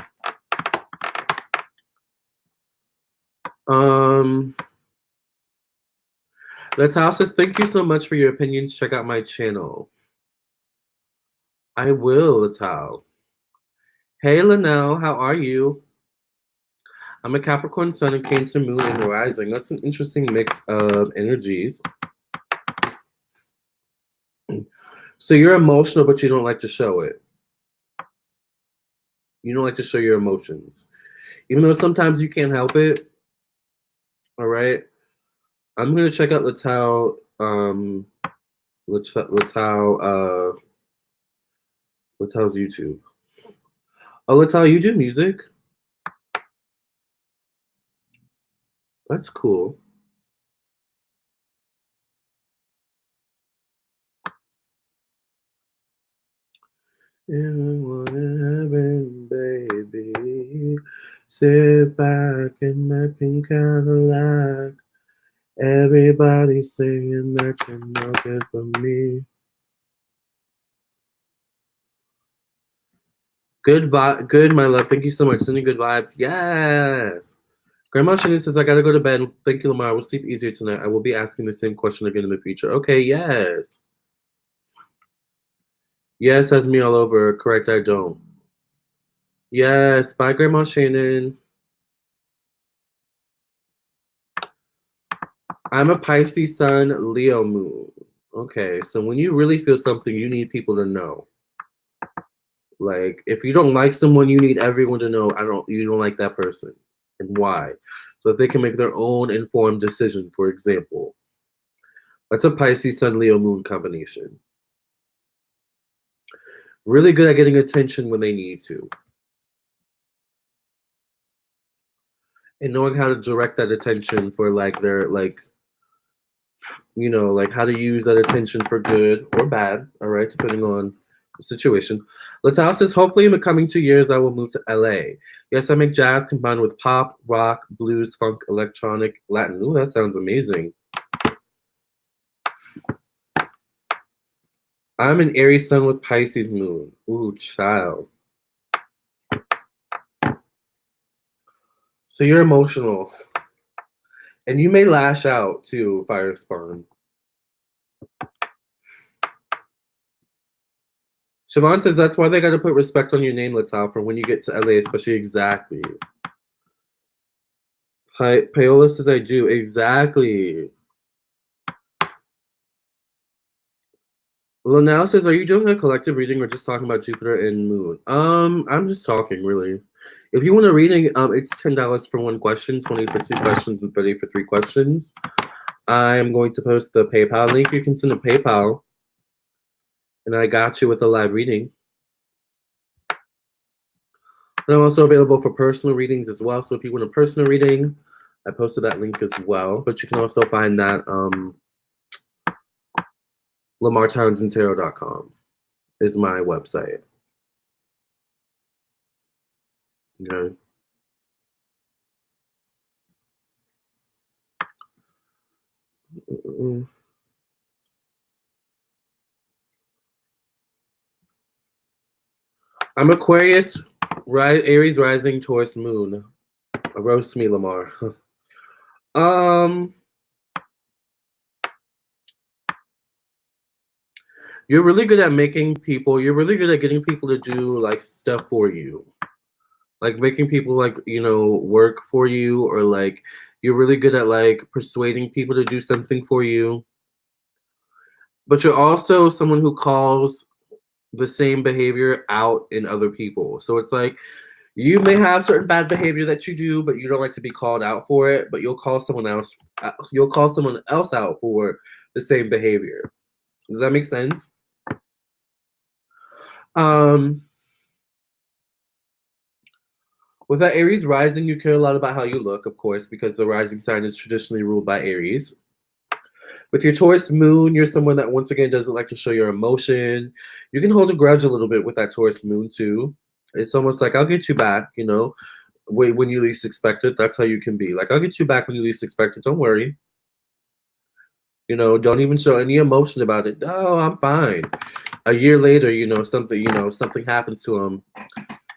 Latal says, thank you so much for your opinions. Check out my channel. I will, Latal. Hey, Linnell, how are you? I'm a Capricorn Sun and Cancer Moon and Rising. That's an interesting mix of energies. So you're emotional, but you don't like to show it. You don't like to show your emotions. Even though sometimes you can't help it. All right. I'm going to check out Latal, Latal's YouTube. Oh, Latal, you do music? That's cool. Everyone in heaven, baby. Sit back in my pink Cadillac. Everybody saying that you're no good for me. Good, my love. Thank you so much. Sending good vibes. Yes. Grandma Shannon says, I gotta go to bed. Thank you, Lamarr. I will sleep easier tonight. I will be asking the same question again in the future. Okay, yes. Yes, that's me all over. Correct, I don't. Yes. Bye, Grandma Shannon. I'm a Pisces sun, Leo moon. Okay, so when you really feel something, you need people to know. Like, if you don't like someone, you need everyone to know you don't like that person and why. So that they can make their own informed decision, for example. That's a Pisces Sun Leo Moon combination. Really good at getting attention when they need to. And knowing how to direct that attention for like their like like how to use that attention for good or bad, all right, depending on the situation. Latal says, hopefully in the coming 2 years, I will move to LA. Yes, I make jazz combined with pop, rock, blues, funk, electronic, Latin. Ooh, that sounds amazing. I'm an Aries sun with Pisces moon. Ooh, child. So you're emotional. And you may lash out too, fire spawn. Siobhan says that's why they got to put respect on your name, Latal, for when you get to LA, especially. Exactly. Paola says I do. Exactly. Lanelle says, are you doing a collective reading or just talking about Jupiter and Moon? I'm just talking, really. If you want a reading, it's $10 for 1 question, 20 for 2 questions, and 30 for 3 questions. I'm going to post the PayPal link. You can send a PayPal. And I got you with a live reading. And I'm also available for personal readings as well. So if you want a personal reading, I posted that link as well. But you can also find that LamarrTownsendTarot.com is my website. Okay. I'm Aquarius, Aries rising, Taurus moon. Roast me, Lamarr. You're really good at you're really good at getting people to do like stuff for you. Like making people like, work for you, or like you're really good at like persuading people to do something for you. But you're also someone who calls the same behavior out in other people. So it's like you may have certain bad behavior that you do, but you don't like to be called out for it, but you'll call someone else out for the same behavior. Does that make sense? With that Aries rising, you care a lot about how you look, of course, because the rising sign is traditionally ruled by Aries. With your Taurus moon, you're someone that, once again, doesn't like to show your emotion. You can hold a grudge a little bit with that Taurus moon, too. It's almost like, I'll get you back, when you least expect it. That's how you can be. Like, I'll get you back when you least expect it. Don't worry. Don't even show any emotion about it. No, I'm fine. A year later, something happens to them.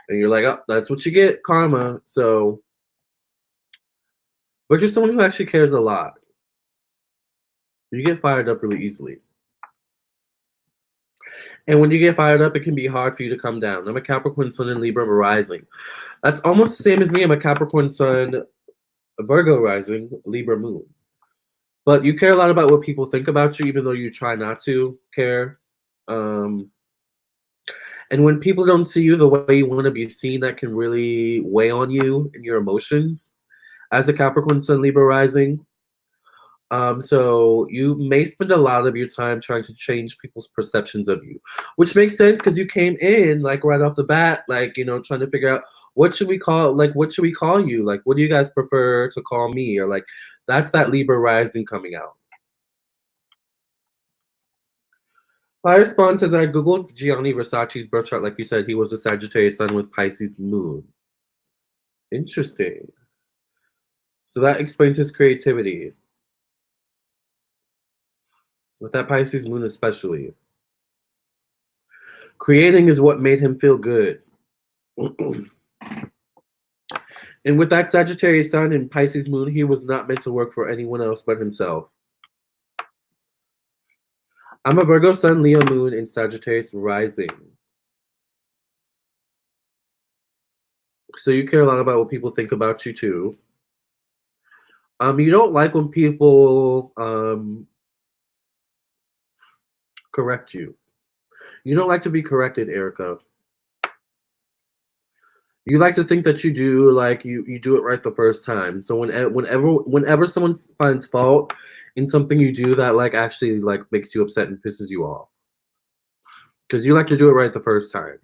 And you're like, oh, that's what you get, karma. So, but you're someone who actually cares a lot. You get fired up really easily. And when you get fired up, it can be hard for you to come down. I'm a Capricorn sun and Libra rising. That's almost the same as me. I'm a Capricorn sun, Virgo rising, Libra moon. But you care a lot about what people think about you, even though you try not to care. And when people don't see you the way you want to be seen, that can really weigh on you and your emotions. As a Capricorn sun, Libra rising, so you may spend a lot of your time trying to change people's perceptions of you, which makes sense because you came in like right off the bat, like, trying to figure out what should we call you? Like, what do you guys prefer to call me? Or like, that's that Libra rising coming out. Fire Spawn says, I Googled Gianni Versace's birth chart. Like you said, he was a Sagittarius sun with Pisces moon. Interesting. So that explains his creativity. With that Pisces moon especially. Creating is what made him feel good. And with that Sagittarius sun and Pisces moon, he was not meant to work for anyone else but himself. I'm a Virgo sun, Leo moon, and Sagittarius rising. So you care a lot about what people think about you too. You don't like when people correct you. You don't like to be corrected, Erica. You like to think that you do, like you do it right the first time. So whenever someone finds fault in something you do that like actually like makes you upset and pisses you off, because you like to do it right the first time.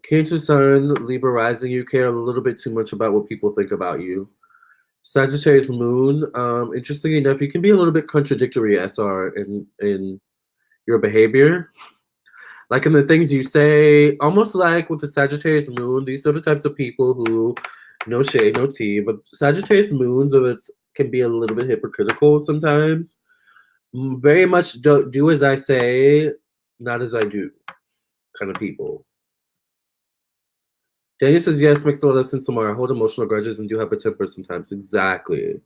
Cancer Sun, Libra rising, you care a little bit too much about what people think about you. Sagittarius Moon, interestingly enough, you can be a little bit contradictory, SR, in your behavior. Like in the things you say, almost like with the Sagittarius Moon, these are the types of people who, no shade, no tea, but Sagittarius Moons can be a little bit hypocritical sometimes. Very much do as I say, not as I do kind of people. Daniel says, yes, makes a lot of sense, Lamarr. I hold emotional grudges and do have a temper sometimes. Exactly.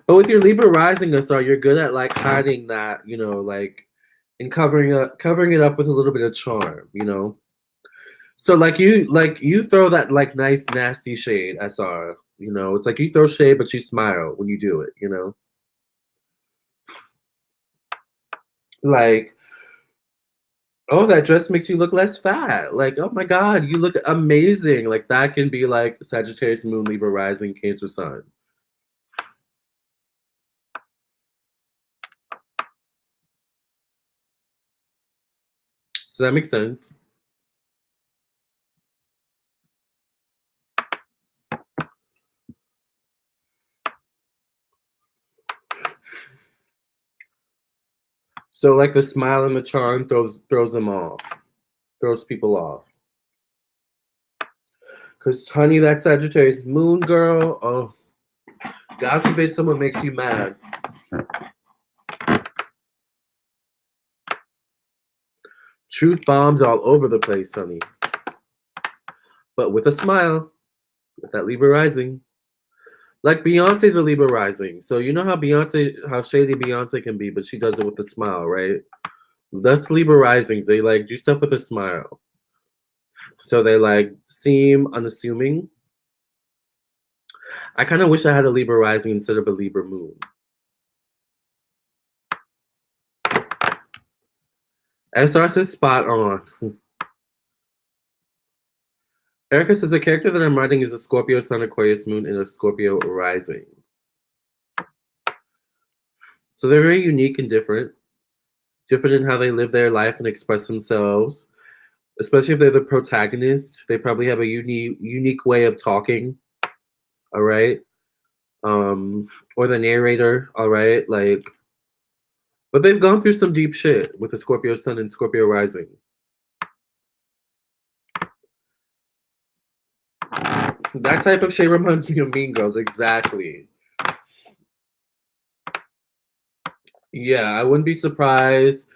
But with your Libra rising, Asar, you're good at like hiding that, like and covering it up with a little bit of charm, So like you throw that like nice nasty shade, Asar. It's like you throw shade but you smile when you do it. Like, oh, that dress makes you look less fat. Like, oh my God, you look amazing. Like that can be like Sagittarius Moon, Libra rising, Cancer Sun. Does that make sense? So like the smile and the charm throws them off, throws people off. Cause honey, that Sagittarius Moon girl, oh, God forbid someone makes you mad. Truth bombs all over the place, honey. But with a smile, with that Libra rising. Like Beyonce's a Libra rising. So you know how shady Beyonce can be, but she does it with a smile, right? That's Libra risings. They like do stuff with a smile. So they like seem unassuming. I kind of wish I had a Libra rising instead of a Libra moon. SR says spot on. Erica says the character that I'm writing is a Scorpio Sun, Aquarius Moon, and a Scorpio rising. So they're very unique and different in how they live their life and express themselves. Especially if they're the protagonist, they probably have a unique way of talking. All right, or the narrator. All right, like, but they've gone through some deep shit with the Scorpio Sun and Scorpio rising. That type of shade reminds me of Mean Girls, exactly. Yeah, I wouldn't be surprised.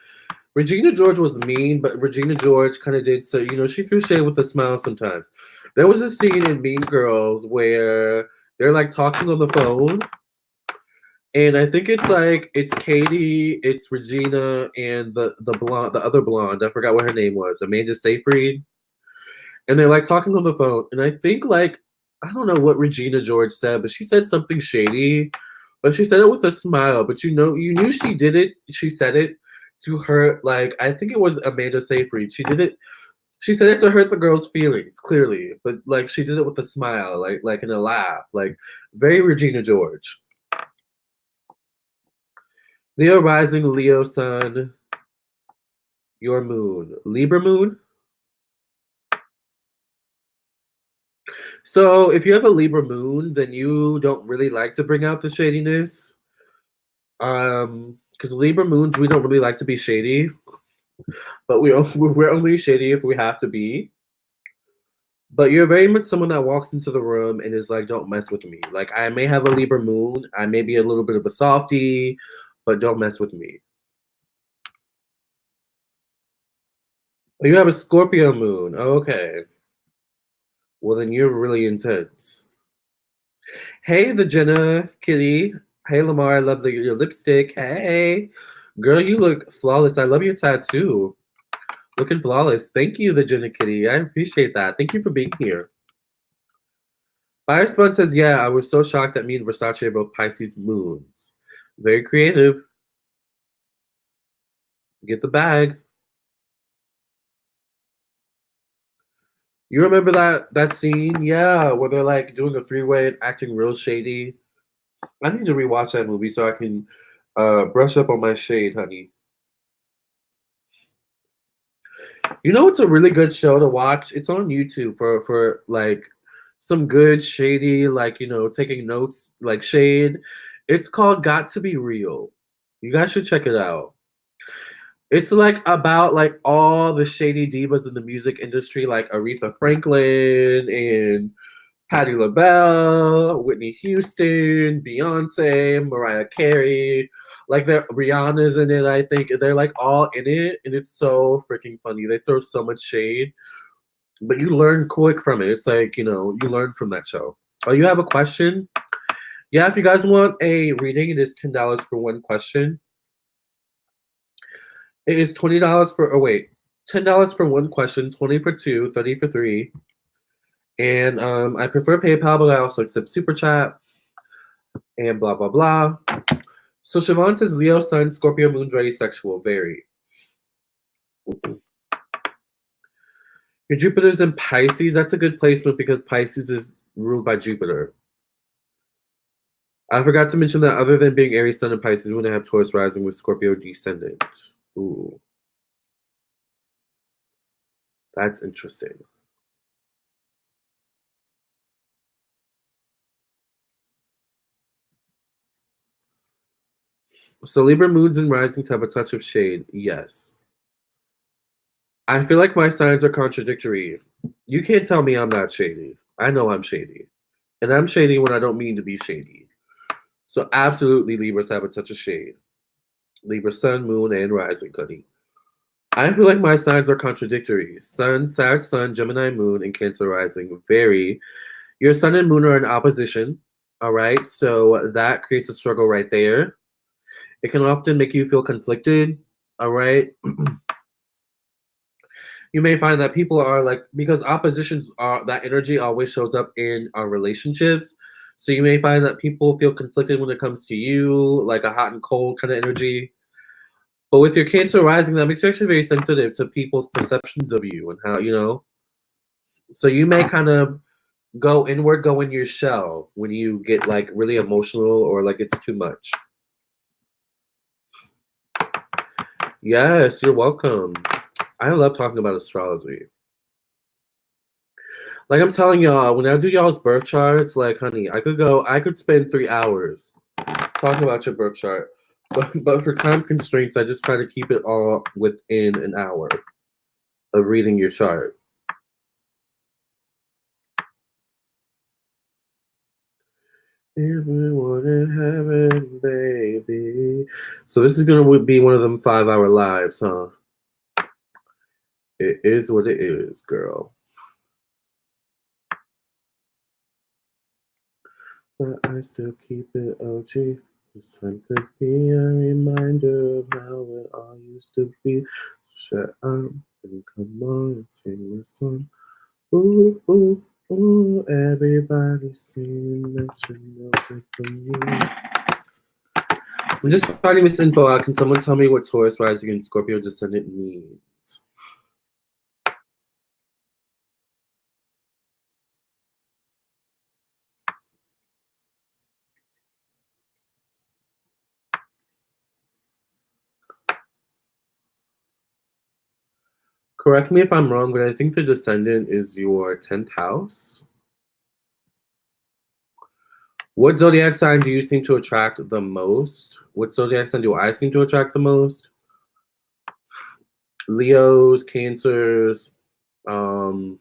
Regina George was mean, but Regina George kind of did so. She threw shade with a smile sometimes. There was a scene in Mean Girls where they're like talking on the phone, and I think it's Katie, it's Regina, and the blonde, the other blonde. I forgot what her name was, Amanda Seyfried, and they're like talking on the phone, and I think like I don't know what Regina George said, but she said something shady, but she said it with a smile. But you knew she did it. She said it to hurt, like I think it was Amanda Seyfried. She did it. She said it to hurt the girl's feelings, clearly, but like she did it with a smile, like in a laugh, like very Regina George. Leo rising, Leo sun, your moon, Libra moon. So if you have a Libra moon, then you don't really like to bring out the shadiness. Because Libra moons, we don't really like to be shady, but we're only shady if we have to be. But you're very much someone that walks into the room and is like, "Don't mess with me." Like I may have a Libra moon, I may be a little bit of a softie, but don't mess with me. You have a Scorpio moon. Okay. Well, then you're really intense. Hey, the Jenna Kitty. Hey, Lamarr. I love your lipstick. Hey, girl, you look flawless. I love your tattoo. Looking flawless. Thank you, the Jenna Kitty. I appreciate that. Thank you for being here. Fire Spun says, yeah, I was so shocked that me and Versace are both Pisces moons. Very creative. Get the bag. You remember that scene? Yeah, where they're like doing a three-way and acting real shady. I need to rewatch that movie so I can brush up on my shade, honey. You know, it's a really good show to watch. It's on YouTube for like some good shady, like taking notes, like shade. It's called Got to Be Real. You guys should check it out. It's like about like all the shady divas in the music industry, like Aretha Franklin and Patti LaBelle, Whitney Houston, Beyonce, Mariah Carey. Like Rihanna's in it, I think. They're like all in it, and it's so freaking funny. They throw so much shade, but you learn quick from it. It's like, you learn from that show. Oh, you have a question? Yeah, if you guys want a reading, it is $10 for one question. It is $20 for, oh wait, $10 for one question, 20 for two, 30 for three. And I prefer PayPal, but I also accept Super Chat and blah, blah, blah. So Siobhan says Leo, Sun, Scorpio, Moon, very sexual, very. Your Jupiter's in Pisces. That's a good placement because Pisces is ruled by Jupiter. I forgot to mention that other than being Aries, Sun, and Pisces, we're going to have Taurus rising with Scorpio descendant. Ooh. That's interesting. So Libra moons and risings have a touch of shade. Yes. I feel like my signs are contradictory. You can't tell me I'm not shady. I know I'm shady. And I'm shady when I don't mean to be shady. So absolutely Libras have a touch of shade. Libra sun, moon, and rising, honey. I feel like my signs are contradictory. Sun, Sag sun, Gemini moon, and Cancer rising vary. Your sun and moon are in opposition. All right. So that creates a struggle right there. It can often make you feel conflicted. All right. You may find that people are like, because oppositions are, that energy always shows up in our relationships. So you may find that people feel conflicted when it comes to you, like a hot and cold kind of energy. But with your Cancer rising, that makes you actually very sensitive to people's perceptions of you and how. So you may kind of go inward, go in your shell when you get like really emotional or like it's too much. Yes, you're welcome. I love talking about astrology. Like I'm telling y'all, when I do y'all's birth charts, like honey, I could spend 3 hours talking about your birth chart. But for time constraints, I just try to keep it all within an hour of reading your chart. Everyone in heaven, baby. So this is gonna be one of them 5-hour lives, huh? It is what it is, girl. But I still keep it OG. This time could be a reminder of how it all used to be. Shut up and come on and sing this song. Ooh, ooh, ooh, everybody sing that you know it for me. I'm just finding this info out. Can someone tell me what Taurus rising and Scorpio descendant means? Correct me if I'm wrong, but I think the descendant is your 10th house. What zodiac sign do you seem to attract the most? What zodiac sign do I seem to attract the most? Leos, Cancers, um,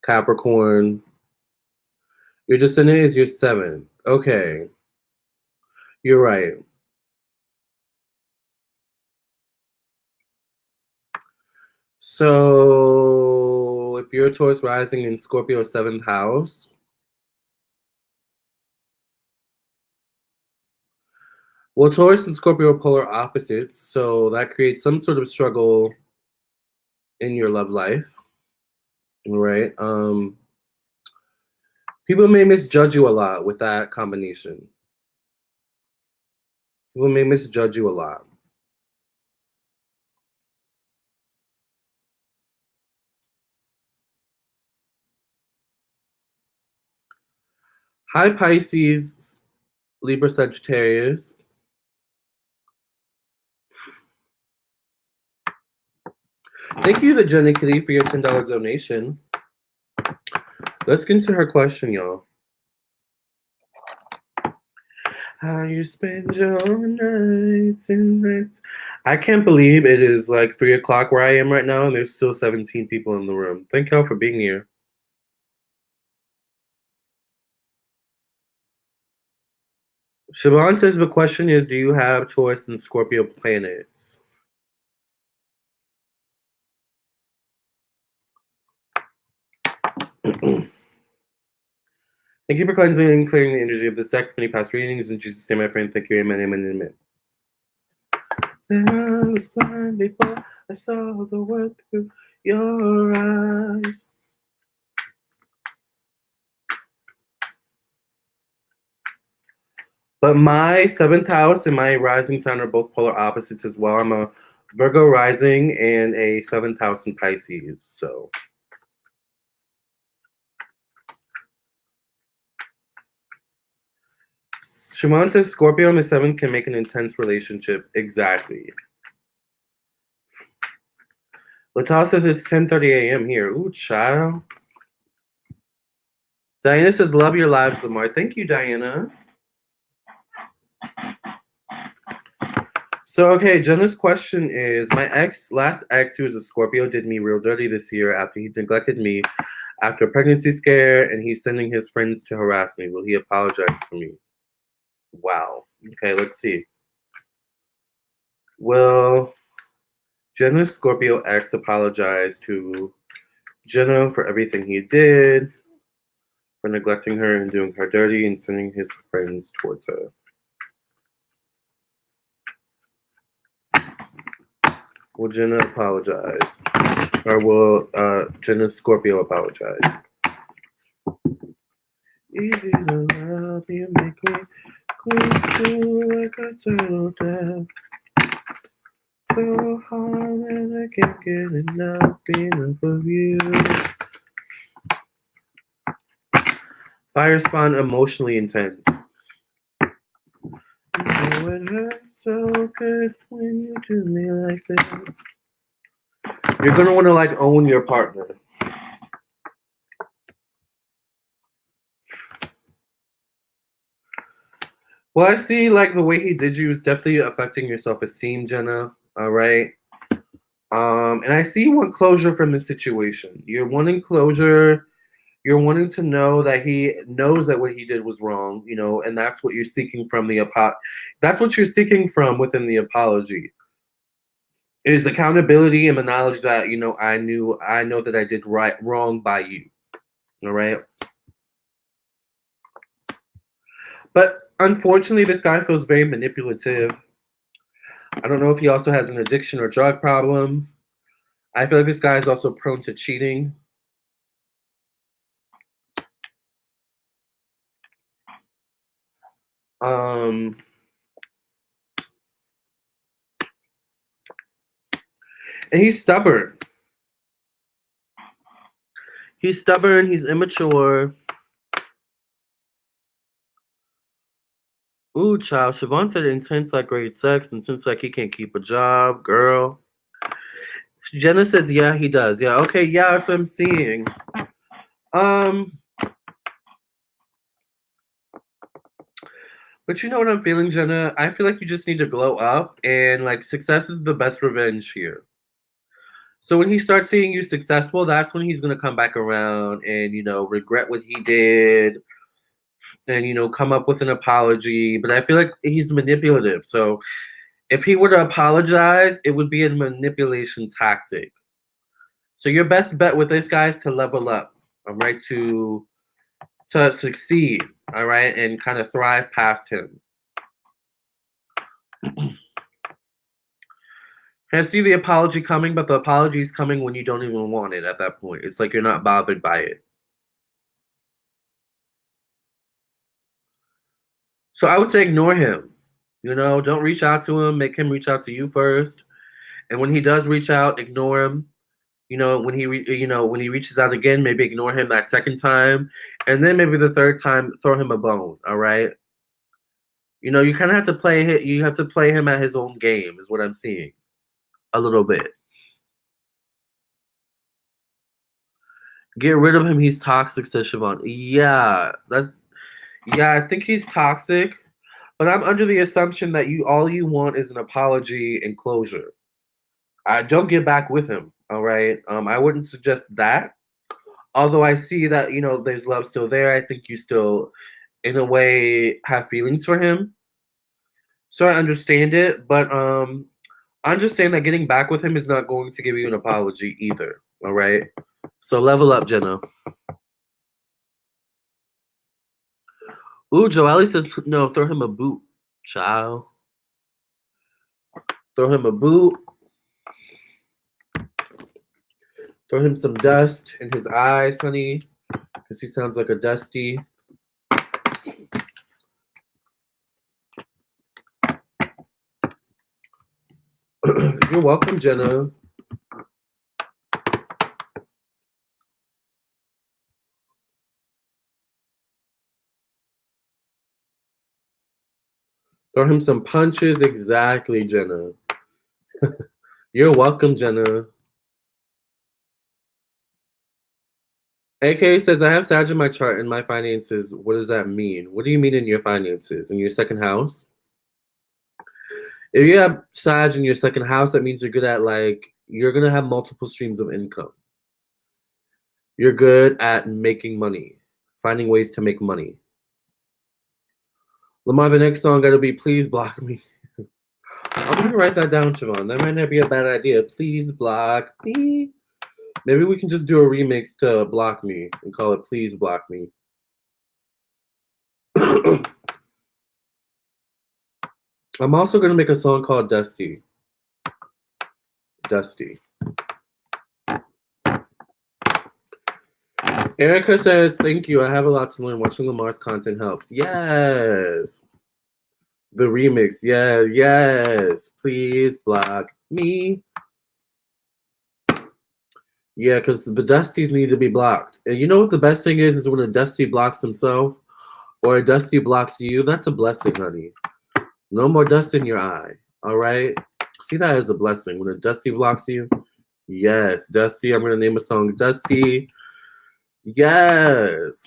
Capricorn. Your descendant is your 7th. Okay, you're right. So if you're Taurus rising in Scorpio 7th house, Well, Taurus and Scorpio are polar opposites, so that creates some sort of struggle in your love life, right? People may misjudge you a lot with that combination. People may misjudge you a lot. Hi, Pisces, Libra, Sagittarius. Thank you to Jenny Kitty for your $10 donation. Let's get into her question, y'all. How you spend your nights and nights. I can't believe it is like 3 o'clock where I am right now, and there's still 17 people in the room. Thank y'all for being here. Siobhan says the question is, do you have Taurus and Scorpio planets? Thank you for cleansing and clearing the energy of this deck for any past readings. In Jesus' name I pray and thank you. Amen, amen, amen. I was blind before I saw the world through your eyes. But my 7th house and my rising sign are both polar opposites as well. I'm a Virgo rising and a 7th house in Pisces, so... Shimon says Scorpio in the 7th can make an intense relationship. Exactly. Latal says it's 10:30 a.m. here. Ooh, child. Diana says, love your lives, Lamarr. Thank you, Diana. So, okay, Jenna's question is, my last ex, who was a Scorpio, did me real dirty this year after he neglected me after a pregnancy scare, and he's sending his friends to harass me. Will he apologize for me? Wow. Okay, let's see. Will Jenna's Scorpio ex apologize to Jenna for everything he did, for neglecting her and doing her dirty and sending his friends towards her? Will Jenna apologize? Or will Jenna's Scorpio apologize? Easy to love you, make me quick like a turtle down. So hard that I can't get enough of you. Fire spawn emotionally intense. Oh, it hurts so good when you do me like this. You're gonna want to like own your partner. Well, I see like the way he did you is definitely affecting your self-esteem, Jenna. All right. And I see you want closure from the situation. You're wanting closure. You're wanting to know that he knows that what he did was wrong, you know, and that's what you're seeking from the that's what you're seeking from within the apology. Is accountability and the knowledge that, you know, I know that I did wrong by you. All right. But unfortunately, this guy feels very manipulative. I don't know if he also has an addiction or drug problem. I feel like this guy is also prone to cheating. And he's stubborn. He's stubborn. He's immature. Ooh, child. Siobhan said intense like great sex, intense like he can't keep a job, girl. Jenna says, yeah, he does. Yeah, okay, yeah, that's what I'm seeing. But you know what I'm feeling, Jenna? I feel like you just need to glow up, and like success is the best revenge here. So when he starts seeing you successful, that's when he's gonna come back around and, you know, regret what he did and, you know, come up with an apology. But I feel like he's manipulative. So if he were to apologize, it would be a manipulation tactic. So your best bet with this guy is to level up, all right, to succeed, all right, and kind of thrive past him. I see the apology coming, but the apology is coming when you don't even want it at that point. It's like you're not bothered by it. So I would say ignore him. Don't reach out to him. Make him reach out to you first. And when he does reach out, ignore him. When he reaches out again, maybe ignore him that second time, and then maybe the third time, throw him a bone. All right. You kind of have to play him. You have to play him at his own game, is what I'm seeing. A little bit. Get rid of him. He's toxic, says Siobhan. Yeah, I think he's toxic, but I'm under the assumption that all you want is an apology and closure. I don't get back with him. All right. I wouldn't suggest that. Although I see that, there's love still there. I think you still, in a way, have feelings for him. So I understand it, but understand that getting back with him is not going to give you an apology either. All right. So level up, Jenna. Ooh, Joelle says no. Throw him a boot, child. Throw him a boot. Throw him some dust in his eyes, honey, because he sounds like a dusty. You're welcome, Jenna. Throw him some punches. Exactly, Jenna. You're welcome, Jenna. AK says, I have Sag in my chart in my finances. What does that mean? What do you mean in your finances? In your second house? If you have Sag in your second house, that means you're good at, you're going to have multiple streams of income. You're good at making money, finding ways to make money. Lamarr, the next song got to be Please Block Me. I'm going to write that down, Siobhan. That might not be a bad idea. Please Block Me. Maybe we can just do a remix to Block Me and call it Please Block Me. I'm also going to make a song called Dusty. Dusty. Erica says, thank you. I have a lot to learn. Watching Lamarr's content helps. Yes. The remix. Yeah, yes. Please block me. Yeah, because the Dusties need to be blocked. And you know what the best thing is when a Dusty blocks himself or a Dusty blocks you. That's a blessing, honey. No more dust in your eye. All right? See that as a blessing. When a Dusty blocks you. Yes, Dusty. I'm going to name a song Dusty. Yes.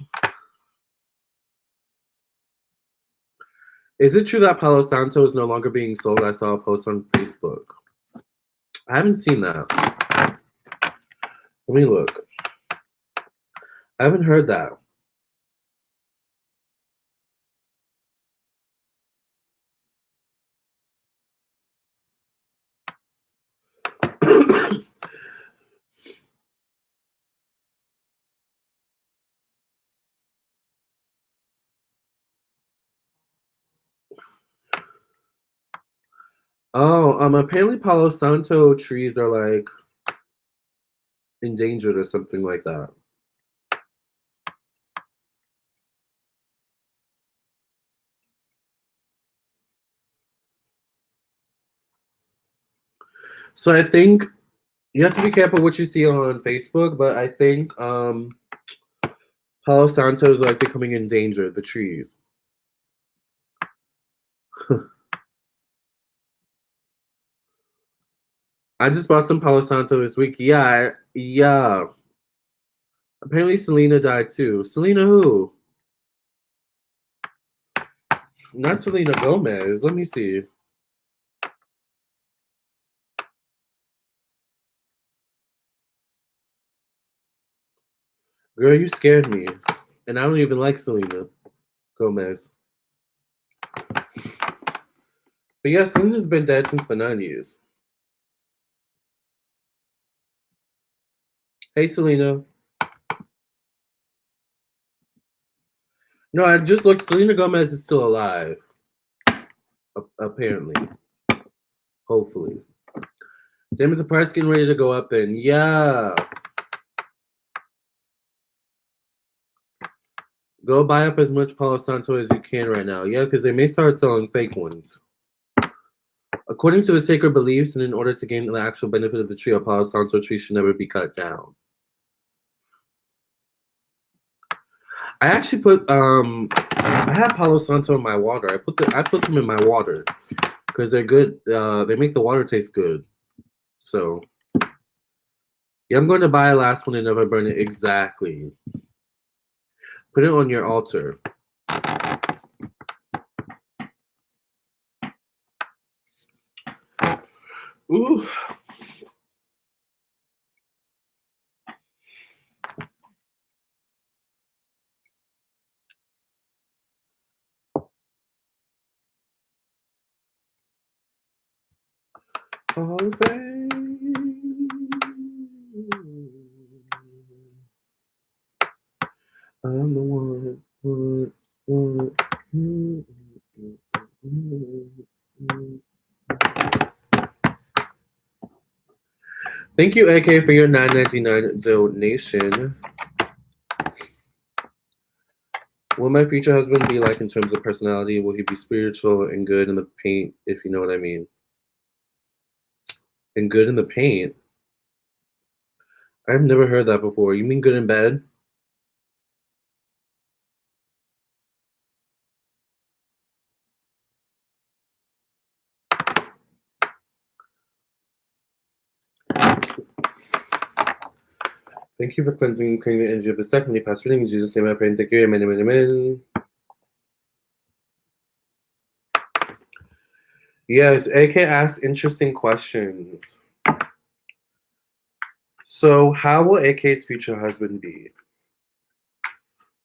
Is it true that Palo Santo is no longer being sold? I saw a post on Facebook. I haven't seen that. Let me look. I haven't heard that. Apparently Palo Santo trees are endangered or something like that. So I think you have to be careful what you see on Facebook, but I think Palo Santo is becoming endangered, the trees. I just bought some Palo Santo this week. Yeah. Apparently Selena died too. Selena who? Not Selena Gomez. Let me see. Girl, you scared me. And I don't even like Selena Gomez. But yeah, Selena's been dead since the 90s. Hey, Selena. No, I just looked. Selena Gomez is still alive. Apparently. Hopefully. Damn it, the price getting ready to go up then. Yeah. Go buy up as much Palo Santo as you can right now. Yeah, because they may start selling fake ones. According to the sacred beliefs, and in order to gain the actual benefit of the tree, a Palo Santo tree should never be cut down. I actually put I have Palo Santo in my water. I put them in my water because they're good. They make the water taste good. So yeah, I'm going to buy a last one and never burn it. Exactly. Put it on your altar. Ooh. Hall of Fame. I'm the one. Thank you, AK, for your $9.99 donation. Will my future husband be like in terms of personality? Will he be spiritual and good in the paint, if you know what I mean? And good in the paint? I've never heard that before. You mean good in bed? Thank you for cleansing and cleaning the energy of this second. Past reading in Jesus' name I pray and thank you. Amen, amen, amen. Yes, AK asks interesting questions. So, how will AK's future husband be?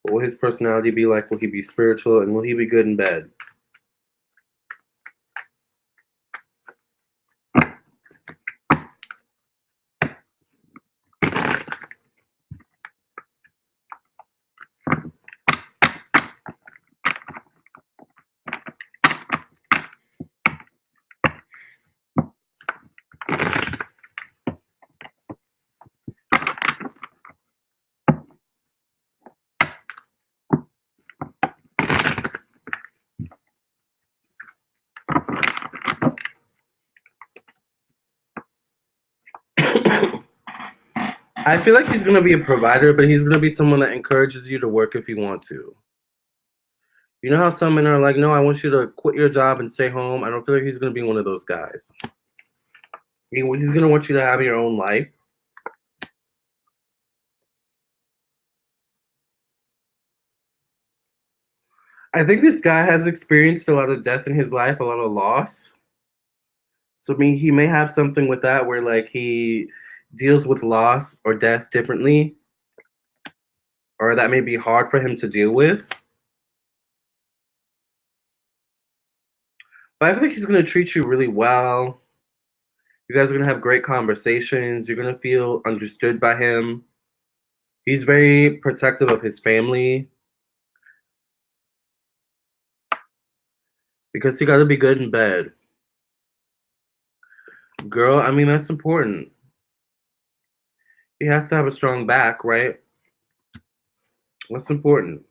What will his personality be like? Will he be spiritual and will he be good in bed? I feel like he's going to be a provider, but he's going to be someone that encourages you to work if you want to. You know how some men are like, no, I want you to quit your job and stay home? I don't feel like he's going to be one of those guys. He's going to want you to have your own life. I think this guy has experienced a lot of death in his life, a lot of loss. So I mean, he may have something with that where like he deals with loss or death differently, or that may be hard for him to deal with. But I think he's going to treat you really well. You guys are going to have great conversations. You're going to feel understood by him. He's very protective of his family because he got to be good in bed. Girl, I mean, that's important. He has to have a strong back, right? That's important.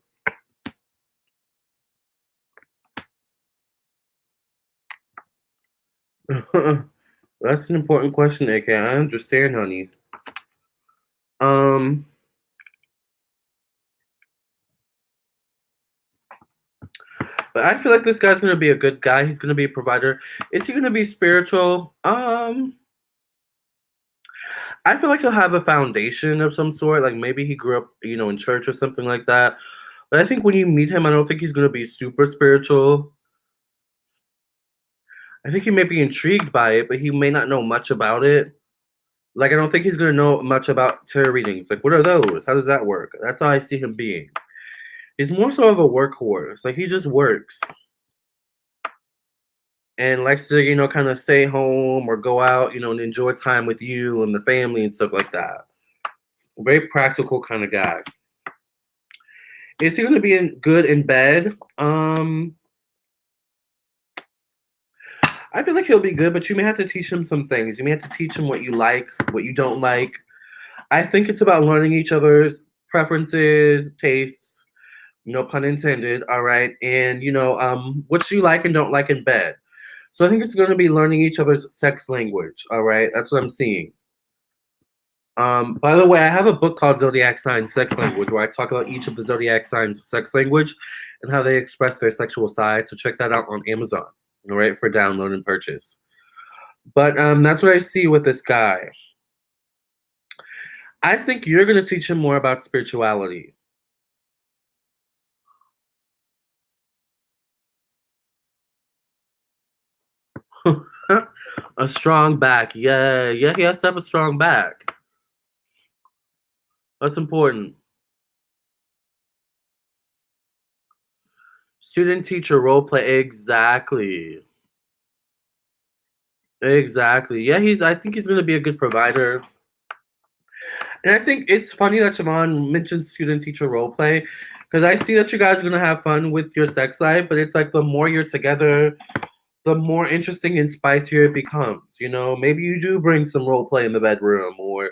That's an important question, AK. I understand, honey. But I feel like this guy's gonna be a good guy. He's gonna be a provider. Is he gonna be spiritual? I feel like he'll have a foundation of some sort. Like maybe he grew up, in church or something like that. But I think when you meet him, I don't think he's gonna be super spiritual. I think he may be intrigued by it, but he may not know much about it. Like I don't think he's gonna know much about tarot readings. Like what are those? How does that work? That's how I see him being. He's more so of a workhorse. Like he just works. And likes to, kind of stay home or go out, and enjoy time with you and the family and stuff like that. Very practical kind of guy. Is he going to be good in bed? I I feel like he'll be good, but you may have to teach him some things. You may have to teach him what you like, what you don't like. I think it's about learning each other's preferences, tastes, no pun intended, all right? And, what you like and don't like in bed. So I think it's going to be learning each other's sex language, all right? That's what I'm seeing. By the way, I have a book called Zodiac Signs Sex Language where I talk about each of the zodiac signs' sex language and how they express their sexual side. So check that out on Amazon, all right, for download and purchase. But that's what I see with this guy. I think you're going to teach him more about spirituality. A strong back. Yeah, he has to have a strong back. That's important. Student teacher role play. Exactly. Exactly. Yeah, I think he's going to be a good provider. And I think it's funny that Siobhan mentioned student teacher role play because I see that you guys are going to have fun with your sex life, but it's like the more you're together, the more interesting and spicier it becomes. Maybe you do bring some role play in the bedroom or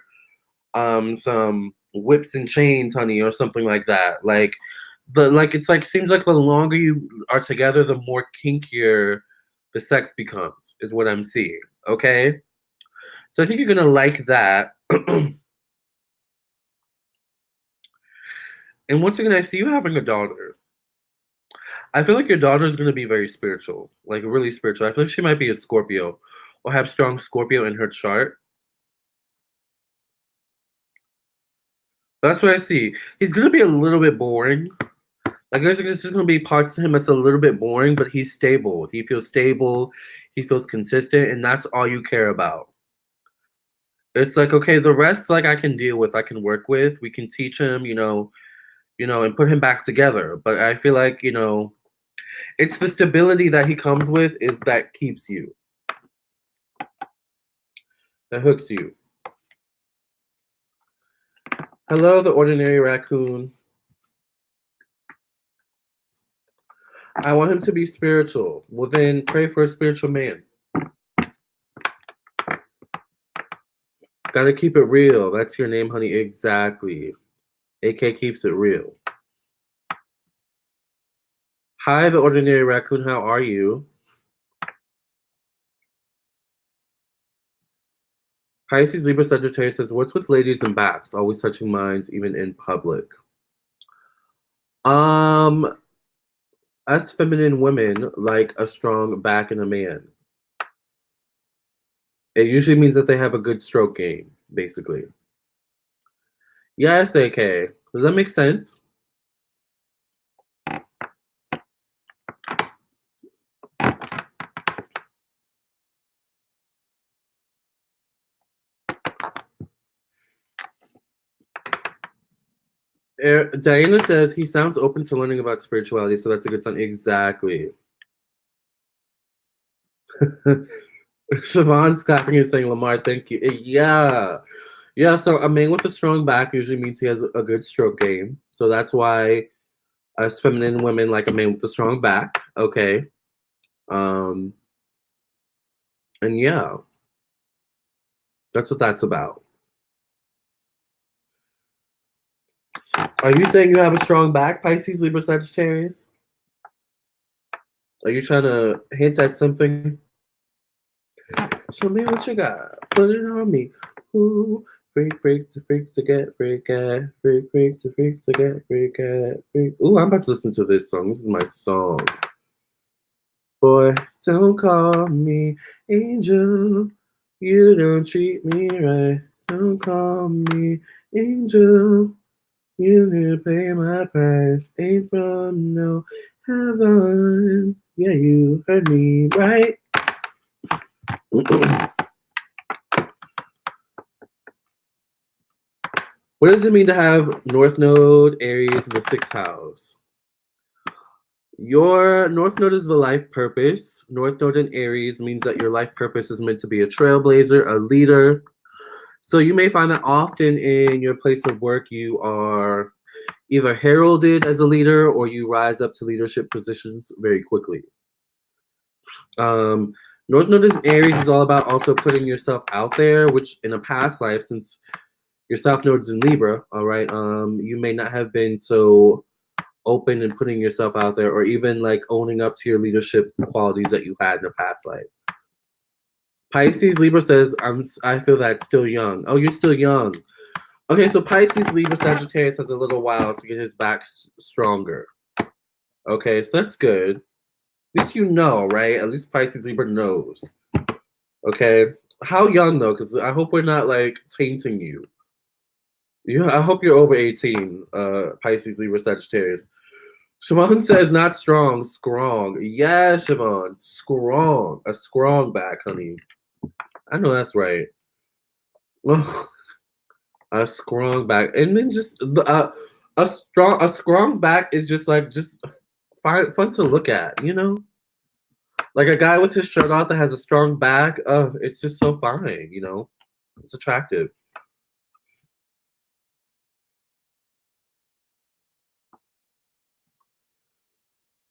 some whips and chains, honey, or something like that. It's like seems like the longer you are together, the more kinkier the sex becomes, is what I'm seeing. Okay? So I think you're gonna like that. And once again, I see you having a daughter. I feel like your daughter is gonna be very spiritual, like really spiritual. I feel like she might be a Scorpio or have strong Scorpio in her chart. That's what I see. He's gonna be a little bit boring. Like there's just gonna be parts to him that's a little bit boring, but he's stable. He feels stable. He feels consistent, and that's all you care about. It's like, okay, the rest like I can deal with, I can work with. We can teach him, and put him back together. But I feel like, it's the stability that he comes with is that keeps you. That hooks you. Hello, the ordinary raccoon. I want him to be spiritual. Well, then pray for a spiritual man. Gotta keep it real. That's your name, honey. Exactly. AK keeps it real. Hi, the ordinary raccoon. How are you? Pisces, Libra, Sagittarius says, what's with ladies and backs? Always touching minds, even in public. Us feminine women like a strong back in a man. It usually means that they have a good stroke game, basically. Yes, AK. Does that make sense? Diana says he sounds open to learning about spirituality, so that's a good sign. Exactly. Siobhan's clapping and saying, Lamarr, thank you. Yeah. Yeah, so a man with a strong back usually means he has a good stroke game. So that's why us feminine women like a man with a strong back. Okay. And yeah, that's what that's about. Are you saying you have a strong back, Pisces, Libra, Sagittarius? Are you trying to hint at something? Show me what you got. Put it on me. Ooh, freak to get freak at. Freak to get freak at. Freak. Ooh, I'm about to listen to this song. This is my song. Boy, don't call me angel. You don't treat me right. Don't call me angel. You didn't pay my price. Ain't from no heaven. Yeah, you heard me right. What does it mean to have North Node, Aries, in the 6th house? Your North Node is the life purpose. North Node in Aries means that your life purpose is meant to be a trailblazer, a leader. So you may find that often in your place of work, you are either heralded as a leader or you rise up to leadership positions very quickly. North Node in Aries is all about also putting yourself out there, which in a past life, since your South Node's in Libra, all right, you may not have been so open and putting yourself out there, or even like owning up to your leadership qualities that you had in a past life. Pisces Libra says, I feel that still young. Oh, you're still young. Okay, so Pisces Libra Sagittarius has a little while to get his back stronger. Okay, so that's good. At least you know, right? At least Pisces Libra knows. Okay, how young though? Because I hope we're not like tainting you. I hope you're over 18. Pisces Libra Sagittarius. Siobhan says not strong, strong. Yeah, Siobhan, strong. A strong back, honey. I know that's right. Well, a strong back, and then just a strong back is just like fun to look at, you know. Like a guy with his shirt off that has a strong back. It's just so fine, you know. It's attractive.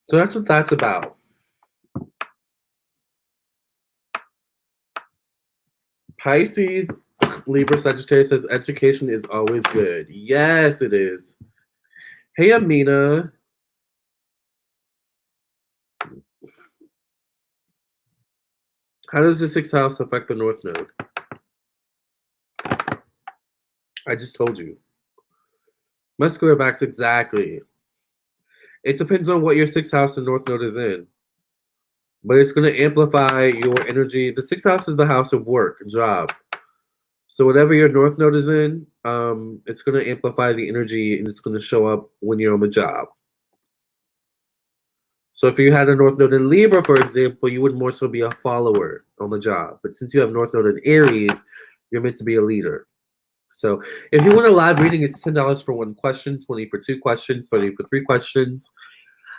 So that's what that's about. Pisces, Libra, Sagittarius says education is always good. Yes, it is. Hey, Amina. How does the sixth house affect the North Node? I just told you. Muscular backs, exactly. It depends on what your sixth house and North Node is in. But it's going to amplify your energy. The sixth house is the house of work, job. So whatever your North Node is in, it's going to amplify the energy and it's going to show up when you're on the job. So if you had a North Node in Libra, for example, you would more so be a follower on the job. But since you have North Node in Aries, you're meant to be a leader. So if you want a live reading, it's $10 for one question, 20 for two questions, 30 for three questions.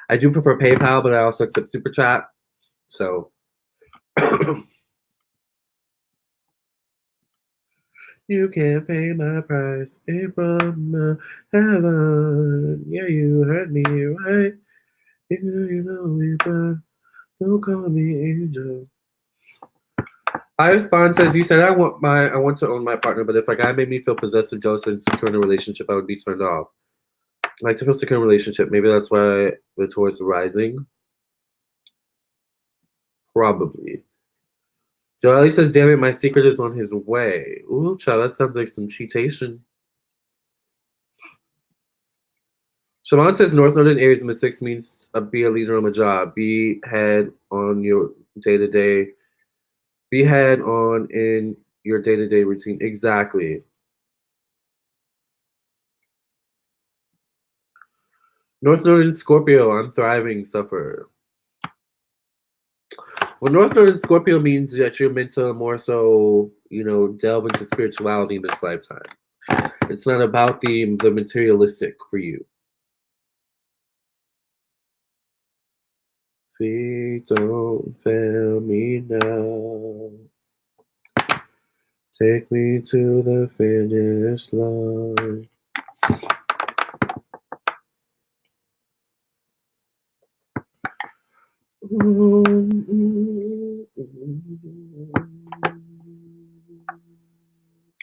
I do prefer PayPal, but I also accept Super Chat. So you can't pay my price. It from heaven. Yeah, you heard me right. You know me, but don't call me angel. I respond says, you said I want to own my partner, but if a guy made me feel possessive, jealous, and insecure in a relationship, I would be turned off. I like to feel secure in a relationship. Maybe that's why the Taurus rising. Probably. Jolie says, damn it, my secret is on his way. Ooh, child, that sounds like some cheatation. Siobhan says North Node in Aries in the sixth means be a leader on the job. Be head on your day-to-day. Be head on in your day-to-day routine. Exactly. North Node in Scorpio, I'm thriving, suffer. Well, North Node in Scorpio means that you're meant to more so, delve into spirituality in this lifetime. It's not about the materialistic for you. Feet don't fail me now. Take me to the finish line.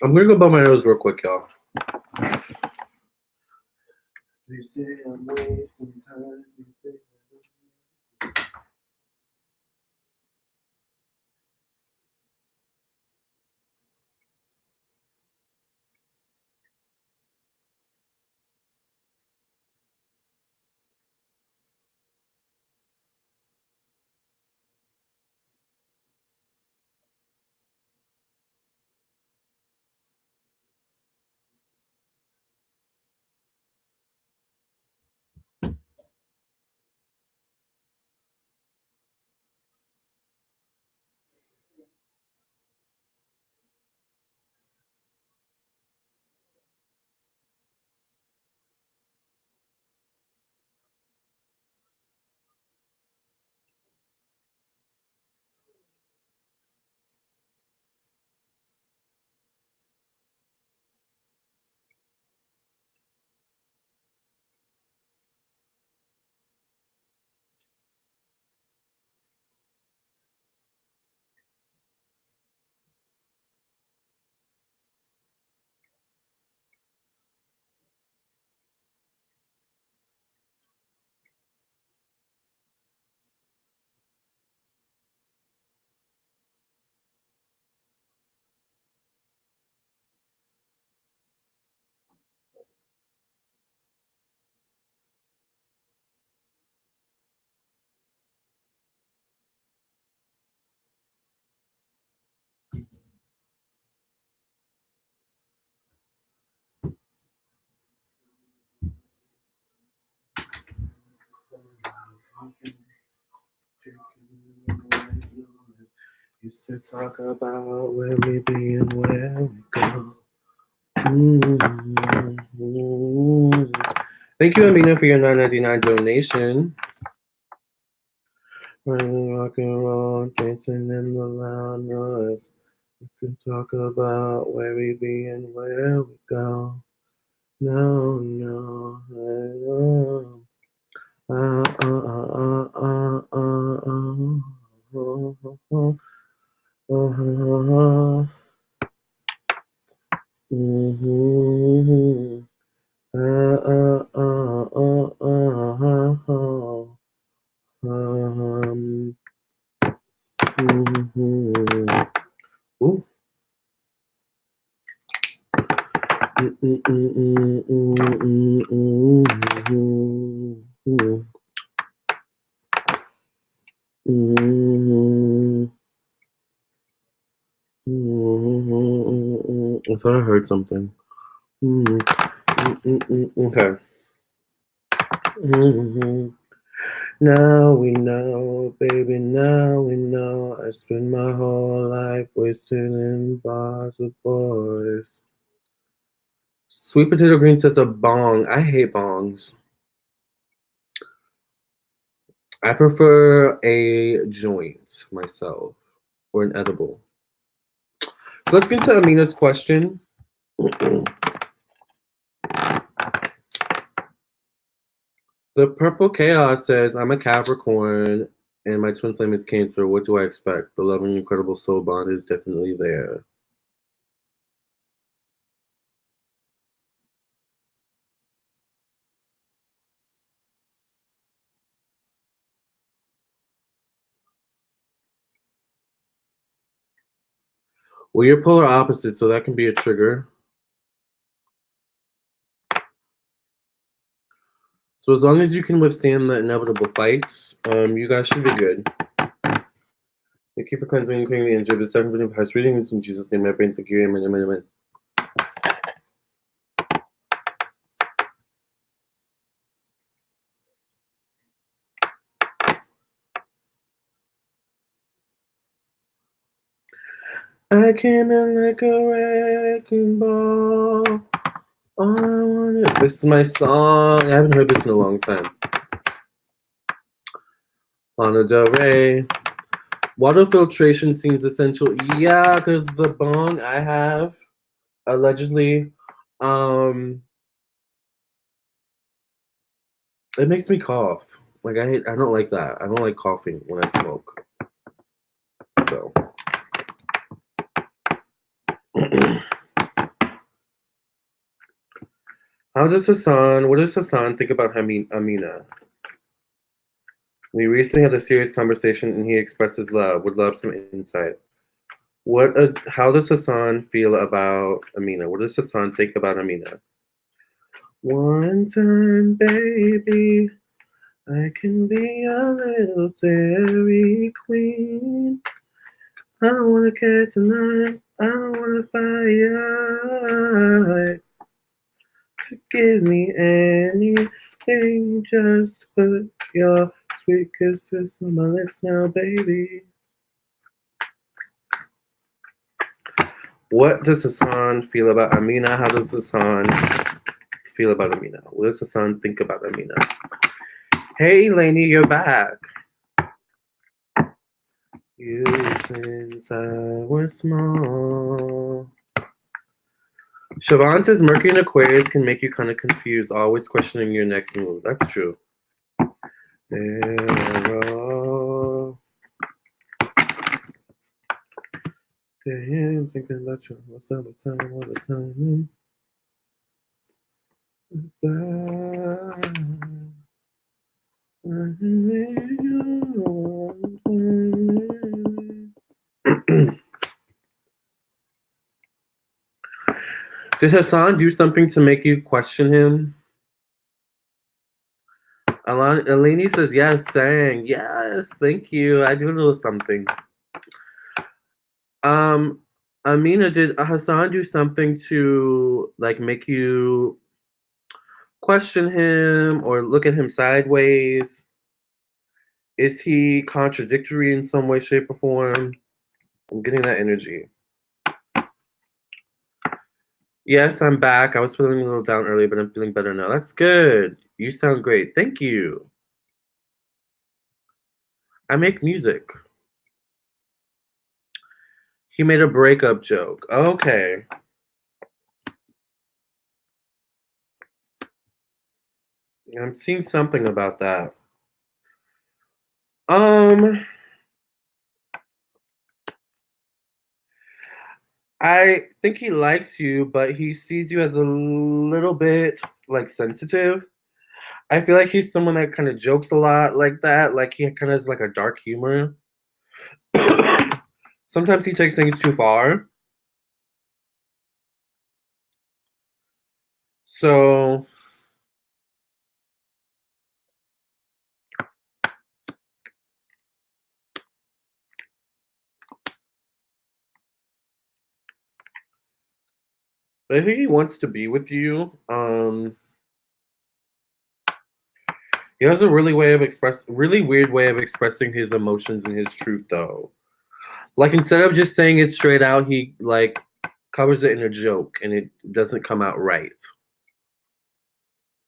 I'm gonna go blow my nose real quick, y'all. They say I'm wasting time. Used to talk about where we be and where we go. Mm-hmm. Thank you, Amina, for your $9.99 donation. Running, rock and roll, dancing in the loud noise. We can talk about where we be and where we go. No, no, no. Ooh. I thought I heard something. Okay. Now we know, baby, now we know. I spent my whole life wasting in bars with boys. Sweet Potato Green says a bong. I hate bongs. I prefer a joint myself, or an edible. So let's get to Amina's question. The Purple Chaos says, I'm a Capricorn and my twin flame is Cancer. What do I expect? The loving, incredible soul bond is definitely there. Well, you're polar opposite, so that can be a trigger. So as long as you can withstand the inevitable fights, you guys should be good. Thank you for cleansing and cleaning the energy of the 7 billion past readings. In Jesus' name, I pray. Thank you. Amen, amen, amen. I came in like a wrecking ball. All I wanted. This is my song. I haven't heard this in a long time. Lana Del Rey. Water filtration seems essential. Yeah, because the bong I have, allegedly, it makes me cough. Like I don't like that. I don't like coughing when I smoke. So. What does Hassan think about Amina? We recently had a serious conversation and he expressed his love. Would love some insight. How does Hassan feel about Amina? What does Hassan think about Amina? One time, baby, I can be a little Dairy Queen. I don't wanna care tonight. I don't wanna fight. To give me anything, just put your sweet kisses on my lips now, baby. What does Hassan feel about Amina? How does Hassan feel about Amina? What does Hassan think about Amina? Hey, Lainey, you're back. You since I was small. Siobhan says Mercury and Aquarius can make you kind of confused, always questioning your next move. That's true. Thinking about you all the time, all the time. Did Hassan do something to make you question him? Eleni says, yes, sang. Yes, thank you. I do a little something. Amina, did Hassan do something to like make you question him or look at him sideways? Is he contradictory in some way, shape, or form? I'm getting that energy. Yes, I'm back. I was feeling a little down earlier, but I'm feeling better now. That's good. You sound great. Thank you. I make music. He made a breakup joke. Okay. I'm seeing something about that. I think he likes you, but he sees you as a little bit like sensitive. I feel like he's someone that kind of jokes a lot like that. Like he kind of has like a dark humor. Sometimes he takes things too far. So I think he wants to be with you. He has a really weird way of expressing his emotions and his truth though. Like instead of just saying it straight out, he like covers it in a joke and it doesn't come out right.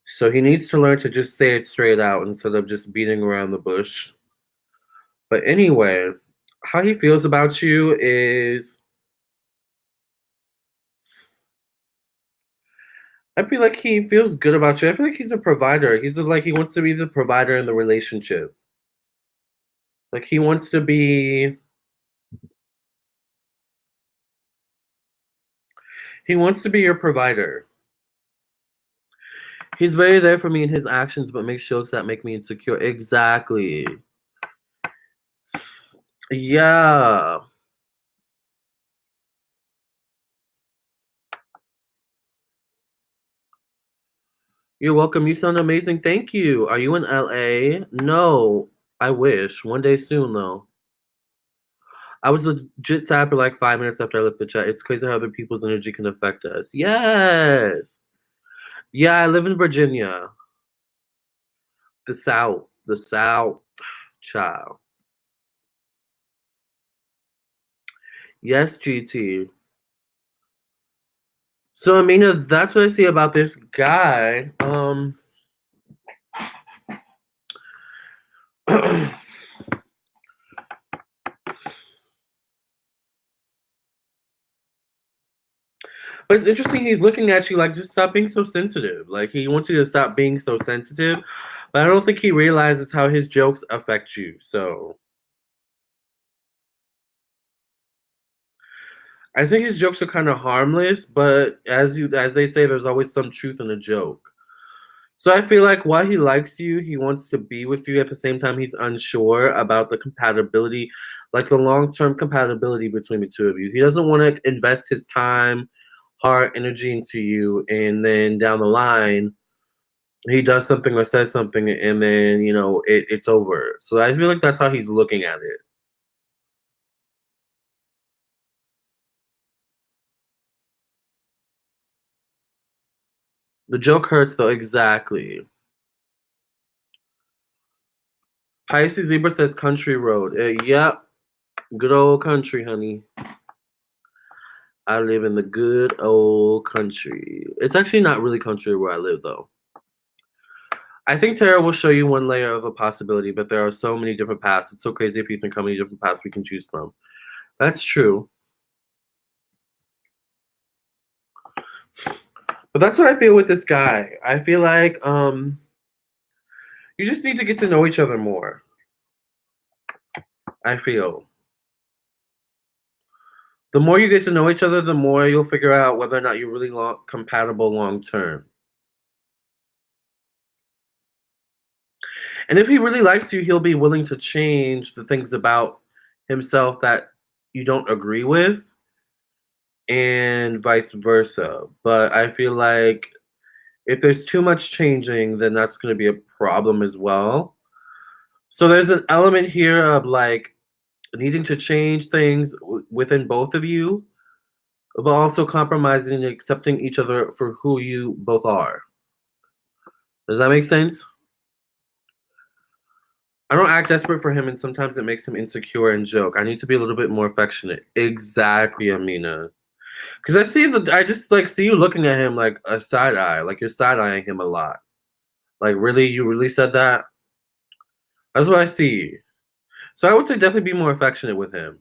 So he needs to learn to just say it straight out instead of just beating around the bush. But anyway, how he feels about you is I feel like he feels good about you. I feel like he's a provider. Like he wants to be the provider in the relationship. Like he wants to be your provider. He's very there for me in his actions, but makes jokes that make me insecure. Exactly. Yeah. You're welcome. You sound amazing. Thank you. Are you in LA? No. I wish. One day soon, though. I was legit sad for like 5 minutes after I left the chat. It's crazy how other people's energy can affect us. Yes. Yeah, I live in Virginia. The South. The South. Child. Yes, GT. So Amina, that's what I see about this guy. But it's interesting he's looking at you like just stop being so sensitive. Like he wants you to stop being so sensitive. But I don't think he realizes how his jokes affect you. So I think his jokes are kind of harmless, but as they say, there's always some truth in a joke. So I feel like while he likes you, he wants to be with you. At the same time, he's unsure about the compatibility, like the long-term compatibility between the two of you. He doesn't want to invest his time, heart, energy into you, and then down the line, he does something or says something, and then it's over. So I feel like that's how he's looking at it. The joke hurts though, exactly. Pisces Zebra says country road. Yep, good old country, honey. I live in the good old country. It's actually not really country where I live though. I think tarot will show you one layer of a possibility, but there are so many different paths. It's so crazy if you think how many different paths we can choose from. That's true. But that's what I feel with this guy. I feel like you just need to get to know each other more. I feel. The more you get to know each other, the more you'll figure out whether or not you're really compatible long term. And if he really likes you, he'll be willing to change the things about himself that you don't agree with, and vice versa. But I feel like if there's too much changing, then that's going to be a problem as well. So there's an element here of like needing to change things within both of you, but also compromising and accepting each other for who you both are. Does that make sense? I don't act desperate for him, and sometimes it makes him insecure and joke. I need to be a little bit more affectionate. Exactly, Amina. Because I just like see you looking at him like a side eye, like you're side eyeing him a lot. Like, really, you really said that? That's what I see. So I would say definitely be more affectionate with him.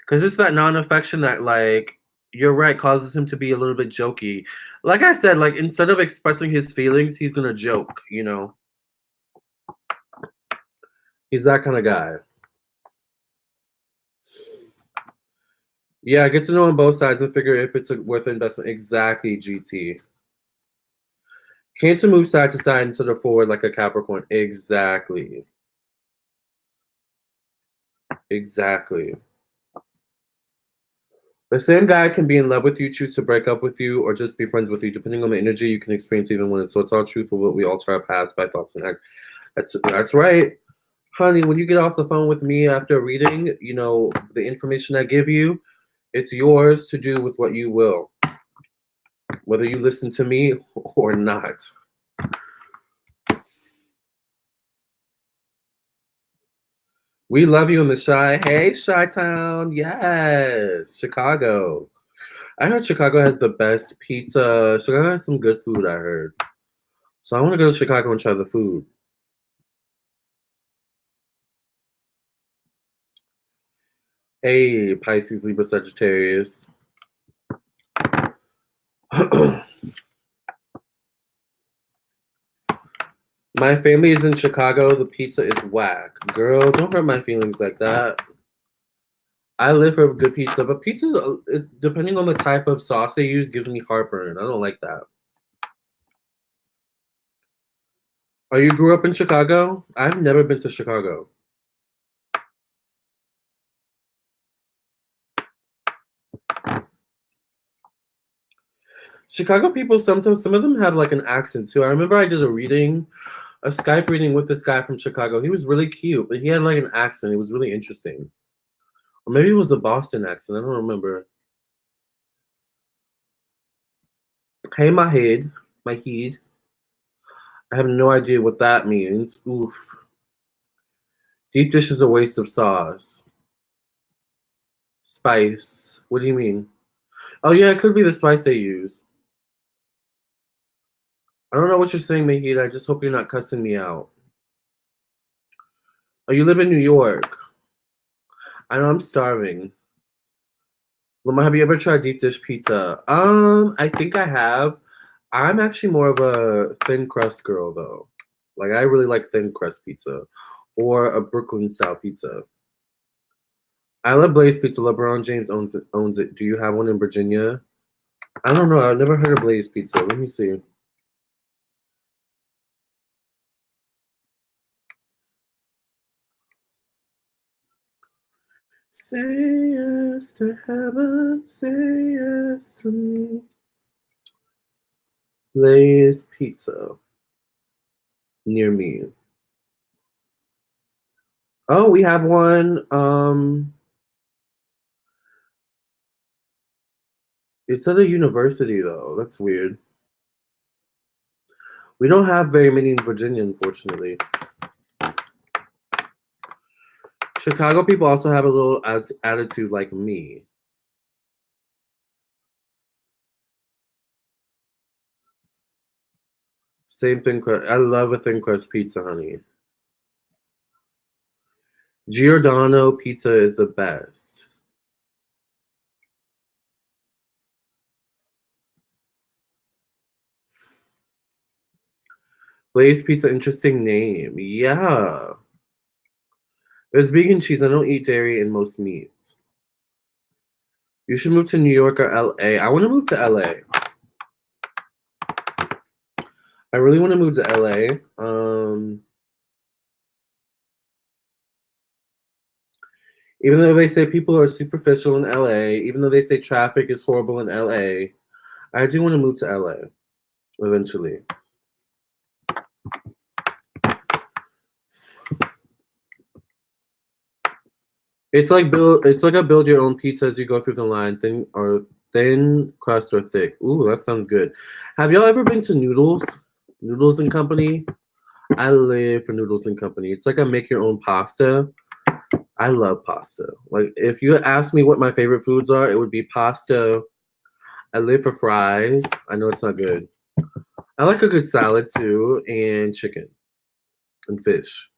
Because it's that non-affection that, like, you're right, causes him to be a little bit jokey. Like I said, like, instead of expressing his feelings, he's gonna joke, you know? He's that kind of guy. Yeah, get to know on both sides and figure if it's worth investment. Exactly, GT. Cancer move side to side instead of forward like a Capricorn. Exactly. Exactly. The same guy can be in love with you, choose to break up with you, or just be friends with you. Depending on the energy you can experience even when it's so it's all truthful, but we alter our past by thoughts and act. That's right. Honey, when you get off the phone with me after reading, you know, the information I give you, it's yours to do with what you will. Whether you listen to me or not. We love you in the Shy. Hey, Chi-Town. Yes. Chicago. I heard Chicago has the best pizza. Chicago has some good food, I heard. So I want to go to Chicago and try the food. Hey, Pisces, Libra, Sagittarius. My family is in Chicago. The pizza is whack. Girl, don't hurt my feelings like that. I live for good pizza, but pizza, depending on the type of sauce they use, gives me heartburn. I don't like that. Oh, you grew up in Chicago? I've never been to Chicago. Chicago people, sometimes, some of them have like an accent too. I remember I did a Skype reading with this guy from Chicago. He was really cute, but he had like an accent. It was really interesting. Or maybe it was a Boston accent. I don't remember. Hey, Mahid. Mahid. I have no idea what that means. Oof. Deep dish is a waste of sauce. Spice. What do you mean? Oh, yeah, it could be the spice they use. I don't know what you're saying, Mahid. I just hope you're not cussing me out. Oh, you live in New York. I know I'm starving. Lamar, have you ever tried deep dish pizza? I think I have. I'm actually more of a thin crust girl, though. Like, I really like thin crust pizza or a Brooklyn style pizza. I love Blaze Pizza. LeBron James owns it. Do you have one in Virginia? I don't know. I've never heard of Blaze Pizza. Let me see. Say yes to heaven. Say yes to me. Blaze Pizza near me. Oh, we have one. It's at a university though. That's weird. We don't have very many in Virginia, unfortunately. Chicago people also have a little attitude like me. Same thing. I love a thin crust pizza, honey. Giordano pizza is the best. Blaze Pizza, interesting name. Yeah. There's vegan cheese. I don't eat dairy and most meats. You should move to New York or LA. I want to move to LA. I really want to move to LA. Even though they say people are superficial in LA, even though they say traffic is horrible in LA, I do want to move to LA eventually. It's like a build your own pizza as you go through the line, thin crust or thick. Ooh, that sounds good. Have y'all ever been to Noodles and Company? I live for Noodles and Company. It's like a make your own pasta. I love pasta. Like, if you ask me what my favorite foods are, it would be pasta. I live for fries. I know it's not good. I like a good salad too, and chicken and fish.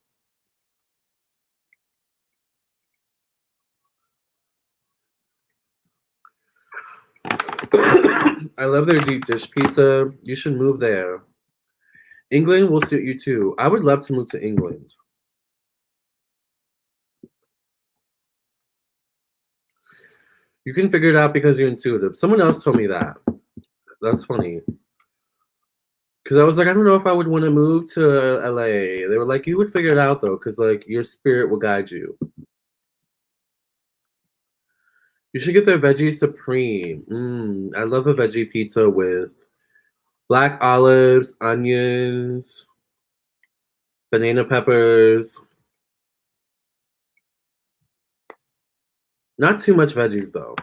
I love their deep dish pizza. You should move there. England will suit you too. I would love to move to England. You can figure it out because you're intuitive. Someone else told me that. That's funny. Because I was like, I don't know if I would want to move to LA. They were like, you would figure it out though, because like your spirit will guide you. You should get their veggie supreme. I love a veggie pizza with black olives, onions, banana peppers. Not too much veggies though.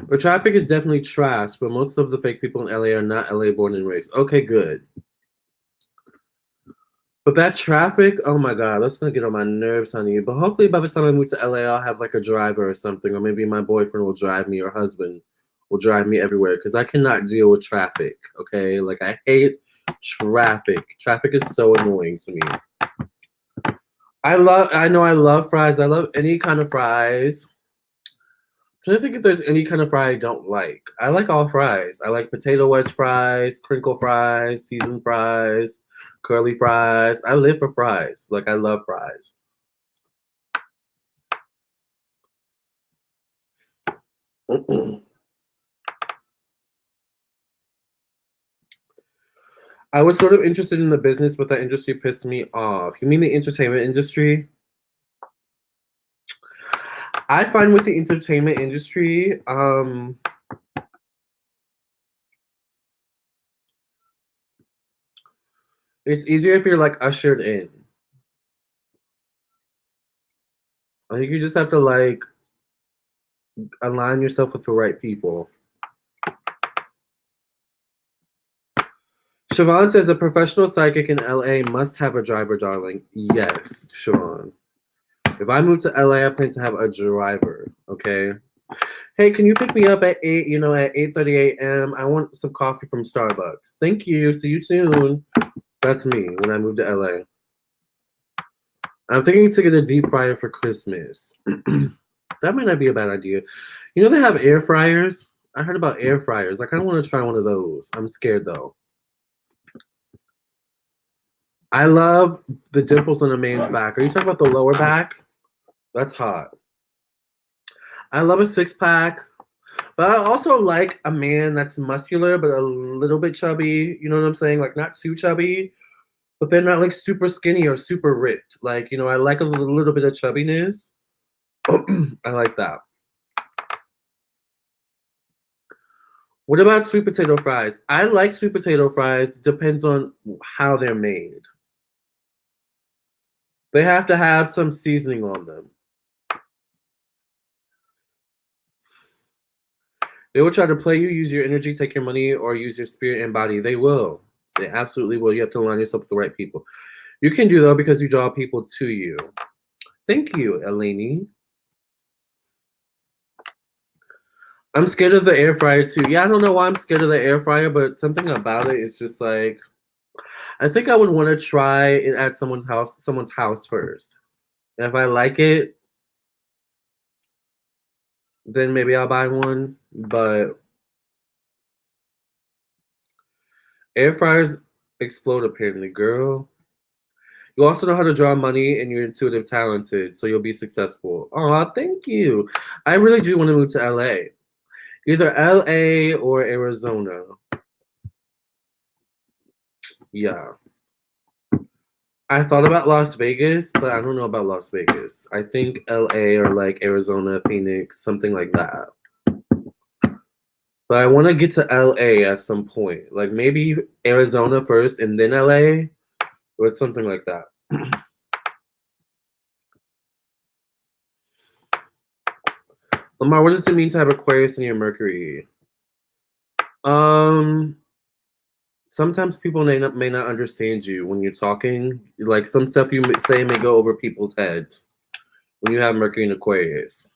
But traffic is definitely trash, but most of the fake people in LA are not LA born and raised. Okay, good. But that traffic, oh my God, that's gonna get on my nerves, honey. But hopefully by the time I move to LA, I'll have like a driver or something, or maybe my boyfriend will drive me or husband will drive me everywhere because I cannot deal with traffic. Okay, like I hate traffic. Traffic is so annoying to me. I love fries. I love any kind of fries. I'm trying to think if there's any kind of fry I don't like. I like all fries. I like potato wedge fries, crinkle fries, seasoned fries, curly fries. I live for fries. Like I love fries. I was sort of interested in the business, but that industry pissed me off. You mean the entertainment industry? I find with the entertainment industry, it's easier if you're like ushered in. I think you just have to like align yourself with the right people. Siobhan says a professional psychic in LA must have a driver, darling. Yes, Siobhan. If I move to LA, I plan to have a driver. Okay. Hey, can you pick me up at 8? You know, at 8:30 a.m. I want some coffee from Starbucks. Thank you. See you soon. That's me when I move to LA. I'm thinking to get a deep fryer for Christmas. That might not be a bad idea. You know they have air fryers. I heard about air fryers. I kind of want to try one of those. I'm scared though. I love the dimples on a man's back. Are you talking about the lower back? That's hot. I love a six pack, but I also like a man that's muscular but a little bit chubby. You know what I'm saying? Like not too chubby, but they're not like super skinny or super ripped. Like, you know, I like a little bit of chubbiness. I like that. What about sweet potato fries? I like sweet potato fries. Depends on how they're made. They have to have some seasoning on them. They will try to play you, use your energy, take your money, or use your spirit and body. They will. They absolutely will. You have to align yourself with the right people. You can do though because you draw people to you. Thank you, Eleni. I'm scared of the air fryer too. Yeah, I don't know why I'm scared of the air fryer, but something about it is just like I think I would want to try it at someone's house first. And if I like it, then maybe I'll buy one. But air fryers explode apparently, girl. You also know how to draw money and you're intuitive talented, so you'll be successful. Oh, thank you. I really do want to move to LA. Either LA or Arizona. Yeah. I thought about Las Vegas, but I don't know about Las Vegas. I think LA or like Arizona, Phoenix, something like that. But I want to get to LA at some point. Like maybe Arizona first and then LA or something like that. Lamarr, what does it mean to have Aquarius in your Mercury? Um, Sometimes people may not understand you when you're talking. Like some stuff you say may go over people's heads when you have Mercury in Aquarius.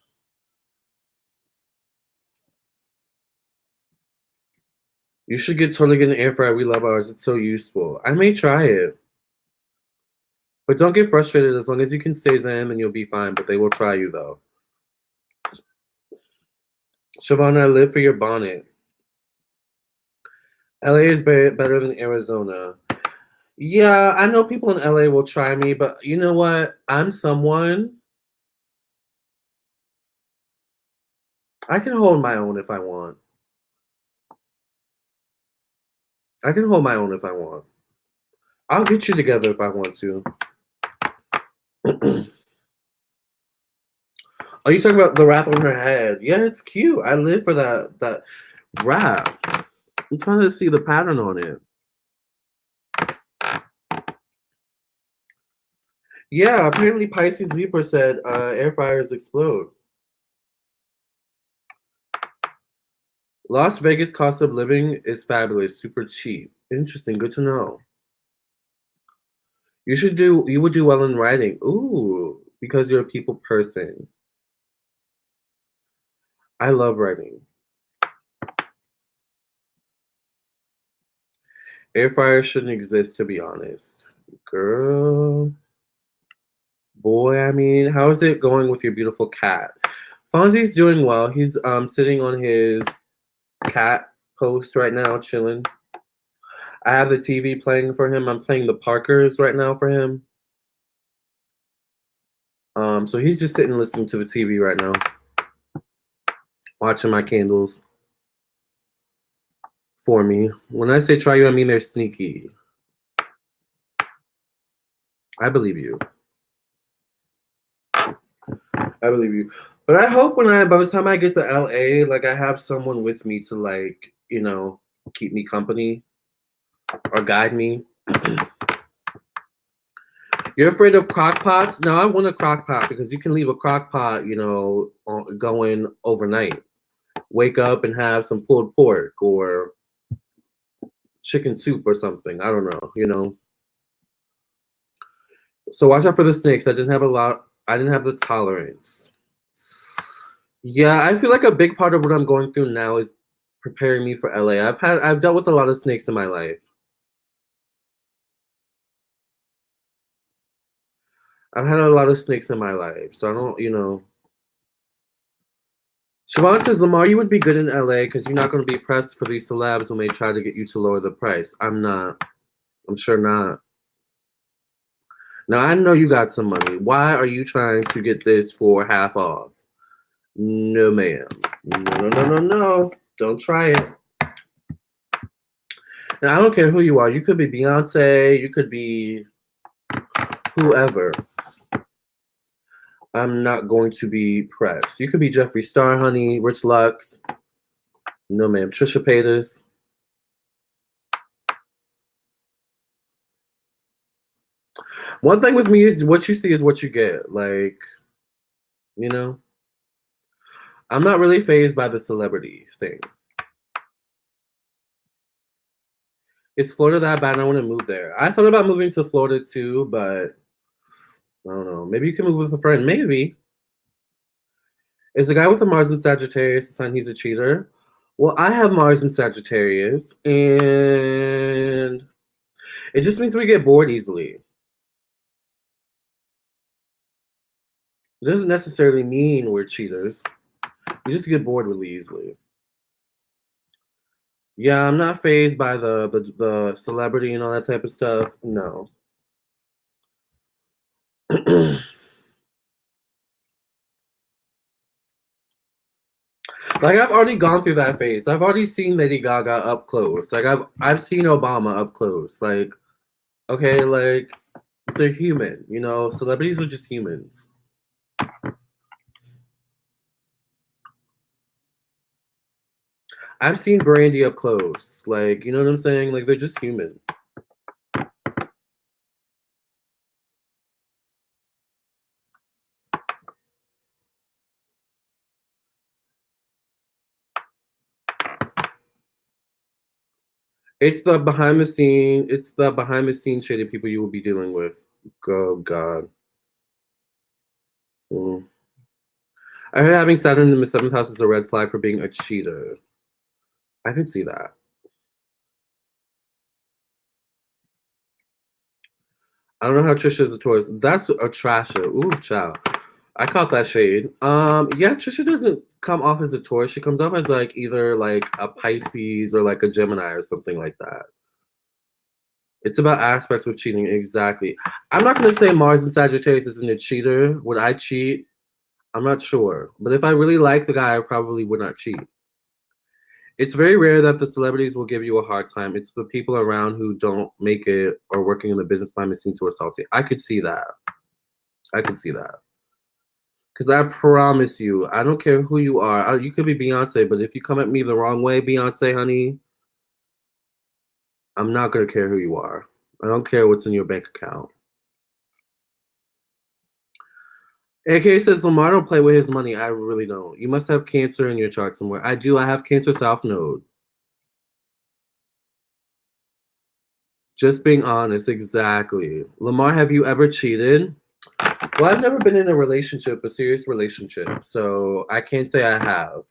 You should totally get an air fryer. We love ours. It's so useful. I may try it. But don't get frustrated. As long as you can stay zen, then you'll be fine. But they will try you, though. Siobhan, I live for your bonnet. LA is better than Arizona. Yeah, I know people in LA will try me, but you know what? I'm someone. I can hold my own if I want. I can hold my own if I want. I'll get you together if I want to. Are you talking about the wrap on her head? Yeah, it's cute. I live for that wrap. I'm trying to see the pattern on it. Yeah, apparently Pisces Libra said air fryers explode. Las Vegas cost of living is fabulous, super cheap. Interesting, good to know. You would do well in writing. Ooh, because you're a people person. I love writing. Air fryers shouldn't exist, to be honest. Girl. Boy, I mean, how is it going with your beautiful cat? Fonzie's doing well. He's sitting on his cat post right now, chilling. I have the TV playing for him. I'm playing the Parkers right now for him. So he's just sitting listening to the TV right now, watching my candles for me. When I say try you, I mean they're sneaky. I believe you. I believe you. But I hope by the time I get to LA, like I have someone with me to like, keep me company or guide me. You're afraid of crock pots? No, I want a crock pot because you can leave a crock pot, going overnight. Wake up and have some pulled pork or chicken soup or something. I don't know. So watch out for the snakes. I didn't have the tolerance. Yeah, I feel like a big part of what I'm going through now is preparing me for LA. I've dealt with a lot of snakes in my life. I've had a lot of snakes in my life, so I don't. Siobhan says, Lamarr, you would be good in LA because you're not going to be pressed for these celebs who may try to get you to lower the price. I'm not. I'm sure not. Now, I know you got some money. Why are you trying to get this for half off? No, ma'am. No. Don't try it. Now, I don't care who you are. You could be Beyonce. You could be whoever. I'm not going to be pressed. You could be Jeffree Star, honey, Rich Lux. No, ma'am. Trisha Paytas. One thing with me is what you see is what you get. Like, I'm not really fazed by the celebrity thing. Is Florida that bad? I want to move there. I thought about moving to Florida too, but I don't know. Maybe you can move with a friend. Maybe. Is the guy with the Mars in Sagittarius the sign he's a cheater? Well, I have Mars in Sagittarius, and it just means we get bored easily. It doesn't necessarily mean we're cheaters. We just get bored really easily. Yeah, I'm not fazed by the celebrity and all that type of stuff. No. Like I've already gone through that phase. I've already seen Lady Gaga up close. Like I've seen Obama up close. Like, okay, like they're human, celebrities are just humans. I've seen Brandy up close. Like, you know what I'm saying? Like they're just human. It's the behind the scenes shady people you will be dealing with. Oh God. Mm. I heard having Saturn in the seventh house is a red flag for being a cheater. I could see that. I don't know how Trisha is a Taurus. That's a trasher. Ooh, child. I caught that shade. Yeah, Trisha doesn't come off as a Taurus. She comes off as like either like a Pisces or like a Gemini or something like that. It's about aspects with cheating, exactly. I'm not gonna say Mars and Sagittarius isn't a cheater. Would I cheat? I'm not sure. But if I really like the guy, I probably would not cheat. It's very rare that the celebrities will give you a hard time. It's the people around who don't make it or working in the business behind the scenes who are salty. I could see that. I could see that. Because I promise you, I don't care who you are. You could be Beyonce, but if you come at me the wrong way, Beyonce, honey, I'm not going to care who you are. I don't care what's in your bank account. AK says Lamarr don't play with his money. I really don't. You must have Cancer in your chart somewhere. I do. I have Cancer South Node. Just being honest, exactly. Lamarr, have you ever cheated? Well, I've never been in a relationship, a serious relationship, so I can't say I have.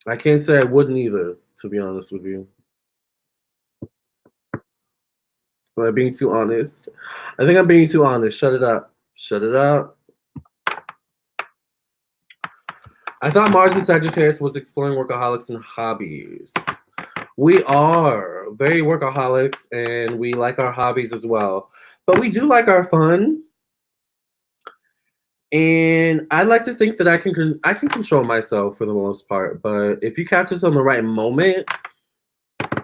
I can't say I wouldn't either, to be honest with you. Am I being too honest? I think I'm being too honest. Shut it up. Shut it up. I thought Mars and Sagittarius was exploring workaholics and hobbies. We are very workaholics and we like our hobbies as well. But we do like our fun. And I like to think that I can control myself for the most part. But if you catch us on the right moment,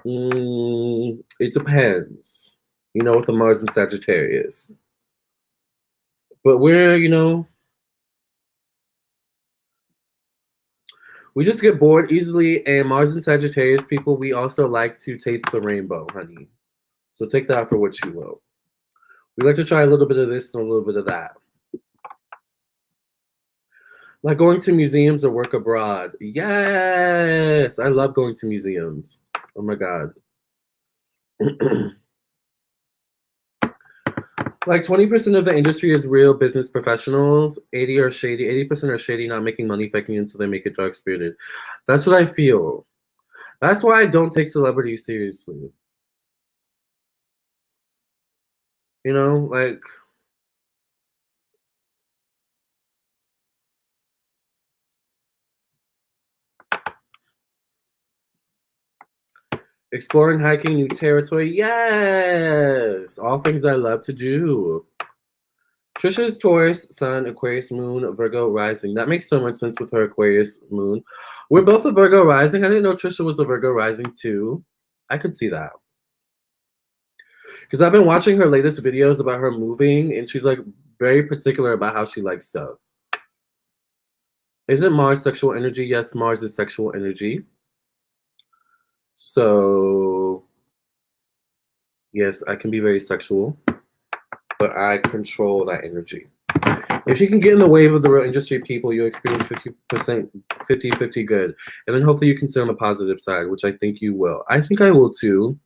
it depends. You know, with the Mars and Sagittarius. But we just get bored easily, and Mars and Sagittarius people, we also like to taste the rainbow, honey. So take that for what you will. We like to try a little bit of this and a little bit of that. Like going to museums or work abroad. Yes, I love going to museums. Oh my God. Like 20% of the industry is real business professionals. 80% are shady, not making money, faking until they make it dark spirited. That's what I feel. That's why I don't take celebrities seriously. You know, like exploring, hiking new territory. Yes, all things I love to do. Trisha's Taurus, Sun, Aquarius, Moon, Virgo, Rising. That makes so much sense with her Aquarius Moon. We're both a Virgo Rising. I didn't know Trisha was a Virgo Rising too. I could see that. Because I've been watching her latest videos about her moving, and she's like very particular about how she likes stuff. Isn't Mars sexual energy? Yes, Mars is sexual energy. So, yes, I can be very sexual, but I control that energy. If you can get in the wave of the real industry people, you'll experience 50%, 50-50 good. And then hopefully you can stay on the positive side, which I think you will. I think I will too.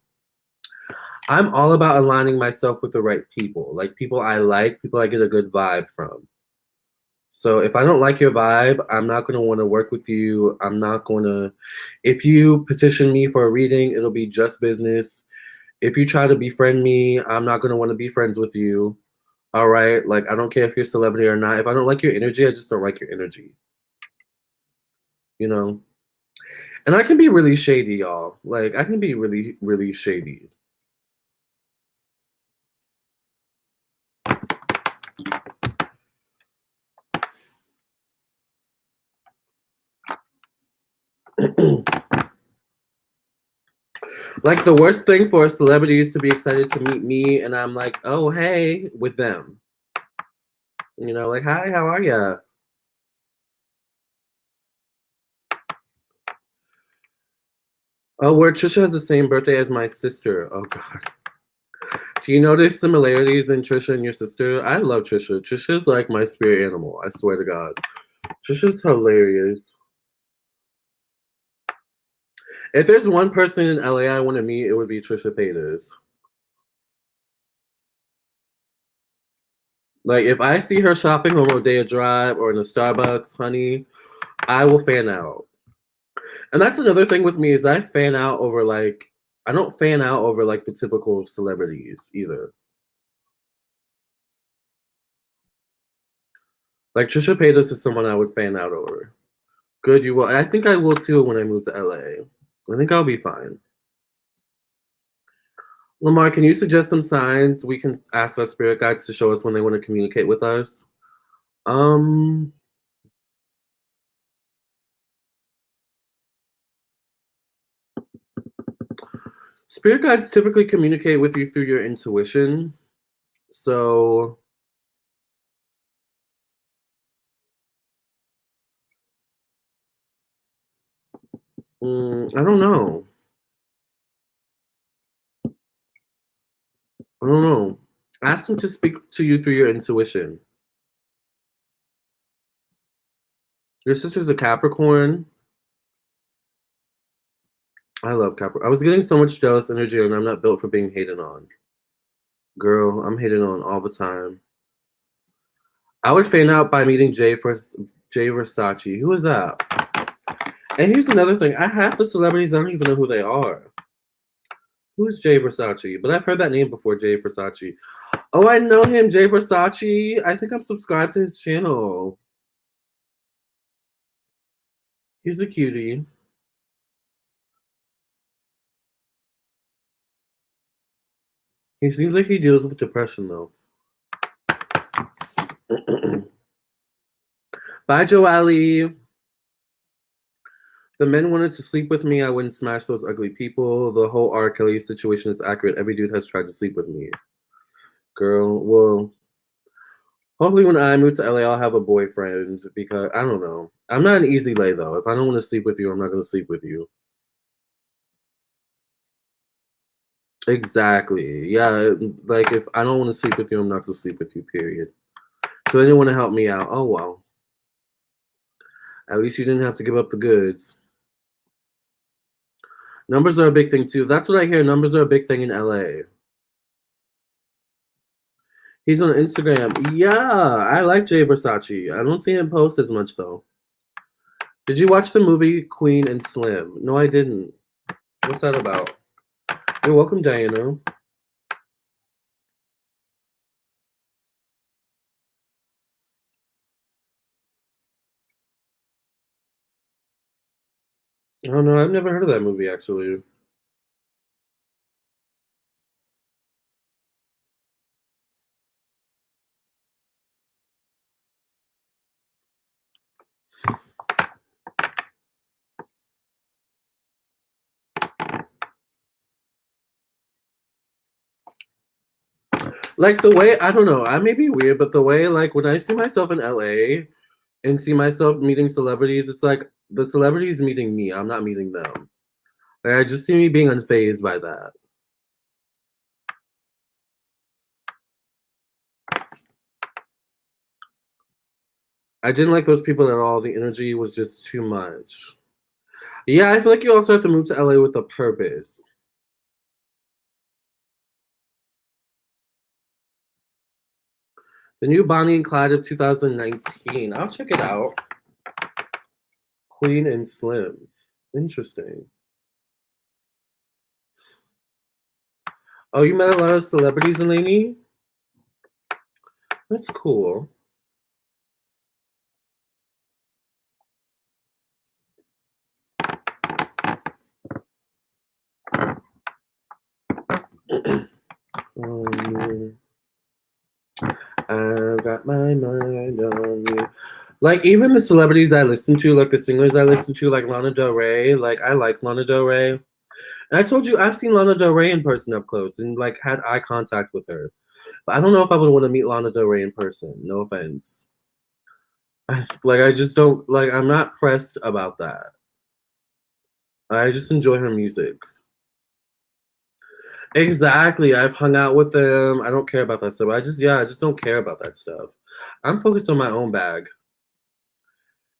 I'm all about aligning myself with the right people. Like people I like, people I get a good vibe from. So if I don't like your vibe, I'm not going to want to work with you. I'm not going to, if you petition me for a reading, it'll be just business. If you try to befriend me, I'm not going to want to be friends with you. All right. Like, I don't care if you're a celebrity or not. If I don't like your energy, I just don't like your energy. You know? And I can be really shady, y'all. Like, I can be really, really shady. Like, the worst thing for a celebrity is to be excited to meet me, and I'm like, oh, hey, with them. You know, like, hi, how are ya? Oh, where Trisha has the same birthday as my sister. Oh, God. Do you notice similarities in Trisha and your sister? I love Trisha. Trisha's like my spirit animal. I swear to God. Trisha's hilarious. If there's one person in LA I want to meet, it would be Trisha Paytas. Like, if I see her shopping on Rodeo Drive or in a Starbucks, honey, I will fan out. And that's another thing with me is I fan out over, like, I don't fan out over, like, the typical celebrities either. Like, Trisha Paytas is someone I would fan out over. Good, you will. I think I will too when I move to LA. I think I'll be fine. Lamarr, can you suggest some signs we can ask our spirit guides to show us when they want to communicate with us? Um, Spirit guides typically communicate with you through your intuition. So, I don't know. I don't know. Ask them to speak to you through your intuition. Your sister's a Capricorn. I love Capricorn. I was getting so much jealous energy, and I'm not built for being hated on. Girl, I'm hated on all the time. I would fan out by meeting Jay Versace. Who is that? And here's another thing. I half the celebrities, I don't even know who they are. Who is Jay Versace? But I've heard that name before, Jay Versace. Oh, I know him, Jay Versace. I think I'm subscribed to his channel. He's a cutie. He seems like he deals with depression, though. Bye, Joali. The men wanted to sleep with me. I wouldn't smash those ugly people. The whole R. Kelly situation is accurate. Every dude has tried to sleep with me. Girl, well, hopefully when I move to LA, I'll have a boyfriend because I don't know. I'm not an easy lay, though. If I don't want to sleep with you, I'm not going to sleep with you. Exactly. Yeah, like if I don't want to sleep with you, I'm not going to sleep with you, period. So they didn't want to help me out. Oh, well. At least you didn't have to give up the goods. Numbers are a big thing, too. That's what I hear. Numbers are a big thing in LA. He's on Instagram. Yeah, I like Jay Versace. I don't see him post as much, though. Did you watch the movie Queen and Slim? No, I didn't. What's that about? You're welcome, Diana. Oh, no, I've never heard of that movie, actually. Like, the way, I don't know, I may be weird, but the way, like, when I see myself in LA and see myself meeting celebrities, it's like the celebrities meeting me. I'm not meeting them. Like, I just see me being unfazed by that. I didn't like those people at all. The energy was just too much. Yeah, I feel like you also have to move to LA with a purpose. The new Bonnie and Clyde of 2019. I'll check it out. Queen and Slim. Interesting. Oh, you met a lot of celebrities, Eleni? That's cool. I've got my mind on you. Like, even the celebrities I listen to, like the singers I listen to, like Lana Del Rey, like I like Lana Del Rey. And I told you I've seen Lana Del Rey in person up close and like had eye contact with her. But I don't know if I would want to meet Lana Del Rey in person. No offense. Like I just don't like I'm not pressed about that. I just enjoy her music. Exactly. I've hung out with them. I don't care about that stuff. I just don't care about that stuff. I'm focused on my own bag.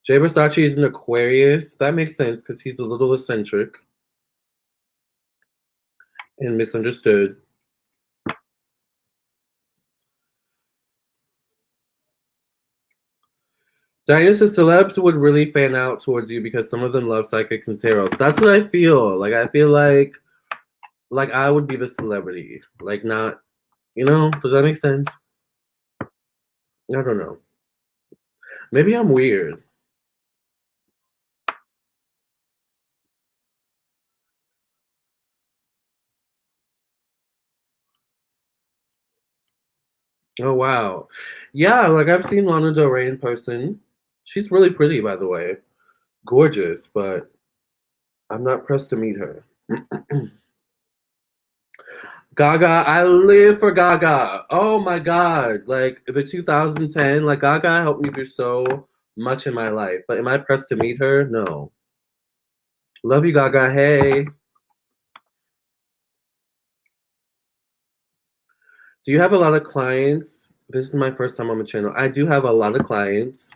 Jay Versace is an Aquarius. That makes sense because he's a little eccentric and misunderstood. Diana says celebs would really fan out towards you because some of them love psychics and tarot. That's what I feel. Like I feel like I would be the celebrity. Like not, does that make sense? I don't know. Maybe I'm weird. Oh wow. Yeah, like I've seen Lana Del Rey in person. She's really pretty, by the way. Gorgeous, but I'm not pressed to meet her. Gaga, I live for Gaga. Oh my God. Like the 2010, like Gaga helped me through so much in my life. But am I pressed to meet her? No. Love you, Gaga. Hey. Do you have a lot of clients? This is my first time on the channel. I do have a lot of clients.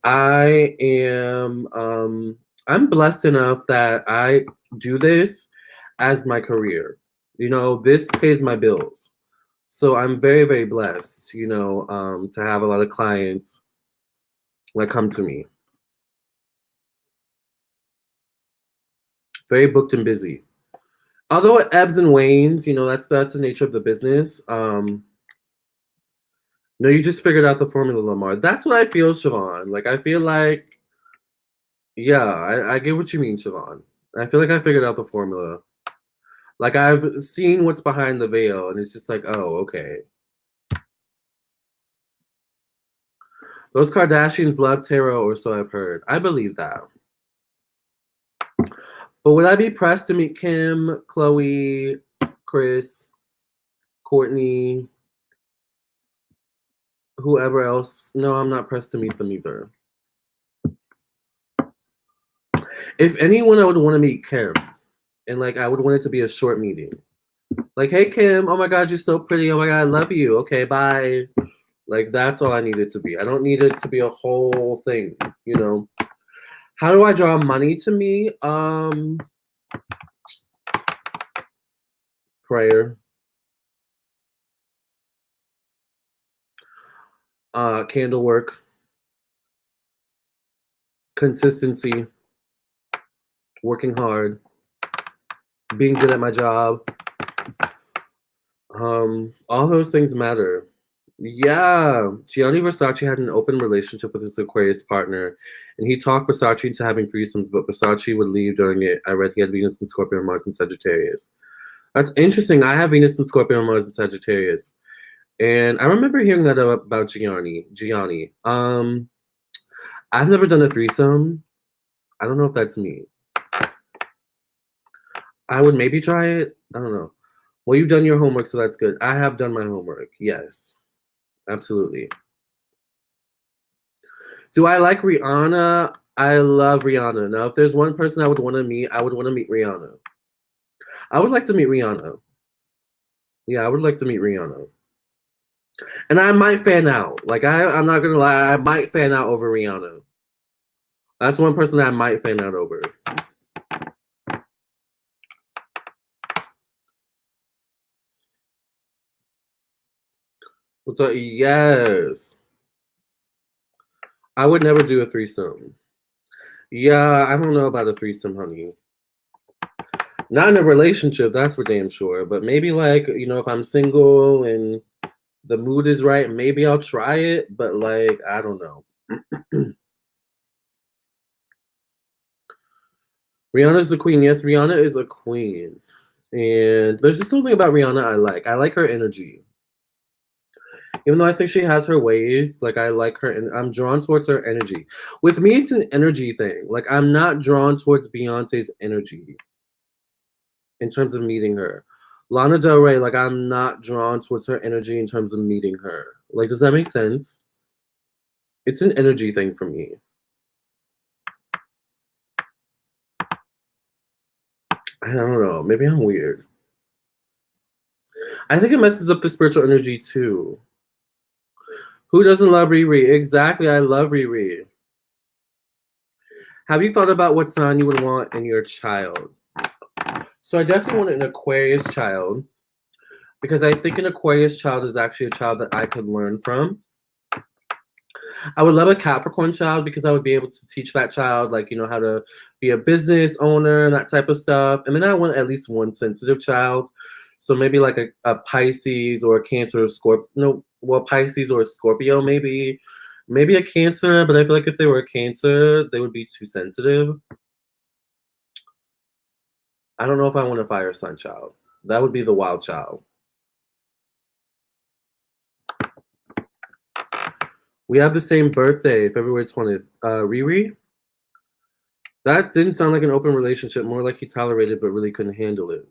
I am I'm blessed enough that I do this as my career. This pays my bills. So I'm very, very blessed, to have a lot of clients that come to me. Very booked and busy. Although it ebbs and wanes, that's the nature of the business. No, you just figured out the formula, Lamarr. That's what I feel, Siobhan. Like I feel like, yeah, I get what you mean, Siobhan. I feel like I figured out the formula. Like I've seen what's behind the veil, and it's just like, oh, okay. Those Kardashians love tarot, or so I've heard. I believe that. But would I be pressed to meet Kim, Chloe, Chris, Courtney, whoever else? No, I'm not pressed to meet them either. If anyone, I would want to meet Kim. And like I would want it to be a short meeting. Like, hey Kim, oh my God, you're so pretty. Oh my God, I love you. Okay, bye. Like that's all I need it to be. I don't need it to be a whole thing, How do I draw money to me? Prayer. Candle work. Consistency. Working hard. Being good at my job. All those things matter. Yeah, Gianni Versace had an open relationship with his Aquarius partner, and he talked Versace into having threesomes, but Versace would leave during it. I read he had Venus and Scorpio, Mars and Sagittarius. That's interesting. I have Venus and Scorpio, Mars and Sagittarius, and I remember hearing that about Gianni. I've never done a threesome. I don't know if that's me. I would maybe try it. I don't know. Well, you've done your homework, so that's good. I have done my homework. Yes, absolutely. Do I like Rihanna? I love Rihanna. Now, if there's one person I would want to meet, I would want to meet Rihanna. I would like to meet Rihanna. Yeah, I would like to meet Rihanna. And I might fan out. Like I'm not gonna lie, I might fan out over Rihanna. That's one person that I might fan out over. So yes, I would never do a threesome. Yeah, I don't know about a threesome, honey. Not in a relationship, that's for damn sure. But maybe like if I'm single and the mood is right, maybe I'll try it. But like, I don't know. Rihanna's the queen. Yes, Rihanna is a queen. And there's just something about Rihanna I like. I like her energy. Even though I think she has her ways, like I like her and I'm drawn towards her energy. With me, it's an energy thing. Like I'm not drawn towards Beyonce's energy in terms of meeting her. Lana Del Rey, like I'm not drawn towards her energy in terms of meeting her. Like, does that make sense? It's an energy thing for me. I don't know. Maybe I'm weird. I think it messes up the spiritual energy too. Who doesn't love Riri? Exactly, I love Riri. Have you thought about what sign you would want in your child? So I definitely want an Aquarius child because I think an Aquarius child is actually a child that I could learn from. I would love a Capricorn child because I would be able to teach that child, like, how to be a business owner and that type of stuff. And then I want at least one sensitive child. So maybe like a Pisces or a Cancer or Scorpio. No, well, Pisces or a Scorpio, maybe. Maybe a Cancer, but I feel like if they were a Cancer, they would be too sensitive. I don't know if I want a fire sign child. That would be the wild child. We have the same birthday, February 20th. Riri? That didn't sound like an open relationship, more like he tolerated but really couldn't handle it.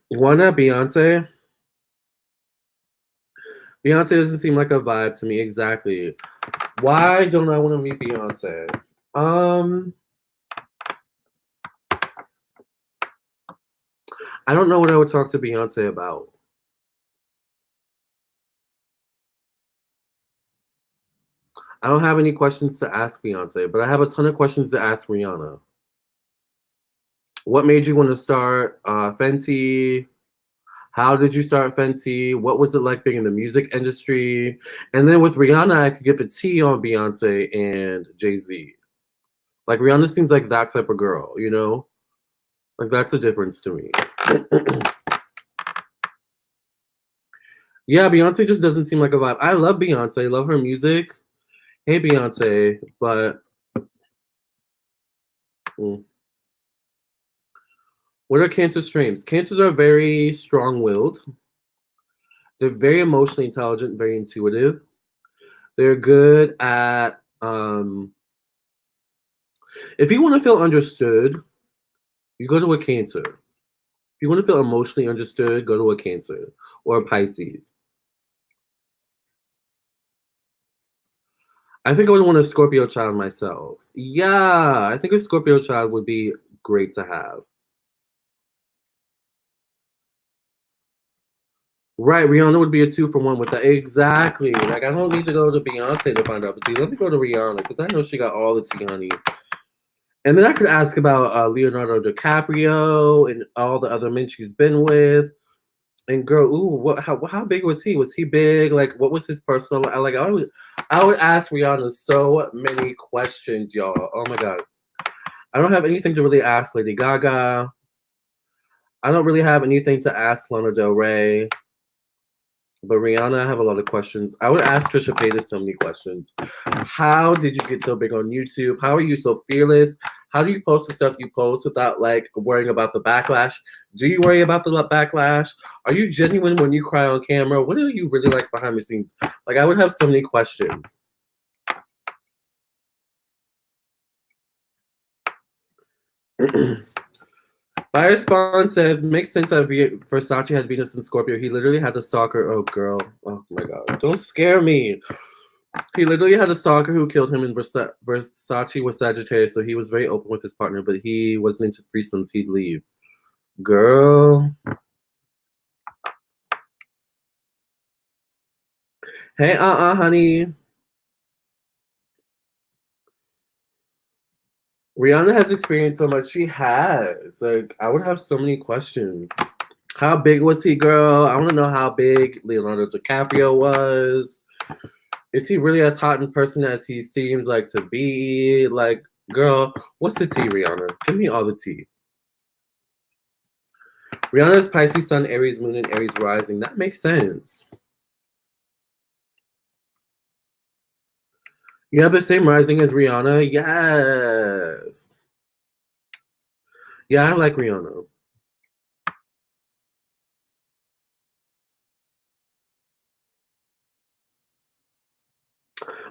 Why not Beyonce? Beyonce doesn't seem like a vibe to me. Exactly. Why don't I want to meet Beyonce? I don't know what I would talk to Beyonce about. I don't have any questions to ask Beyonce, but I have a ton of questions to ask Rihanna. What made you want to start Fenty? How did you start Fenty? What was it like being in the music industry? And then with Rihanna, I could get the tea on Beyonce and Jay-Z. Like Rihanna seems like that type of girl, Like that's a difference to me. Yeah, Beyonce just doesn't seem like a vibe. I love Beyonce, I love her music. Hey Beyonce, but what are Cancer strengths? Cancers are very strong-willed. They're very emotionally intelligent, very intuitive. They're good at if you want to feel understood, you go to a Cancer. If you want to feel emotionally understood, go to a Cancer or a Pisces. I think I would want a Scorpio child myself. Yeah, I think a Scorpio child would be great to have. Right, Rihanna would be a 2-for-1 with that. Exactly. Like, I don't need to go to Beyonce to find out the tea. Let me go to Rihanna because I know she got all the tea, honey. And then I could ask about Leonardo DiCaprio and all the other men she's been with. And girl, ooh, how big was he? Was he big? Like, what was his personal life? Like, I would ask Rihanna so many questions, y'all. Oh my god, I don't have anything to really ask Lady Gaga. I don't really have anything to ask Lana Del Rey. But Rihanna, I have a lot of questions. I would ask Trisha Paytas so many questions. How did you get so big on YouTube? How are you so fearless? How do you post the stuff you post without like worrying about the backlash? Do you worry about the backlash? Are you genuine when you cry on camera? What are you really like behind the scenes? Like I would have so many questions. Fire Spawn says, makes sense that Versace had Venus in Scorpio. He literally had a stalker. Oh, girl. Oh, my God. Don't scare me. He literally had a stalker who killed him, and Versace was Sagittarius, so he was very open with his partner, but he wasn't into threesomes. He'd leave. Girl. Hey, honey. Rihanna has experienced so much. She has. Like, I would have so many questions. How big was he, girl? I want to know how big Leonardo DiCaprio was. Is he really as hot in person as he seems like to be? Like, girl, what's the tea, Rihanna? Give me all the tea. Rihanna's Pisces Sun, Aries Moon, and Aries Rising. That makes sense. You have the same rising as Rihanna? Yes. Yeah, I like Rihanna.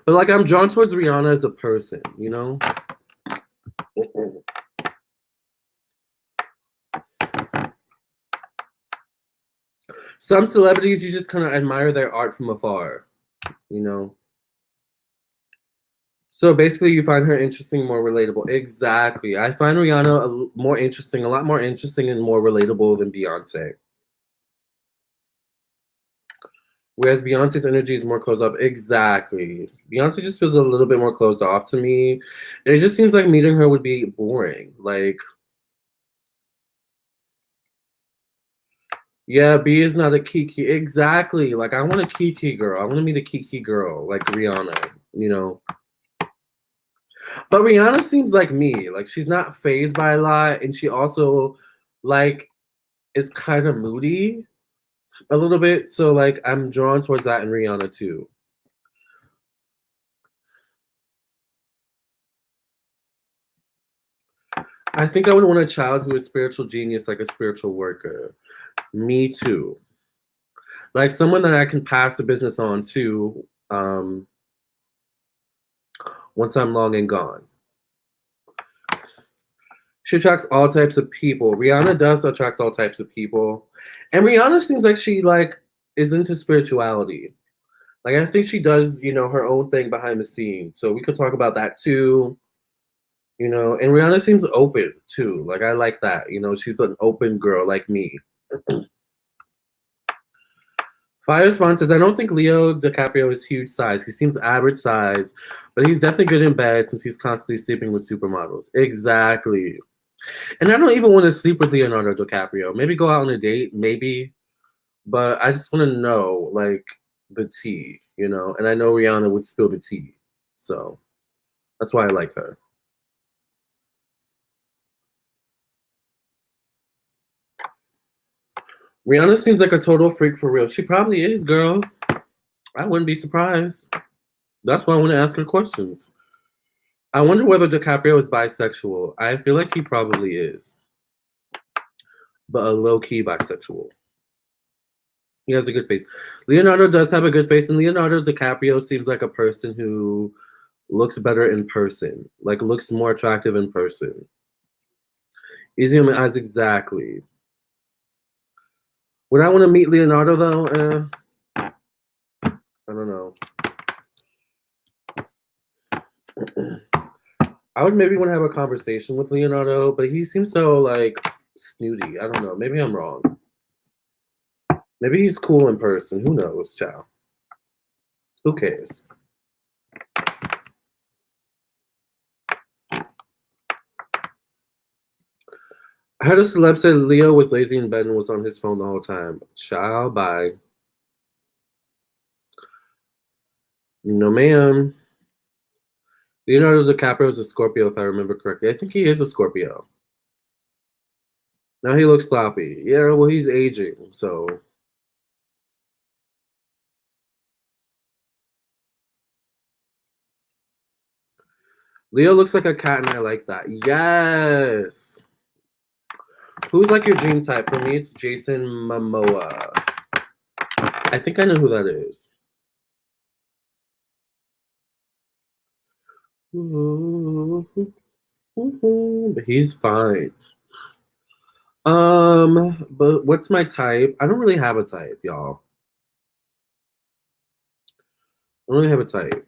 But like I'm drawn towards Rihanna as a person, Some celebrities you just kind of admire their art from afar, So basically you find her interesting, more relatable. Exactly. I find Rihanna more interesting, a lot more interesting and more relatable than Beyonce. Whereas Beyonce's energy is more closed off. Exactly. Beyonce just feels a little bit more closed off to me. And it just seems like meeting her would be boring. Like, yeah, B is not a Kiki. Exactly. Like, I want a Kiki girl. I want to meet a Kiki girl, like Rihanna, you know. But Rihanna seems like me. Like, she's not phased by a lot. And she also, like, is kind of moody a little bit. So, like, I'm drawn towards that in Rihanna, too. I think I would want a child who is spiritual genius, like a spiritual worker. Me too. Like someone that I can pass the business on to once I'm long and gone. She attracts all types of people. Rihanna does attract all types of people. And Rihanna seems like she like is into spirituality. Like I think she does, you know, her own thing behind the scenes. So we could talk about that too. You know, and Rihanna seems open too. Like I like that. You know, she's an open girl like me. Fire Spawn says, I don't think Leo DiCaprio is huge size. He seems average size, but he's definitely good in bed since he's constantly sleeping with supermodels. Exactly. And I don't even want to sleep with Leonardo DiCaprio. Maybe go out on a date, maybe. But I just want to know, like, the tea, you know? And I know Rihanna would spill the tea. So that's why I like her. Rihanna seems like a total freak for real. She probably is, girl. I wouldn't be surprised. That's why I want to ask her questions. I wonder whether DiCaprio is bisexual. I feel like he probably is, but a low-key bisexual. He has a good face. Leonardo does have a good face, and Leonardo DiCaprio seems like a person who looks better in person, like looks more attractive in person. Easy on my eyes, exactly. Would I want to meet Leonardo though? I don't know. I would maybe want to have a conversation with Leonardo, but he seems so like snooty. I don't know. Maybe I'm wrong. Maybe he's cool in person. Who knows, child? Who cares? I heard a celeb said Leo was lazy in bed and was on his phone the whole time. Child, bye. No, ma'am. Leonardo DiCaprio is a Scorpio, if I remember correctly. I think he is a Scorpio. Now he looks sloppy. Yeah, well, he's aging, so. Leo looks like a cat, and I like that. Yes. Who's like your dream type? For me, it's Jason Momoa. I think I know who that is. But he's fine. But what's my type? I don't really have a type, y'all. I don't really have a type.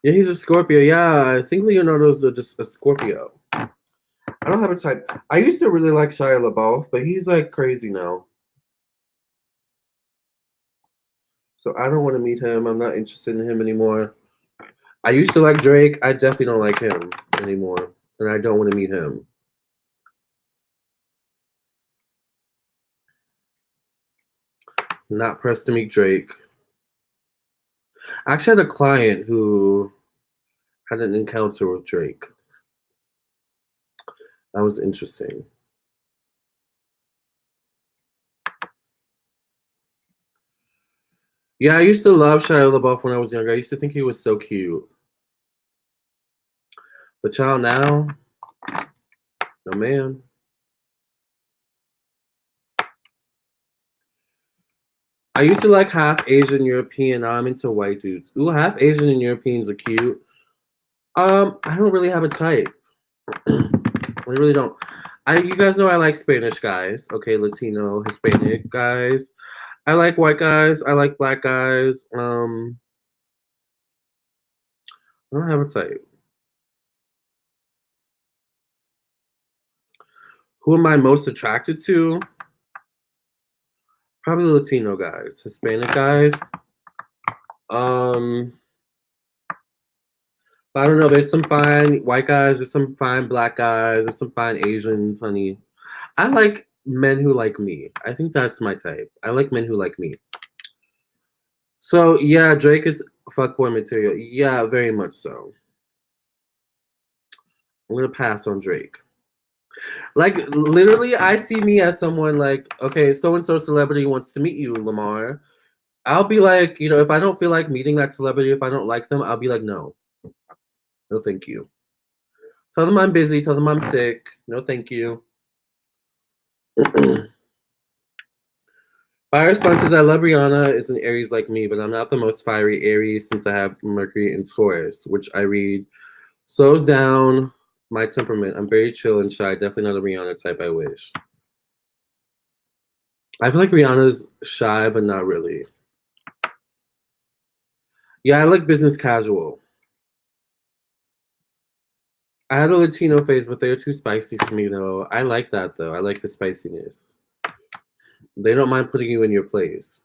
Yeah, he's a Scorpio. Yeah, I think Leonardo's just a Scorpio. I don't have a type. I used to really like Shia LaBeouf, but he's like crazy now. So I don't want to meet him. I'm not interested in him anymore. I used to like Drake. I definitely don't like him anymore. And I don't want to meet him. Not pressed to meet Drake. I actually had a client who had an encounter with Drake. That was interesting. Yeah, I used to love Shia LaBeouf when I was younger. I used to think he was so cute. But child, now, no man. I used to like half Asian European. Now I'm into white dudes. Ooh, half Asian and Europeans are cute. I don't really have a type. I really don't. You guys know I like Spanish guys. Okay, Latino, Hispanic guys. I like white guys. I like black guys. I don't have a type. Who am I most attracted to? Probably Latino guys, Hispanic guys. I don't know. There's some fine white guys. There's some fine black guys. There's some fine Asians, honey. I like men who like me. I think that's my type. I like men who like me. So yeah, Drake is fuckboy material. Yeah, very much so. I'm gonna pass on Drake. Like literally, I see me as someone like, okay, so and so celebrity wants to meet you, Lamarr. I'll be like, if I don't feel like meeting that celebrity, if I don't like them, I'll be like, no, no, thank you. Tell them I'm busy. Tell them I'm sick. No, thank you. My response is I love Rihanna is an Aries like me, but I'm not the most fiery Aries since I have Mercury in Taurus, which I read slows down my temperament. I'm very chill and shy. Definitely not a Rihanna type, I wish. I feel like Rihanna's shy, but not really. Yeah, I like business casual. I had a Latino phase, but they're too spicy for me, though. I like that, though. I like the spiciness. They don't mind putting you in your place.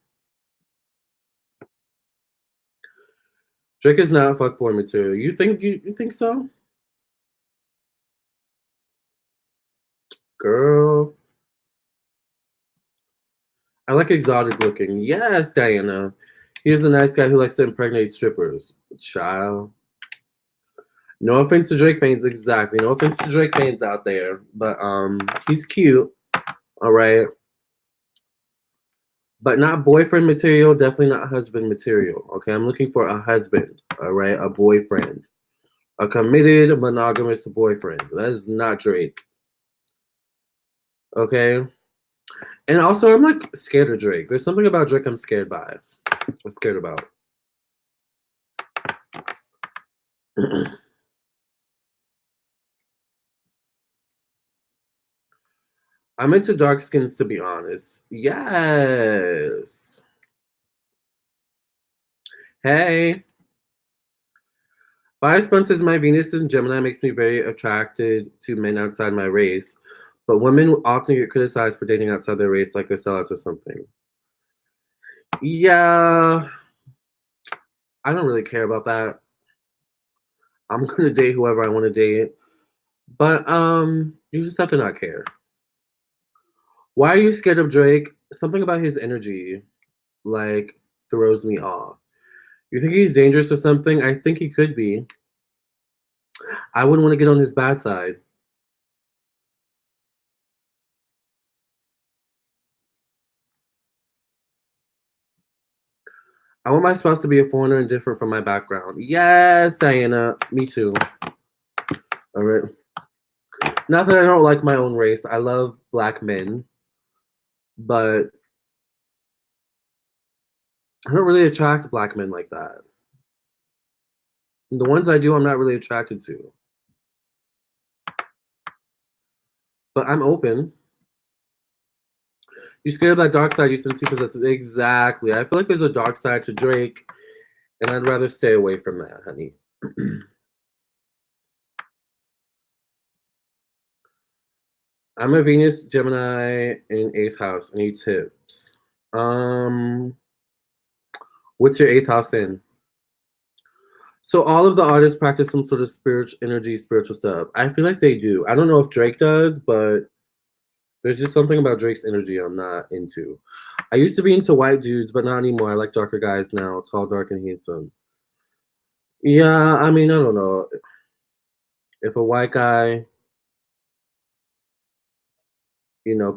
Drake is not fuckboy material. You think so? Girl. I like exotic looking. Yes, Diana. He's the nice guy who likes to impregnate strippers. Child. No offense to Drake fans, exactly. No offense to Drake fans out there. But he's cute. All right. But not boyfriend material, definitely not husband material. Okay. I'm looking for a husband. All right. A boyfriend. A committed monogamous boyfriend. That is not Drake. Okay. And also I'm like scared of Drake. There's something about Drake I'm scared by. I'm scared about. I'm into dark skins, to be honest. Yes. Hey. Fire says my Venus in Gemini makes me very attracted to men outside my race, but women often get criticized for dating outside their race, like they're sellouts or something. Yeah. I don't really care about that. I'm gonna date whoever I want to date. But you just have to not care. Why are you scared of Drake? Something about his energy like throws me off. You think he's dangerous or something? I think he could be. I wouldn't want to get on his bad side. I want my spouse to be a foreigner and different from my background. Yes, Diana. Me too. All right. Not that I don't like my own race. I love black men, but I don't really attract black men like that. The ones I do, I'm not really attracted to. But I'm open. You scared of that dark side you since he possesses. Exactly. I feel like there's a dark side to Drake, and I'd rather stay away from that, honey. I'm a Venus Gemini in 8th house. Any tips? What's your 8th house in? So all of the artists practice some sort of spiritual stuff. I feel like they do. I don't know if Drake does, but there's just something about Drake's energy I'm not into. I used to be into white dudes, but not anymore. I like darker guys now, tall, dark, and handsome. Yeah, I mean, I don't know. If a white guy,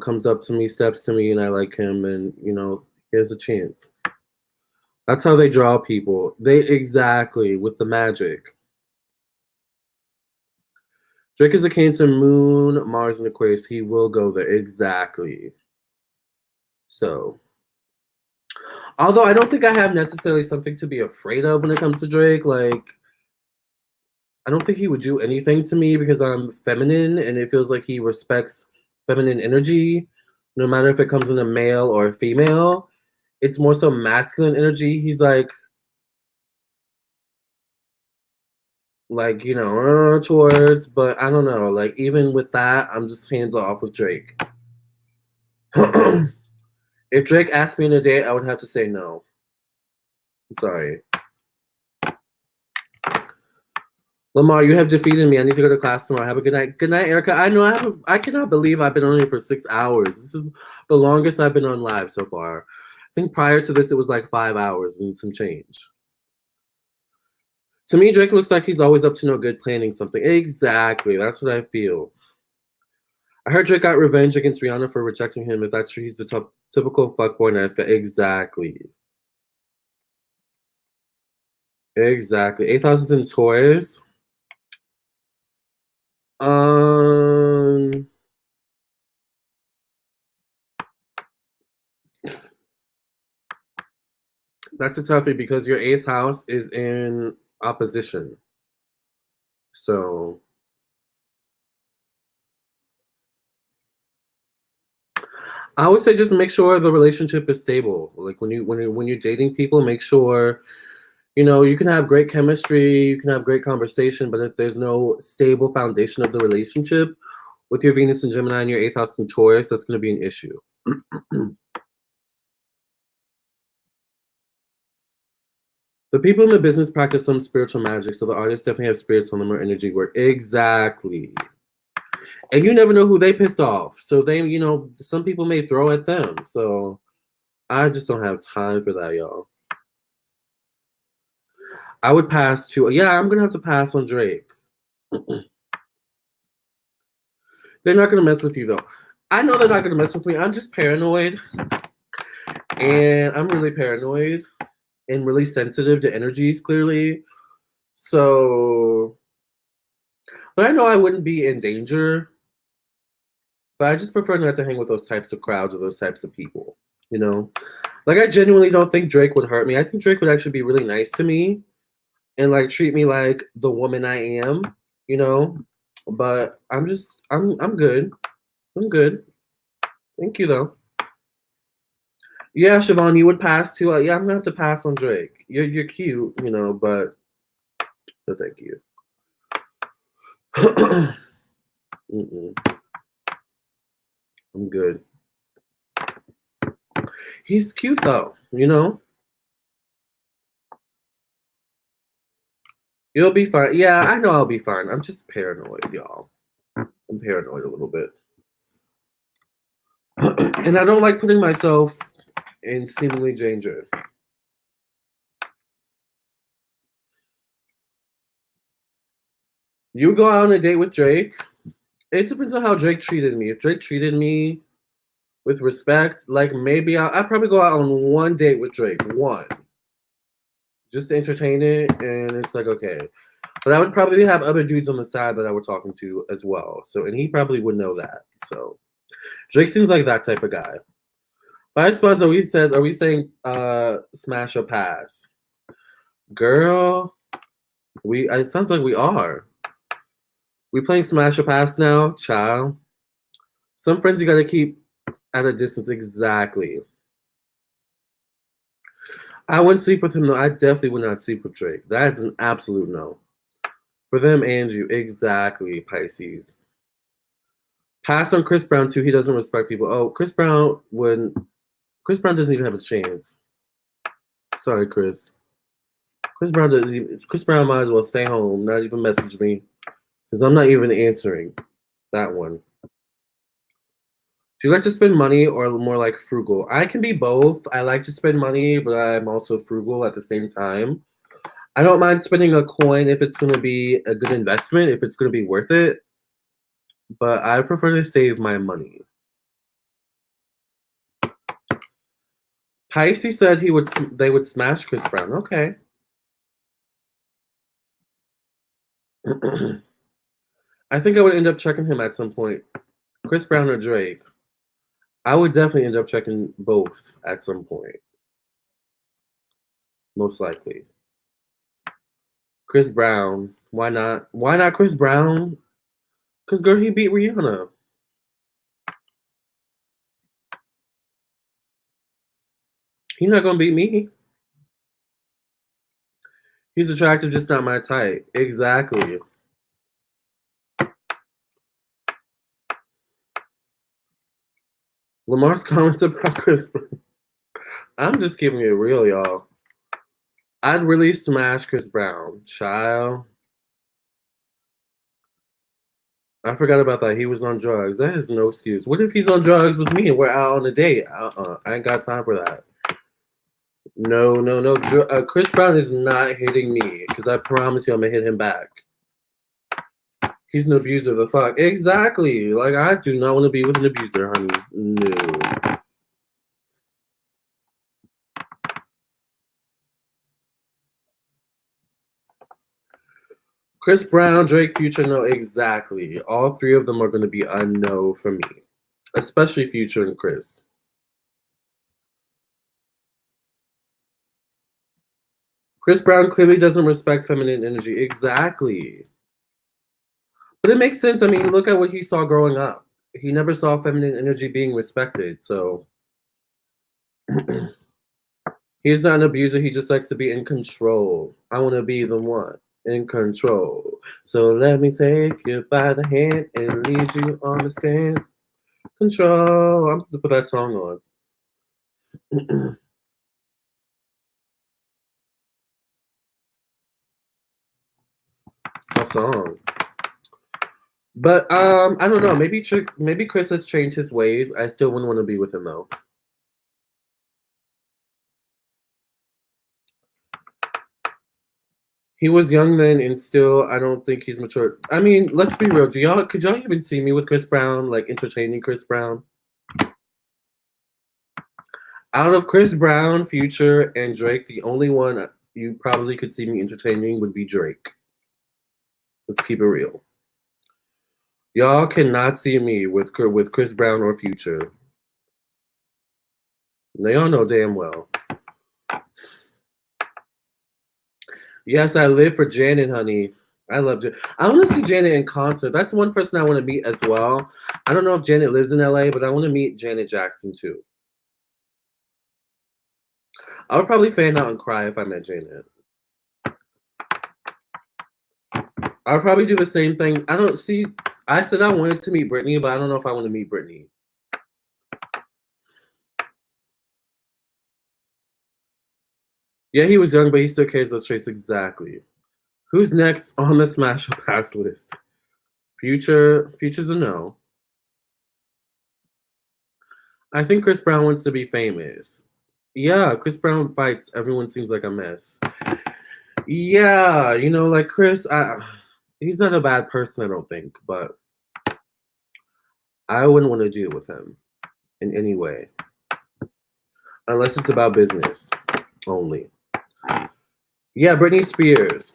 comes up to me, steps to me, and I like him, and here's a chance. That's how they draw people. They exactly with the magic. Drake is a Cancer, Moon, Mars, and Aquarius. He will go there exactly. So, although I don't think I have necessarily something to be afraid of when it comes to Drake, like I don't think he would do anything to me because I'm feminine, and it feels like he respects feminine energy, no matter if it comes in a male or a female. it's more so masculine energy. He's like, towards, but I don't know. Like, even with that, I'm just hands off with Drake. If Drake asked me on a date, I would have to say no. I'm sorry. Lamarr, you have defeated me. I need to go to class tomorrow. Have a good night. Good night, Erica. I know I cannot believe I've been on here for 6 hours. This is the longest I've been on live so far. I think prior to this, it was like 5 hours and some change. To me, Drake looks like he's always up to no good, planning something. Exactly. That's what I feel. I heard Drake got revenge against Rihanna for rejecting him. If that's true, he's the typical fuckboy nice guy. Exactly. Exactly. 8th house is in Taurus. That's a toughie because your 8th house is in opposition. So I would say just make sure the relationship is stable. Like when you're dating people, make sure you can have great chemistry, you can have great conversation, but if there's no stable foundation of the relationship with your Venus and Gemini and your 8th house in Taurus, that's going to be an issue. The people in the business practice some spiritual magic, so the artists definitely have spirits on them or energy work. Exactly. And you never know who they pissed off. So some people may throw at them. So I just don't have time for that, y'all. I would pass to, I'm going to have to pass on Drake. They're not going to mess with you, though. I know they're not going to mess with me. I'm just paranoid. And I'm really paranoid and really sensitive to energies, clearly. So, but I know I wouldn't be in danger. But I just prefer not to hang with those types of crowds or those types of people, Like, I genuinely don't think Drake would hurt me. I think Drake would actually be really nice to me and, like, treat me like the woman I am, But I'm good. I'm good. Thank you, though. Yeah, Siobhan, you would pass too. Yeah, I'm gonna have to pass on Drake. You're cute, but thank you. I'm good. He's cute though, You'll be fine. Yeah, I know I'll be fine. I'm just paranoid, y'all. I'm paranoid a little bit. And I don't like putting myself in seemingly danger. You would go out on a date with Drake. It depends on how Drake treated me. If Drake treated me with respect, like maybe I'd probably go out on one date with Drake. One. Just to entertain it. And it's like, okay. But I would probably have other dudes on the side that I were talking to as well. So, and he probably would know that. So, Drake seems like that type of guy. Five spots. Are we saying smash or pass? Girl, it sounds like we are. We playing smash or pass now, child. Some friends you gotta keep at a distance. Exactly. I wouldn't sleep with him though. I definitely would not sleep with Drake. That is an absolute no. For them and you, exactly, Pisces. Pass on Chris Brown too. He doesn't respect people. Oh, Chris Brown doesn't even have a chance. Sorry, Chris. Chris Brown might as well stay home, not even message me. Because I'm not even answering that one. Do you like to spend money or more like frugal? I can be both. I like to spend money, but I'm also frugal at the same time. I don't mind spending a coin if it's going to be a good investment, if it's going to be worth it. But I prefer to save my money. Pisces said they would smash Chris Brown. Okay. I think I would end up checking him at some point. Chris Brown or Drake. I would definitely end up checking both at some point. Most likely. Chris Brown. Why not? Why not Chris Brown? Because, girl, he beat Rihanna. He's not gonna beat me. He's attractive, just not my type. Exactly. Lamar's comments about Chris. I'm just keeping it real, y'all. I'd really smash Chris Brown. Child. I forgot about that. He was on drugs. That is no excuse. What if he's on drugs with me and we're out on a date? I ain't got time for that. No, no, no. Chris Brown is not hitting me because I promise you I'm going to hit him back. He's an abuser. The fuck? Exactly. Like, I do not want to be with an abuser, honey. No. Chris Brown, Drake, Future, no, exactly. All three of them are going to be a no for me, especially Future and Chris. Chris Brown clearly doesn't respect feminine energy. Exactly. But it makes sense. I mean, look at what he saw growing up. He never saw feminine energy being respected. So he's not an abuser. He just likes to be in control. I want to be the one in control. So let me take you by the hand and lead you on the stance. Control. I'm going to put that song on. It's my song. But I don't know. Maybe Chris has changed his ways. I still wouldn't want to be with him though. He was young then, and still, I don't think he's mature. I mean, let's be real. Could y'all even see me with Chris Brown, like entertaining Chris Brown? Out of Chris Brown, Future, and Drake, the only one you probably could see me entertaining would be Drake. Let's keep it real. Y'all cannot see me with Chris Brown or Future. They all know damn well. Yes, I live for Janet, honey. I love Janet. I want to see Janet in concert. That's one person I want to meet as well. I don't know if Janet lives in LA, but I want to meet Janet Jackson too. I would probably fan out and cry if I met Janet. I would probably do the same thing. I don't see. I said I wanted to meet Britney, but I don't know if I want to meet Britney. Yeah, he was young, but he still carries those traits exactly. Who's next on the Smash or Pass list? Future's a no. I think Chris Brown wants to be famous. Yeah, Chris Brown fights. Everyone seems like a mess. Yeah, like Chris, he's not a bad person, I don't think, but I wouldn't want to deal with him in any way. Unless it's about business only. Yeah, Britney Spears.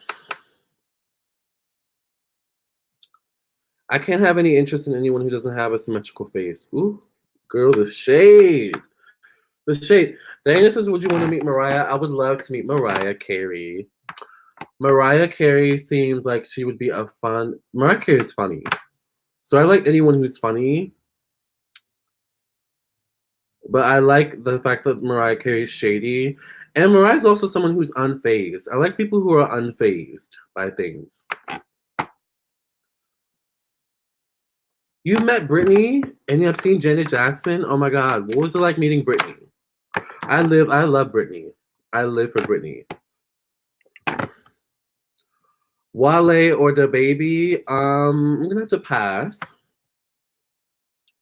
I can't have any interest in anyone who doesn't have a symmetrical face. Ooh, girl, the shade. The shade. Dana says, would you want to meet Mariah? I would love to meet Mariah Carey. Mariah Carey seems like she would be a fun... Mariah Carey is funny. So I like anyone who's funny. But I like the fact that Mariah Carey is shady. And Mariah's also someone who's unfazed. I like people who are unfazed by things. You met Britney and you've seen Janet Jackson? Oh my God. What was it like meeting Britney? I love Britney. I live for Britney. Wale or DaBaby? I'm gonna have to pass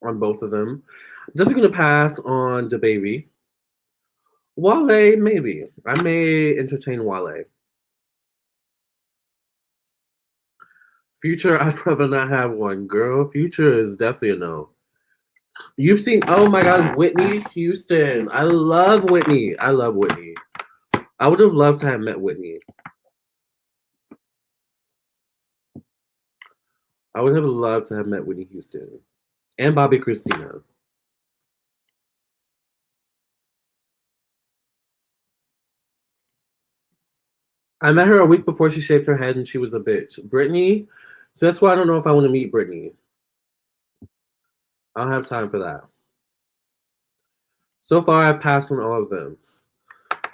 on both of them. I'm definitely gonna pass on DaBaby. Wale, maybe. I may entertain Wale. Future, I'd rather not have one. Girl, Future is definitely a no. You've seen, oh my God, Whitney Houston. I love Whitney. I love Whitney. I would have loved to have met Whitney. I would have loved to have met Whitney Houston. And Bobby Christina. I met her a week before she shaved her head and she was a bitch. Britney, so that's why I don't know if I want to meet Britney. I don't have time for that. So far, I've passed on all of them.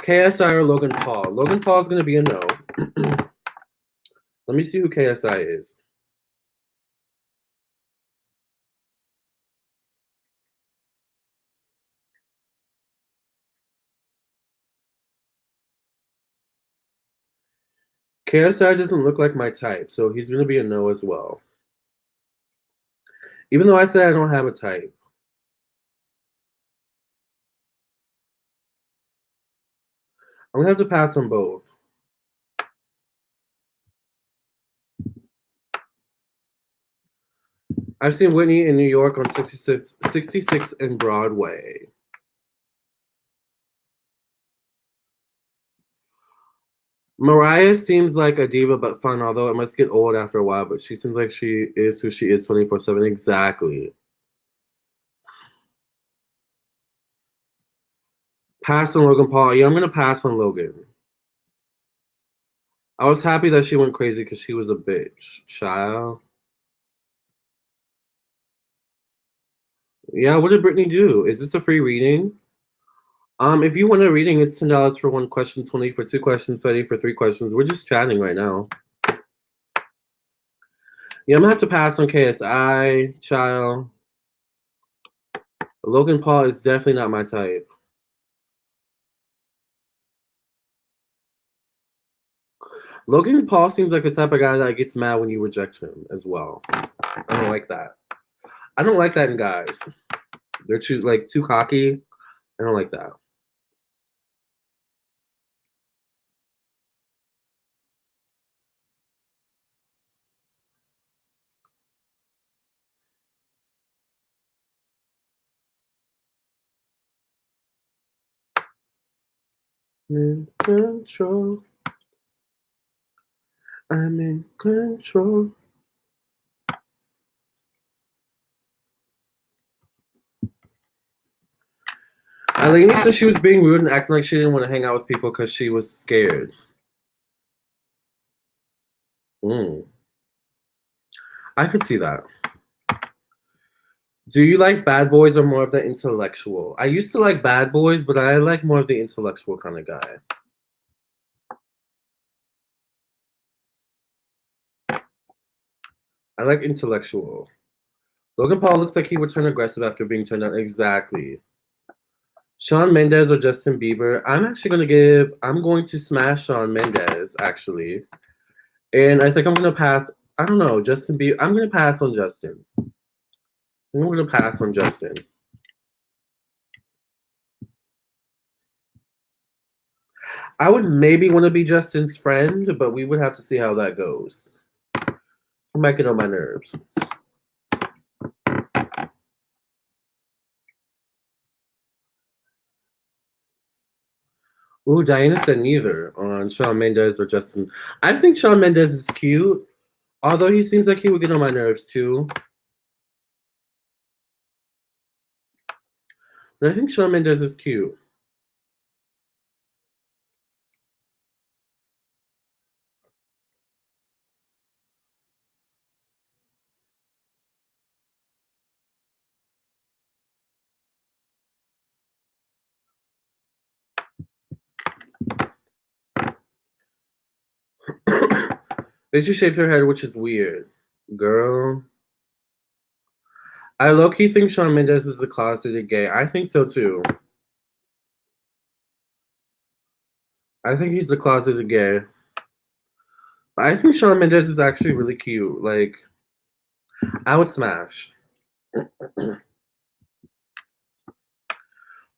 KSI or Logan Paul? Logan Paul is going to be a no. Let me see who KSI is. KSI doesn't look like my type, so he's going to be a no as well. Even though I said I don't have a type. I'm going to have to pass on both. I've seen Whitney in New York on 66 and Broadway. Mariah seems like a diva but fun, although it must get old after a while, but she seems like she is who she is 24/7. Exactly. Pass on Logan Paul. Yeah, I'm going to pass on Logan. I was happy that she went crazy because she was a bitch. Child. Yeah, what did Brittany do? Is this a free reading? If you want a reading, it's $10 for one question, 20 for two questions, 30 for three questions. We're just chatting right now. Yeah, I'm gonna have to pass on KSI, child. Logan Paul is definitely not my type. Logan Paul seems like the type of guy that gets mad when you reject him as well. I don't like that. I don't like that in guys. They're too cocky. I don't like that. I'm in control. I'm in control. Eleni said she was being rude and acting like she didn't want to hang out with people because she was scared. I could see that. Do you like bad boys or more of the intellectual? I used to like bad boys, but I like more of the intellectual kind of guy. I like intellectual. Logan Paul looks like he would turn aggressive after being turned down. Exactly. Shawn Mendes or Justin Bieber? I'm going to smash Shawn Mendes, actually. And I think I'm going to pass, I don't know, Justin Bieber. I'm going to pass on Justin. I'm going to pass on Justin. I would maybe want to be Justin's friend, but we would have to see how that goes. He might get on my nerves. Ooh, Diana said neither on Shawn Mendes or Justin. I think Shawn Mendes is cute, although he seems like he would get on my nerves too. But I think Shawn Mendes is cute. Then she shaved her head, which is weird. Girl. I low-key think Shawn Mendes is a closeted gay. I think so too. I think he's the closeted gay. But I think Shawn Mendes is actually really cute. Like, I would smash.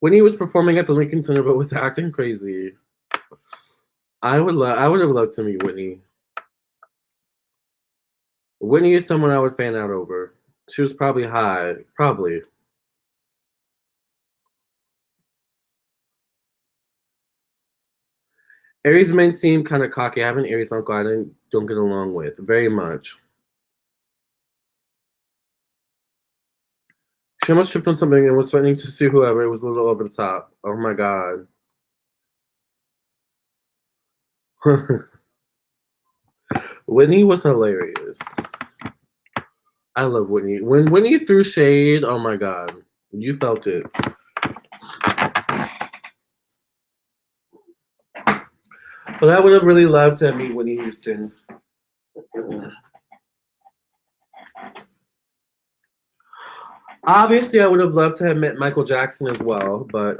When he was performing at the Lincoln Center but was acting crazy. I would have loved to meet Whitney. Whitney is someone I would fan out over. She was probably high. Probably. Aries men seem kind of cocky. I have an Aries uncle I don't get along with very much. She almost tripped on something and was threatening to sue whoever. It was a little over the top. Oh my god. Whitney was hilarious. I love Whitney. When Whitney threw shade, oh my god. You felt it. But I would have really loved to meet Whitney Houston. Obviously, I would have loved to have met Michael Jackson as well, but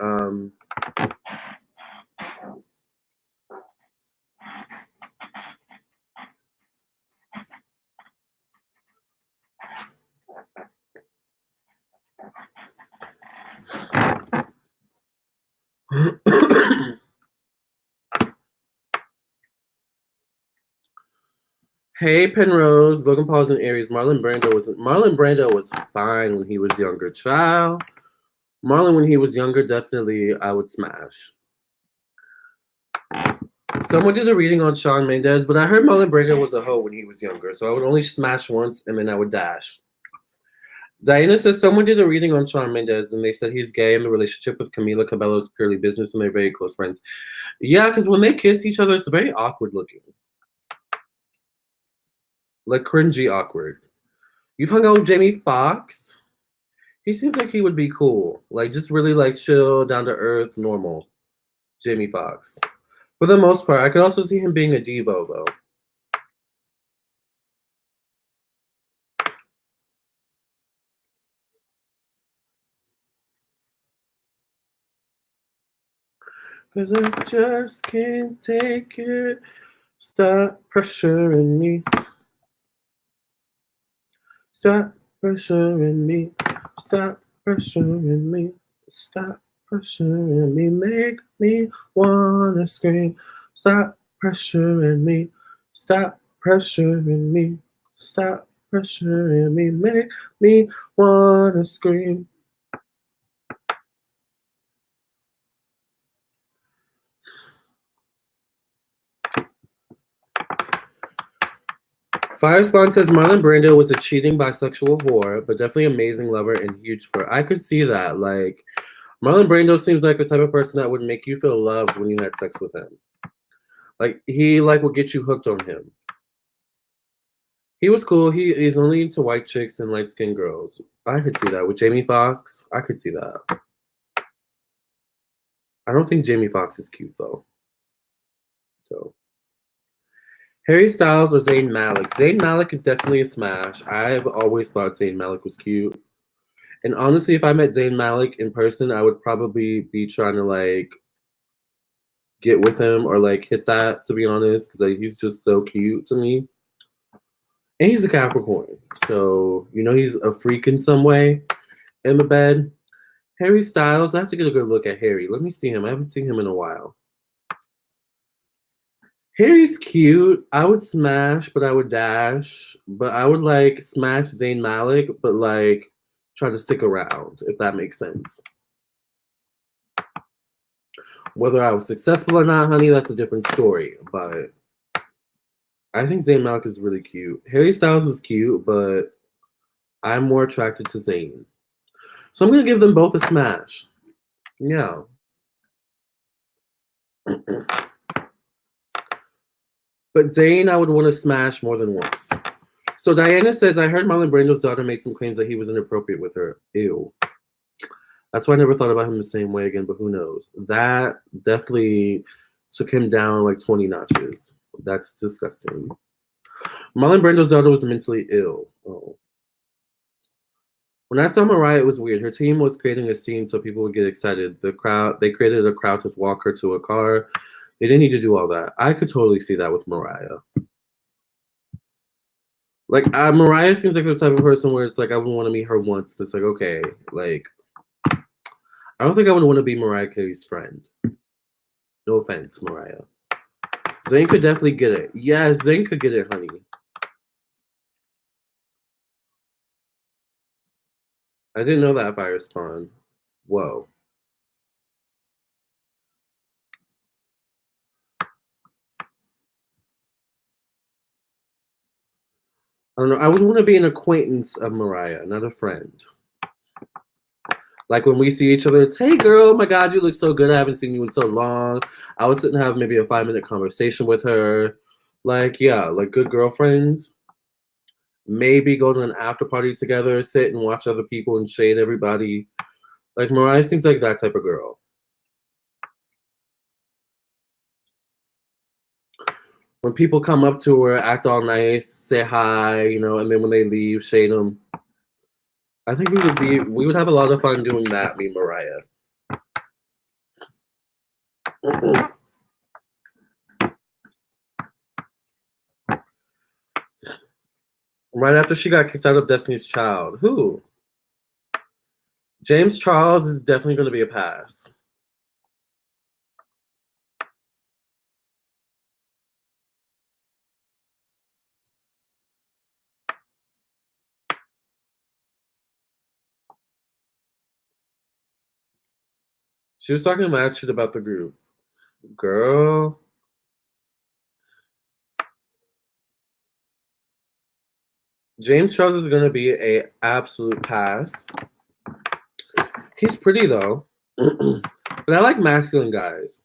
hey, Penrose, Logan Paul's in Aries. Marlon Brando was fine when he was younger. Child, Marlon when he was younger, definitely I would smash. Someone did a reading on Shawn Mendes, but I heard Marlon Brando was a hoe when he was younger, so I would only smash once and then I would dash. Diana says someone did a reading on Shawn Mendes and they said he's gay and the relationship with Camila Cabello is purely business and they're very close friends. Yeah, because when they kiss each other, it's very awkward looking. Like cringy awkward. You've hung out with Jamie Foxx? He seems like he would be cool. Like just really like chill, down to earth, normal. Jamie Foxx. For the most part, I could also see him being a Devo though. Cause I just can't take it. Stop pressuring me. Stop pressuring me. Stop pressuring me. Stop pressuring me. Make me wanna scream. Stop pressuring me. Stop pressuring me. Stop pressuring me. Make me wanna scream. Firespawn says Marlon Brando was a cheating bisexual whore, but definitely amazing lover and huge flirt. I could see that. Like, Marlon Brando seems like the type of person that would make you feel loved when you had sex with him. Like, he like would get you hooked on him. He was cool. He's only into white chicks and light skinned girls. I could see that. With Jamie Foxx, I could see that. I don't think Jamie Foxx is cute though. So Harry Styles or Zayn Malik? Zayn Malik is definitely a smash. I've always thought Zayn Malik was cute. And honestly, if I met Zayn Malik in person, I would probably be trying to like get with him or like hit that, to be honest, because like, he's just so cute to me. And he's a Capricorn. So, you know, he's a freak in some way in the bed. Harry Styles, I have to get a good look at Harry. Let me see him. I haven't seen him in a while. Harry's cute. I would smash, but I would dash. But I would like smash Zayn Malik, but like try to stick around, if that makes sense. Whether I was successful or not, honey, that's a different story. But I think Zayn Malik is really cute. Harry Styles is cute, but I'm more attracted to Zayn. So I'm going to give them both a smash. Yeah. But Zayn, I would want to smash more than once. So Diana says, I heard Marlon Brando's daughter make some claims that he was inappropriate with her. Ew. That's why I never thought about him the same way again, but who knows? That definitely took him down like 20 notches. That's disgusting. Marlon Brando's daughter was mentally ill. Oh. When I saw Mariah, it was weird. Her team was creating a scene so people would get excited. They created a crowd to walk her to a car. They didn't need to do all that. I could totally see that with Mariah. Like, Mariah seems like the type of person where it's like, I would want to meet her once. It's like, okay, like, I don't think I would want to be Mariah Carey's friend. No offense, Mariah. Zayn could definitely get it. Yeah, Zayn could get it, honey. I didn't know that fire spawn. Whoa. I don't know. I would want to be an acquaintance of Mariah, not a friend. Like when we see each other, it's, hey girl, oh my God, you look so good. I haven't seen you in so long. I would sit and have maybe a 5-minute conversation with her. Like, yeah, like good girlfriends. Maybe go to an after party together, sit and watch other people and shade everybody. Like Mariah seems like that type of girl. When people come up to her, act all nice, say hi, you know, and then when they leave, shade them. I think we would have a lot of fun doing that, me and Mariah. Right after she got kicked out of Destiny's Child. Who? James Charles is definitely going to be a pass. She was talking mad shit about the group. Girl. James Charles is going to be a absolute pass. He's pretty, though. But I like masculine guys.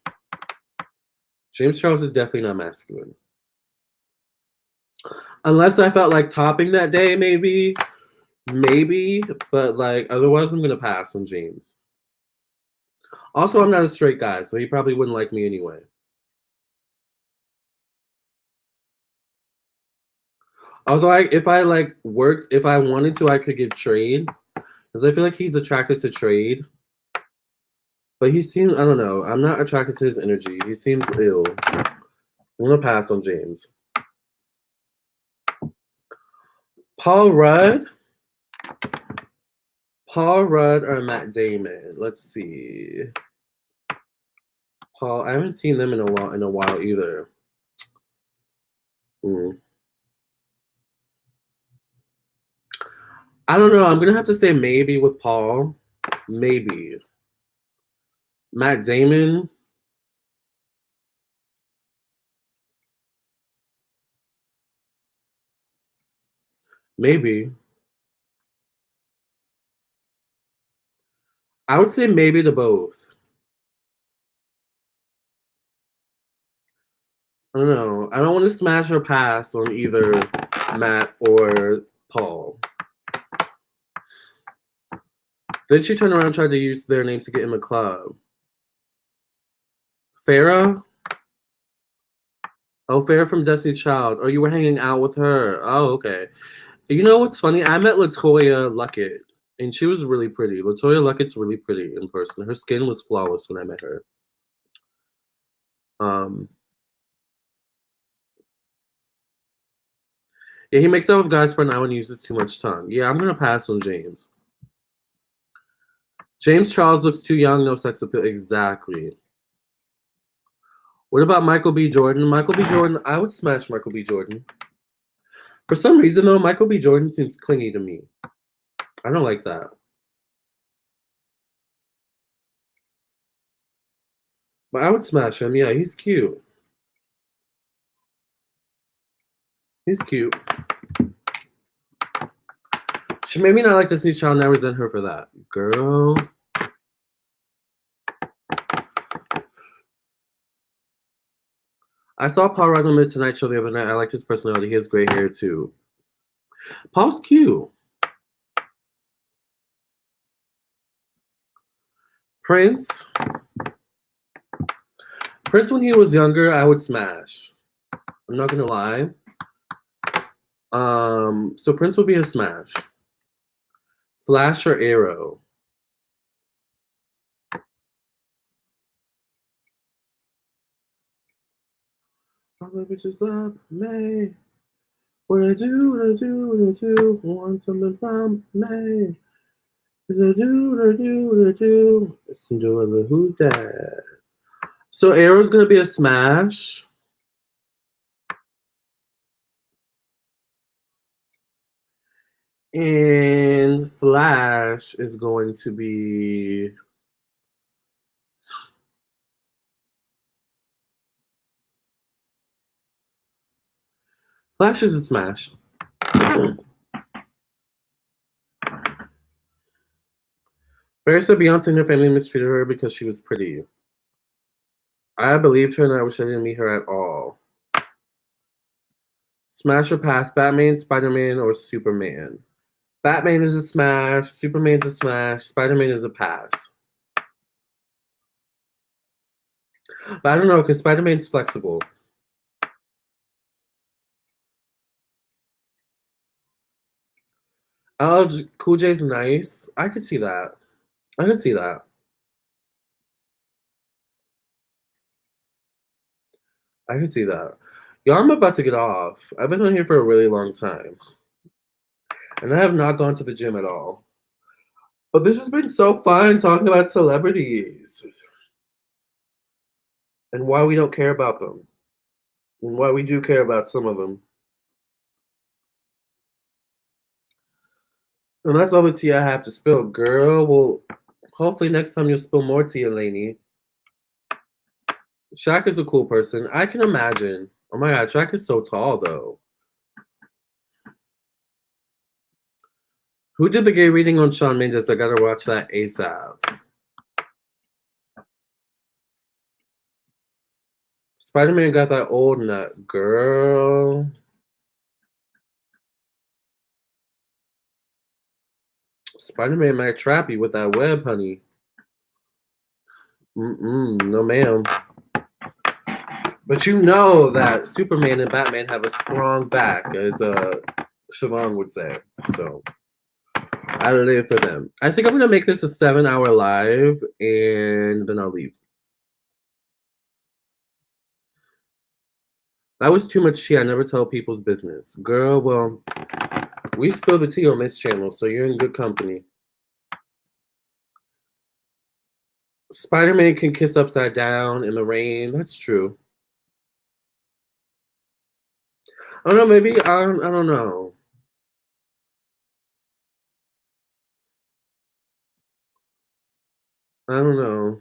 James Charles is definitely not masculine. Unless I felt like topping that day, maybe. Maybe. But, like, otherwise I'm going to pass on James. Also, I'm not a straight guy, so he probably wouldn't like me anyway. Although, if I wanted to, I could give trade. Because I feel like he's attracted to trade. But he seems, I don't know. I'm not attracted to his energy. He seems ill. I'm going to pass on James. Paul Rudd or Matt Damon? Let's see. Paul, I haven't seen them in a while either. I don't know. I'm gonna have to say maybe with Paul. Maybe. Matt Damon. Maybe. I would say maybe to both. I don't know. I don't want to smash or pass on either Matt or Paul. Then she turned around and tried to use their name to get in a club. Farrah? Oh, Farrah from Destiny's Child. Oh, you were hanging out with her. Oh, okay. You know what's funny? I met LaToya Luckett, and she was really pretty. LaToya Luckett's really pretty in person. Her skin was flawless when I met her. Yeah, he makes out with guys for an hour and uses too much tongue. Yeah, I'm gonna pass on James. James Charles looks too young, no sex appeal. Exactly. What about Michael B. Jordan? Michael B. Jordan, I would smash Michael B. Jordan. For some reason, though, Michael B. Jordan seems clingy to me. I don't like that. But I would smash him. Yeah, he's cute. He's cute. She made me not like Destiny's Child, and I resent her for that. Girl. I saw Paul Rudd on the Tonight Show the other night. I like his personality. He has gray hair, too. Paul's cute. Prince. Prince, when he was younger, I would smash. I'm not gonna lie. So Prince would be a smash. Flash or Arrow? All the bitches love me. What I do, want something from me. What I do. Cinderella, who that? So Arrow's gonna be a smash. And Flash is going to be... Flash is a smash. Barry said Beyonce and her family mistreated her because she was pretty. I believed her and I wish I didn't meet her at all. Smash or pass? Batman, Spider-Man, or Superman? Batman is a smash. Superman's a smash. Spider-Man is a pass. But I don't know, because Spider-Man's flexible. Oh, Cool J's nice. I could see that. I could see that. I can see that. Y'all, I'm about to get off. I've been on here for a really long time, and I have not gone to the gym at all. But this has been so fun talking about celebrities and why we don't care about them and why we do care about some of them. And that's all the tea I have to spill, girl. Well, hopefully next time you'll spill more tea, Elaney. Shaq is a cool person. I can imagine. Oh my god, Shaq is so tall though. Who did the gay reading on Shawn Mendes? I gotta watch that ASAP. Spider-Man got that old nut, girl. Spider-Man might trap you with that web, honey. No ma'am. But you know that Superman and Batman have a strong back, as Siobhan would say. So I live for them. I think I'm gonna make this a 7-hour live, and then I'll leave. That was too much tea. I never tell people's business, girl. Well, we spill the tea on this channel, so you're in good company. Spider-Man can kiss upside down in the rain. That's true. I don't know. Maybe I don't know. I don't know.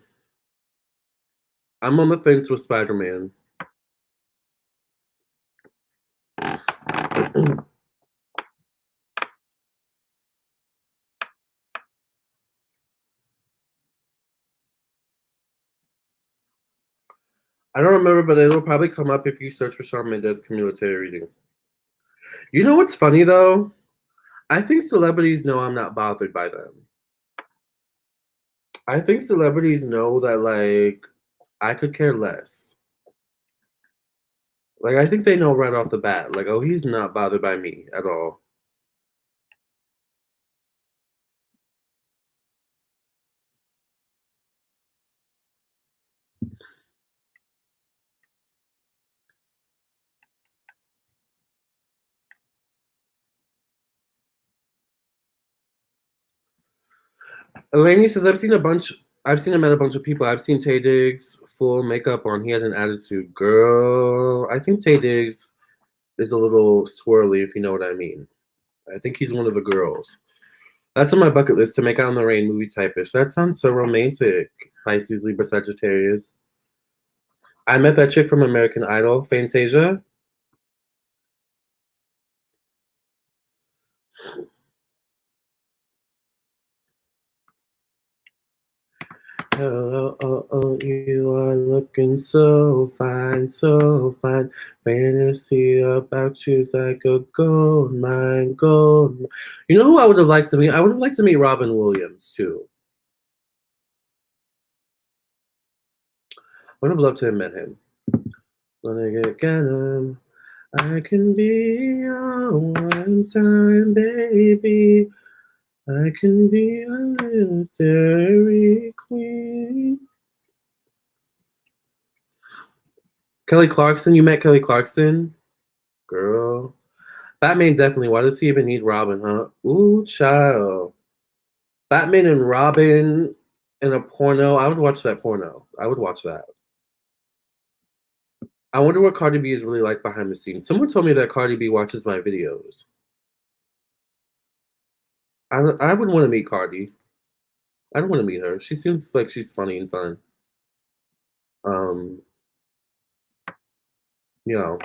I'm on the fence with Spider-Man. I don't remember, but it'll probably come up if you search for Shawn Mendes community reading. You know what's funny though? I think celebrities know I'm not bothered by them. I think celebrities know that like I could care less. Like I think they know right off the bat, like, oh, he's not bothered by me at all. Elaney says I've seen him at a bunch of people. I've seen Tay Diggs full makeup on. He had an attitude. Girl, I think Tay Diggs is a little swirly, if you know what I mean. I think he's one of the girls. That's on my bucket list, to make out in the rain movie type-ish. That sounds so romantic. Pisces, Libra, Sagittarius. I met that chick from American Idol, Fantasia. Oh, you are looking so fine, so fine. Fantasy about you's like a gold mine, gold. You know who I would have liked to meet? I would have liked to meet Robin Williams too. I would have loved to have met him. Gonna get him. I can be your one time baby. I can be a little Dairy Queen. Kelly Clarkson, you met Kelly Clarkson? Girl. Batman definitely. Why does he even need Robin, huh? Ooh, child. Batman and Robin in a porno. I would watch that porno. I would watch that. I wonder what Cardi B is really like behind the scenes. Someone told me that Cardi B watches my videos. I would want to meet Cardi. I don't want to meet her. She seems like she's funny and fun. Um, you know,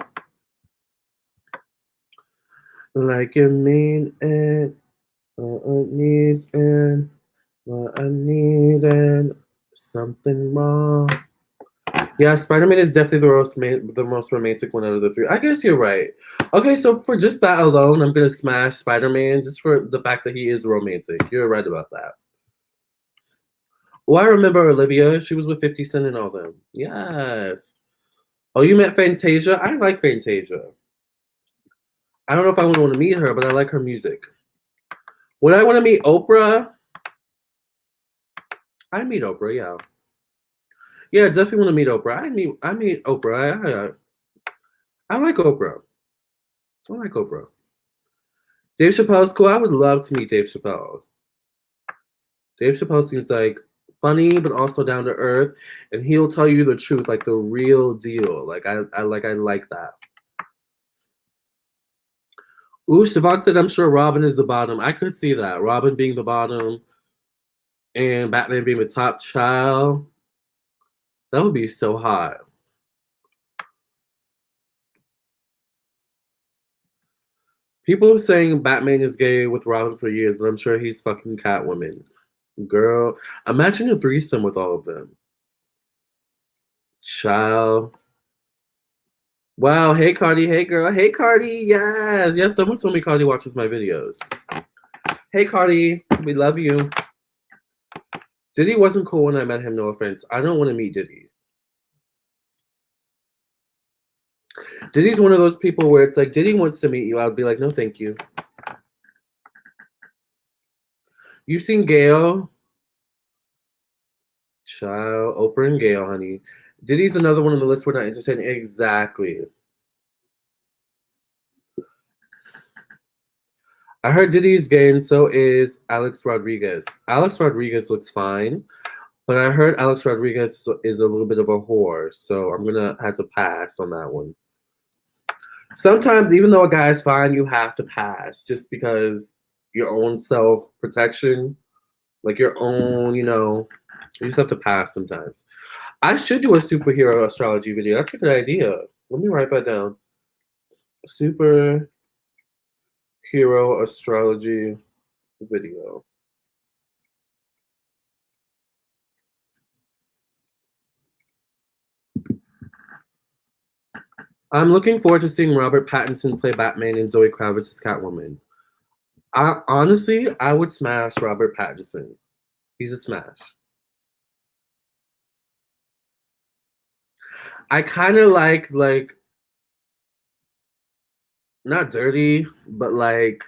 like you mean it, what I need and what I need and something wrong. Yeah, Spider-Man is definitely the most romantic one out of the three. I guess you're right. Okay, so for just that alone, I'm gonna smash Spider-Man just for the fact that he is romantic. You're right about that. Oh, I remember Olivia. She was with 50 Cent and all them. Yes. Oh, you met Fantasia? I like Fantasia. I don't know if I would want to meet her, but I like her music. Would I want to meet Oprah? I meet Oprah, yeah. Yeah, definitely want to meet Oprah. I meet Oprah. I like Oprah. I like Oprah. Dave Chappelle's cool. I would love to meet Dave Chappelle. Dave Chappelle seems like funny, but also down to earth, and he'll tell you the truth, like the real deal. I like that. Ooh, Siobhan said, I'm sure Robin is the bottom. I could see that. Robin being the bottom and Batman being the top child. That would be so hot. People saying Batman is gay with Robin for years, but I'm sure he's fucking Catwoman. Girl, imagine a threesome with all of them. Child. Wow, hey Cardi, hey girl, hey Cardi, yes, yes. Someone told me Cardi watches my videos. Hey Cardi, we love you. Diddy wasn't cool when I met him. No offense. I don't want to meet Diddy. Diddy's one of those people where it's like Diddy wants to meet you. I would be like, no, thank you. You've seen Gail? Child, Oprah and Gail, honey. Diddy's another one on the list we're not interested in. Exactly. I heard Diddy's gay, and so is Alex Rodriguez. Alex Rodriguez looks fine, but I heard Alex Rodriguez is a little bit of a whore, so I'm gonna have to pass on that one. Sometimes, even though a guy's fine, you have to pass just because your own self protection, like your own, you just have to pass sometimes. I should do a superhero astrology video. That's a good idea. Let me write that down. Superhero astrology video. I'm looking forward to seeing Robert Pattinson play Batman and Zoe Kravitz as Catwoman. Honestly, I would smash Robert Pattinson. He's a smash. I kind of like not dirty, but like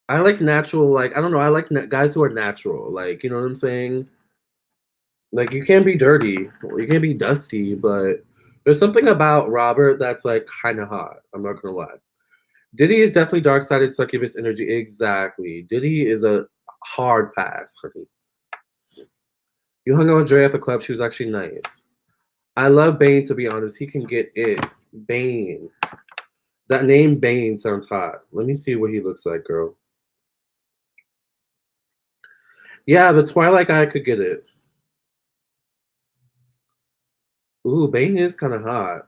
I like natural. Like I don't know. I like guys who are natural. Like you know what I'm saying. Like you can't be dirty, you can't be dusty, but there's something about Robert that's like kind of hot. I'm not gonna lie. Diddy is definitely dark-sided succubus energy. Exactly. Diddy is a hard pass, honey. You hung out with Dre at the club. She was actually nice. I love Bane, to be honest. He can get it. Bane. That name Bane sounds hot. Let me see what he looks like, girl. Yeah, the Twilight guy could get it. Ooh, Bane is kind of hot.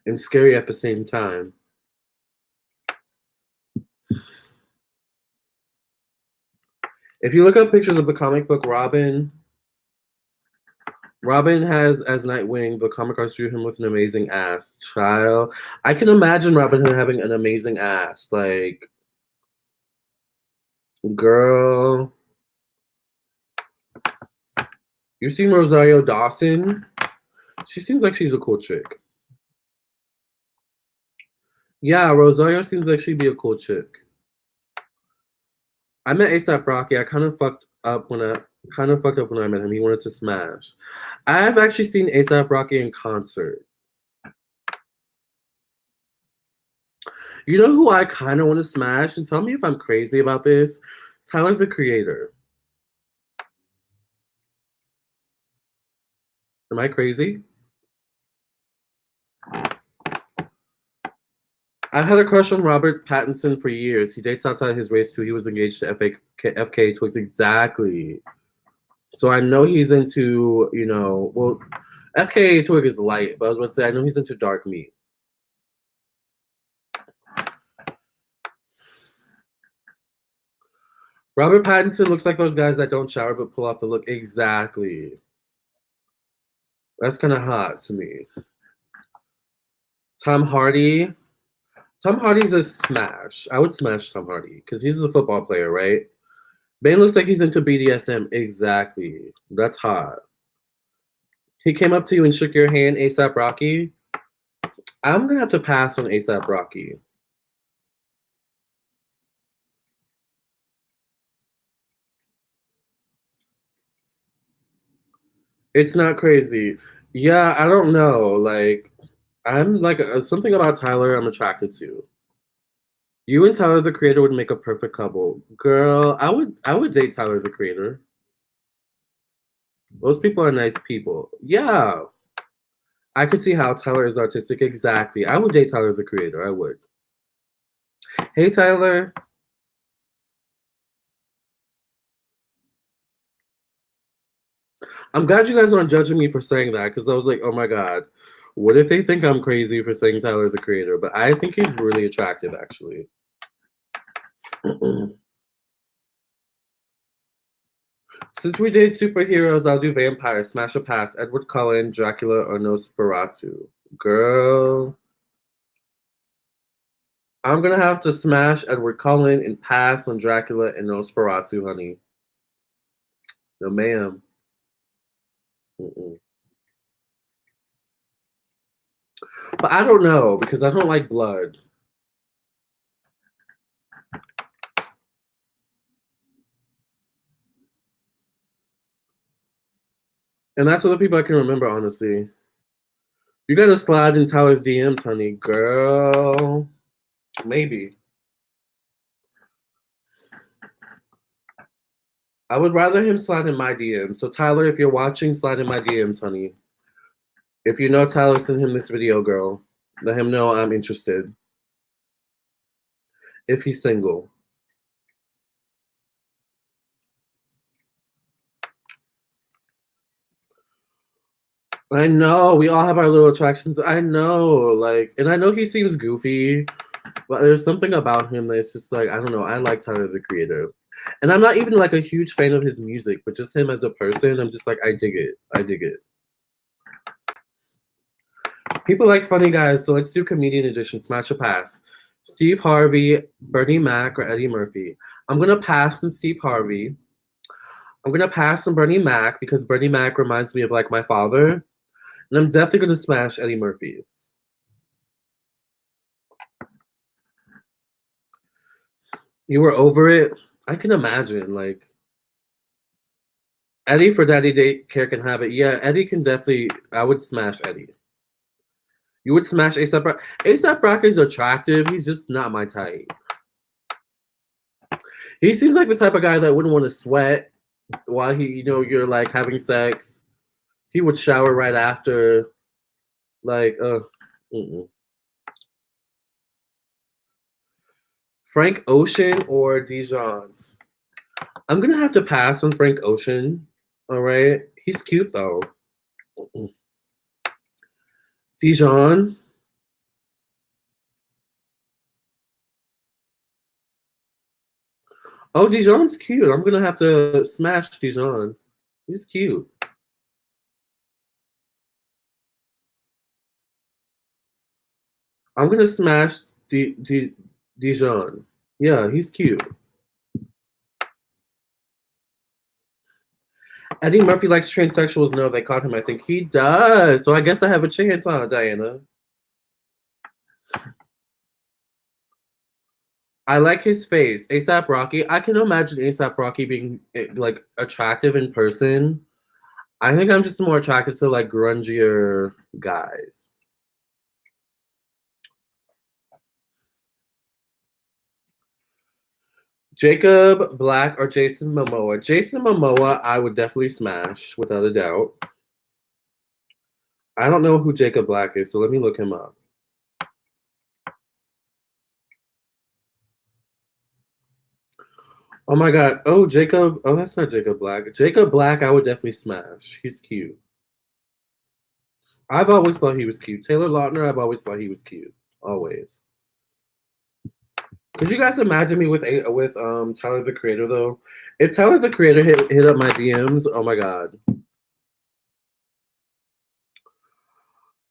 And scary at the same time. If you look up pictures of the comic book Robin has as Nightwing, the comic arts drew him with an amazing ass. Child. I can imagine Robin Hood having an amazing ass. Like, girl. You seen Rosario Dawson? She seems like she's a cool chick. Yeah, Rosario seems like she'd be a cool chick. I met A$AP Rocky. I kind of fucked up when I met him. He wanted to smash. I've actually seen A$AP Rocky in concert. You know who I kind of want to smash? And tell me if I'm crazy about this. Tyler, the Creator. Am I crazy? I've had a crush on Robert Pattinson for years. He dates outside his race too. He was engaged to FK Twigs. Exactly. So I know he's into, well, FK Twig is light, but I was about to say, I know he's into dark meat. Robert Pattinson looks like those guys that don't shower but pull off the look. Exactly. That's kind of hot to me. Tom Hardy. Tom Hardy's a smash. I would smash Tom Hardy because he's a football player, right? Bane looks like he's into BDSM. Exactly. That's hot. He came up to you and shook your hand, A$AP Rocky. I'm gonna have to pass on ASAP Rocky. It's not crazy. Yeah, I don't know. Like, I'm like something about Tyler I'm attracted to. You and Tyler the Creator would make a perfect couple. Girl, I would date Tyler the Creator. Those people are nice people. Yeah. I could see how Tyler is artistic. Exactly. I would date Tyler the Creator. I would. Hey Tyler. I'm glad you guys aren't judging me for saying that because I was like, oh my god. What if they think I'm crazy for saying Tyler the Creator? But I think he's really attractive actually. Since we did superheroes, I'll do vampire, smash a pass, Edward Cullen, Dracula, or Nosferatu. Girl, I'm gonna have to smash Edward Cullen and pass on Dracula and Nosferatu, honey. No, ma'am. Mm-mm. But I don't know because I don't like blood. And that's all the people I can remember, honestly. You gotta slide in Tyler's DMs, honey. Girl, maybe. I would rather him slide in my DMs. So, Tyler, if you're watching, slide in my DMs, honey. If you know Tyler, send him this video, girl. Let him know I'm interested. If he's single. I know we all have our little attractions. I know, like, and I know he seems goofy, but there's something about him that's just like I don't know. I like Tyler the Creator, and I'm not even like a huge fan of his music, but just him as a person, I'm just like I dig it. I dig it. People like funny guys, so let's do comedian edition. Smash a pass. Steve Harvey, Bernie Mac, or Eddie Murphy. I'm gonna pass on Steve Harvey. I'm gonna pass on Bernie Mac because Bernie Mac reminds me of like my father, and I'm definitely gonna smash Eddie Murphy. You were over it. I can imagine. Like Eddie for Daddy Daycare can have it. Yeah, Eddie can definitely. I would smash Eddie. You would smash ASAP Rock. ASAP Rock is attractive. He's just not my type. He seems like the type of guy that wouldn't want to sweat while you're like having sex. He would shower right after. Like, mm-mm. Frank Ocean or Dijon. I'm gonna have to pass on Frank Ocean. All right, he's cute though. Mm-mm. Dijon. Oh, Dijon's cute. I'm gonna have to smash Dijon. He's cute. I'm gonna smash Dijon. Yeah, he's cute. Eddie Murphy likes transsexuals. No, they caught him. I think he does. So I guess I have a chance, huh, Diana? I like his face. ASAP Rocky. I can imagine ASAP Rocky being like attractive in person. I think I'm just more attracted to like grungier guys. Jacob Black or Jason Momoa? Jason Momoa, I would definitely smash without a doubt. I don't know who Jacob Black is, so let me look him up. Oh my god. Oh, Jacob. Oh, that's not Jacob Black. Jacob Black, I would definitely smash. He's cute. I've always thought he was cute. Taylor Lautner, I've always thought he was cute. Always. Could you guys imagine me with Tyler the Creator though? If Tyler the Creator hit up my DMs, oh my god.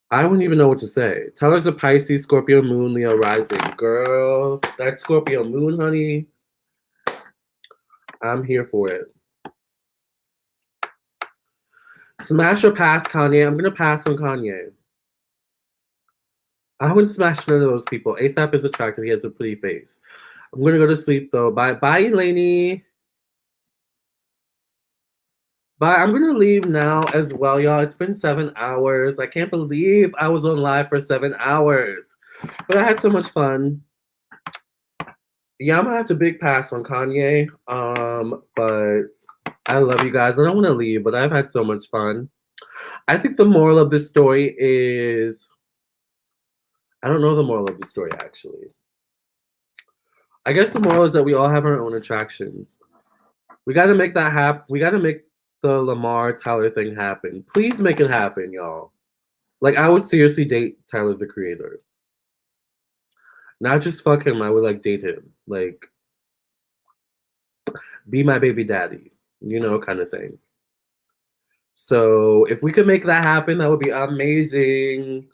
I wouldn't even know what to say. Tyler's a Pisces, Scorpio moon, Leo rising. Girl, that Scorpio moon, honey. I'm here for it. Smash or pass Kanye? I'm gonna pass on Kanye. I wouldn't smash none of those people. ASAP is attractive. He has a pretty face. I'm gonna go to sleep though. Bye, bye, Elaine. Bye. I'm gonna leave now as well, y'all. It's been 7 hours. I can't believe I was on live for 7 hours, but I had so much fun. Yeah, I'm gonna have to big pass on Kanye. But I love you guys. I don't want to leave, but I've had so much fun. I think the moral of this story is I don't know the moral of the story actually. I guess the moral is that we all have our own attractions. We got to make that happen. We got to make the Lamarr Tyler thing happen. Please make it happen, y'all. Like, I would seriously date Tyler, the Creator. Not just fuck him, I would, like, date him. Like, be my baby daddy, you know, kind of thing. So, if we could make that happen, that would be amazing.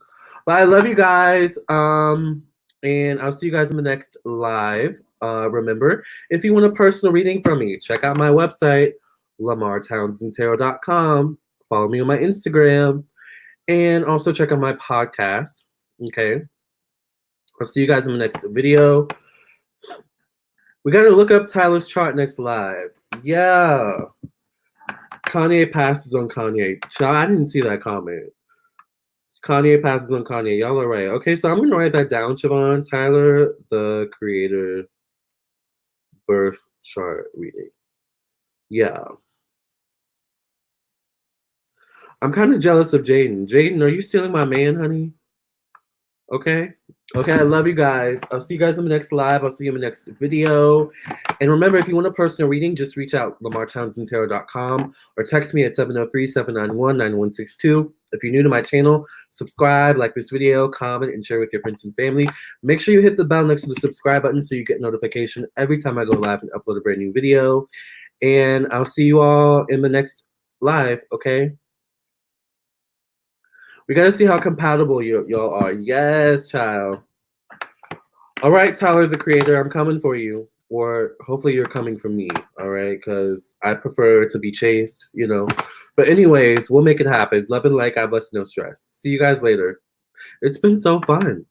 But I love you guys. And I'll see you guys in the next live. Remember, if you want a personal reading from me, check out my website, LamarrTownsendTarot.com. Follow me on my Instagram. And also check out my podcast. Okay. I'll see you guys in the next video. We got to look up Tyler's chart next live. Yeah. Kanye passes on Kanye. Child, I didn't see that comment. Kanye passes on Kanye. Y'all are right. Okay, so I'm going to write that down, Siobhan. Tyler, the Creator, birth chart reading. Yeah. I'm kind of jealous of Jaden. Jaden, are you stealing my man, honey? Okay. Okay, I love you guys. I'll see you guys in the next live. I'll see you in the next video. And remember, if you want a personal reading, just reach out, LamarrTownsendTarot.com, or text me at 703-791-9162. If you're new to my channel, subscribe, like this video, comment, and share with your friends and family. Make sure you hit the bell next to the subscribe button so you get notification every time I go live and upload a brand new video. And I'll see you all in the next live, okay? We got to see how compatible y'all are. Yes, child. All right, Tyler, the Creator, I'm coming for you. Or hopefully you're coming for me, all right? Because I prefer to be chased, you know. But anyways, we'll make it happen. Love and light, God bless, no stress. See you guys later. It's been so fun.